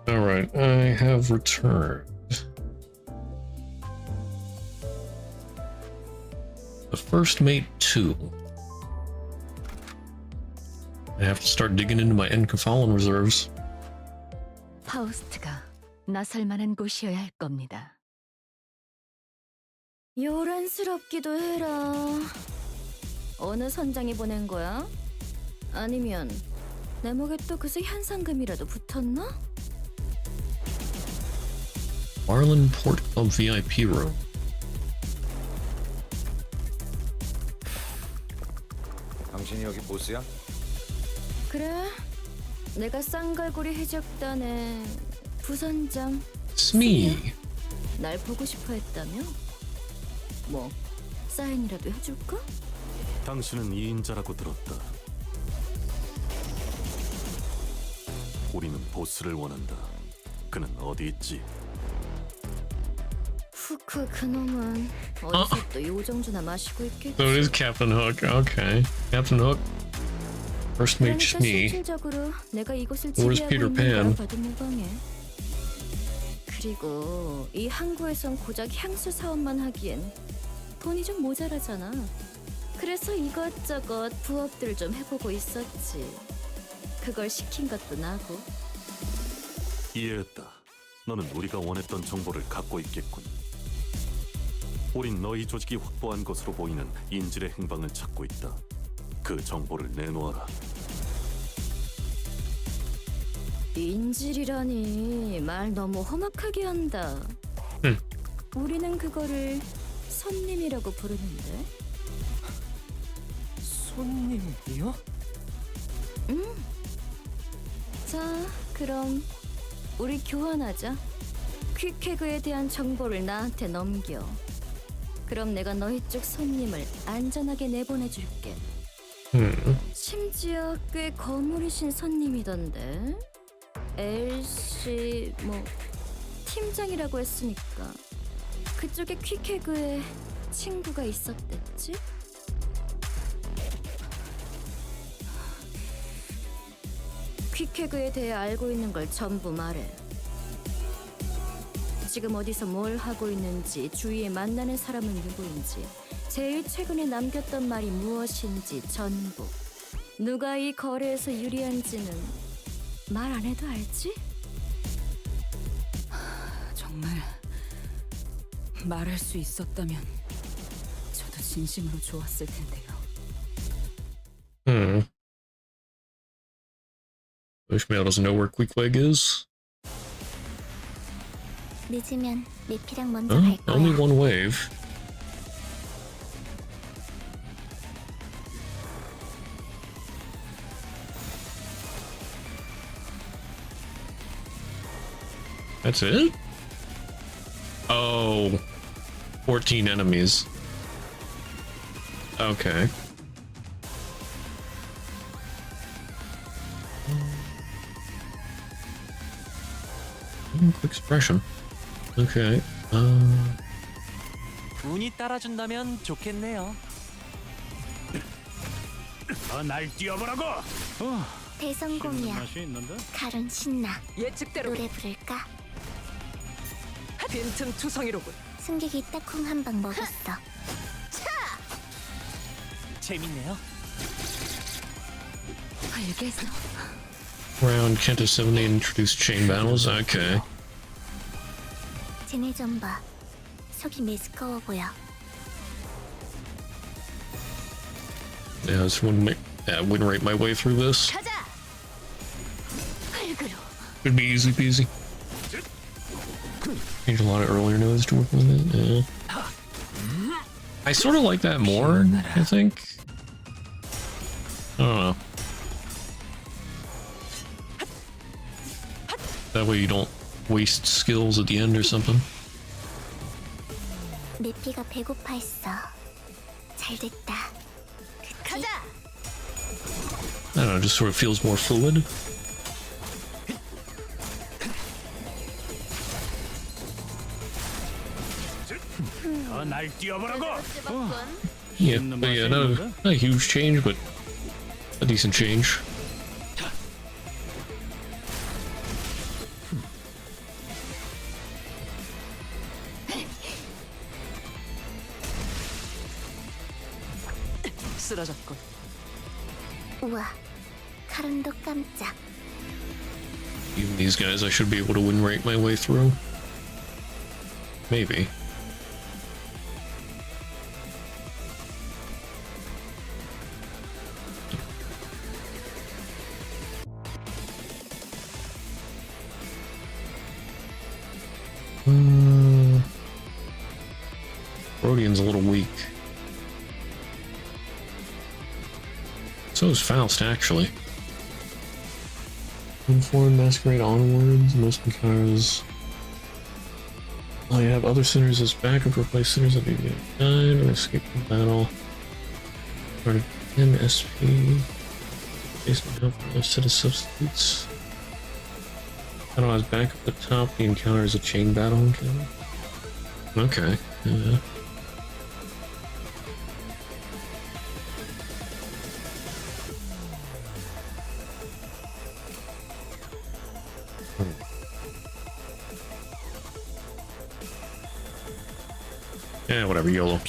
Alright, I have returned. The First Mate 2. I have to start digging into my Enkephalon reserves. 파우스트가 나설 만한 곳이어야 할 겁니다. 요란스럽기도 해라. 어느 선장이 보낸 거야? 아니면 내 목에 또 그새 현상금이라도 붙었나? Marlin Port Club VIP room. 당신이 여기 보스야? 그래, 내가 쌍갈고리 해적단의 부선장. Smee. 날 보고 싶어 했다며? 뭐 사인이라도 해줄까? 당신은 2인자라고 들었다. 우리는 보스를 원한다. 그는 어디 있지? 후크 그놈은 어디서 또 요정주나 마시고 있겠지. So it is Captain Hook. Okay. Captain Hook. First meets 그러니까 me. 실질적으로 내가 이곳을 Where's 지배하고 Peter 있는 Pan? 거라 봐도 무방해. 그리고 이 항구에선 고작 향수 사업만 하기엔 돈이 좀 모자라잖아. 그래서 이것저것 부업들 좀 해보고 있었지. 그걸 시킨 것도 나고. 이해했다. 너는 우리가 원했던 정보를 갖고 있겠군. 우린 너희 조직이 확보한 것으로 보이는 인질의 행방을 찾고 있다. 그 정보를 내놓아라. 인질이라니 말 너무 험악하게 한다. 우리는 그거를 손님이라고 부르는데. 손님이요? 자, 그럼 우리 교환하자. 퀵해그에 대한 정보를 나한테 넘겨. 그럼 내가 너희 쪽 손님을 안전하게 내보내줄게. 심지어 꽤 거물이신 손님이던데. 엘씨 뭐 팀장이라고 했으니까 그쪽에 퀵해그에 친구가 있었댔지? 퀵해그에 대해 알고 있는 걸 전부 말해. 지금 어디서 뭘 하고 있는지, 주위에 만나는 사람은 누구인지, 제일 최근에 남겼던 말이 무엇인지 전부. 누가 이 거래에서 유리한지는 말 안 해도 알지? 정말 말할 수 있었다면 저도 진심으로 좋았을 텐데요. Ishmael doesn't know where Quickleg is. 늦으면 내피랑 먼저 Huh? 갈 거야. Only one wave. That's it? Oh, 14 enemies. Okay. Quick expression. Okay. 운이 따라준다면 좋겠네요. 날 뛰어보라고. 대성공이야. 맛이 있는데? 칼은 신나. 예측대로 노래 부를까? 빈틈 투성이로군. 승객이 딱콩 한 방 먹었어. 재밌네요. 알겠어. Round Canto 78 introduced chain battles. Okay. 쟤네 좀 봐. 속이 메스꺼워 보여. Yeah, this wouldn't rate my way through this. 가자. 흙으로. Could be easy peasy. Change a lot of earlier nodes to work with it. Yeah. I sort of like that more, I think. I don't know. That way you don't waste skills at the end or something. 내 피가 배고파했어. 잘 됐다. 가자. I don't know, it just sort of feels more fluid. 날 뛰어보라고. Yeah, but yeah, not a huge change, but a decent change. 쓰러졌군. 우와, 카른도 깜짝. Even these guys I should be able to win rate my way through. Maybe. Rodian's a little weak. So is Faust, actually. Inform Masquerade onwards, most encounters. Oh, you have other sinners as backup, replace sinners that maybe died or escape from battle. Started MSP. Based on how far a set of substitutes. Battle has backup at the top. The encounter is a chain battle encounter. Okay. Yeah. Yeah, whatever, YOLO. I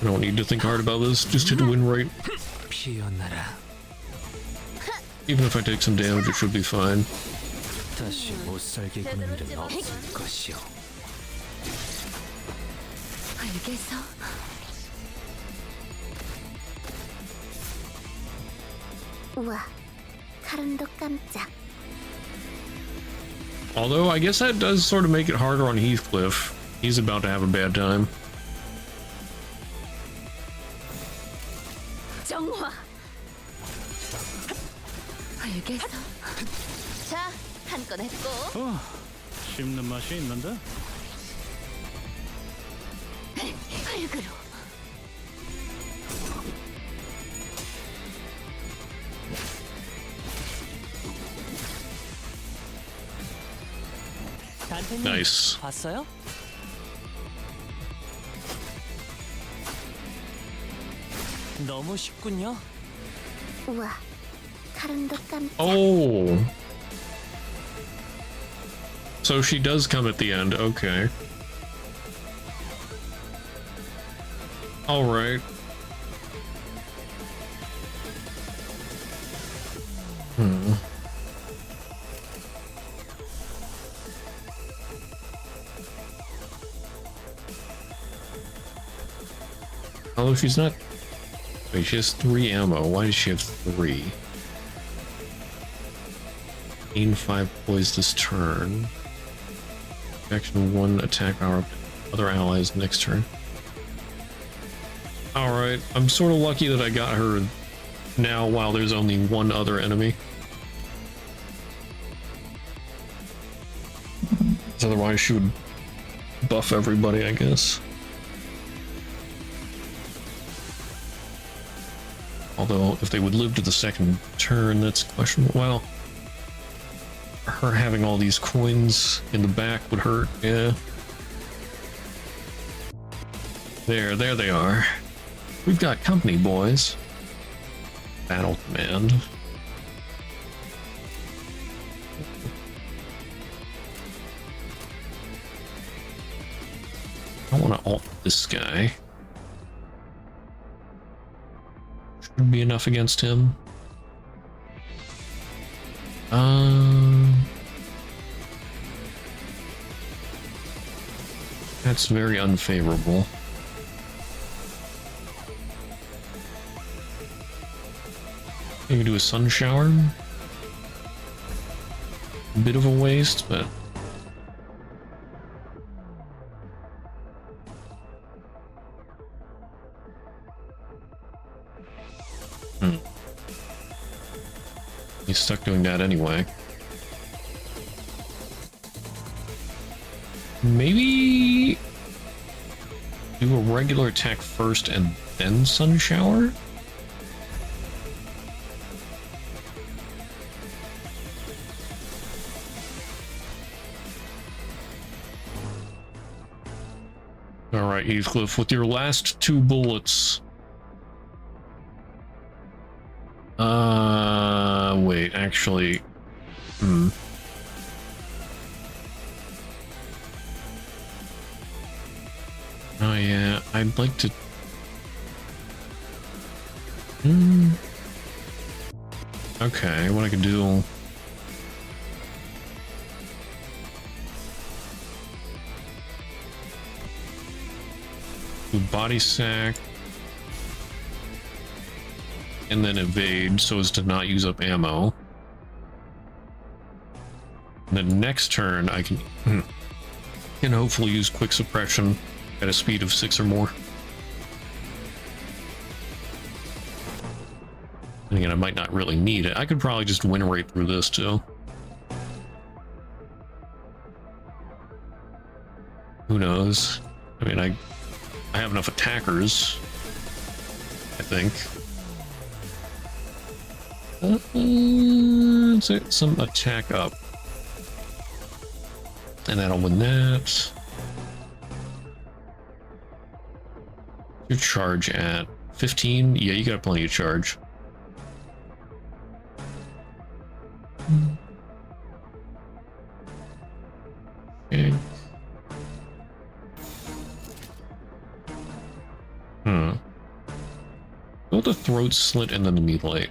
don't need to think hard about this, just hit the win rate. Even if I take some damage, it should be fine. 우와, 칼음도 깜짝. Although, I guess that does sort of make it harder on Heathcliff. He's about to have a bad time. 정화. 알겠어. 자, 한 건 했고. 씹는 맛이 있는데? 흙으로. Nice. 봤어요? 너무 쉽군요. 우와, 칼음도 깜짝. Oh. So she does come at the end, okay. Alright. Although she's not... Wait, she has 3 ammo. Why does she have 3? Gain 5 poise this turn. Action 1 attack power up to other allies next turn. Alright, I'm sort of lucky that I got her now while there's only one other enemy. Otherwise she would buff everybody, I guess. Although, if they would live to the second turn, that's questionable. Well, her having all these coins in the back would hurt, yeah. There they are. We've got company, boys. Battle command. I want to ult this guy. Should be enough against him. That's very unfavorable. Maybe do a sun shower. A bit of a waste, but he's stuck doing that anyway. Maybe do a regular attack first and then sun shower? Alright, Heathcliff, with your last 2 bullets. Wait, actually... Oh yeah, I'd like to... Okay, what I can do... Body sack, and then evade so as to not use up ammo. And then next turn I can hopefully use quick suppression at a speed of 6 or more. And and I might not really need it. I could probably just win right through this too. Who knows? I mean, I have enough attackers, I think. Some attack up. And that'll win that. Your charge at 15? Yeah, you got plenty of charge. Okay. Go with the throat slit and then the mutilate.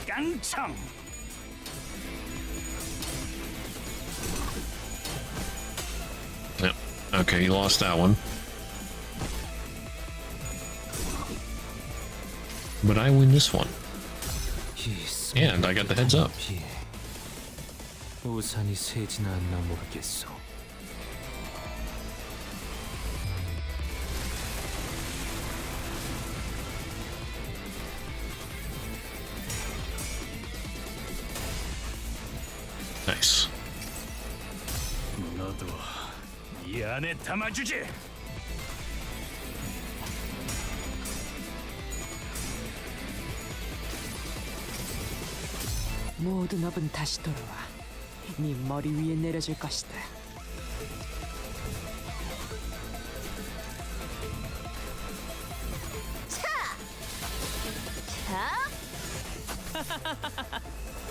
깡총. Yep. Okay, you lost that one. But I win this one. And I got the heads up. 우산이 새지나 않나 모르겠어. Nice. 너도 이 안에 담아주지. 모든 업은 다시 돌아와 네 머리 위에 내려질 것이다.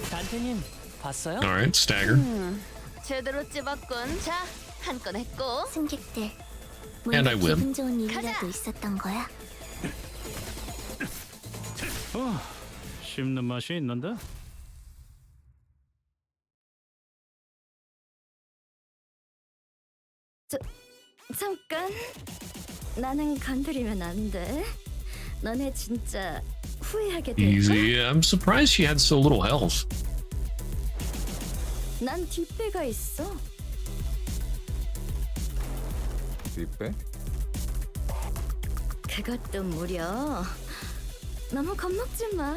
단테님 봤어요? Alright, stagger. 제대로 찝었군. 자, 한 건 했고. 승객들, And I 뭔가 win. 기분 좋은 일이라도 있었던 거야? 씹는 맛이 있는데? 잠깐, 나는 건드리면 안 돼. 너네 진짜 후회하게 될 Easy. I'm surprised she had so little health. 난 뒷배가 있어. 뒷배? 그것도 무려. 너무 겁먹지 마.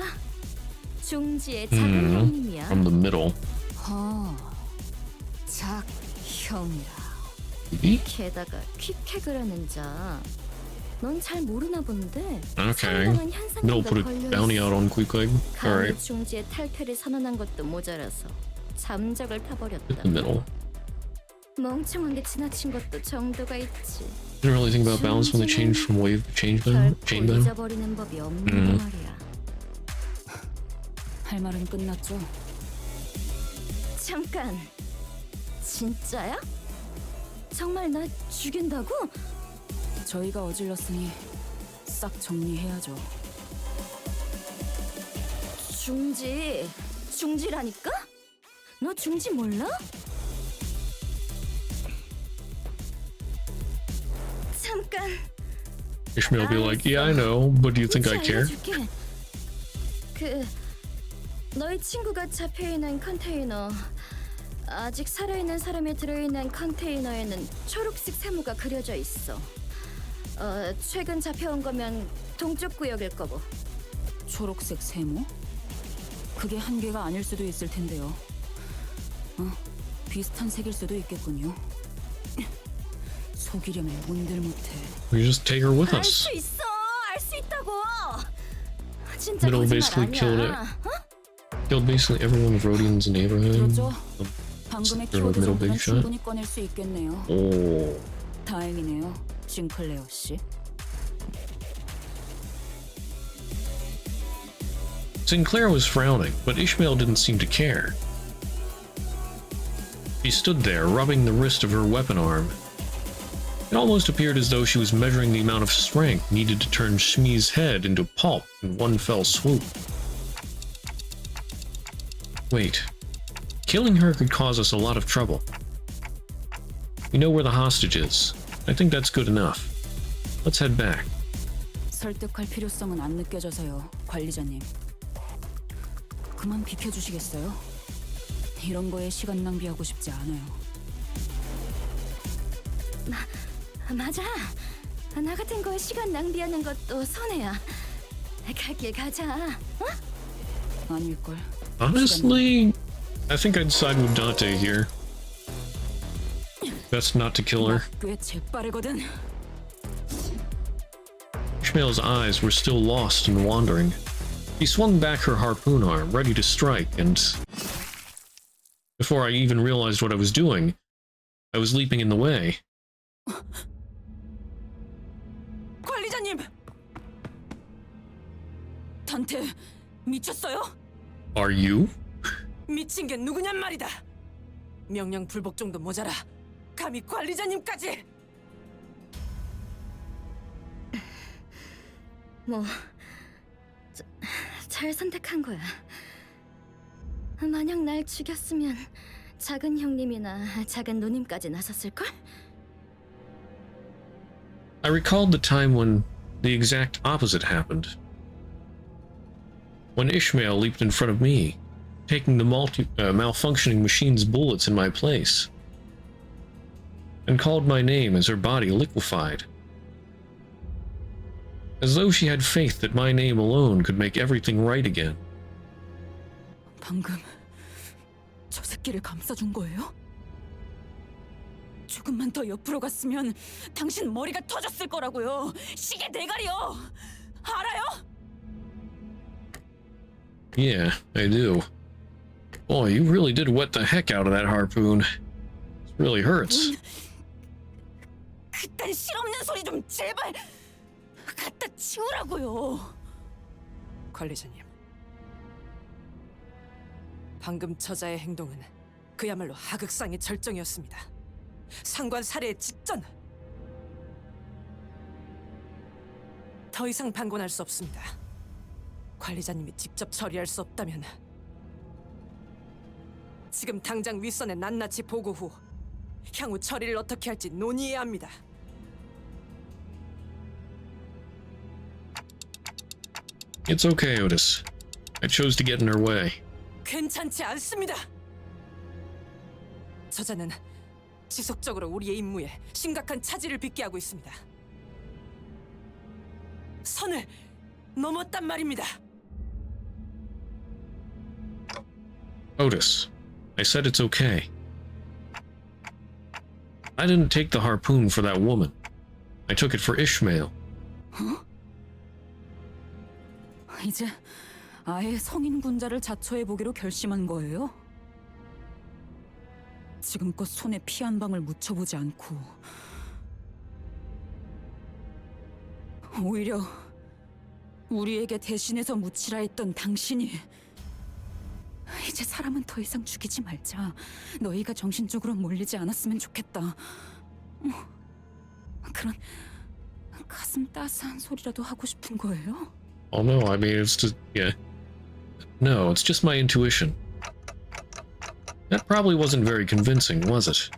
중지의 작은 형님이야. From the middle. 작형이라. 이? 게다가 퀵팩을 하는 자. 넌 잘 모르나 본데. Okay. Middle put a bounty out on Quick Leg. Alright. 중지의 탈퇴를 선언한 것도 모자라서 잠적을 타버렸다. The middle. 멍청한 게 지나친 것도 정도가 있지. Didn't really think about balance when they changed from wave to chain them. 결코 잊어버리는 법이 없는 말이야. 할 말은 끝났죠? 잠깐. 진짜야? 정말 나 죽인다고? 저희가 어질렀으니 싹 정리해야죠. 중지라니까? 너 중지 몰라? 잠깐. Ishmael will be like, yeah, I know, but do you think I care? 알려줄게. 너희 친구가 잡혀있는 컨테이너. 아직 살아있는 사람이 들어있는 컨테이너에는 초록색 세모가 그려져 있어. 최근 잡혀온 거면 동쪽 구역일 거고. 초록색 세모? 그게 한 개가 아닐 수도 있을 텐데요. 비슷한 색일 수도 있겠군요. 속이려면 뭔들 못해. We just take her with 알 us. 수 있어. 알 수 있다고. 진짜 Middle 거짓말 basically killed it. 아니야. Killed basically everyone of Rodian's neighborhood. 그렇죠. 방금의 키워드 middle 정도는 big shot. 충분히 꺼낼 수 있겠네요. Oh. 다행이네요, 징클레어 씨. Sinclair was frowning, but Ishmael didn't seem to care. She stood there, rubbing the wrist of her weapon arm. It almost appeared as though she was measuring the amount of strength needed to turn Shmi's head into pulp in one fell swoop. Wait. Killing her could cause us a lot of trouble. We know where the hostage is. I think that's good enough. Let's head back. 설득할 필요성은 안 느껴져서요, 관리자님. 그만 비켜주시겠어요? 이런 거에 시간 낭비하고 싶지 않아요. 맞아. 나 같은 거에 시간 낭비하는 것도 손해야. 갈 길 가자. 어? 아닐걸. Honestly, I think I'd side with Dante here. Best not to kill her. 꽤 재빠르거든. Ishmael's eyes were still lost and wandering. She swung back her harpoon arm, ready to strike, and before I even realized what I was doing, I was leaping in the way. 관리자님! 단테, 미쳤어요? Are you? 미친 게 누구냔 말이다. 명령 불복 정도 모자라. 감히 관리자님까지. 뭐, 잘 선택한 거야. 만약 날 죽였으면 작은 형님이나 작은 누님까지 나섰을걸? I recalled the time when the exact opposite happened. When Ishmael leaped in front of me, taking the malfunctioning machine's bullets in my place, and called my name as her body liquefied. As though she had faith that my name alone could make everything right again. 방금 저 새끼를 감싸준 거예요? 조금만 더 옆으로 갔으면 당신 머리가 터졌을 거라고요. 시계 대가리요. 알아요? Yeah, I do. Boy, you really did wet the heck out of that harpoon. It really hurts. 그딴 실없는 소리 좀 제발 갖다 치우라고요. 관리자님, 방금 저자의 행동은 그야말로 하극상의 절정이었습니다. 상관 살해의 직전. 더 이상 방관할 수 없습니다. 관리자님이 직접 처리할 수 없다면 지금 당장 윗선에 낱낱이 보고 후 향후 처리를 어떻게 할지 논의해야 합니다. It's okay, Otis. I chose to get in her way. 괜찮지 않습니다. 저자는 지속적으로 우리의 임무에 심각한 차질을 빚게 하고 있습니다. 선을 넘었단 말입니다. Otis, I said it's okay. I didn't take the harpoon for that woman. I took it for Ishmael. 이제 아예 성인 군자를 자처해보기로 결심한 거예요? 지금껏 손에 피 한 방울 묻혀보지 않고 오히려 우리에게 대신해서 묻히라 했던 당신이 이제 사람은 더 이상 죽이지 말자. 너희가 정신적으로 몰리지 않았으면 좋겠다. 그런 가슴 따스한 소리라도 하고 싶은 거예요? Oh no, I mean, it's just, yeah. No, it's just my intuition. That probably wasn't very convincing, was it?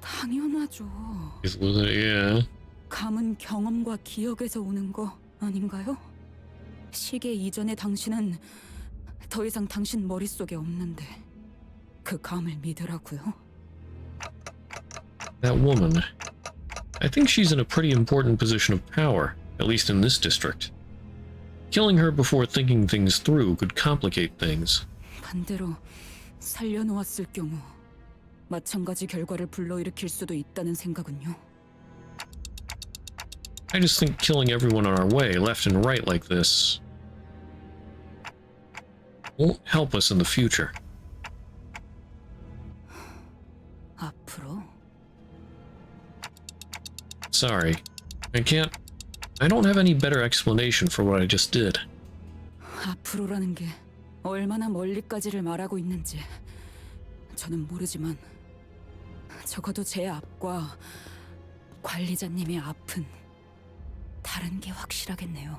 당연하죠. Yeah. 감은 경험과 기억에서 오는 거 아닌가요? 시계 이전의 당신은 더 이상 당신 머릿속에 없는데 그 감을 믿으라고요? That woman. I think she's in a pretty important position of power, at least in this district. Killing her before thinking things through could complicate things. 반대로 살려놓았을 경우 마찬가지 결과를 불러일으킬 수도 있다는 생각은요? I just think killing everyone on our way, left and right like this, won't help us in the future. 앞으로? Sorry, I don't have any better explanation for what I just did. 앞으로라는 게 얼마나 멀리까지를 말하고 있는지 저는 모르지만 적어도 제 앞과 관리자님의 앞은 다른 게 확실하겠네요.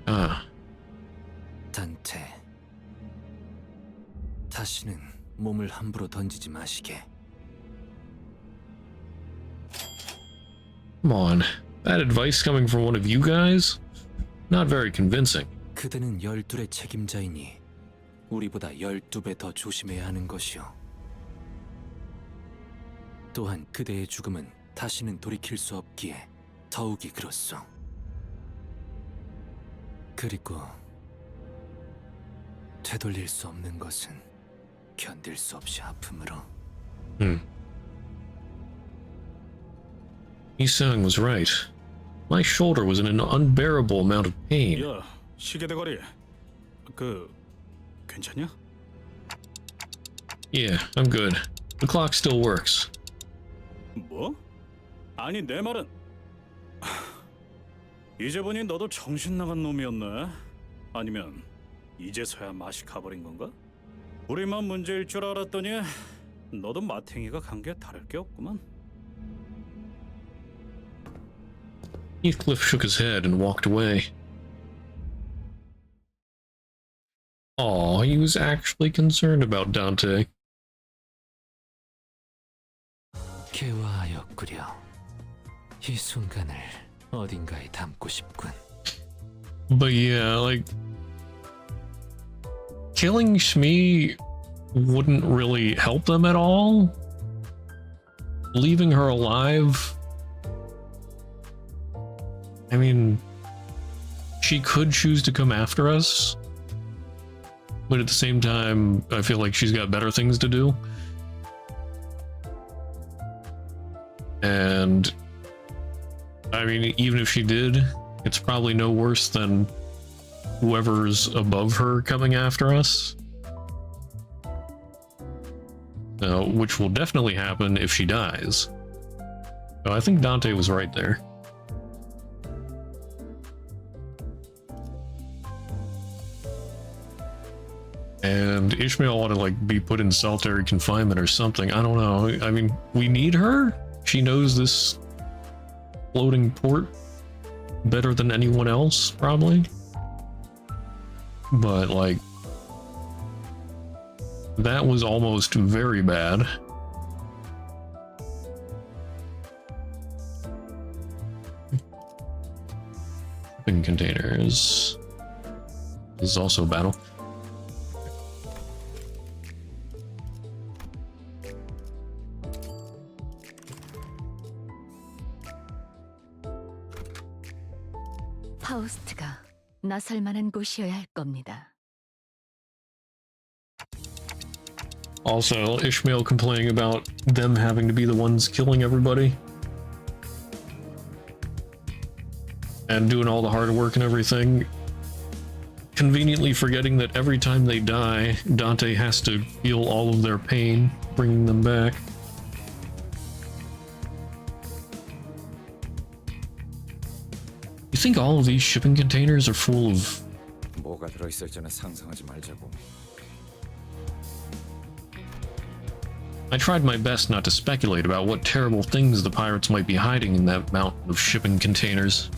아. 단테. 다시는 몸을 함부로 던지지 마시게. Come on, that advice coming from one of you guys? Not very convincing. 그대는 12의 책임자이니 우리보다 12배 더 조심해야 하는 것이오. 또한 그대의 죽음은 다시는 돌이킬 수 없기에 더욱이 그렇소. 그리고 되돌릴 수 없는 것은 견딜 수 없이 아픔으로. Isang was right. My shoulder was in an unbearable amount of pain. 야, 시계대거리. 괜찮냐? Yeah, I'm good. The clock still works. 뭐? 아니 내 말은 이제 보니 너도 정신 나간 놈이었네. 아니면 이제서야 맛이 가버린 건가? 우리만 문제일 줄 알았더니 너도 마탱이가 간 게 다를 게 없구만. Heathcliff shook his head and walked away. Aw, he was actually concerned about Dante. 개화하였구려. 이 순간을 어딘가에 담고 싶군. But yeah, like, killing Shmi wouldn't really help them at all. Leaving her alive, I mean, she could choose to come after us, but at the same time, I feel like she's got better things to do. And I mean, even if she did, it's probably no worse than whoever's above her coming after us. Which will definitely happen if she dies. So I think Dante was right there. And Ishmael ought to like be put in solitary confinement or something. I don't know. I mean, we need her. She knows this floating port better than anyone else, probably. But like, that was almost very bad. Shipping containers. This is also a battle. 파우스트가 나설 만한 곳이어야 할 겁니다. Also, Ishmael complaining about them having to be the ones killing everybody. And doing all the hard work and everything. Conveniently forgetting that every time they die, Dante has to feel all of their pain, bringing them back. You think all of these shipping containers are full of... 뭐가 들어있을지는 상상하지 말자고. I tried my best not to speculate about what terrible things the pirates might be hiding in that mountain of shipping containers.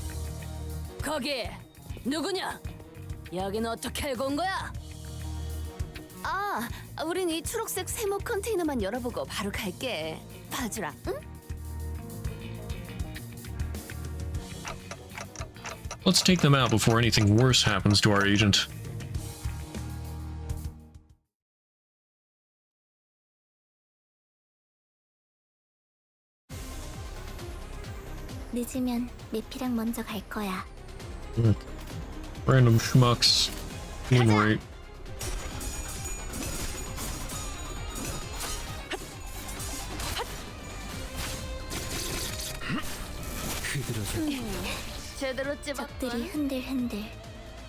거기 누구냐? 여기는 어떻게 알고 온 거야? 아, 우린 이 초록색 세모 컨테이너만 열어보고 바로 갈게. 봐주라, 응? Let's take them out before anything worse happens to our agent. 늦으면 메피랑 먼저 갈 거야. Random schmucks. Being right. 제대로 찝었군. 적들이 흔들흔들.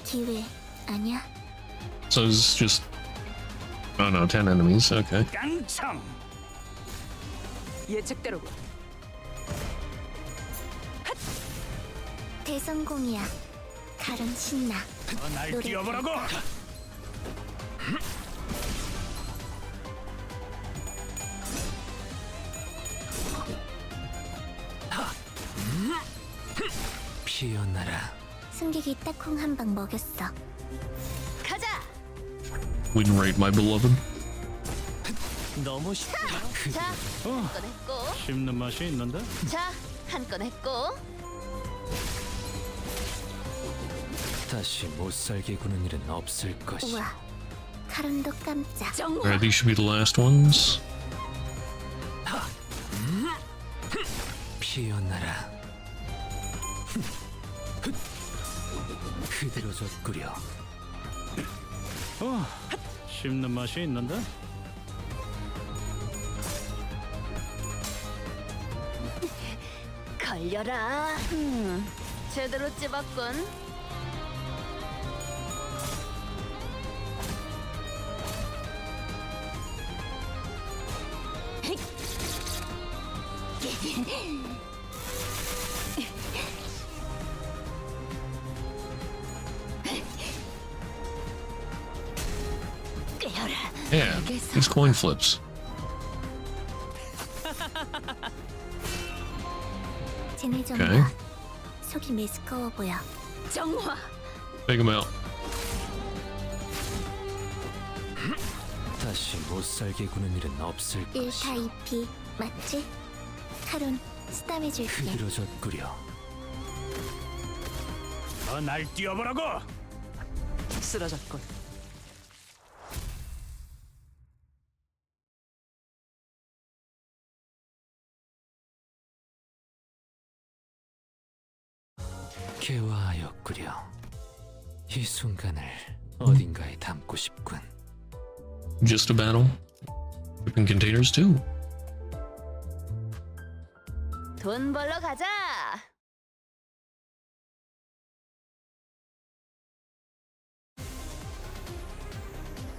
기회 아니야? So it's just... Oh no, 10 enemies, okay. 깡참. 예측대로군. 대성공이야. 가름 신나. 날 노래 뛰어보라고. 피어나라. 승객이 딱콩 한 방 먹였어. 가자. Win rate, my beloved. 너무 쉽다. 자, 한 건 했고. 씹는 맛이 있는데? 자, 한 건 했고. 다시 못 살게 구는 일은 없을 것이. 우와, 가름도 깜짝. Alright, these should be the last ones. 피어나라. 흐드러졌구려. 씹는 맛이 있는데? 걸려라. 제대로 찝었군. Yeah, these coin flips. 쟤네 좀 Okay. 봐. 속이 메스꺼워 보여. 정화. Take him out. 다시 못 살게 구는 일은 없을 것이. 1타 2피 맞지? 카론 스담해줄게. 흐드러졌구려. 날 뛰어보라고! 쓰러졌군. 개화하였구려. 이 순간을 어딘가에 담고 싶군. Just a battle. Shipping containers too. 돈 벌러 가자.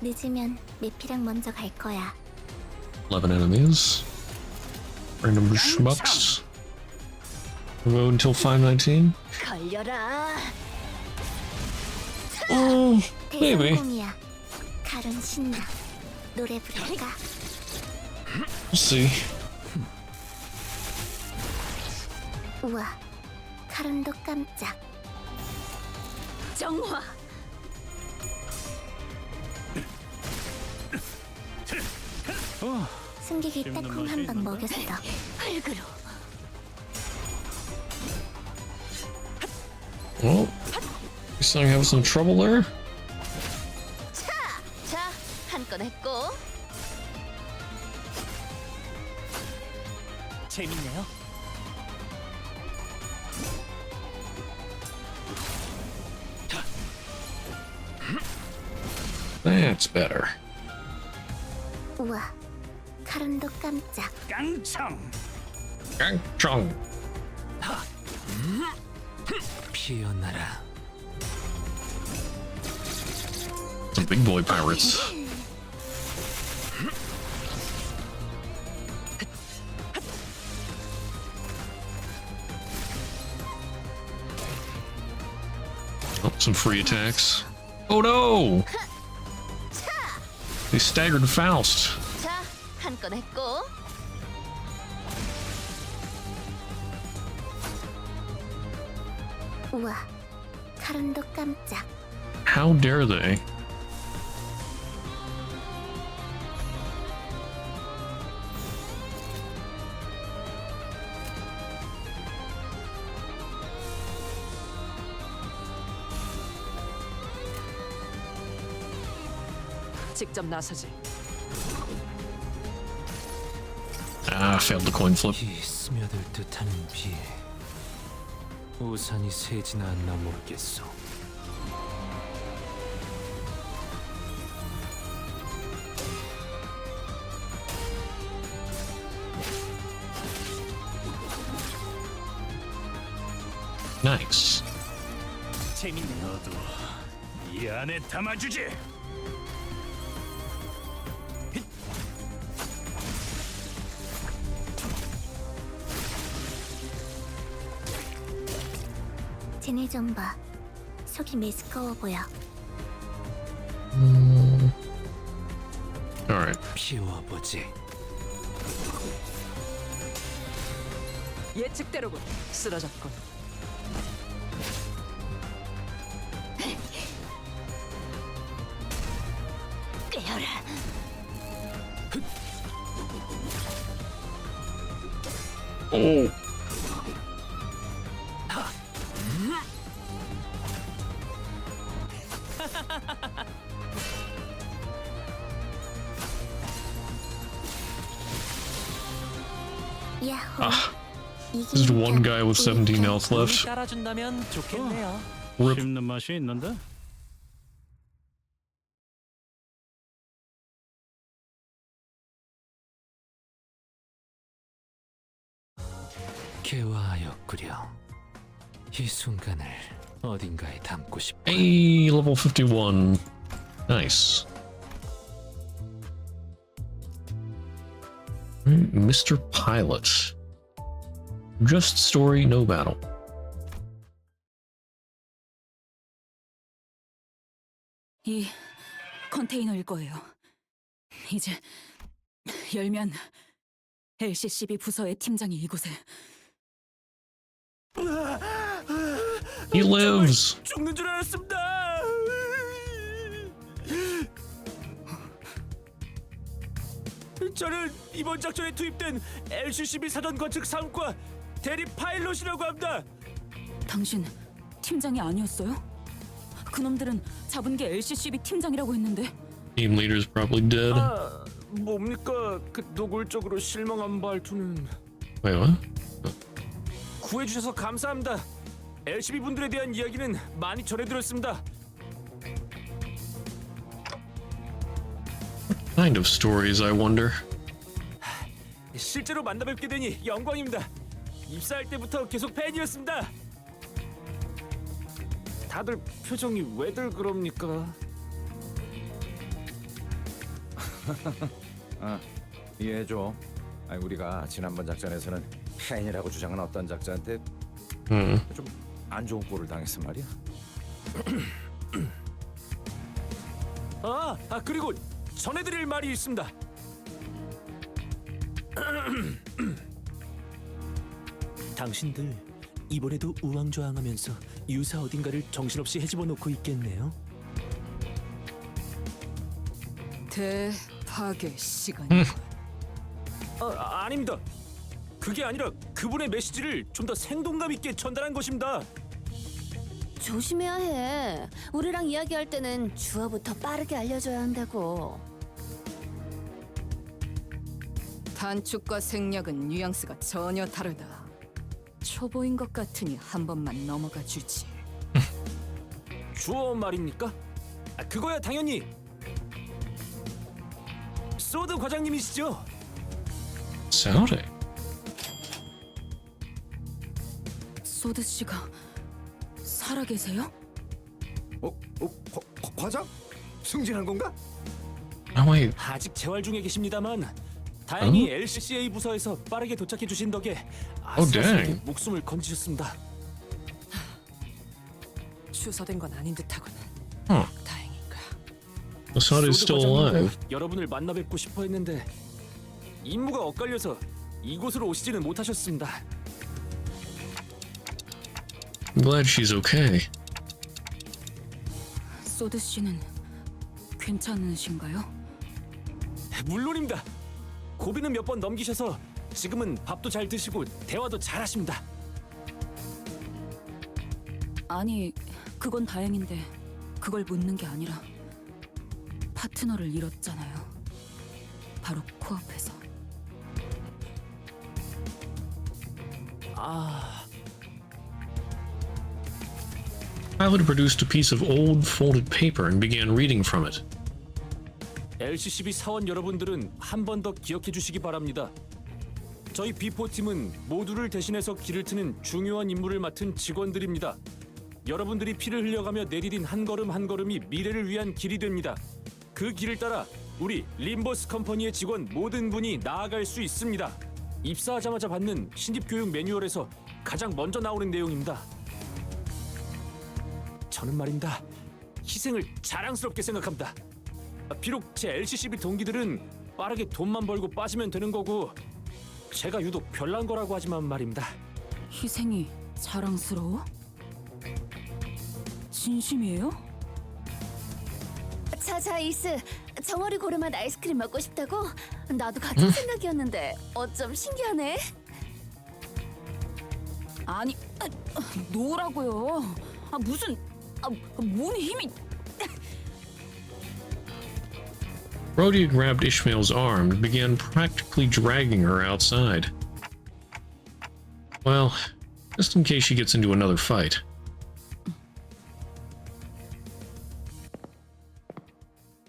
늦으면 메피랑 먼저 갈 거야. 11 enemies. Random schmucks. Go until 5:19. 걸려라. Maybe. 대성공이야. 카론 신나. 노래 부를까? We'll see. 우와, 카론도 깜짝. 정화. 승객이 딱콩 한 방 먹였어. 흙으로. Well, you starting to have some trouble there? 자, 한 건 했고. 재밌네요. That's better. 우와, 카론도 깜짝. 깡총. 깡총. 피어나라. Some big boy pirates. Oh, some free attacks. Oh no! They staggered Faust. 자, 한 건 했고. 우와, 카론도 깜짝. How dare they? 직접 나서지. Ah, failed the coin flip. 이 스며들 듯한 비에 우산이 새지나 않나 모르겠소. Nice. 재밌네. 너도 이 안에 담아주지. 쟤네 좀 봐. 속이 메스꺼워 보여. Alright. 피워보지. 예측대로군. 쓰러졌군. 깨어라. Oh. 야호. Ah. There's one guy with 17 health left. 따라준다면 좋겠네요. Rip. 씹는 맛이 있는데? 개화였구려. 이 순간을 어딘가에 담고 싶고. Hey, level 51. Nice. Mr. Pilot. Just story, no battle. 이 컨테이너일 거예요. 이제 열면 LCCB 부서의 팀장이 이곳에. He lives. 죽는 줄 알았습니다. 저는 이번 작전에 투입된 LCCB 사전 관측 상과 대리 파일럿이라고 합니다. 당신 팀장이 아니었어요? 그놈들은 잡은 게 LCCB 팀장이라고 했는데. Team leader's probably dead. 아, 뭡니까 그 노골적으로 실망한 말투는. Wait, what? 구해주셔서 감사합니다. LCB 분들에 대한 이야기는 많이 전해들었습니다. Kind of stories, I wonder. 실제로 만나뵙게 되니 영광입니다. 입사할 때부터 계속 팬이었습니다. 다들 표정이 왜들 그럽니까? 이해해줘. 아니, 우리가 지난번 작전에서는 팬이라고 주장한 어떤 작자한테 좀 안 좋은 꼴을 당했단 말이야. 그리고 전해드릴 말이 있습니다. 당신들 이번에도 우왕좌왕하면서 유사 어딘가를 정신없이 헤집어 놓고 있겠네요. 대파괴 시간. 아닙니다. 그게 아니라 그분의 메시지를 좀 더 생동감 있게 전달한 것입니다. 조심해야 해. 우리랑 이야기할 때는 주어부터 빠르게 알려줘야 한다고. 단축과 생략은 뉘앙스가 전혀 다르다. 초보인 것 같으니 한 번만 넘어가 주지. 주어 말입니까? 그거야 당연히 소드 과장님이시죠? Sounded. 소드 씨가 살아 계세요? 과장? 승진한 건가? Oh wait. 아직 재활 중에 계십니다만 다행히 LCCA 부서에서 빠르게 도착해 주신 덕에 아슬아슬하게 목숨을 건지셨습니다. 추서된 건 아닌 듯하군. 다행인가. Assad is still alive. 여러분을 만나 뵙고 싶어 했는데 임무가 엇갈려서 이곳으로 오시지는 못하셨습니다. I'm glad she's okay. 소드 씨는 괜찮으신가요? 물론입니다. 고비는 몇 번 넘기셔서 지금은 밥도 잘 드시고 대화도 잘하십니다. 아니, 그건 다행인데 그걸 묻는 게 아니라 파트너를 잃었잖아요. 바로 코앞에서. Pilot produced a piece of old folded paper and began reading from it. LCCB 사원 여러분들은 한 번 더 기억해 주시기 바랍니다. 저희 B4팀은 모두를 대신해서 길을 트는 중요한 임무를 맡은 직원들입니다. 여러분들이 피를 흘려가며 내디딘 한 걸음 한 걸음이 미래를 위한 길이 됩니다. 그 길을 따라 우리 림버스 컴퍼니의 직원 모든 분이 나아갈 수 있습니다. 입사하자마자 받는 신입 교육 매뉴얼에서 가장 먼저 나오는 내용입니다. 저는 말입니다. 희생을 자랑스럽게 생각합니다. 비록 제 LCCB 동기들은 빠르게 돈만 벌고 빠지면 되는 거고 제가 유독 별난 거라고 하지만 말입니다. 희생이 자랑스러워? 진심이에요? 자자 이스, 정어리 고르맛 아이스크림 먹고 싶다고? 나도 같은 생각이었는데 어쩜 신기하네. 아니, 놓으라고요. 무슨 뭔 힘이... Brody grabbed Ishmael's arm and began practically dragging her outside. Well, just in case she gets into another fight.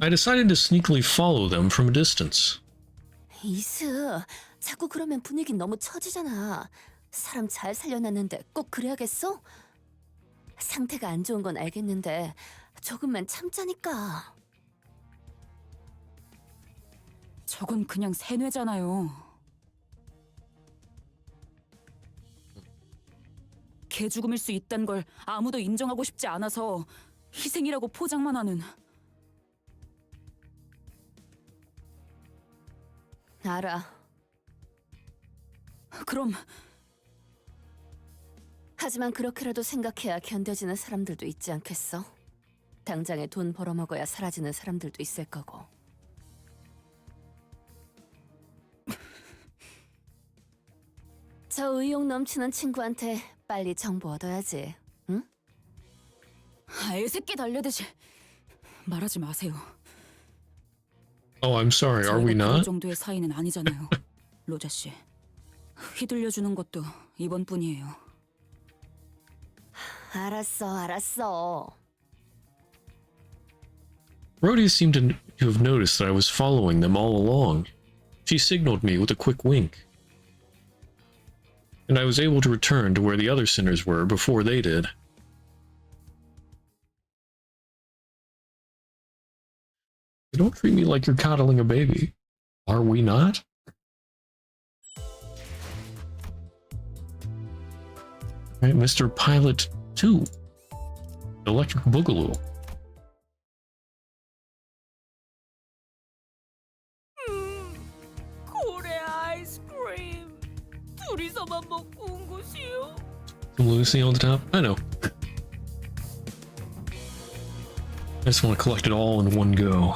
I decided to sneakily follow them from a distance. 이스, 자꾸 그러면 분위기 너무 처지잖아. 사람 잘 살려놨는데 꼭 그래야겠어? 상태가 안 좋은 건 알겠는데 조금만 참자니까. 저건 그냥 세뇌잖아요. 개 죽음일 수 있단 걸 아무도 인정하고 싶지 않아서 희생이라고 포장만 하는. 알아. 그럼 하지만 그렇게라도 생각해야 견뎌지는 사람들도 있지 않겠어? 당장에 돈 벌어먹어야 사라지는 사람들도 있을 거고. 저 의욕 넘치는 친구한테 빨리 정보 얻어야지, 응? 애새끼 달려듯이 말하지 마세요. Oh, I'm sorry. Are we 그 not? 정도의 사이는 아니잖아요. 로자 씨. 휘둘려주는 것도 이번뿐이에요. 알았어. Rhoda seemed to have noticed that I was following them all along. She signaled me with a quick wink. And I was able to return to where the other sinners were before they did. You don't treat me like you're coddling a baby. Are we not? Right, Mr. Pilot 2. Electric Boogaloo. 고래 아이스크림 둘이서만 먹고 온 것이요. Lucy on the top? I know. I just want to collect it all in one go.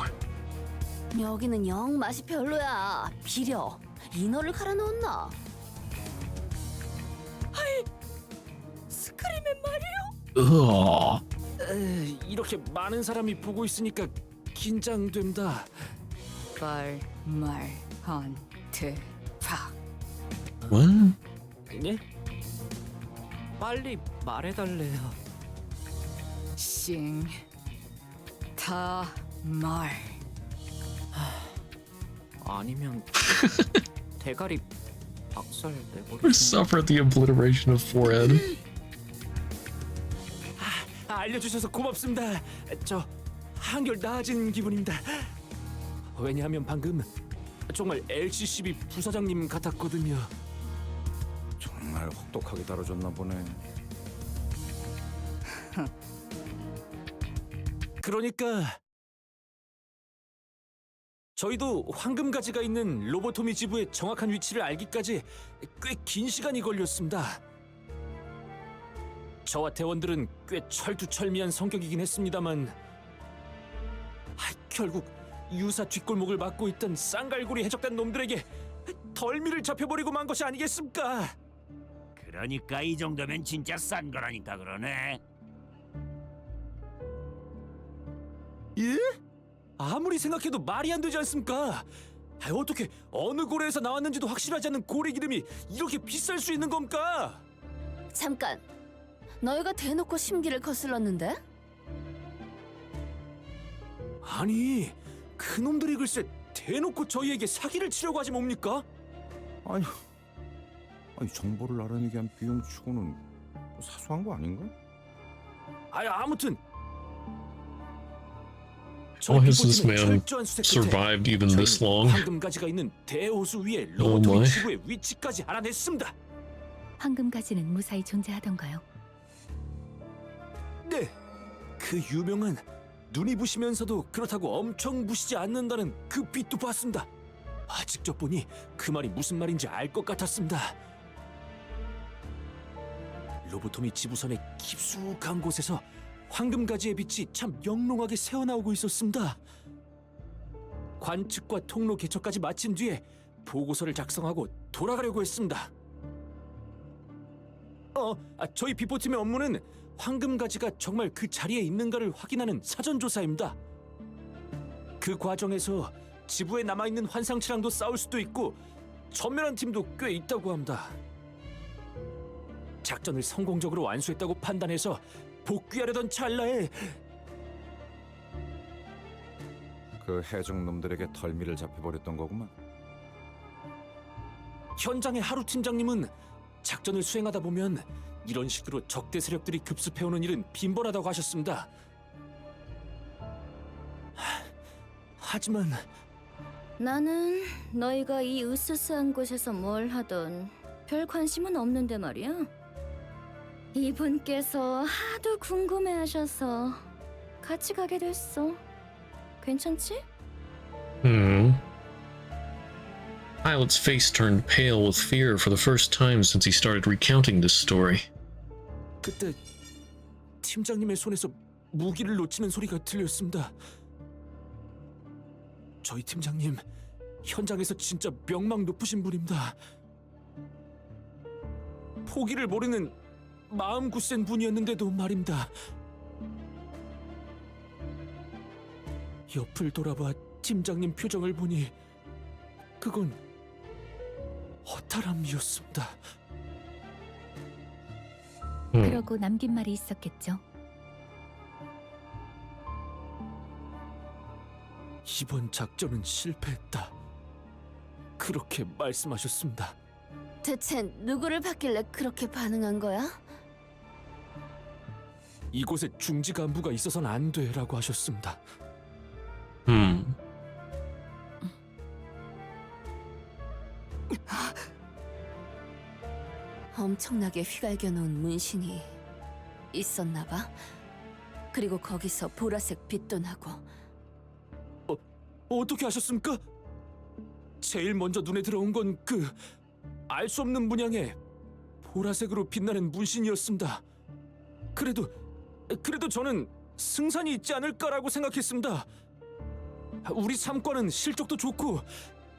여기는 영 맛이 별로야. 비려. 인어를 갈아 넣었나? 아이, 스크림맨 말이요? Ugh. 이렇게 많은 사람이 보고 있으니까 긴장된다. What? 네? 빨리 말해달래요. 아니면 대가리 박살 내버리고. Or suffer the obliteration of forehead. 알려주셔서 고맙습니다. 저 한결 나아진 기분입니다. 왜냐하면 방금 정말 LCCB 부사장님 같았거든요. 정말 혹독하게 다뤄줬나 보네. 그러니까 저희도 황금가지가 있는 로보토미 지부의 정확한 위치를 알기까지 꽤 긴 시간이 걸렸습니다. 저와 대원들은 꽤 철두철미한 성격이긴 했습니다만 결국 유사 뒷골목을 막고 있던 쌍갈고리 해적단 놈들에게 덜미를 잡혀버리고 만 것이 아니겠습니까? 그러니까 이 정도면 진짜 싼 거라니까 그러네. 예? 아무리 생각해도 말이 안 되지 않습니까? 어떻게 어느 고래에서 나왔는지도 확실하지 않은 고래 기름이 이렇게 비쌀 수 있는 겁니까? 잠깐. 너희가 대놓고 심기를 거슬렀는데? 아니, 그놈들이 글쎄 대놓고 저희에게 사기를 치려고 하지 뭡니까? 아니 정보를 알아내기 위한 비용 치고는 사소한 거 아닌가? 아무튼 How has this man survived even this long? 황금가지가 있는 대호수 위에 Oh 로보토미 my. 지구의 위치까지 알아냈습니다. 황금가지는 무사히 존재하던가요? 네, 그 유명한 눈이 부시면서도 그렇다고 엄청 부시지 않는다는 그 빛도 봤습니다. 직접 보니 그 말이 무슨 말인지 알 것 같았습니다. 로보토미 지부선의 깊숙한 곳에서 황금가지의 빛이 참 영롱하게 새어나오고 있었습니다. 관측과 통로 개척까지 마친 뒤에 보고서를 작성하고 돌아가려고 했습니다. 저희 비포팀의 업무는 황금가지가 정말 그 자리에 있는가를 확인하는 사전조사입니다. 그 과정에서 지부에 남아있는 환상치랑도 싸울 수도 있고 전멸한 팀도 꽤 있다고 합니다. 작전을 성공적으로 완수했다고 판단해서 복귀하려던 찰나에 그 해적 놈들에게 덜미를 잡혀버렸던 거구만. 현장의 하루 팀장님은 작전을 수행하다 보면 이런 식으로 적대 세력들이 급습해오는 일은 빈번하다고 하셨습니다. 하지만 나는 너희가 이 으스스한 곳에서 뭘 하던 별 관심은 없는데 말이야. 이분께서 하도 궁금해하셔서 같이 가게 됐어. 괜찮지? Pilot's face turned pale with fear for the first time since he started recounting this story. 그때 팀장님의 손에서 무기를 놓치는 소리가 들렸습니다. 저희 팀장님 현장에서 진짜 명망 높으신 분입니다. 포기를 모르는 마음 굳센 분이었는데도 말입니다. 옆을 돌아봐 팀장님 표정을 보니 그건 허탈함이었습니다. 그러고 남긴 말이 있었겠죠. 이번 작전은 실패했다. 그렇게 말씀하셨습니다. 대체 누구를 봤길래 그렇게 반응한 거야? 이곳에 중지 간부가 있어선 안 돼라고 하셨습니다. 엄청나게 휘갈겨 놓은 문신이 있었나 봐. 그리고 거기서 보라색 빛도 나고. 어떻게 하셨습니까? 제일 먼저 눈에 들어온 건 그 알 수 없는 문양의 보라색으로 빛나는 문신이었습니다. 그래도 저는 승산이 있지 않을까라고 생각했습니다. 우리 삼과는 실적도 좋고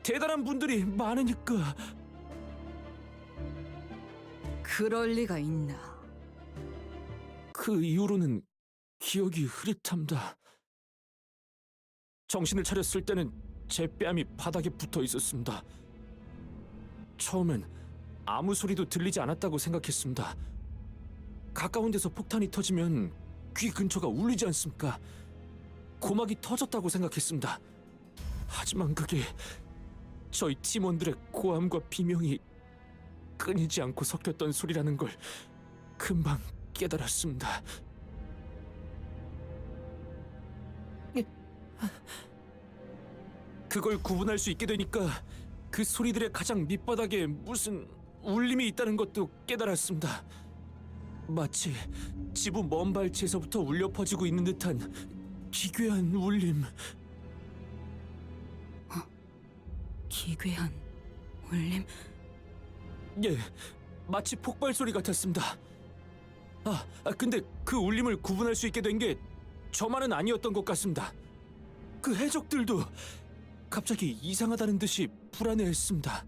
대단한 분들이 많으니까. 그럴 리가 있나? 그 이후로는 기억이 흐릿합니다. 정신을 차렸을 때는 제 뺨이 바닥에 붙어 있었습니다. 처음엔 아무 소리도 들리지 않았다고 생각했습니다. 가까운 데서 폭탄이 터지면 귀 근처가 울리지 않습니까? 고막이 터졌다고 생각했습니다. 하지만 그게 저희 팀원들의 고함과 비명이 끊이지 않고 섞였던 소리라는 걸 금방 깨달았습니다. 그걸 구분할 수 있게 되니까 그 소리들의 가장 밑바닥에 무슨 울림이 있다는 것도 깨달았습니다. 마치 지부 먼 발치에서부터 울려 퍼지고 있는 듯한 기괴한 울림. 기괴한 울림? 예, 마치 폭발 소리 같았습니다. 근데 그 울림을 구분할 수 있게 된 게 저만은 아니었던 것 같습니다. 그 해적들도 갑자기 이상하다는 듯이 불안해했습니다.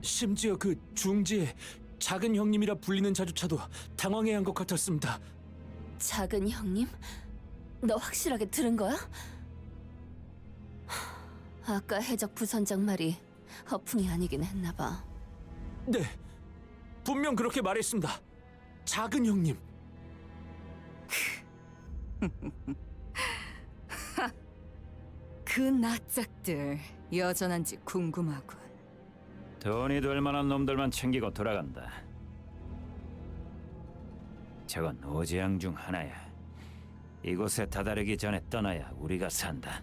심지어 그 중지의 작은 형님이라 불리는 자주차도 당황해한 것 같았습니다. 작은 형님? 너 확실하게 들은 거야? 아까 해적 부선장 말이 허풍이 아니긴 했나 봐. 네, 분명 그렇게 말했습니다. 작은 형님. 그 낯짝들 여전한지 궁금하군. 돈이 될 만한 놈들만 챙기고 돌아간다. 저건 오재앙 중 하나야. 이곳에 다다르기 전에 떠나야 우리가 산다.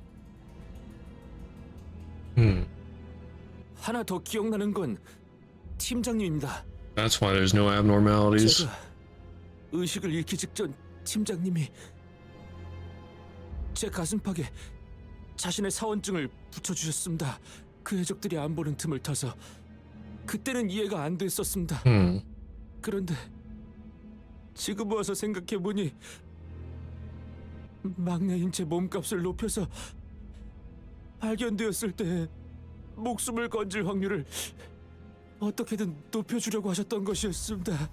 하나 더 기억나는 건 팀장님입니다. That's why there's no abnormalities. 제가 의식을 잃기 직전 팀장님이 제 가슴팍에 자신의 사원증을 붙여주셨습니다. 그 해적들이 안 보는 틈을 타서. 그때는 이해가 안 됐었습니다. 그런데 지금 와서 생각해보니 막내인 제 몸값을 높여서 발견되었을 때 목숨을 건질 확률을 어떻게든 높여주려고 하셨던 것이었습니다.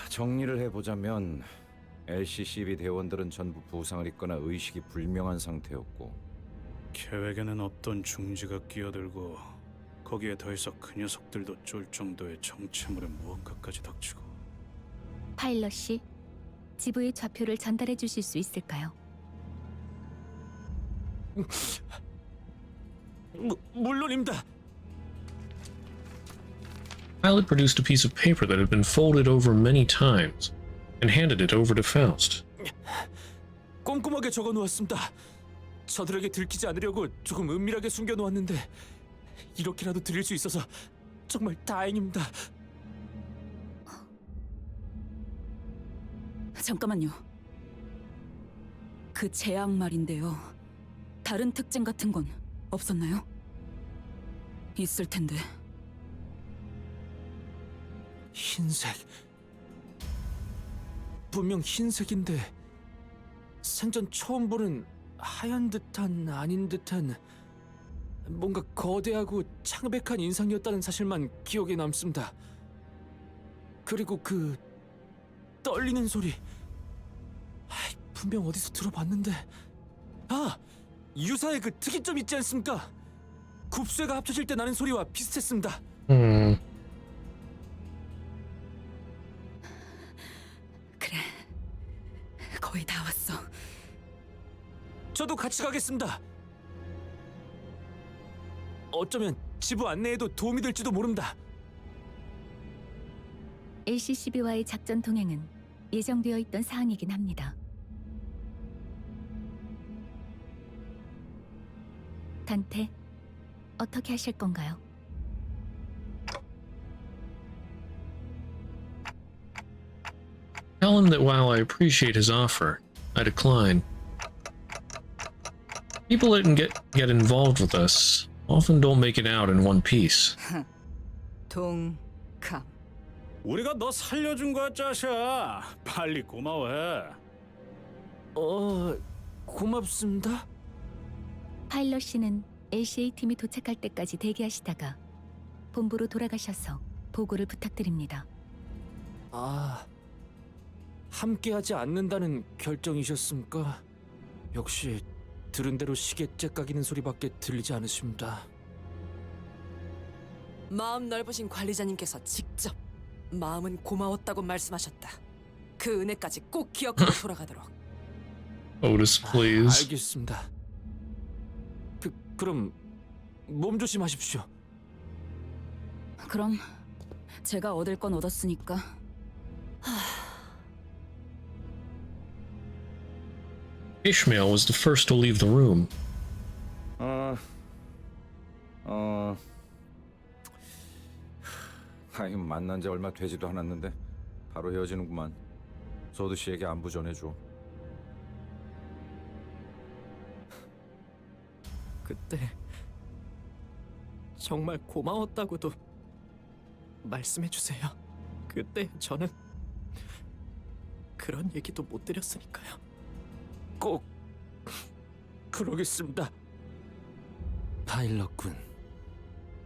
정리를 해보자면 LCCB 대원들은 전부 부상을 입거나 의식이 불명한 상태였고 계획에는 없던 중지가 끼어들고 거기에 더해서 그 녀석들도 쫄 정도의 정체물의 무언가까지 닥치고. 파일럿 씨, 지부의 좌표를 전달해 주실 수 있을까요? 물론입니다. Pilot produced a piece of paper that had been folded over many times and handed it over to Faust. 꼼꼼하게 적어 놓았습니다. 저들에게 들키지 않으려고 조금 은밀하게 숨겨 놓았는데 이렇게라도 드릴 수 있어서 정말 다행입니다. 잠깐만요. 그 제약 말인데요. 다른 특징 같은 건 없었나요? 있을 텐데. 흰색. 분명 흰색인데 생전 처음 보는 하얀 듯한 아닌 듯한 뭔가 거대하고 창백한 인상이었다는 사실만 기억에 남습니다. 그리고 그 떨리는 소리. 분명 어디서 들어봤는데. 유사의 그 특이점 있지 않습니까? 굽쇠가 합쳐질 때 나는 소리와 비슷했습니다. 그래, 거의 다 왔어. 저도 같이 가겠습니다. 어쩌면 지부 안내에도 도움이 될지도 모릅니다. LCCB와의 작전 동행은 예정되어 있던 사항이긴 합니다. 단테, 어떻게 하실 건가요? Tell him that while I appreciate his offer, I decline. People that get involved with us often don't make it out in one piece. 동감. 우리가 너 살려준 거야, 짜샤. 빨리 고마워해. 고맙습니다. 파일럿 씨는 LCA 팀이 도착할 때까지 대기하시다가 본부로 돌아가셔서 보고를 부탁드립니다. 함께하지 않는다는 결정이셨습니까? 역시 들은 대로 시계 째까기는 소리밖에 들리지 않으십니다. 마음 넓으신 관리자님께서 직접 마음은 고마웠다고 말씀하셨다. 그 은혜까지 꼭 기억하고 돌아가도록. Otis, please. 알겠습니다. 그럼 몸 조심하십시오. 그럼 제가 얻을 건 얻었으니까. Ishmael was the first to leave the room. 만난 지 얼마 되지도 않았는데 바로 헤어지는구만. 소드 씨에게 안부 전해줘. 그때 정말 고마웠다고도 말씀해주세요. 그때 저는 그런 얘기도 못 드렸으니까요. 꼭 그러겠습니다. 파일럿군.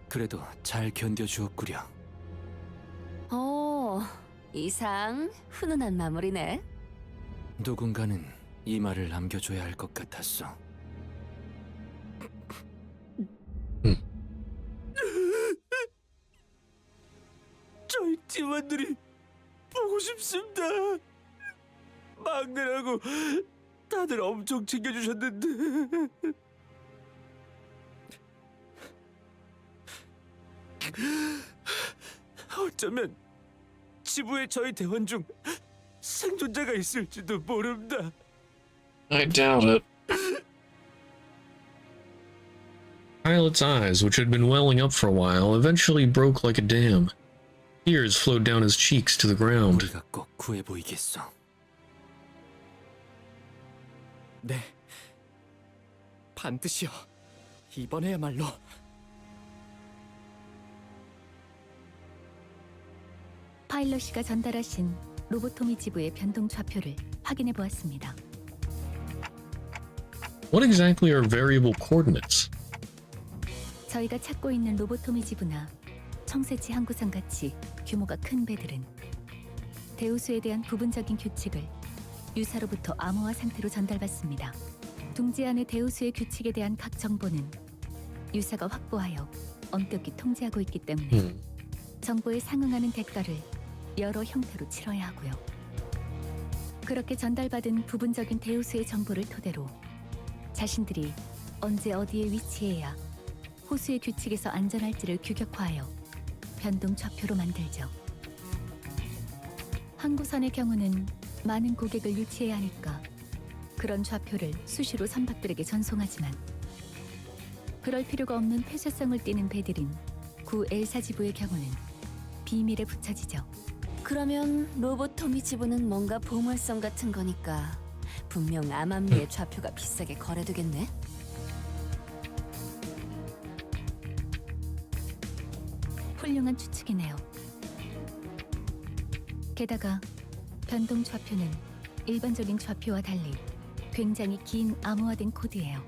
그래도 잘 견뎌주었구려. 이상 훈훈한 마무리네. 누군가는 이 말을 남겨줘야 할 것 같았어. 저희 팀원들이 보고 싶습니다. 막내라고 다들 엄청 챙겨주셨는데 어쩌면 지부의 저희 대원 중 생존자가 있을지도 모릅니다. I doubt it. Pilot's eyes, which had been welling up for a while, eventually broke like a dam. Tears flowed down his cheeks to the ground. 우리가 꼭 구해 보이겠어. 네, 반드시요. 이번에야말로. 파일럿 씨가 전달하신 로보토미 지부의 변동 좌표를 확인해 보았습니다. What exactly are variable coordinates? 저희가 찾고 있는 로보토미 지부나 청새치 항구선 같이 규모가 큰 배들은 대우수에 대한 부분적인 규칙을 유사로부터 암호화 상태로 전달받습니다. 둥지 안의 대우수의 규칙에 대한 각 정보는 유사가 확보하여 엄격히 통제하고 있기 때문에 정보에 상응하는 대가를 여러 형태로 치러야 하고요. 그렇게 전달받은 부분적인 대우수의 정보를 토대로 자신들이 언제 어디에 위치해야 호수의 규칙에서 안전할지를 규격화하여 변동 좌표로 만들죠. 항구선의 경우는 많은 고객을 유치해야 하니까 그런 좌표를 수시로 선박들에게 전송하지만 그럴 필요가 없는 폐쇄성을 띠는 배들인 구 엘사 지부의 경우는 비밀에 붙여지죠. 그러면 로보토미 지부는 뭔가 보물섬 같은 거니까 분명 암암리의 좌표가 비싸게 거래되겠네. 훌륭한 추측이네요. 게다가 변동 좌표는 일반적인 좌표와 달리 굉장히 긴 암호화된 코드예요.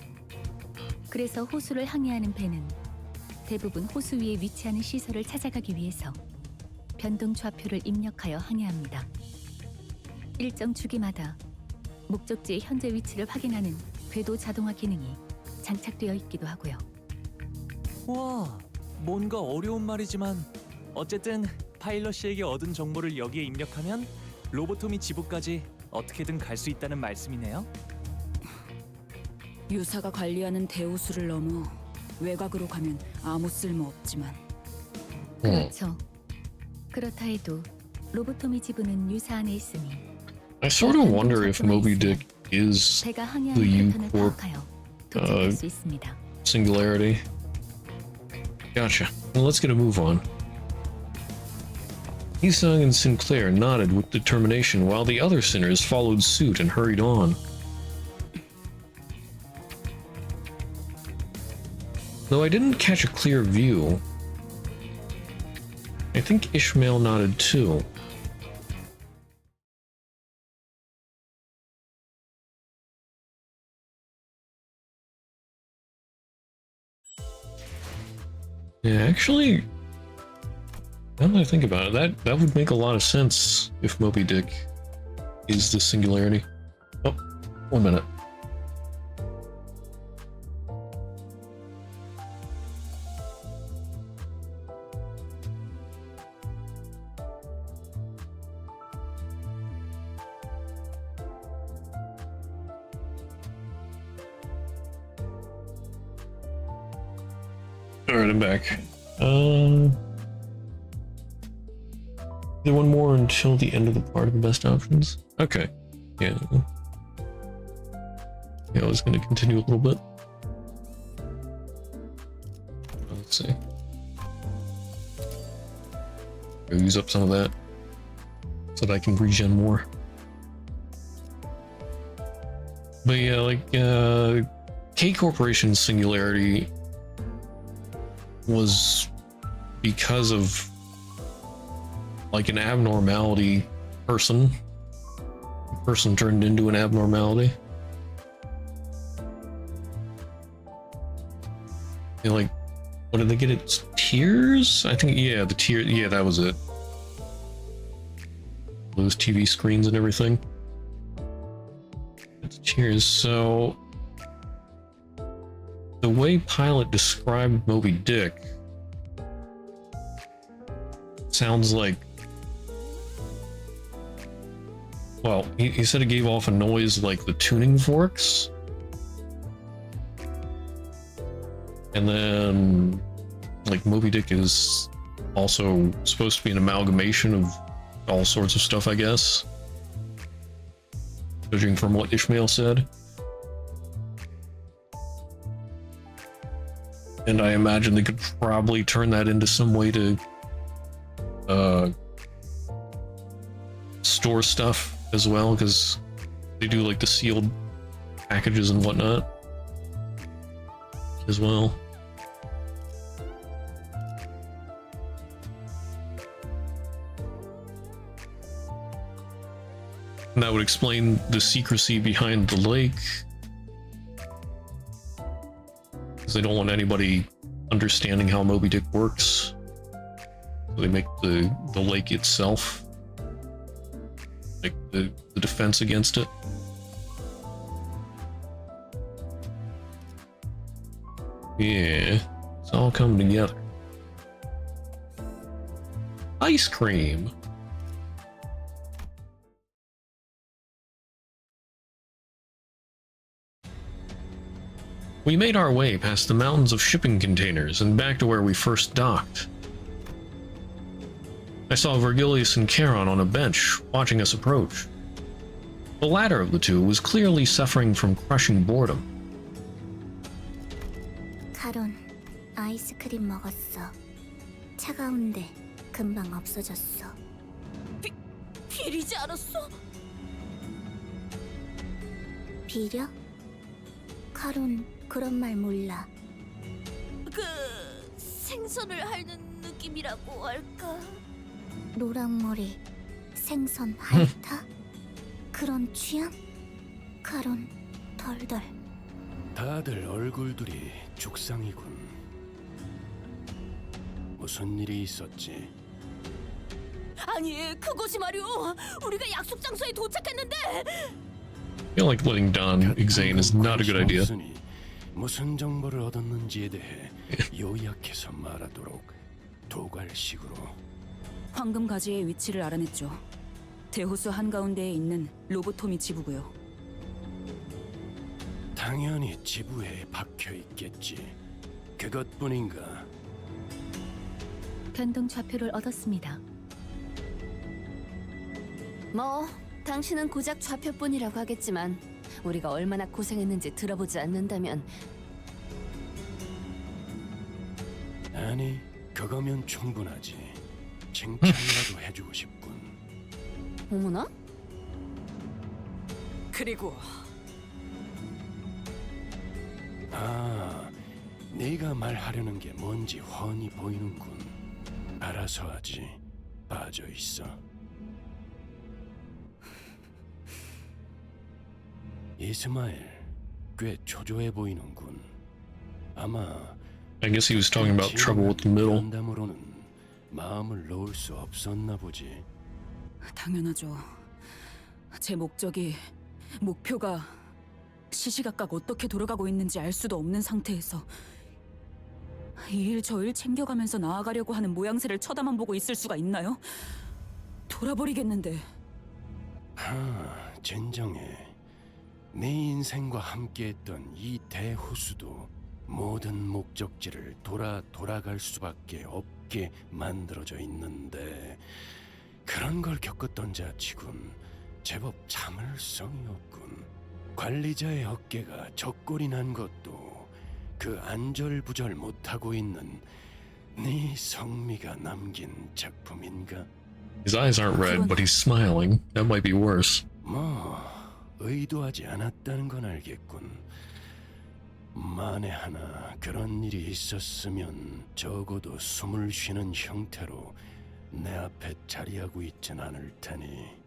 그래서 호수를 항해하는 배는 대부분 호수 위에 위치하는 시설을 찾아가기 위해서 변동 좌표를 입력하여 항해합니다. 일정 주기마다 목적지의 현재 위치를 확인하는 궤도 자동화 기능이 장착되어 있기도 하고요. 와, 뭔가 어려운 말이지만 어쨌든 파일럿 씨에게 얻은 정보를 여기에 입력하면 로보토미 지부까지 어떻게든 갈 수 있다는 말씀이네요. 유사가 관리하는 대우수를 넘어 외곽으로 가면 아무 쓸모 없지만. 그렇죠. 그렇다 해도 로보토미 지부는 유사 안에 있으니 I sort of wonder if Moby Dick is 배가 the 항해하는 패턴을 U-Corp 파악하여 도착할 수 있습니다. singularity. Gotcha. Well, let's get a move on. Isung and Sinclair nodded with determination while the other sinners followed suit and hurried on. Though I didn't catch a clear view, I think Ishmael nodded too. Yeah, actually, now that I think about it, that would make a lot of sense if Moby Dick is the singularity. Oh, 1 minute. Alright, I'm back. There one more until the end of the part of the best options? Okay. Yeah. Yeah, I was gonna continue a little bit. Let's see. Go use up some of that so that I can regen more. But yeah, like, K Corporation's singularity was because of like an abnormality person. The person turned into an abnormality. You know, like, what did they get? It's tears? I think, yeah, the tear. Yeah, that was it. Those TV screens and everything. It's tears. So the way Pilot described Moby Dick sounds like, well, he said it gave off a noise like the tuning forks, and then like Moby Dick is also supposed to be an amalgamation of all sorts of stuff, I guess, judging from what Ishmael said. And I imagine they could probably turn that into some way to store stuff as well, because they do like the sealed packages and whatnot as well. And that would explain the secrecy behind the lake, because they don't want anybody understanding how Moby Dick works. So they make the lake itself like the defense against it. Yeah, it's all coming together. Ice cream. We made our way past the mountains of shipping containers and back to where we first docked. I saw Virgilius and Charon on a bench, watching us approach. The latter of the two was clearly suffering from crushing boredom. 카론, 아이스크림 먹었어. 차가운데 금방 없어졌어. 비리지 않았어? 비려? 카론, 그런 말 몰라. 그 생선을 핥는 느낌이라고 할까? 노랑머리, 생선 핥아? 그런 취향? 카론, 덜덜. 다들 얼굴들이 죽상이군. 무슨 일이 있었지? 아니, 그것이 말이오. 우리가 약속 장소에 도착했는데. I feel like letting Don examine is not a good idea. 무슨 정보를 얻었는지에 대해 요약해서 말하도록 도갈식으로. 황금가지의 위치를 알아냈죠. 대호수 한가운데에 있는 로보토미 지부고요. 당연히 지부에 박혀 있겠지. 그것뿐인가? 변동 좌표를 얻었습니다. 뭐, 당신은 고작 좌표뿐이라고 하겠지만 우리가 얼마나 고생했는지 들어보지 않는다면. 아니, 그거면 충분하지. 칭찬이라도 해주고 싶군. 어머나? 그리고 아, 네가 말하려는 게 뭔지 훤히 보이는군. 알아서 하지. 빠져 있어. 이스마엘, 꽤 초조해 보이는군. 아마 I guess he was talking about trouble with the middle. 면담으로는 마음을 놓을 수 없었나 보지. 당연하죠. 제 목표가 시시각각 어떻게 돌아가고 있는지 알 수도 없는 상태에서 이 일 저 일 챙겨가면서 나아가려고 하는 모양새를 쳐다만 보고 있을 수가 있나요? 돌아버리겠는데. 진정해. 내 인생과 함께했던 이 대호수도 모든 목적지를 돌아갈 수밖에 없게 만들어져 있는데 그런 걸 겪었던 자치군 제법 참을성이 없군. 관리자의 어깨가 적골이 난 것도 그 안절부절 못하고 있는 네 성미가 남긴 작품인가? His eyes aren't red, but he's smiling. That might be worse. 뭐 의도하지 않았다는 건 알겠군. 만에 하나 그런 일이 있었으면 적어도 숨을 쉬는 형태로 내 앞에 자리하고 있진 않을 테니.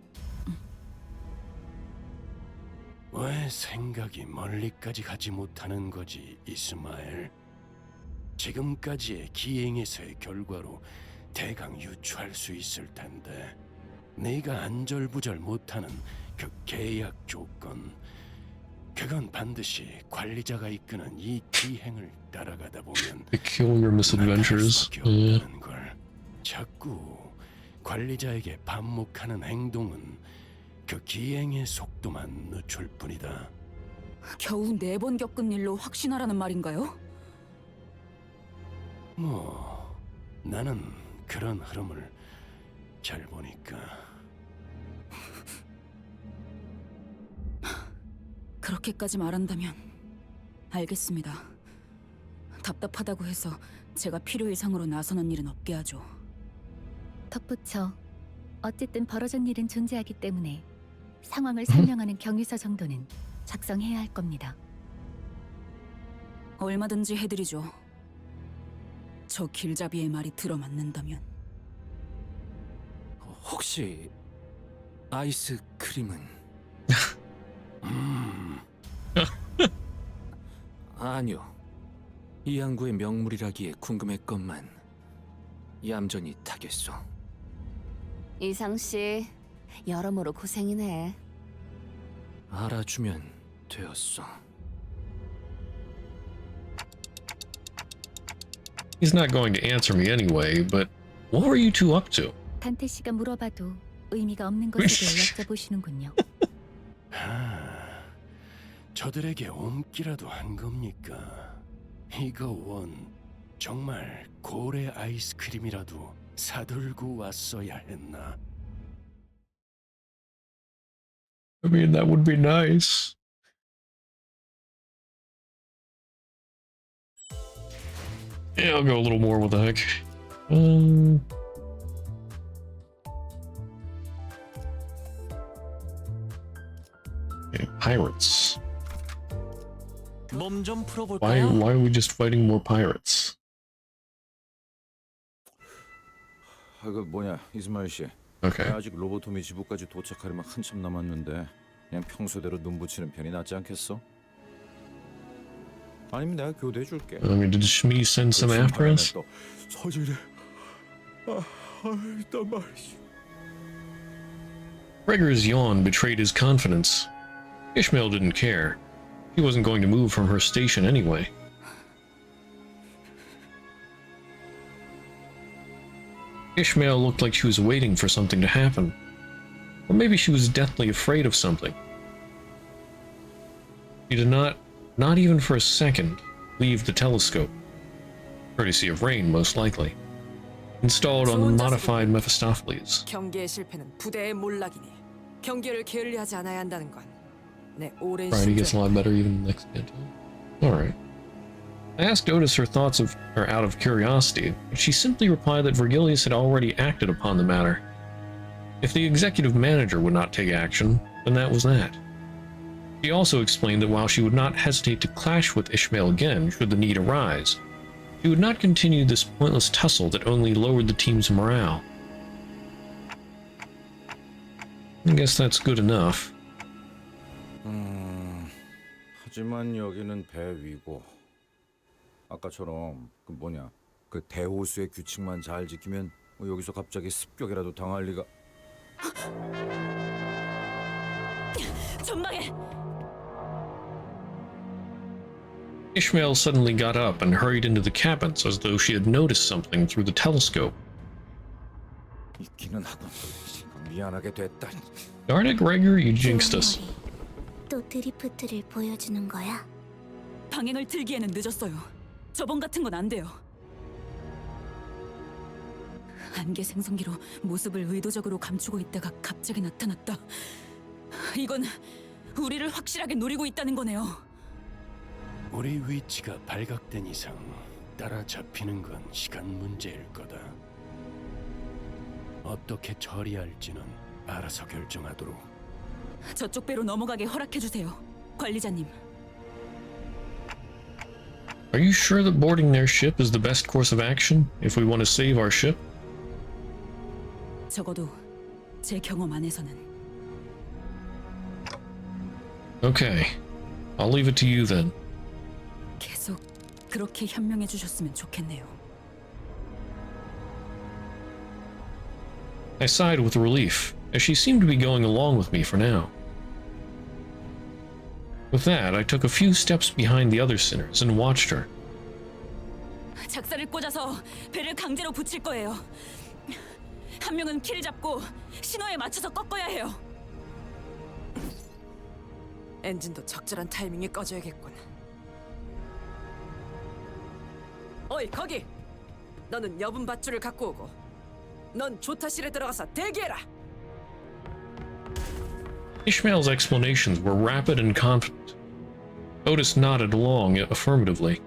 왜 생각이 멀리까지 가지 못하는 거지, 이스마엘? 지금까지의 기행에서의 결과로 대강 유추할 수 있을 텐데 네가 안절부절 못하는 그 계약 조건, 그건 반드시 관리자가 이끄는 이 기행을 따라가다 보면 Peculiar misadventures. 없다는 걸. 자꾸 관리자에게 반목하는 행동은 그 기행의 속도만 늦출 뿐이다. 겨우 4번 겪은 일로 확신하라는 말인가요? 뭐 나는 그런 흐름을 잘 보니까. 그렇게까지 말한다면 알겠습니다. 답답하다고 해서 제가 필요 이상으로 나서는 일은 없게 하죠. 덧붙여 어쨌든 벌어진 일은 존재하기 때문에 상황을 설명하는 경위서 정도는 작성해야 할 겁니다. 얼마든지 해드리죠. 저 길잡이의 말이 들어맞는다면. 혹시 아이스크림은? 아니요. 이 항구의 명물이라기에 궁금했건만 얌전히 타겠소. 이상 씨, 여러모로 고생이네. 알아주면 되었어. He's not going to answer me anyway, but what were you two up to? 간태 씨가 물어봐도 의미가 없는 것에 대해 여쭤보시는군요. 저들에게 옴기라도 한 겁니까? 이거 원 정말 고래 아이스크림이라도 사들고 왔어야 했나? I mean, that would be nice. Yeah, I'll go a little more with the heck. Okay, pirates. 몸 좀 Why 풀어볼까요? are we just fighting more pirates? 그 뭐냐 이스마일 씨. 오케이. 아직 로보토미 지부까지 도착하려면 한참 남았는데 그냥 평소대로 눈 붙이는 편이 낫지 않겠어? 아니면 내가 교대해 줄게. I mean, did Shmi send some after us? 서질이 일단 말이지. Gregor's yawn betrayed his confidence. Ishmael didn't care. He wasn't going to move from her station anyway. Ishmael looked like she was waiting for something to happen. Or maybe she was deathly afraid of something. She did not even for a second, leave the telescope. Courtesy of Rain, most likely. Installed on modified Mephistopheles. 경계의 실패는 부대의 몰락이니 경계를 게을리하지 않아야 한다는 건 내 오랜 Right, he gets a lot better even next Canto. Alright. I asked Otis her thoughts of her out of curiosity, but she simply replied that Vergilius had already acted upon the matter. If the executive manager would not take action, then that was that. She also explained that while she would not hesitate to clash with Ishmael again should the need arise, she would not continue this pointless tussle that only lowered the team's morale. I guess that's good enough. 하지만 여기는 배 위고 아까처럼 그 뭐냐 그 대호수의 규칙만 잘 지키면 뭐 여기서 갑자기 습격이라도 당할 리가. 전방에 Ishmael suddenly got up and hurried into the cabins as though she had noticed something through the telescope. 있기는 하군. 미안하게 됐다. Darn it, Gregor, you jinxed us. 또 드리프트를 보여주는 거야? 방향을 틀기에는 늦었어요. 저번 같은 건 안 돼요. 안개 생성기로 모습을 의도적으로 감추고 있다가 갑자기 나타났다. 이건 우리를 확실하게 노리고 있다는 거네요. 우리 위치가 발각된 이상 따라잡히는 건 시간 문제일 거다. 어떻게 처리할지는 알아서 결정하도록. 저쪽 배로 넘어가게 허락해 주세요, 관리자님. Are you sure that boarding their ship is the best course of action if we want to save our ship? 적어도 제 경험 안에서는. Okay, I'll leave it to you then. 계속 그렇게 현명해 주셨으면 좋겠네요. I sighed with relief, as she seemed to be going along with me for now. With that, I took a few steps behind the other sinners and watched her. 작사를 꽂아서 배를 강제로 붙일 거예요. 한 명은 킬 잡고 신호에 맞춰서 꺾어야 해요. 엔진도 적절한 타이밍에 꺼줘야겠군. 어이 거기! 너는 여분 밧줄을 갖고 오고 넌 조타실에 들어가서 대기해라! Ishmael's explanations were rapid and confident. Otis nodded along affirmatively.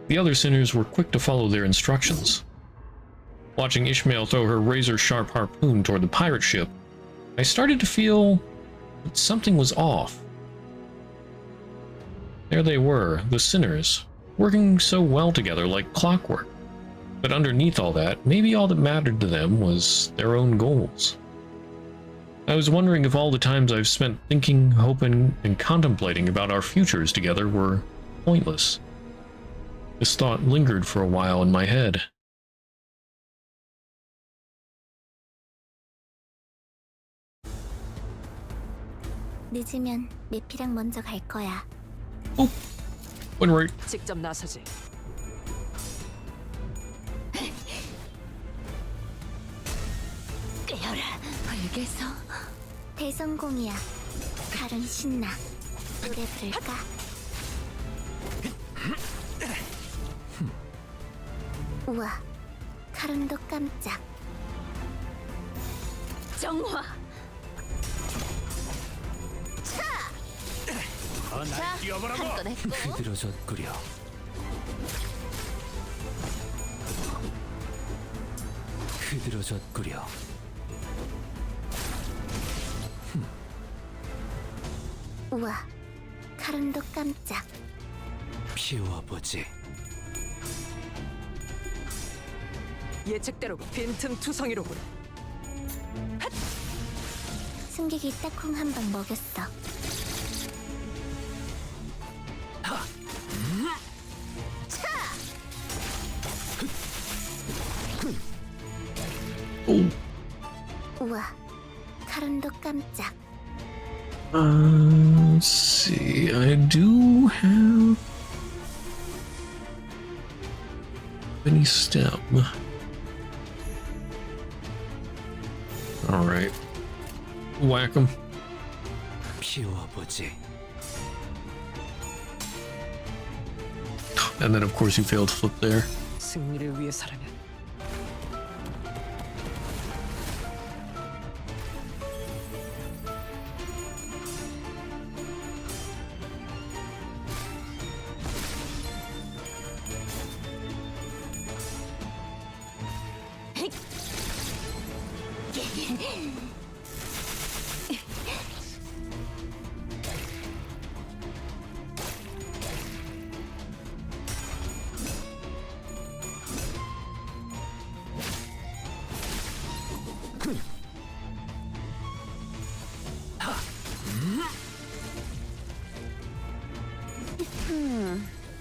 The other sinners were quick to follow their instructions. Watching Ishmael throw her razor-sharp harpoon toward the pirate ship, I started to feel that something was off. There they were, the sinners, working so well together like clockwork. But underneath all that, maybe all that mattered to them was their own goals. I was wondering if all the times I've spent thinking, hoping, and contemplating about our futures together were pointless. This thought lingered for a while in my head. 늦으면 메피랑 먼저 갈 거야. When right. 직접 나서지. 붉게서 대성공이야. 칼은 신나. 노래 부를까? 우와, 칼음도 깜짝. 정화. 자, 한건 했고. 흐드러졌구려. 흐드러졌구려. 우와, 칼음도 깜짝. 피워보지. 예측대로 빈틈투성이로군. 승객이 딱콩 한 방 먹였어. 우와, 칼음도 깜짝. Let's see. I do have any stem. All right, whack him. 피워보지. And then, of course, you failed to flip there. 승리를 위해서라면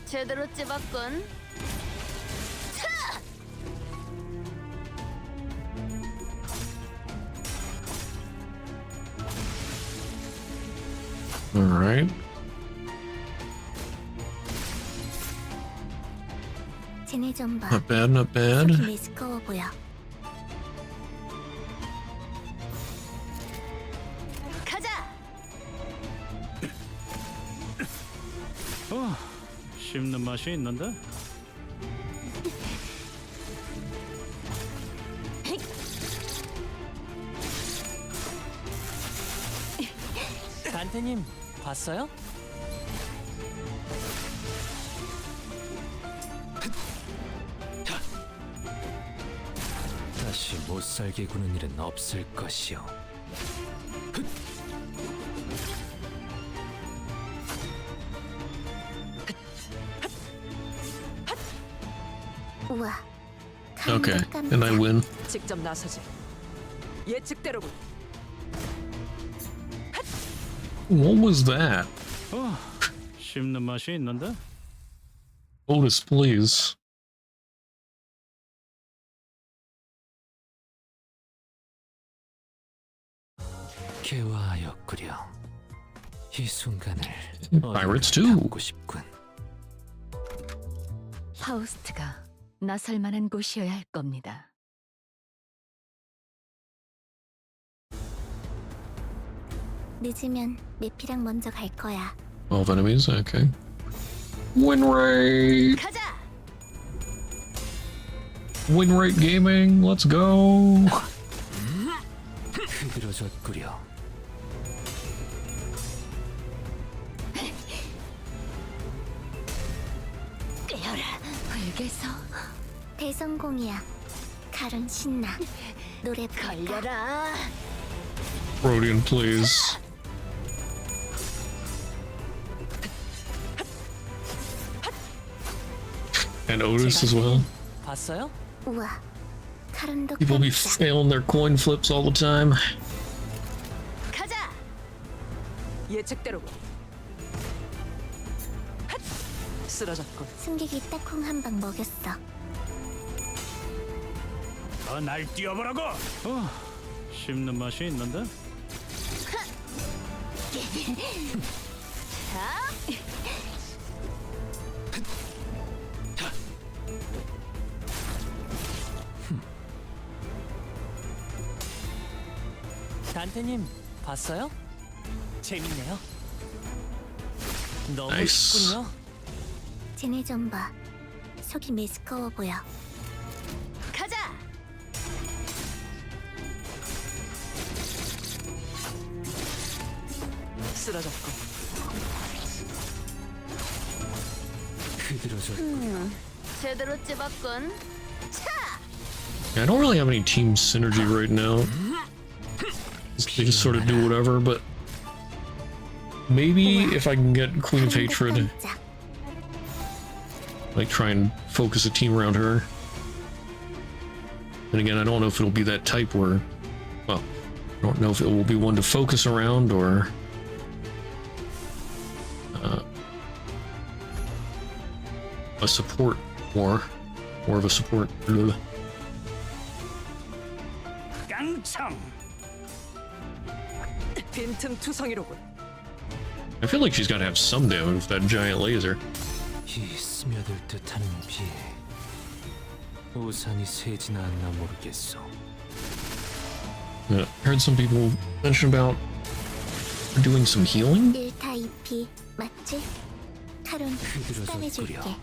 제대로 찝었군. All right. 쟤네 좀 봐. Not bad, not bad. 속이 매스꺼워 보여. 가자. 씹는 맛이 있는데? 간태님 봤어요? 다시 못살게 구는 일은 없을 것이오. 우와, Okay, 칼음도 깜짝. and I win. 직접 나서지. 예측대로군. What was that? 씹는 맛이 있는데? Otis, please. 개화하였구려. 이 순간을 Pirates too. 보고 싶군. 파우스트가 나설 만한 곳이어야 할 겁니다. 늦으면 메피랑 먼저 갈 거야. 12 enemies, okay. Win rate! 가자. Win rate gaming, let's go! 흐드러졌구려. 꿰어라. 붉게서 대성공이야. 칼은 신나. 노래 걸려라. Rodian, please. And Otis as well. 봤어요? 우와, 칼음도 People be 깜짝. failing their coin flips all the time. 가자. 예측대로군. 쓰러졌군. 승객이 딱콩 한 방 먹였어. 날 뛰어보라고! 씹는 맛이 있는데? 단테님 봤어요? 재밌네요. 너무 나이스. 쉽군요. 쟤네 좀 봐. 속이 메스꺼워 보여. 가자. 쓰러졌고. 흐드러져. 제대로 찝었군. I don't really have any team synergy right now. They just sort of do whatever, but maybe if I can get Queen of Hatred, like try and focus a team around her. And again, I don't know if it'll be that type where, well, I don't know if it will be one to focus around or a support more of a support. Blah. 깡총. 빈틈 투성이로군. I feel like she's got to have some damage with that giant laser. 이 스며들 듯하는 비. 우산이 새지나 않나 모르겠어. Yeah, heard some people mention about doing some healing. 1타 2피 맞지? 카론 습관해줄게. I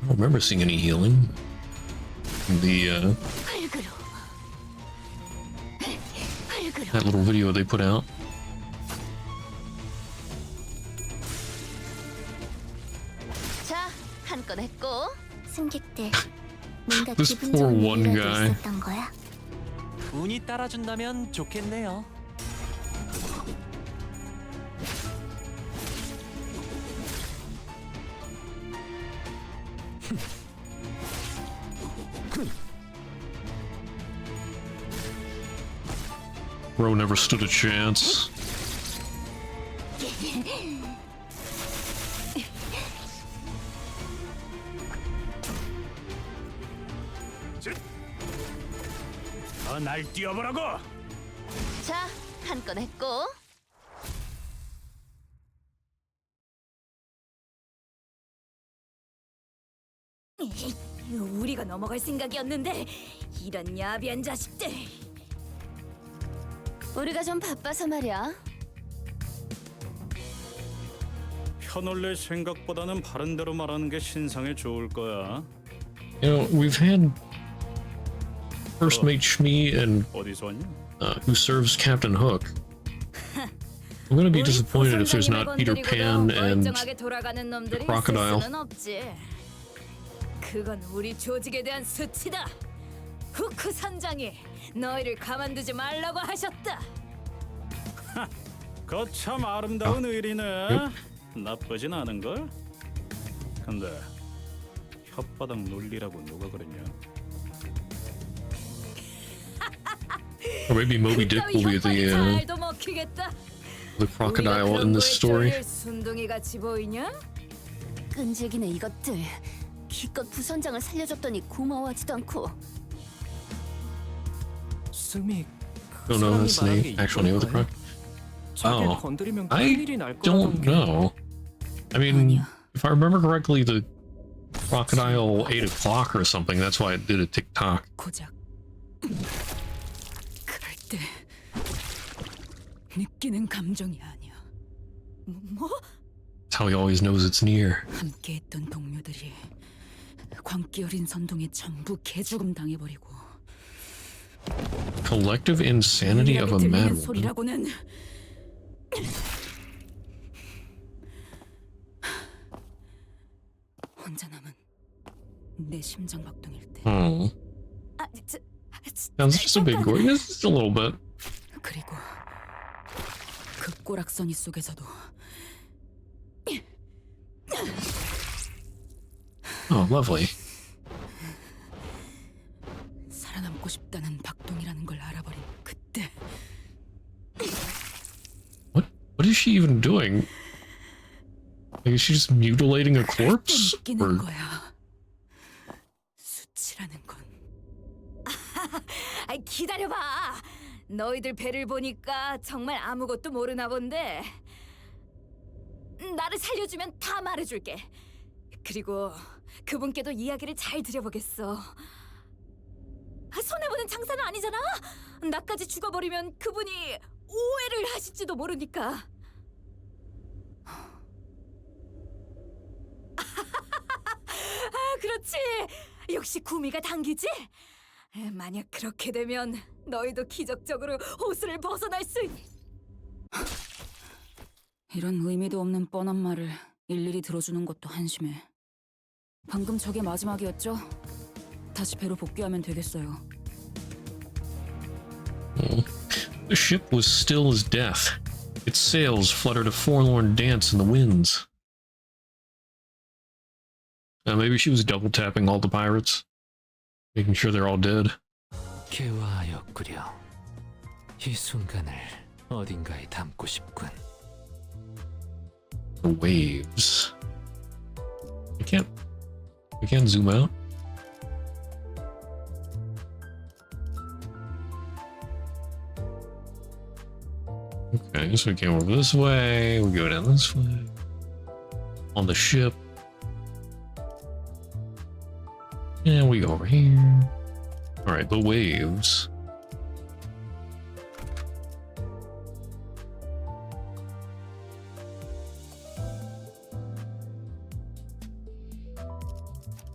don't remember seeing any healing in the that little video they put out. 자, 한 건 했고. 승객들, 뭔가 This 기분 poor 좋은 one 일이라도 guy. 있었던 거야? 운이 따라준다면 좋겠네요. Ro never stood a chance. 날 뛰어보라고. 자, 한 건 했고. 우리가 넘어갈 생각이었는데 이런 야비한 자식들. 우리가 좀 바빠서 말이야. 현올레 생각보다는 바른 대로 말하는 게 신상에 좋을 거야. You know, we've had First Mate Shmi and 어디서 왔냐? who serves Captain Hook. I'm gonna be disappointed if there's not Peter Pan and 멀쩡하게 돌아가는 놈들이 Crocodile. 있을 수는 없지. 그건 우리 조직에 대한 수치다. 후크 선장이 너희를 가만두지 말라고 하셨다. 거참 아름다운 의리네. 나쁘진 않은 걸. 근데 혓바닥 논리라고 누가 그랬냐? Or maybe Moby Dick will be 잘도 먹히겠다. the crocodile in this story. 순둥이 같이 보이냐? 끈질기네 이것들. 기껏 부선장을 살려줬더니 고마워하지도 않고. 스미. Don't know that's the actual name of the crocodile. Oh, I don't know. I mean, if I remember correctly, the crocodile ate a clock or something. That's why it did a tick-tock. 고작 그럴 때 느끼는 감정이 아니야. 뭐? That's how he always knows it's near. 함께했던 동료들이 광기 어린 선동에 전부 개죽음 당해버리고. Collective insanity of a 들리는 madwoman. 소리라고는 혼자 남은 내 심장 박동일 때. Oh. Sounds just a bit gory. Just a little bit. 그리고 그 꼬락서니 속에서도 Oh, lovely. 살아남고 싶다는 박동이라는 걸 알아버린 그때. What is she even doing? Like, is she just mutilating a corpse? 느끼는 Or 거야. 수치라는 건. 아이 기다려봐. 너희들 배를 보니까 정말 아무것도 모르나 본데. 나를 살려주면 다 말해줄게. 그리고 그분께도 이야기를 잘 들여보겠어. 손해보는 장사는 아니잖아. 나까지 죽어버리면 그분이 오해를 하실지도 모르니까. 그렇지. 역시 구미가 당기지? 만약 그렇게 되면 너희도 기적적으로 호수를 벗어날 수 이런 의미도 없는 뻔한 말을 일일이 들어주는 것도 한심해. 방금 저게 마지막이었죠? 다시 배로 복귀하면 되겠어요. The ship was still as death. Its sails fluttered a forlorn dance in the winds. Maybe she was double tapping all the pirates, making sure they're all dead. 개화하였구려. 이 순간을 어딘가에 담고 싶군. The waves. I can't zoom out. Okay, so we came over this way, we go down this way. On the ship. And we go over here. Alright, the waves.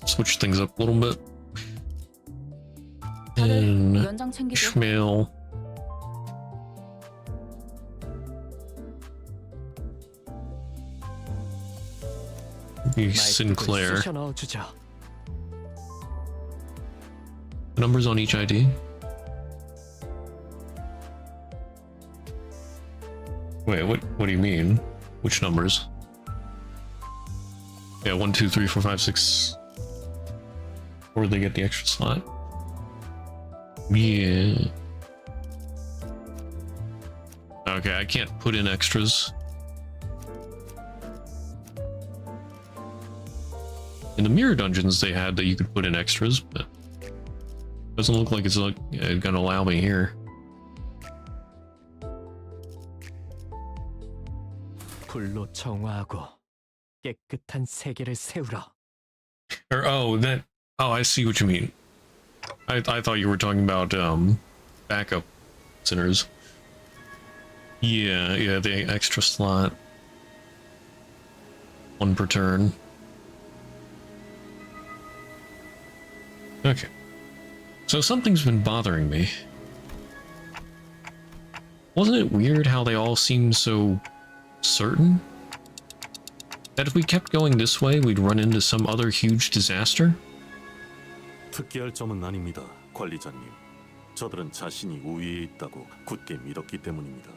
Switch things up a little bit. And 연장 챙기죠. Ishmael. Sinclair. The numbers on each ID. Wait, what do you mean? Which numbers? Yeah, 1, 2, 3, 4, 5, 6. Or they get the extra slot? Yeah. Okay, I can't put in extras. In the mirror dungeons they had that you could put in extras, but doesn't look like it's gonna allow me here. 불로 정화하고 깨끗한 세계를 세우라. Or I see what you mean. I thought you were talking about backup sinners. Yeah, the extra slot. 1 per turn. Okay. So something's been bothering me. Wasn't it weird how they all seemed so certain? That if we kept going this way, we'd run into some other huge disaster? 특기할 점은 아닙니다, 관리자님. 저들은 자신이 우위에 있다고 굳게 믿었기 때문입니다.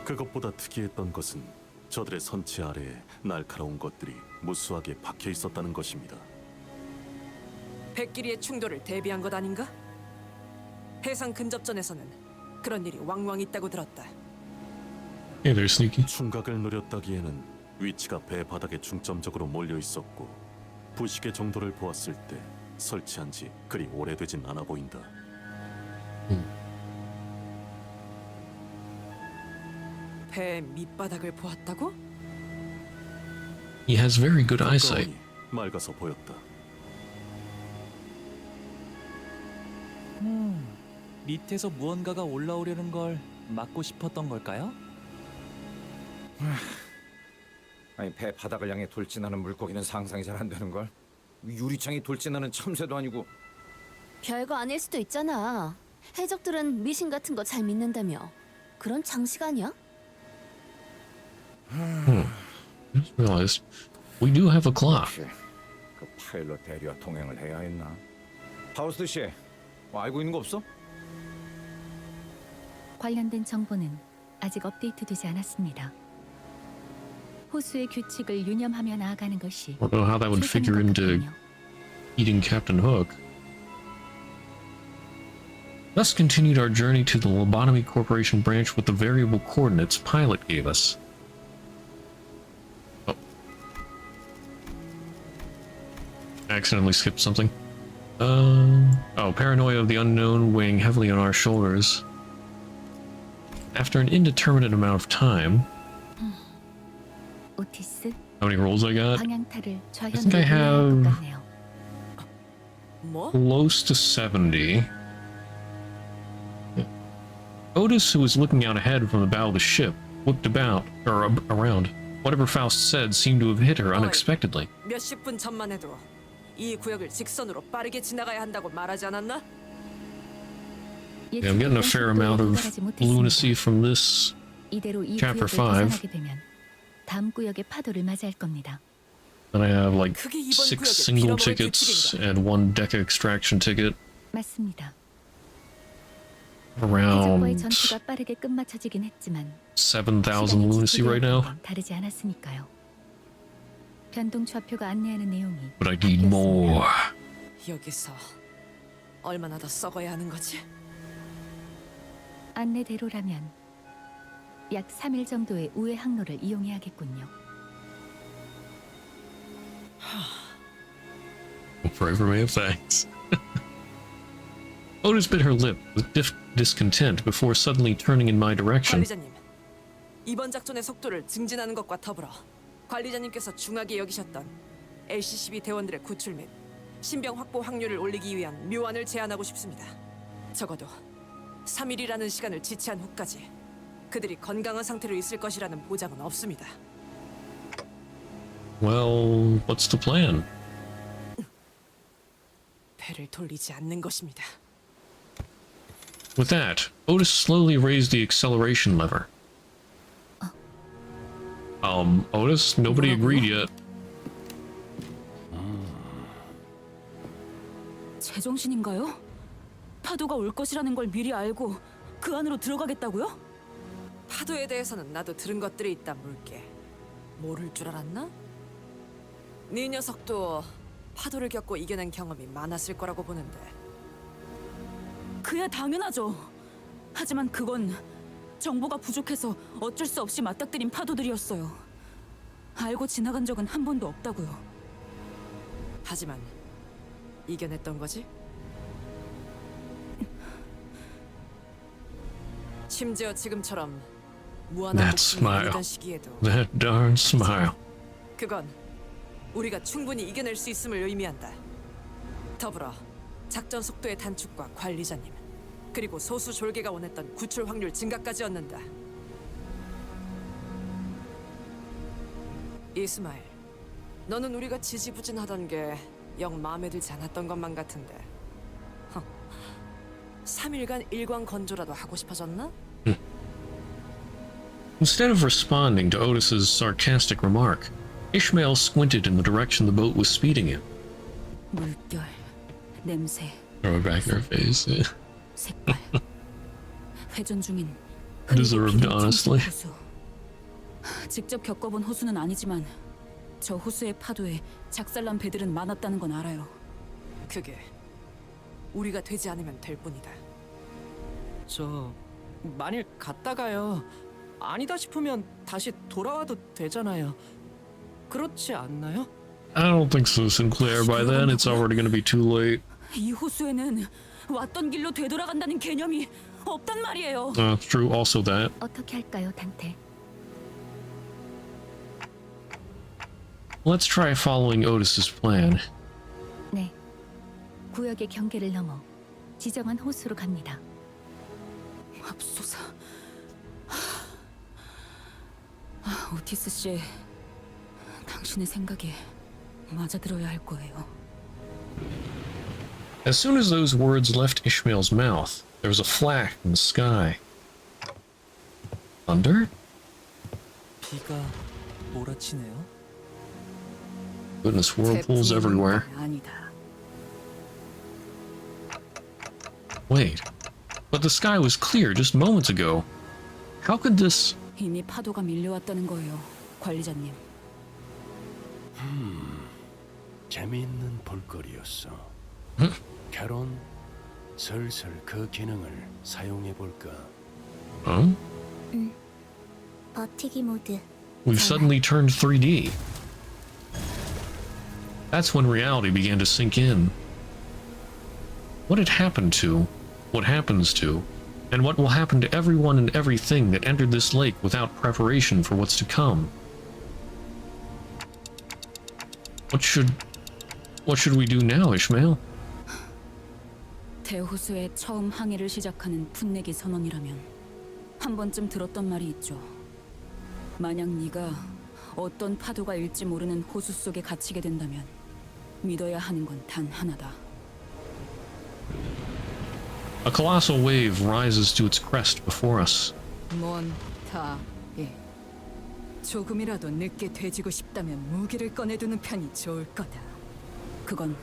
그것보다 특이했던 것은 저들의 선체 아래에 날카로운 것들이 무수하게 박혀 있었다는 것입니다. 백끼리의 충돌을 대비한 것 아닌가? 해상 근접전에서는 그런 일이 왕왕 있다고 들었다. Yeah, they're sneaky. 충각을 노렸다기에는 위치가 배 바닥에 중점적으로 몰려 있었고 부식의 정도를 보았을 때 설치한 지 그리 오래되진 않아 보인다. 배 밑바닥을 보았다고? He has very good eyesight. 맑아서 보였다. 밑에서 무언가가 올라오려는 걸 막고 싶었던 걸까요? 아니 배 바닥을 향해 돌진하는 물고기는 상상이 잘 안 되는 걸. 유리창이 돌진하는 참새도 아니고. 별거 아닐 수도 있잖아. 해적들은 미신 같은 거 잘 믿는다며. 그런 장식 아니야? Just realized we do have a clock. 그 파일럿 대리와 동행을 해야 했나? 파우스트 씨, 알고 있는 거 없어? 관련된 정보는 아직 업데이트되지 않았습니다. 호수의 규칙을 유념하며 나아가는 것이 I don't know how that would figure into eating Captain Hook. Thus continued our journey to the Lobotomy Corporation branch with the variable coordinates Pilot gave us. Oh. I accidentally skipped something. Paranoia of the unknown weighing heavily on our shoulders. After an indeterminate amount of time... 오티스, How many rolls I got? 방향타를 I think I have... 뭐? close to 70. Otis, who was looking out ahead from the bow of the ship, looked about, or around. Whatever Faust said seemed to have hit her unexpectedly. 몇십 분 전만 해도 이 구역을 직선으로 빠르게 지나가야 한다고 말하지 않았나? Yeah, I'm getting a fair amount of lunacy from this 이대로 이 chapter 구역을 5. 벗어나게 되면 다음 구역의 파도를 맞이할 겁니다. And I have like 6 single tickets and 1 Deca extraction ticket. 맞습니다. Around 해적과의 전투가 빠르게 끝마쳐지긴 했지만 7,000 lunacy right now. 다르지 않았으니까요. 변동 좌표가 안내하는 내용이 But I need more. 여기서 얼마나 더 썩어야 하는 거지? 안내대로라면 약 3일 정도의 우회 항로를 이용해야겠군요. Forever may have thanks. Otis bit her lip with discontent before suddenly turning in my direction. 관리자님, 이번 작전의 속도를 증진하는 것과 더불어 관리자님께서 중하게 여기셨던 LCCB 대원들의 구출 및 신병 확보 확률을 올리기 위한 묘안을 제안하고 싶습니다. 적어도 3일이라는 시간을 지체한 후까지 그들이 건강한 상태로 있을 것이라는 보장은 없습니다. Well, what's the plan? 배를 돌리지 않는 것입니다. With that, Otis slowly raised the acceleration lever. Otis, nobody agreed yet. 제정신인가요? 파도가 올 것이라는 걸 미리 알고 그 안으로 들어가겠다고요? 파도에 대해서는 나도 들은 것들이 있다 물게. 모를 줄 알았나? 네 녀석도 파도를 겪고 이겨낸 경험이 많았을 거라고 보는데. 그야 당연하죠. 하지만 그건 정보가 부족해서 어쩔 수 없이 맞닥뜨린 파도들이었어요. 알고 지나간 적은 한 번도 없다고요. 하지만 이겨냈던 거지? 심지어 지금처럼 무한한 That 목숨이 smile. 걸리던 시기에도 That darn smile. 그건 우리가 충분히 이겨낼 수 있음을 의미한다. 더불어 작전 속도의 단축과 관리자님, 그리고 소수 졸개가 원했던 구출 확률 증가까지 얻는다. 이스마일, 너는 우리가 지지부진하던 게 영 마음에 들지 않았던 것만 같은데 3일간 일광 건조라도 하고 싶어졌나? Instead of responding to Otis's sarcastic remark, Ishmael squinted in the direction the boat was speeding in. 물결, 냄새, Throw it back in her face. Yeah. 색깔, 회전 중인 Deserved, honestly. 호수. 직접 겪어본 호수는 아니지만 저 호수의 파도에 작살난 배들은 많았다는 건 알아요. 그게 우리가 되지 않으면 될 뿐이다. 저 만일 갔다가요 아니다 싶으면 다시 돌아와도 되잖아요. 그렇지 않나요? I don't think so, Sinclair. By then, it's already going to be too late. 이 호수에는 왔던 길로 되돌아간다는 개념이 없단 말이에요. True, also that. 어떻게 할까요, 단테? Let's try following Otis's plan. 네. 구역의 경계를 넘어 지정한 호수로 갑니다. 맙소사. 오티스 씨, 당신의 생각에 맞아들어야 할 거예요. As soon as those words left Ishmael's mouth, there was a flash in the sky. Thunder? 비가 몰아치네요. Goodness, whirlpools everywhere. 아니다. Wait, but the sky was clear just moments ago. How could this... 이미 파도가 밀려왔다는 거예요, 관리자님. 재미있는 볼거리였어. 캐론, 슬슬 그 기능을 사용해 볼까? Huh? 버티기 모드. We've suddenly turned 3D. That's when reality began to sink in. What had happened to, what happens to, and what will happen to everyone and everything that entered this lake without preparation for what's to come? What should we do now, Ishmael? 대호수에 처음 항해를 시작하는 풋내기 선원이라면 한 번쯤 들었던 말이 있죠. 만약 네가 어떤 파도가 일지 모르는 호수 속에 갇히게 된다면 믿어야 하는 건 단 하나다. A colossal wave rises to its crest before us. 몬타예. 조금이라도 늦게 돼지고 싶다면 무기를 꺼내두는 편이 좋을 거다. 그건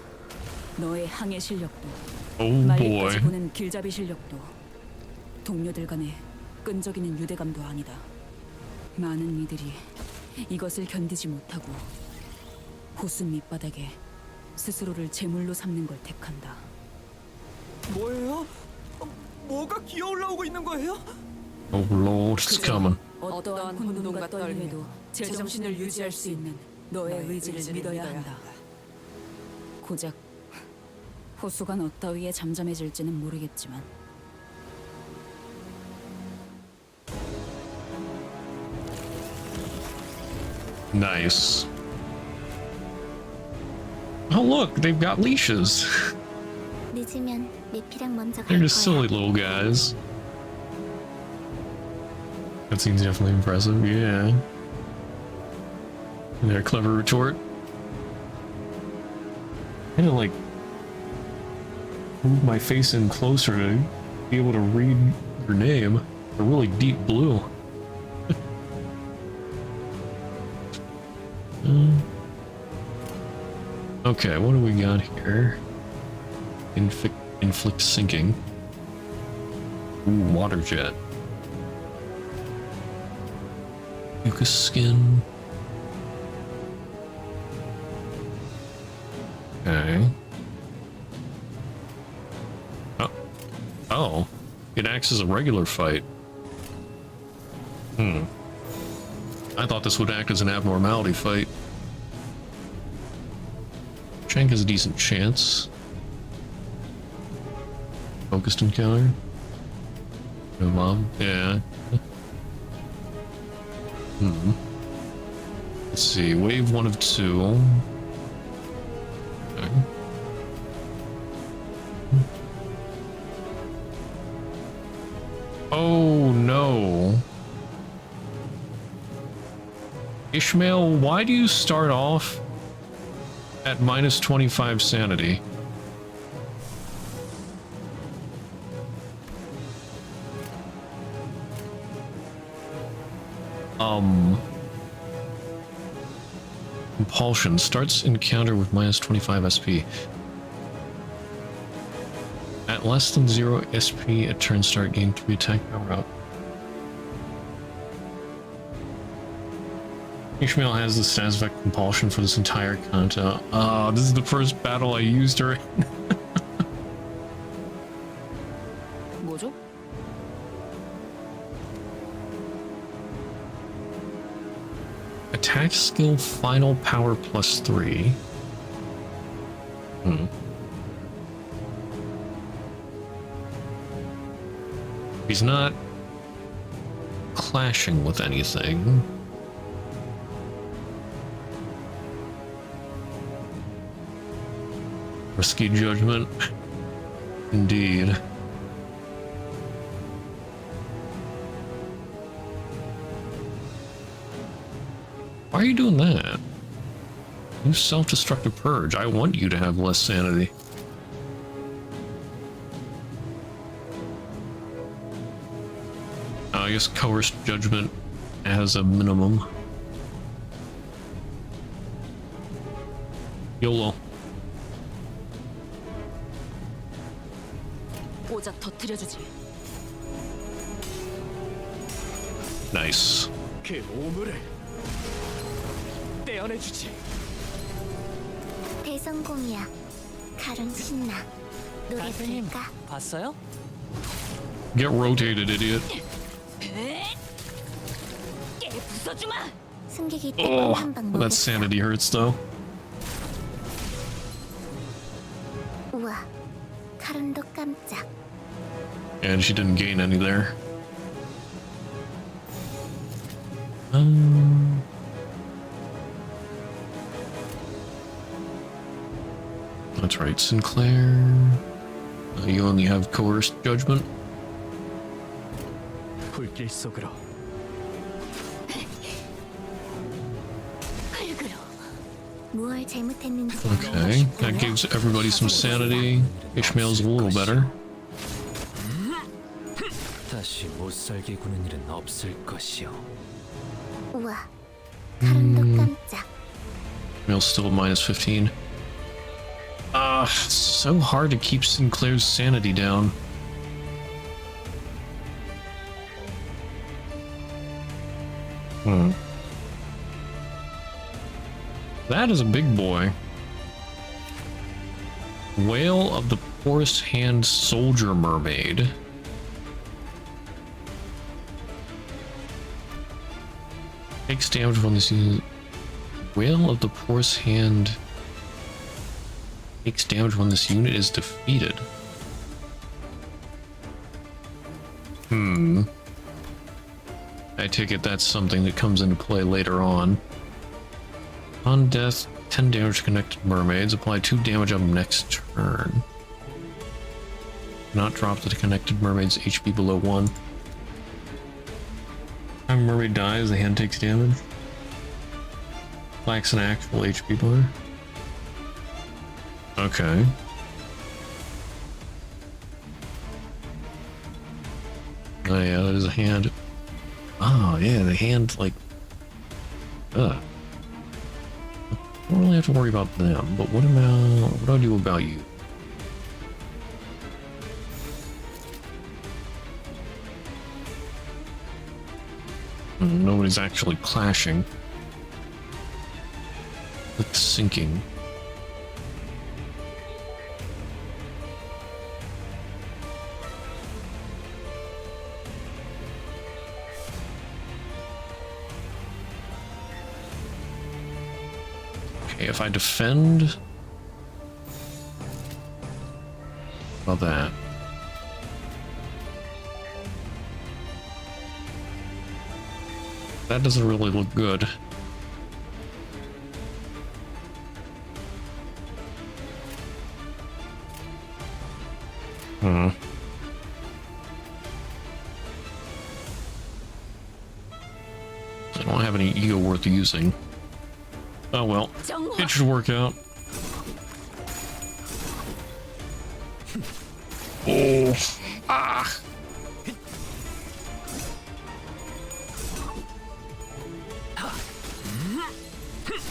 너의 항해 실력도 Oh 말리까지 boy. 보는 길잡이 실력도 동료들 간의 끈적이는 유대감도 아니다. 많은 이들이 이것을 견디지 못하고 호수 밑바닥에 스스로를 제물로 삼는 걸 택한다. 뭐예요? 뭐가 기어 올라오고 있는 거예요? Oh lord, it's coming. 어떠한 혼돈과 떨림에도 제정신을 유지할 수 있는 너의 의지를 믿어야 한다. 고작 호수가 너 따위에 잠잠해질지는 모르겠지만 Nice. Oh look, they've got leashes. 늦으면 미피랑 먼저 갈 They're 거야. just silly little guys. That seems definitely impressive, yeah. And their clever retort. I had to like move my face in closer to be able to read your name. They're really deep blue. Okay, what do we got here? Inflict sinking. Ooh, water jet. Mucus skin. Okay. Oh. It acts as a regular fight. I thought this would act as an abnormality fight. Shank has a decent chance. Focused encounter. No bomb. Yeah. Let's see. Wave 1 of 2. Okay. Oh no. Ishmael, why do you start off at minus 25 sanity? Compulsion starts encounter with minus 25 SP. At less than 0 SP at turn start, gain 3 attack power up. Ishmael has the status effect compulsion for this entire Canto. Oh, this is the first battle I used her in. 뭐죠? Attack skill final power plus 3. He's not clashing with anything. Risky judgment. Indeed. Why are you doing that? Use self-destructive purge. I want you to have less sanity. I guess coerced judgment has a minimum. YOLO. 꽂아 터뜨려주지. Nice. 그 오물을 떼어내주지. 대성공이야. 가론 신나. 노래 부를까? 봤어요? Get rotated, idiot. 깨 부숴주마. 승객이 Oh, 한방 that sanity hurts though. 우와, 가론도 깜짝. And she didn't gain any there. That's right, Sinclair. You only have coerced judgment. 불길 속으로. 무얼 잘못했는지 Okay, that gives everybody some sanity. Ishmael's a little better. 다시 못 살게 구는 일은 없을 것이요. 우와, 카론도 깜짝. Ishmael's still at minus 15. So hard to keep Sinclair's sanity down. That is a big boy. Whale of the Forest Hand Soldier Mermaid. Takes damage when this unit. Whale of the Forest Hand takes damage when this unit is defeated. I take it that's something that comes into play later on. On death, 10 damage to connected mermaids. Apply 2 damage on next turn. Not drop the connected mermaid's HP below 1. Time a mermaid dies, the hand takes damage. Lacks an actual HP bar. Okay. Oh yeah, that is a hand. Oh yeah, the hand, like... Don't really have to worry about them, but what do I do about you? Nobody's actually clashing. It's sinking. Okay, if I defend... How about that? That doesn't really look good. I don't have any ego worth using. Oh well, it should work out. Oh,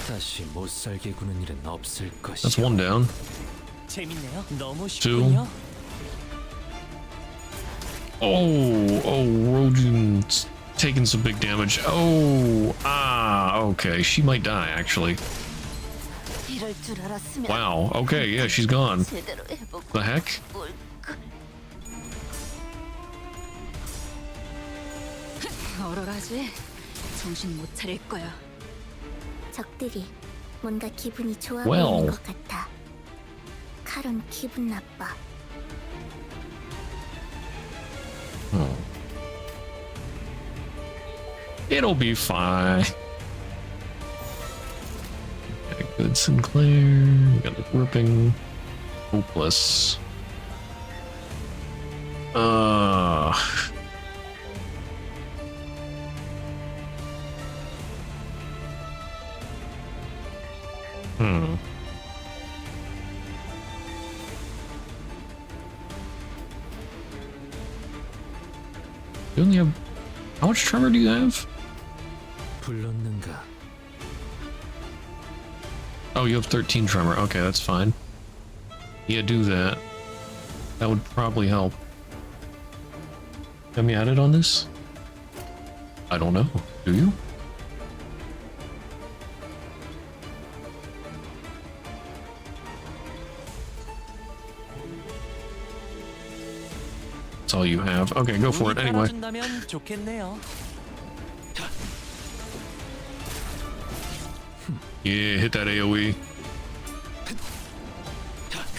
다시 못 살게 구는 일은 없을 것이요. That's one down. 재밌네요. 너무 Two. 쉽군요. Oh, Rojan's taking some big damage. Oh, okay. She might die, actually. 이럴 줄 알았으면 Wow, okay, yeah, she's gone. 제대로 해보고 The heck? 얼얼하지? 정신 못 차릴 거야. 적들이 뭔가 기분이 좋아 Well. 보이는 것 같아. 카론 기분 나빠. It'll be fine. Got a good Sinclair. We got the gripping. Hopeless. You only have... How much tremor do you have? 불렀는가? Oh, you have 13 tremor. Okay, that's fine. Yeah, do that. That would probably help. Have me added on this? I don't know. Do you? That's all you have. Okay, go for it anyway. 따라준다면 좋겠네요. Yeah, hit that AoE.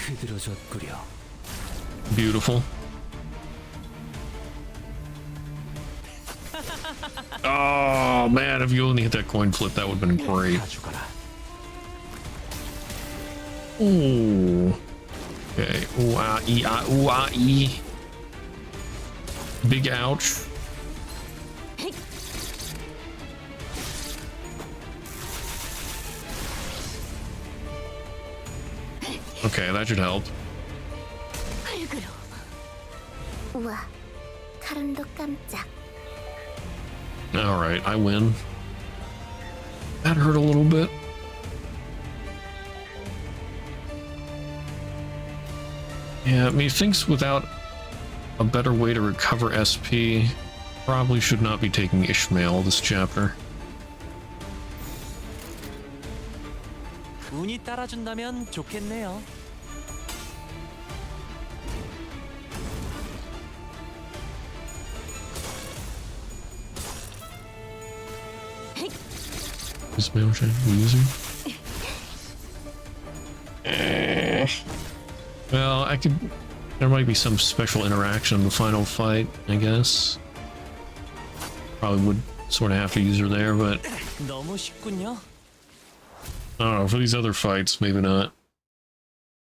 흐드러졌구려. Beautiful. Oh man, if you only hit that coin flip, that would have been great. Oh. Okay. Ooh, ah, ee, ah, ooh, ah, ee. Big ouch. Okay, that should help. 우와, 칼음도 깜짝. Alright, I win. That hurt a little bit. Yeah, methinks without a better way to recover SP, probably should not be taking Ishmael this chapter. 운이 따라준다면 좋겠네요. Ishmael should be using. Well, I could. There might be some special interaction in the final fight, I guess. Probably would sort of have to use her there, but 너무 쉽군요. I don't know, for these other fights, maybe not.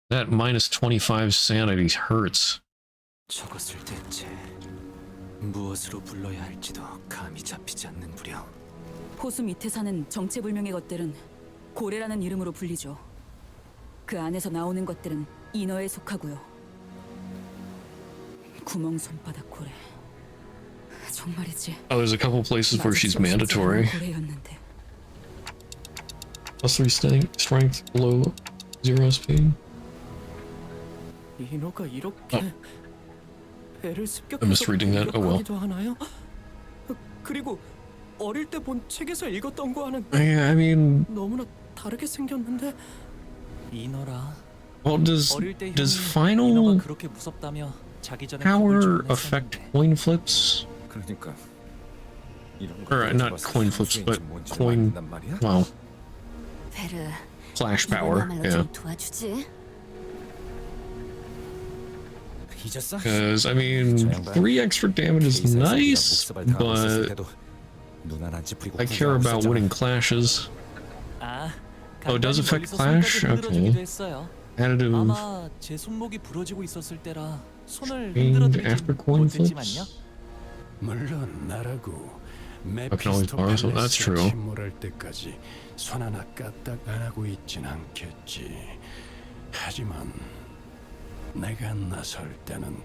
That minus 25 sanity hurts. 저것을 대체 무엇으로 불러야 할지도 감이 잡히지 않는 부려. 호수 밑에 사는 정체불명의 것들은 고래라는 이름으로 불리죠. 그 안에서 나오는 것들은 인어에 속하고요. 구멍 손바닥 고래. 정말이지. Oh, there's a couple places where she's mandatory. 고래였는데. Plus 3 strength below 0 SP. 인어가 이렇게 배를 I'm misreading that. Oh well. 공격하기도 하나요? 그리고 어릴 때 본 책에서 읽었던 거와는 I mean, 너무나 다르게 생겼는데. 인어라. well, does 인어가 final 그렇게 무섭다며 자기 전에 power affect coin flips? 그러니까 Or not coin flips, but coin. Wow. 베르, Flash power. 이번에야말로 Yeah. 좀 도와주지. Because I mean, 3 extra damage is nice, but I care about winning clashes. Oh, it does affect clash? Okay. Additive 아마 제 손목이 부러지고 있었을 때라 손을 change 흔들어드리지 after coin 못했지만요. flips. 물론 나라고 I can always borrow, so that's true. 침몰할 때까지 손 하나 까딱 안 하고 있진 않겠지. 하지만 내가 나설 때는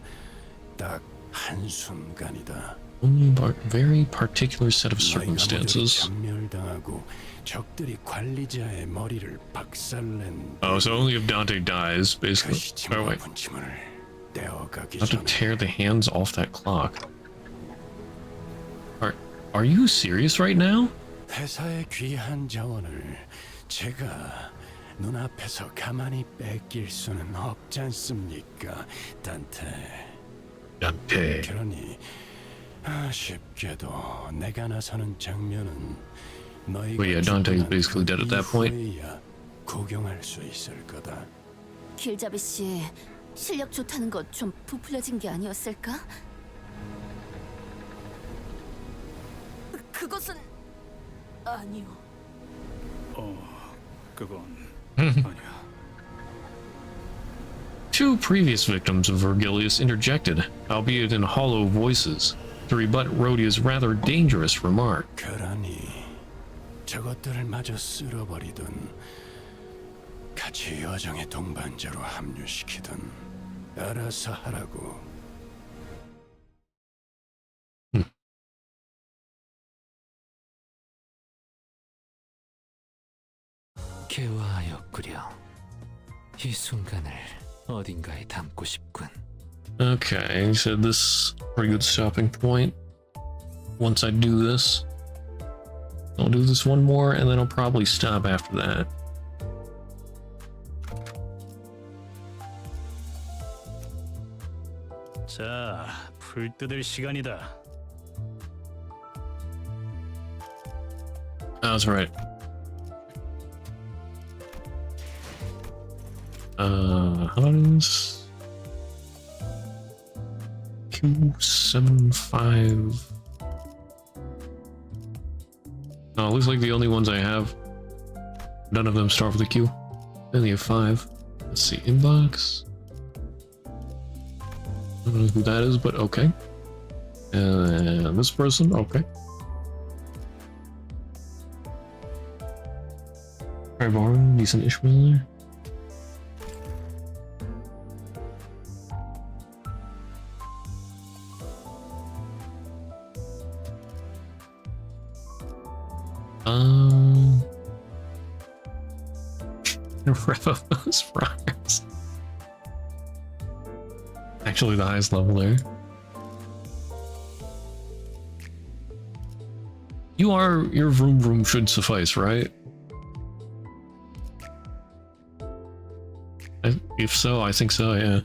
딱 한순간이다. Only very particular set of circumstances. 전멸당하고 적들이 관리자의 머리를 박살낸. Oh, so only if Dante dies, basically. Oh wait. 떼어가기 Have to tear the hands off that clock. Are you serious right now? 회사의 귀한 자원을 제가 눈앞에서 가만히 뺏길 수는 없지 않습니까, 단테. 단테. 그러니 아쉽게도 내가 나서는 장면은 너희가 Well, yeah, Dante is basically dead at that point. 이후에야 구경할 수 있을 거다. 길잡이 씨, 실력 좋다는 거 좀 부풀려진 게 아니었을까? 그것은 아니요. 그건 아니야. 2 previous victims of Vergilius interjected, albeit in hollow voices, to rebut Rhodia's rather dangerous remark. 그러니 저것들을 마저 쓸어버리든 같이 여정의 동반자로 합류시키든 알아서 하라고. 개화하였구려. 이 순간을 어딘가에 담고 싶군. Okay, so this is a pretty good stopping point. Once I do this, I'll do this one more, and then I'll probably stop after that. 자, 풀 뜯을 시간이다. That's right. How does Q75? Oh, it looks like the only ones I have, none of them start with a Q. I only have 5. Let's see, inbox. I don't know who that is, but okay. And this person, okay. Tribor, decent Ishmael there. Rev of those friars. Actually, the highest level there. Your vroom vroom should suffice, right? If so, I think so, yeah.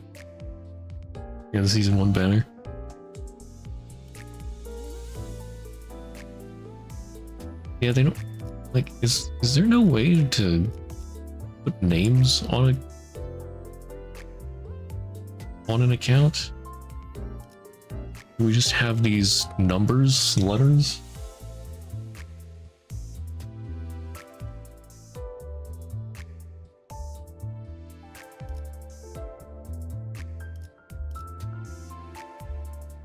Yeah, the season 1 banner. Yeah, they don't like is there no way to put names on an account? Do we just have these numbers, letters?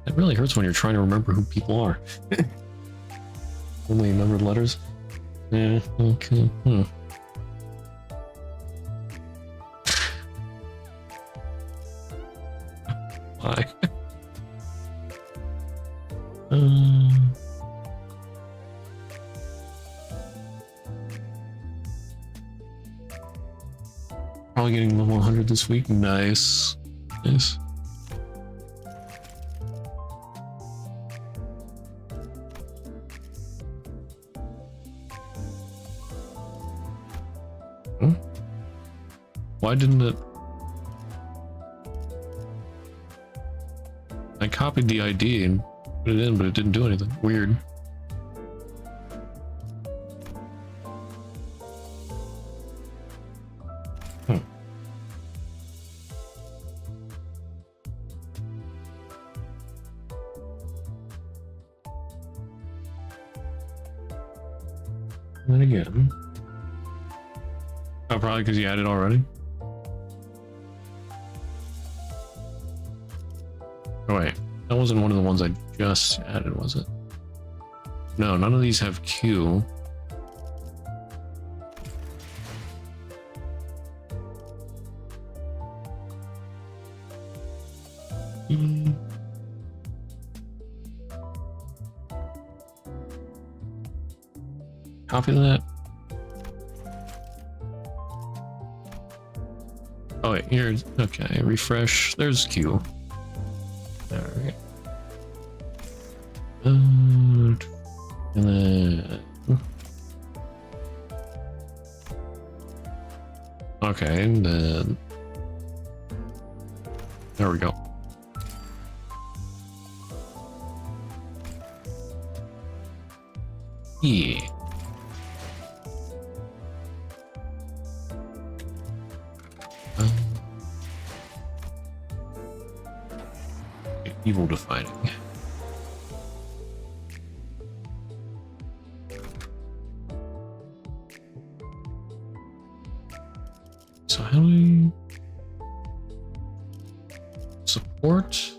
It really hurts when you're trying to remember who people are. Only numbered letters? Yeah, okay. Why? Probably getting level 100 this week. Nice. Nice. Why didn't it? I copied the ID and put it in, but it didn't do anything. Weird. And then again. Oh, probably because you had it already. Oh wait, that wasn't one of the ones I just added, was it? No, none of these have Q. Copy that. Oh wait, here, okay, refresh, there's Q. Alright. And then... Okay, and then... There we go. Yeah. Evil defining. So how do we support?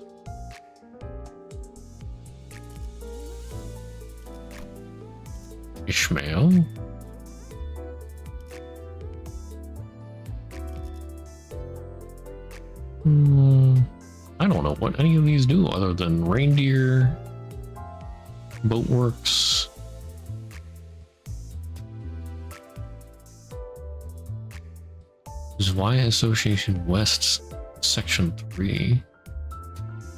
Ishmael? I don't know what any of these do other than reindeer, boatworks. Y Association West, Section 3.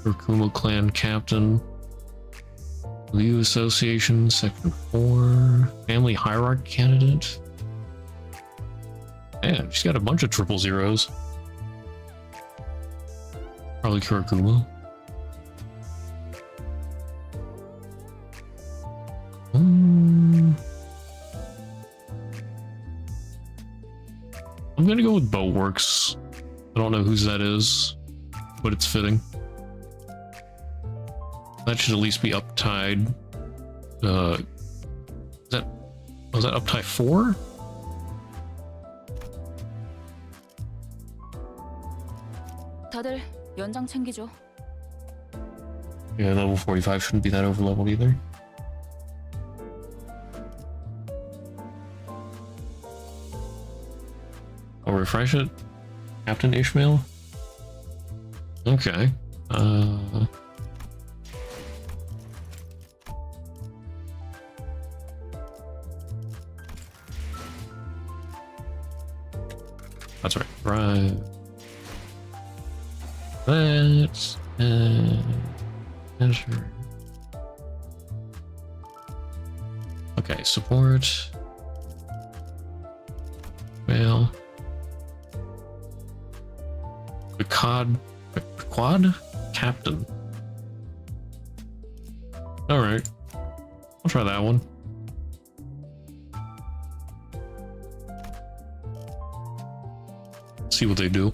Kurkumo Clan Captain. Liu Association, Section 4. Family Hierarchy Candidate. Man, she's got a bunch of 000s. Probably Kurkumo. I'm gonna go with Boatworks. I don't know whose that is, but it's fitting. That should at least be Uptide. Was that Uptide 4? 다들 연장 챙기죠. Yeah, level 45 shouldn't be that over leveled either. I'll refresh it. Captain Ishmael? Okay. That's right. Right. Let's enter. Okay, support. Well. The quad captain. All right, I'll try that one. See what they do.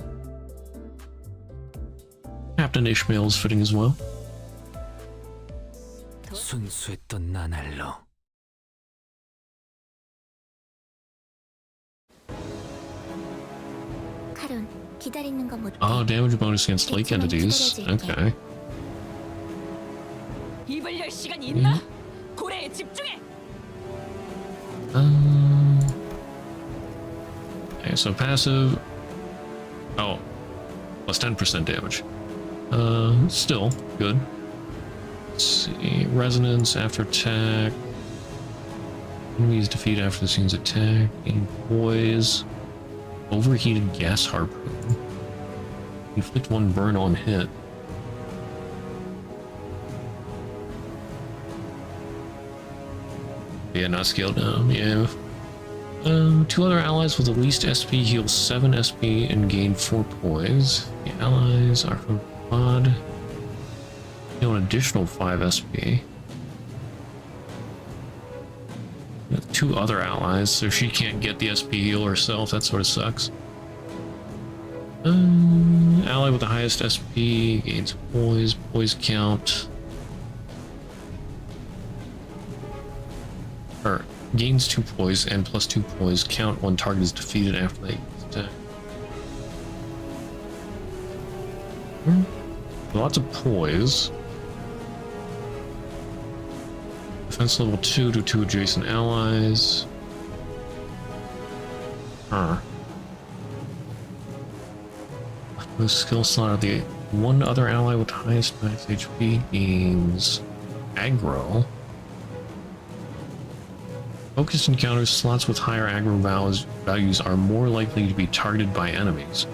Captain Ishmael's fitting as well. 순수했던 나날로. 카론, 기다리는 거 못. Oh, damage bonus against lake entities. Okay. 입을 열 시간이 있나? 고래에 집중해. Okay, so passive. Oh, plus 10% damage. Still good. Let's see. Resonance after attack. Enemies defeat after the scene's attack. Gain poise. Overheated gas harpoon. Inflict 1 burn on hit. Yeah, not scaled down. Yeah. 2 other allies with the least SP heal 7 SP and gain 4 poise. The allies are from quad. Heal an additional 5 SP. 2 other allies, so she can't get the SP heal herself. That sort of sucks. Ally with the highest SP gains poise. Poise count. Or gains 2 poise and plus 2 poise count when target is defeated after they attack. Lots of poise. Defense level 2 to 2 adjacent allies. The skill slot of the 1 other ally with the highest max HP gains aggro. Focused encounters, slots with higher aggro values are more likely to be targeted by enemies.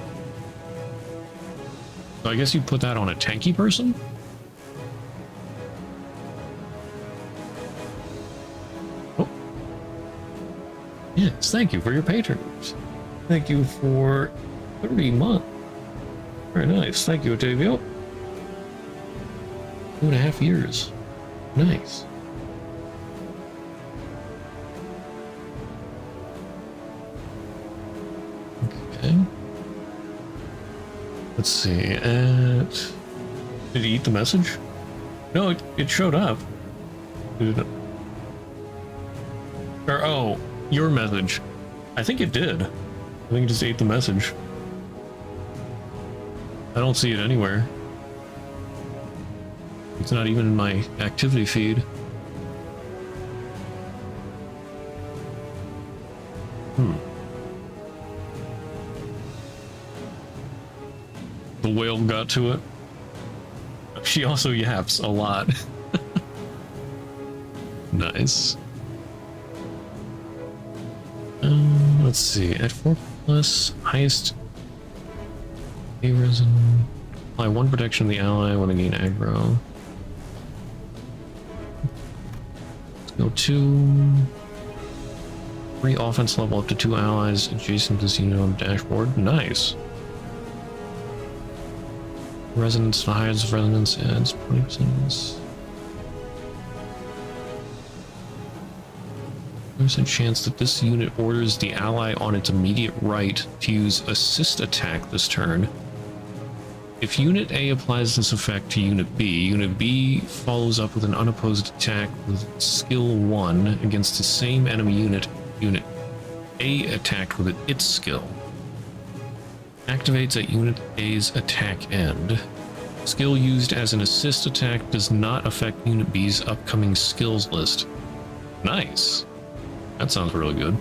So I guess you put that on a tanky person? Oh. Yes, thank you for your patronage. Thank you for 30 months. Very nice. Thank you, Otavio. 2.5 years. Nice. Okay. Let's see. Did he eat the message? No, it showed up. Did it? Or, oh, your message. I think it did. I think it just ate the message. I don't see it anywhere. It's not even in my activity feed. The whale got to it. She also yaps a lot. Nice. Let's see. At 4+, highest A resin. Apply 1 protection to the ally when they gain aggro. Let's go 2. 3 offense level up to 2 allies adjacent to Xeno on the dashboard. Nice. Resonance, the highest resonance adds 20%. There's a chance that this unit orders the ally on its immediate right to use assist attack this turn. If Unit A applies this effect to Unit B follows up with an unopposed attack with skill 1 against the same enemy unit Unit A attacked with its skill. Activates at Unit A's attack end. Skill used as an assist attack does not affect Unit B's upcoming skills list. Nice. That sounds really good.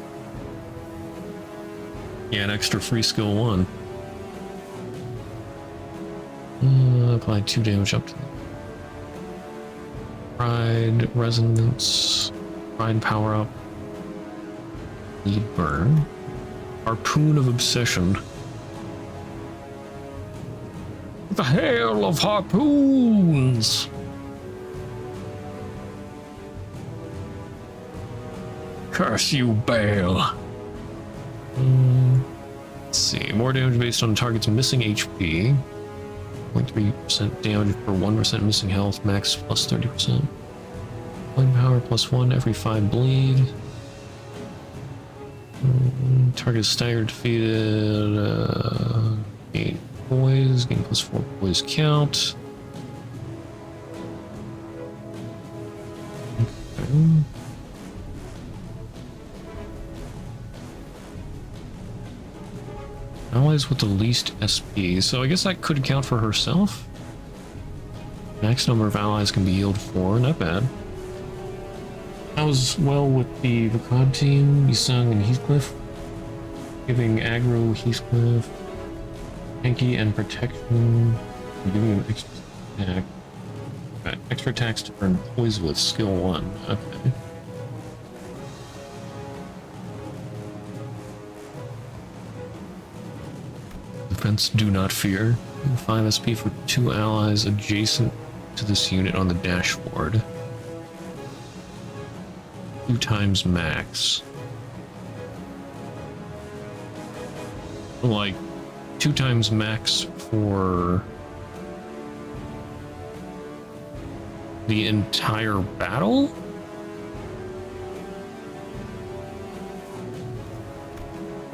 Yeah, an extra free skill 1. Apply 2 damage up to Pride, Resonance, Pride power up. Lead burn. Harpoon of Obsession. The hail of harpoons! Curse you, Bale! Let's see. More damage based on target's missing HP. 0.3% damage per 1% missing health. Max plus 30%. Point power plus 1 every 5 bleed. Target staggered, defeated. Gain poise. Gain plus 4 poise count. Okay. Allies with the least SP, so I guess that could count for herself. Max number of allies can be healed 4, not bad. That was well with the Vicod team, Yisung and Heathcliff. Giving aggro Heathcliff, tanky and protection, giving him extra attack. Extra attacks to earn poise with skill 1, okay. Defense do not fear. 5 SP for 2 allies adjacent to this unit on the dashboard. 2 times max. Like 2 times max for the entire battle?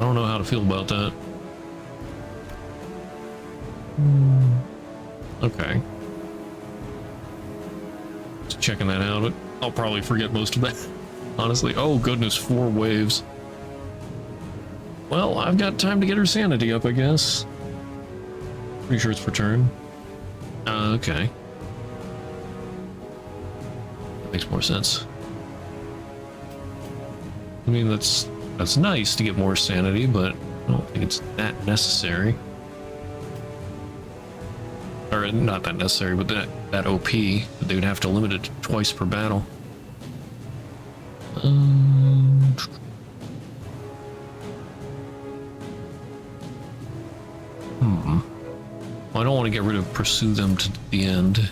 I don't know how to feel about that. Okay. Just checking that out. I'll probably forget most of that. Honestly. Oh goodness, 4 waves. Well, I've got time to get her sanity up, I guess. Pretty sure it's per turn. Okay. That makes more sense. I mean, that's nice to get more sanity, but I don't think it's that necessary. Or not that necessary, but that OP, they would have to limit it to twice per battle. Well, I don't want to get rid of pursue them to the end.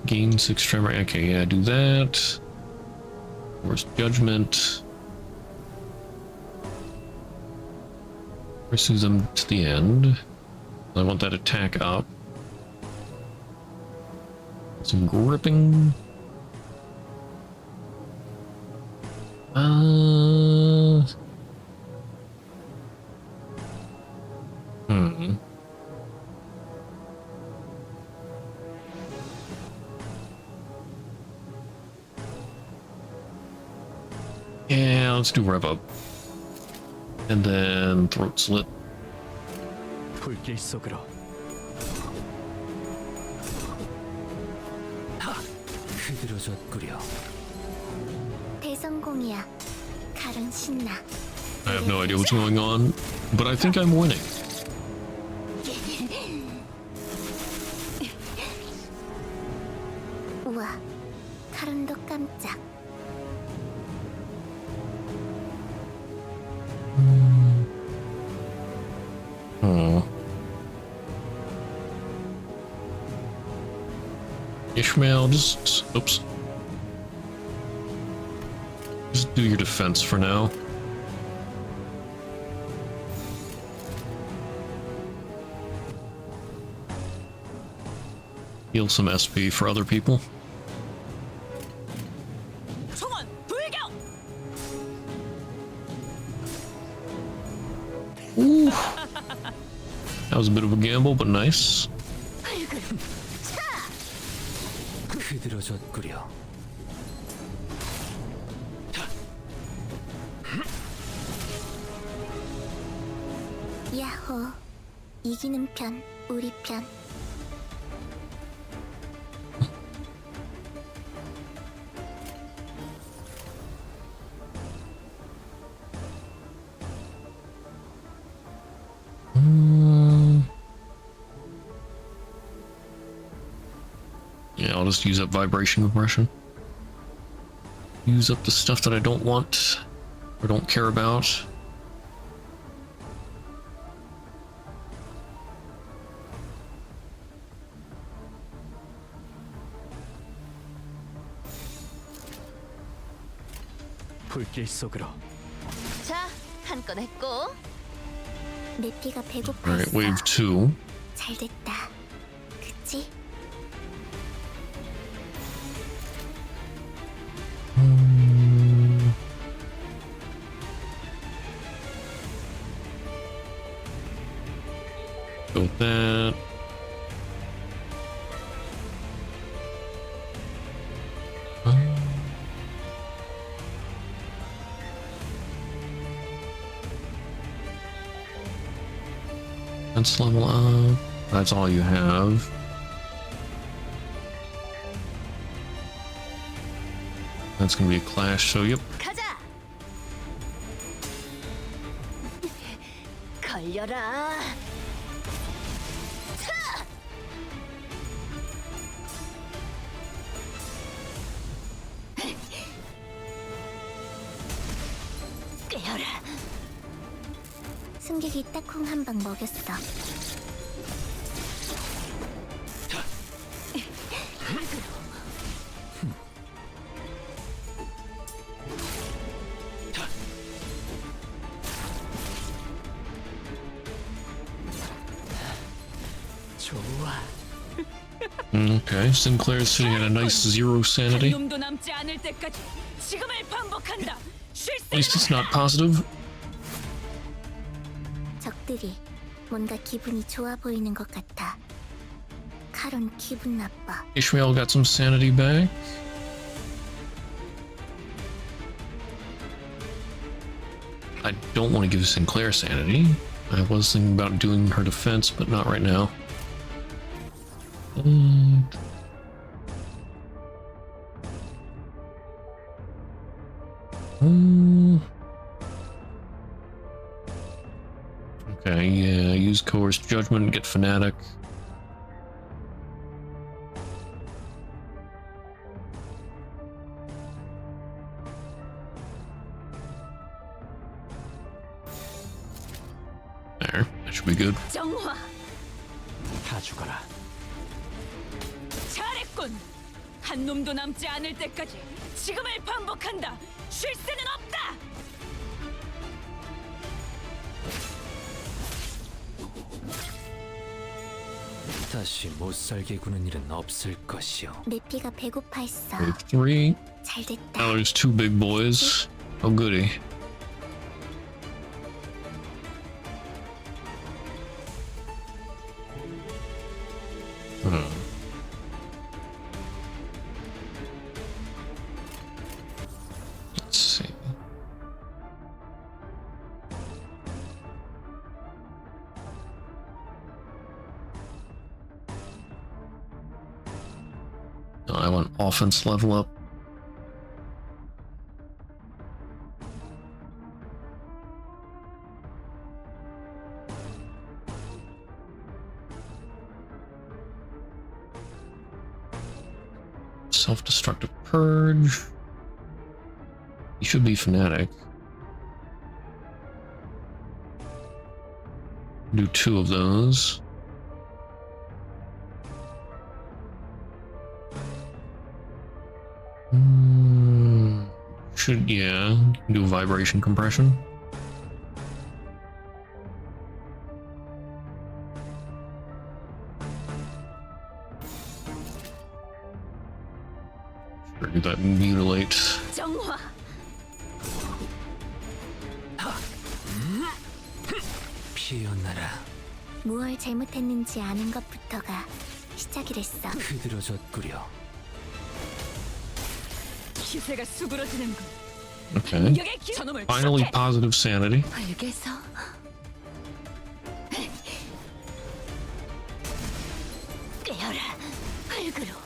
Gain 6 tremor. Okay, yeah, do that. Where's judgment? Pursue them to the end. I want that attack up. Some gripping. Yeah, let's do rev up. And then throat slit. 불길 속으로. 흐드러졌구려. 대성공이야. 칼은 신나. I have no idea what's going on, but I think I'm winning. 우와, 칼은도 깜짝. Ishmael, just oops. Just do your defense for now. Heal some SP for other people. Ooh. That was a bit of a gamble, but nice. 흐드러졌구려. 야호. 이기는 편, 우리 편. Yeah, I'll just use up vibration compression. Use up the stuff that I don't want or don't care about. 불길 속으로. 자, 한 건 했고. 내 피가 배고팠어. Alright, wave 2. 잘 됐다. 그치? Go with that. Let's level up. That's all you have. That's gonna be a clash, so yep. 가자. 걸려라. 차! 꿰어라. 승객이 딱콩 한 방 먹였어. Okay, Sinclair's sitting at a nice 0 sanity. 놈도 남지 않을 때까지 지금을 반복한다. At least it's not positive. 적들이 뭔가 기분이 좋아 보이는 것 같아. 카론 기분 나빠. Ishmael got some sanity back. I don't want to give Sinclair sanity. I was thinking about doing her defense, but not right now. Okay, yeah, use Coerced Judgment, get Fanatic. There, that should be good. 정화. 다 죽어라. 잘했군. 한 놈도 남지 않을 때까지 지금을 반복한다. 쉴 새는 없다. 다시 못 살게 구는 일은 없을 것이오. 내 피가 배고파 했어. Wave 3. 잘 됐다. Now there's 2 big boys. Oh goody. Let's see. No, I want offense level up. Self-destructive purge. He should be fanatic. Do 2 of those. Should, yeah, do vibration compression. Sure, do that mutilate. 정화. 피어나라. 무얼 잘못했는지 아는 것부터가 시작이랬어. 흐드러졌구려. 기세가 수그러지는군. Okay. 저놈을 Finally, positive sanity. 벌게서 깨어라 흙으로.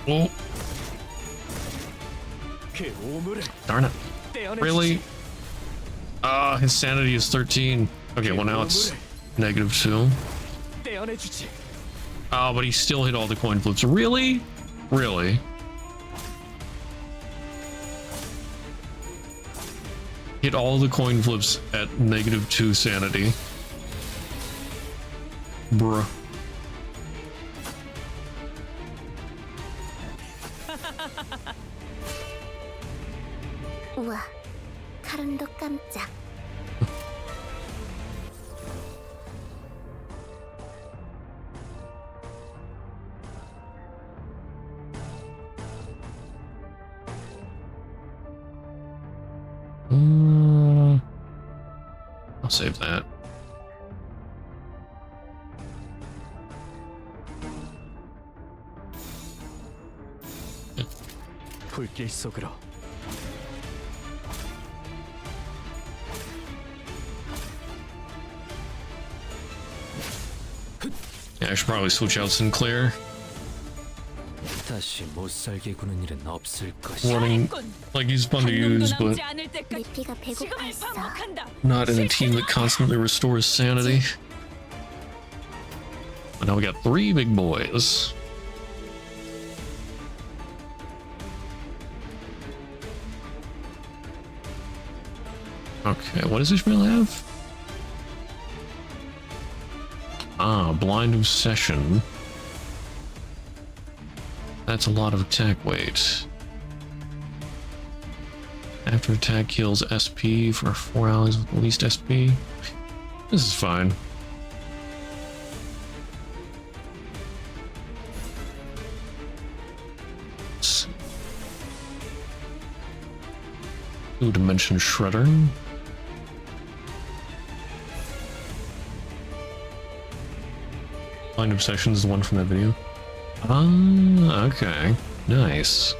Oh, 그 오물을 darn it. 떼어내주지. Really? His sanity is 13. Okay, well now it's -2. 떼어내주지. Oh, but he still hit all the coin flips. Really? Really? Hit all the coin flips at -2 sanity. Bruh. 우와, 카론도 깜짝. I'll save that. 불길 속으로. Yeah, I should probably switch out Sinclair. 다시 못 살게 구는 일은 없을 것이야. Running like he's fun to use, but 내 피가 배고팠어. not in a team that constantly restores sanity. But now we got 3 big boys. Okay, what does Ishmael have? Ah, blind obsession. That's a lot of attack weight. After attack kills SP for 4 allies with the least SP. This is fine. Let's see. Ooh, Dimension Shredder. Blind Obsession is the one from that video. Ah, okay. Nice.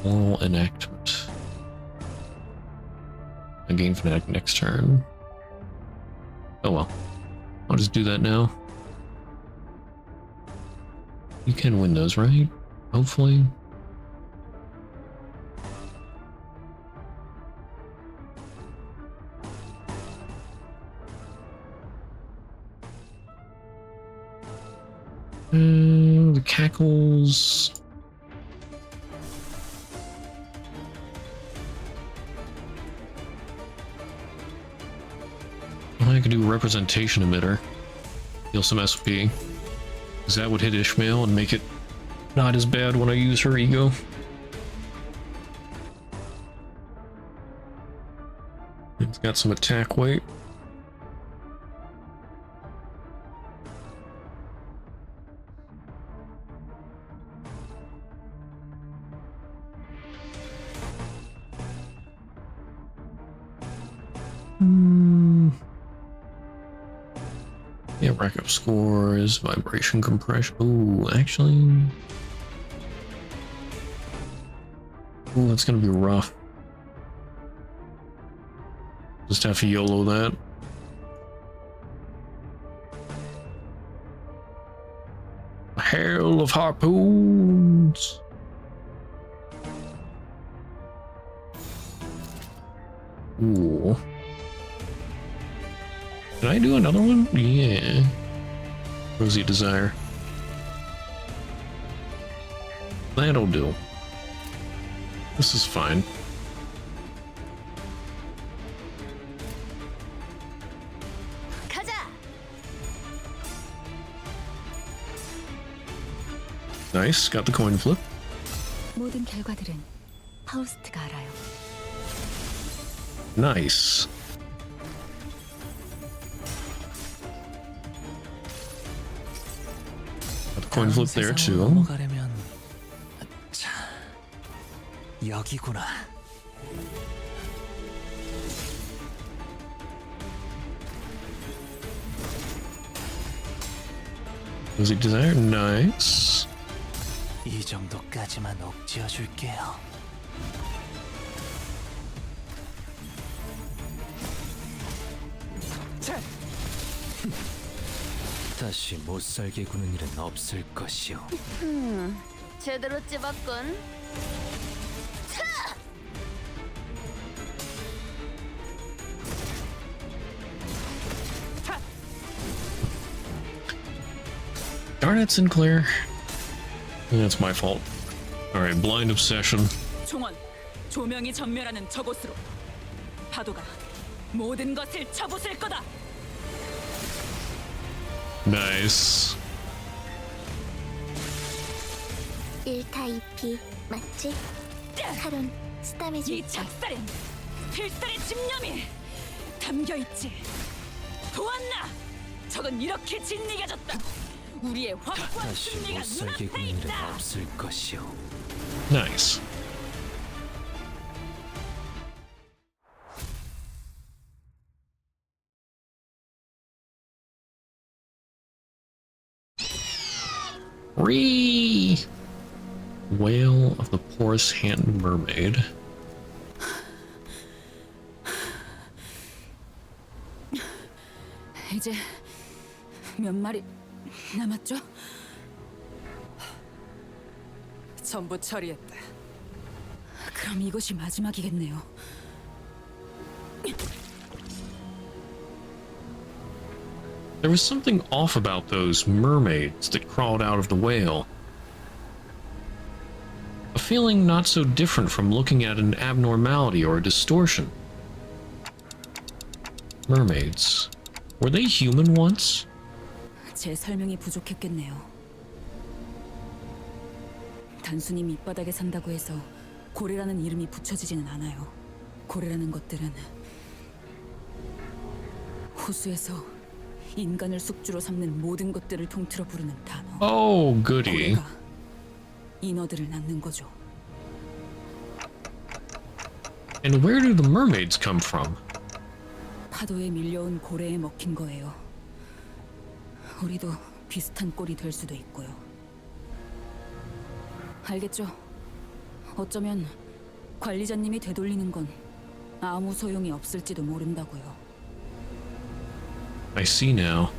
Moral enactment. I gain fanatic next turn. Oh well. I'll just do that now. You can win those, right? Hopefully. The cackles. I could do representation emitter. Deal some SP. Because that would hit Ishmael and make it not as bad when I use her ego. It's got some attack weight. Yeah, rack up scores, vibration compression. Ooh, actually. Ooh, that's gonna be rough. Just have to YOLO that. A hail of harpoons. Ooh. Can I do another one? Yeah. Rosy Desire. That'll do. This is fine. 가자. Nice, got the coin flip. 모든 결과들은 파우스트가 알아요. Nice. coin flip there too. 넘어가려면 자 여기구나. Music designer, nice. 이 정도까지만 옥지어 줄게요. 다시 못 살게 구는 일은 없을 것이오. 제대로 찝었군. Darn it, Sinclair. That's my fault. Alright, blind obsession. 총원, 조명이 전멸하는 저곳으로. 파도가 모든 것을 쳐부술 거다. Nice. 1타 2피 맞지? 칼은 스타미 이 작살엔 필살의 집념이 담겨있지. 보았나? 적은 이렇게 진리겨졌다. 우리의 확고한 다시 승리가 못 살게 눈앞에 구는 일은 있다. 없을 것이오. Nice. Whale of the Porous Hand Mermaid. 이제 몇 마리 남았죠? 전부 처리했다. 그럼 이것이 마지막이겠네요. There was something off about those mermaids that crawled out of the whale. A feeling not so different from looking at an abnormality or a distortion. Mermaids. Were they human once? 제 설명이 부족했겠네요. 단순히 밑바닥에 산다고 해서 고래라는 이름이 붙여지지는 않아요. 고래라는 것들은 호수에서 인간을 숙주로 삼는 모든 것들을 통틀어 부르는 단어. Oh, goody. 고래가 인어들을 낳는 거죠. And where do the mermaids come from? 파도에 밀려온 고래에 먹힌 거예요. 우리도 비슷한 꼴이 될 수도 있고요. 알겠죠? 어쩌면 관리자님이 되돌리는 건 아무 소용이 없을지도 모른다고요. I see now.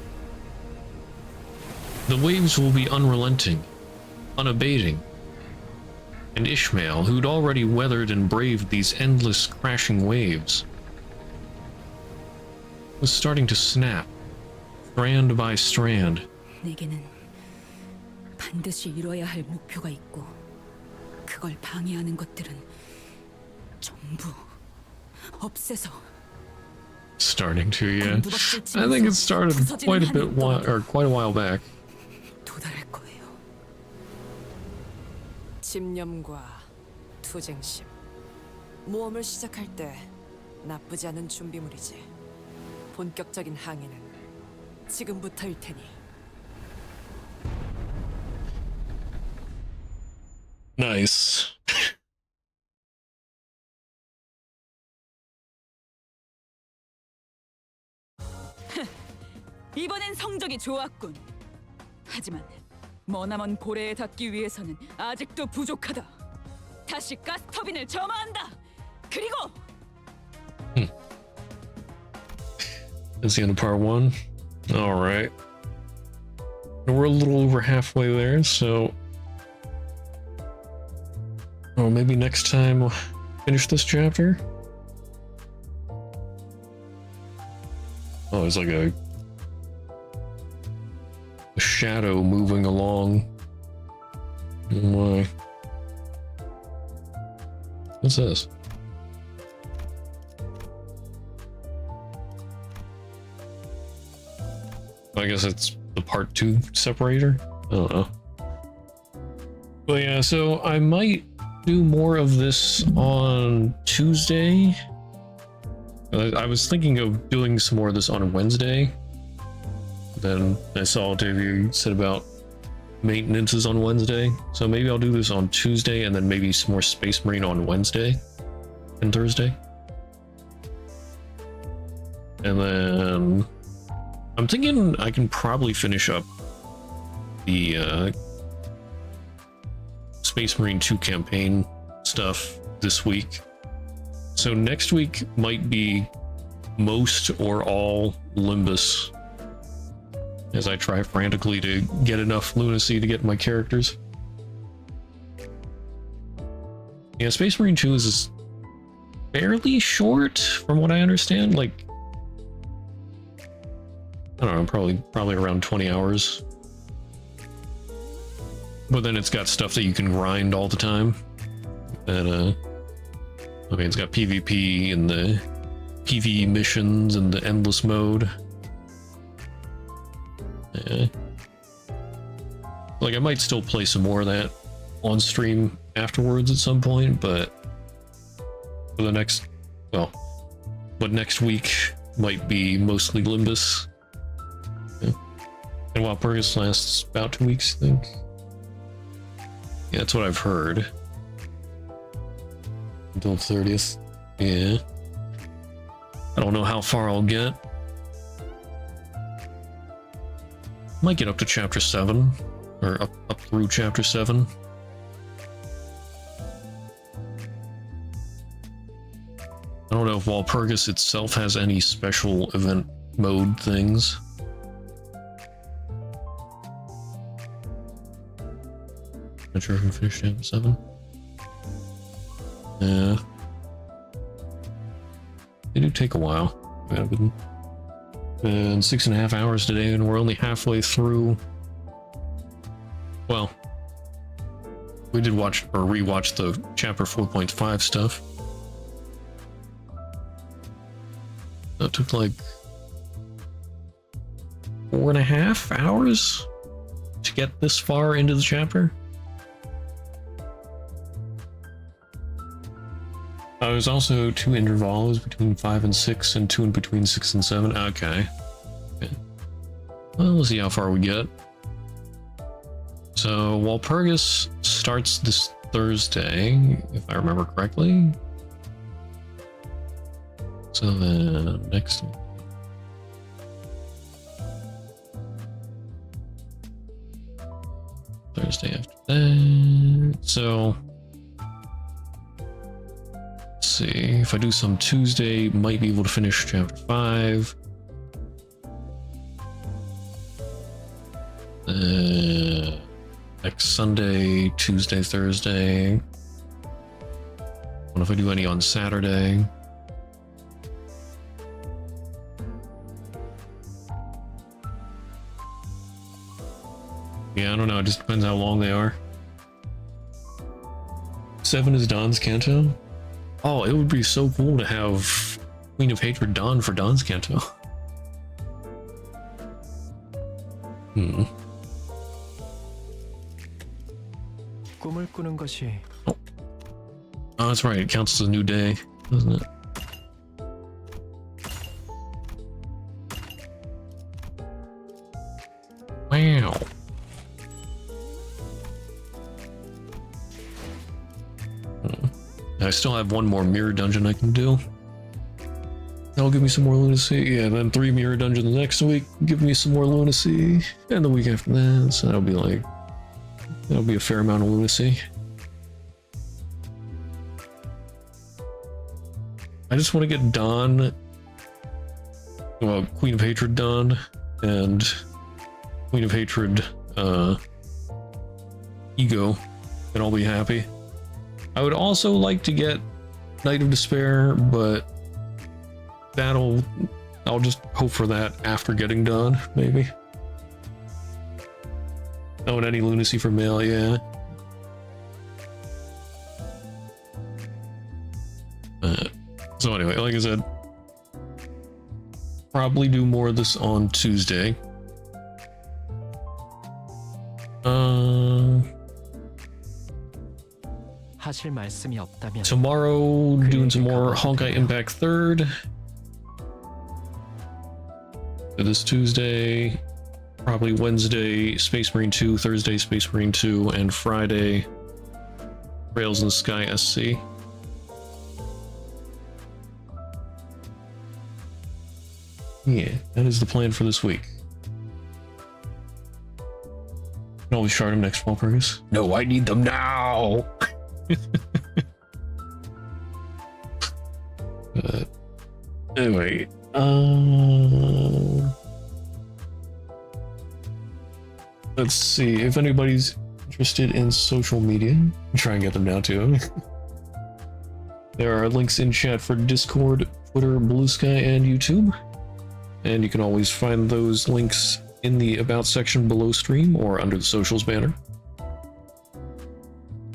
The waves will be unrelenting, unabating. And Ishmael, who'd already weathered and braved these endless crashing waves, was starting to snap, strand by strand. 내게는 반드시 이뤄야 할 목표가 있고 그걸 방해하는 것들은 전부 없애서 Starting to, yeah. I think it started quite a while back. 도달할 거예요. 집념과 투쟁심. 모험을 시작할 때 나쁘지 않은 준비물이지. 본격적인 항해는 지금부터일 테니. Nice. 이번엔 성적이 좋았군. 하지만 머나먼 고래에 닿기 위해서는 아직도 부족하다. 다시 가스터빈을 점화한다. 그리고 That's the end of part 1. Alright. We're a little over halfway there, so... Oh, maybe next time we'll finish this chapter? Oh, it's like a shadow moving along. Oh my. What's this? I guess it's the part 2 separator? I don't know. But yeah, so I might do more of this on Tuesday. I was thinking of doing some more of this on a Wednesday. Then I saw Davey said about maintenance is on Wednesday, so maybe I'll do this on Tuesday and then maybe some more Space Marine on Wednesday and Thursday. And then I'm thinking I can probably finish up the Space Marine 2 campaign stuff this week. So next week might be most or all Limbus, as I try frantically to get enough lunacy to get my characters. Yeah, Space Marine 2 is fairly short from what I understand. Like, I don't know, probably around 20 hours. But then it's got stuff that you can grind all the time. And okay, it's got PvP and the PvE missions and the endless mode. Yeah. Like, I might still play some more of that on stream afterwards at some point, but for the next, well, but next week might be mostly Limbus. Yeah. And Walpurgis lasts about 2 weeks, I think. Yeah, that's what I've heard. Until 30th. Yeah. I don't know how far I'll get. Might get up to chapter 7, or up through chapter 7. I don't know if Walpurgis itself has any special event mode things. Not sure if I finished chapter 7. Yeah. They do take a while. I've been 6.5 hours today, and we're only halfway through. Well, we did watch or rewatch the chapter 4.5 stuff. That took like 4.5 hours to get this far into the chapter. There's also 2 intervals between 5 and 6, and 2 in between 6 and 7. Okay. Well, we'll see how far we get. So, Walpurgis starts this Thursday, if I remember correctly. So then, next one. Thursday after that. So, let's see. If I do some Tuesday, might be able to finish chapter 5. Next Sunday, Tuesday, Thursday. What if I do any on Saturday? Yeah, I don't know. It just depends how long they are. 7 is Don's Canto. Oh, it would be so cool to have Queen of Hatred Dawn for Don's Canto. Hmm. 꿈을 꾸는 것이. Oh, that's right. It counts as a new day, doesn't it? Wow. I still have 1 more mirror dungeon I can do. That'll give me some more lunacy. Yeah, and then 3 mirror dungeons next week, give me some more lunacy. And the week after that, so that'll be like... That'll be a fair amount of lunacy. I just want to get Dawn... Well, Queen of Hatred Dawn, and Queen of Hatred, Ego, and I'll be happy. I would also like to get Night of Despair, but I'll just hope for that after getting done, maybe. Oh, and any lunacy for mail, yeah. So anyway, like I said, probably do more of this on Tuesday. 하실 말씀이 없다면 Tomorrow, doing some more Honkai Impact 3rd. This Tuesday, Probably Wednesday, Space Marine 2, Thursday, Space Marine 2, and Friday, Rails in the Sky SC. Yeah, that is the plan for this week. Can always shard them next Walpurgis. No, I need them now! Anyway, let's see if anybody's interested in social media. Try and get them now too. There are links in chat for Discord, Twitter, Blue Sky, and YouTube. And you can always find those links in the About section below stream or under the socials banner.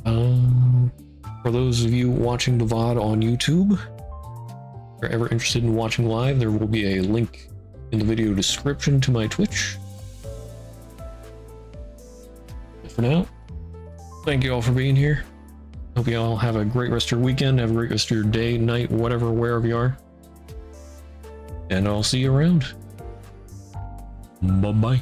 For those of you watching the VOD on YouTube, if you're ever interested in watching live, there will be a link in the video description to my Twitch. But for now, thank you all for being here. Hope you all have a great rest of your weekend, have a great rest of your day, night, whatever, wherever you are. And I'll see you around. Bye-bye.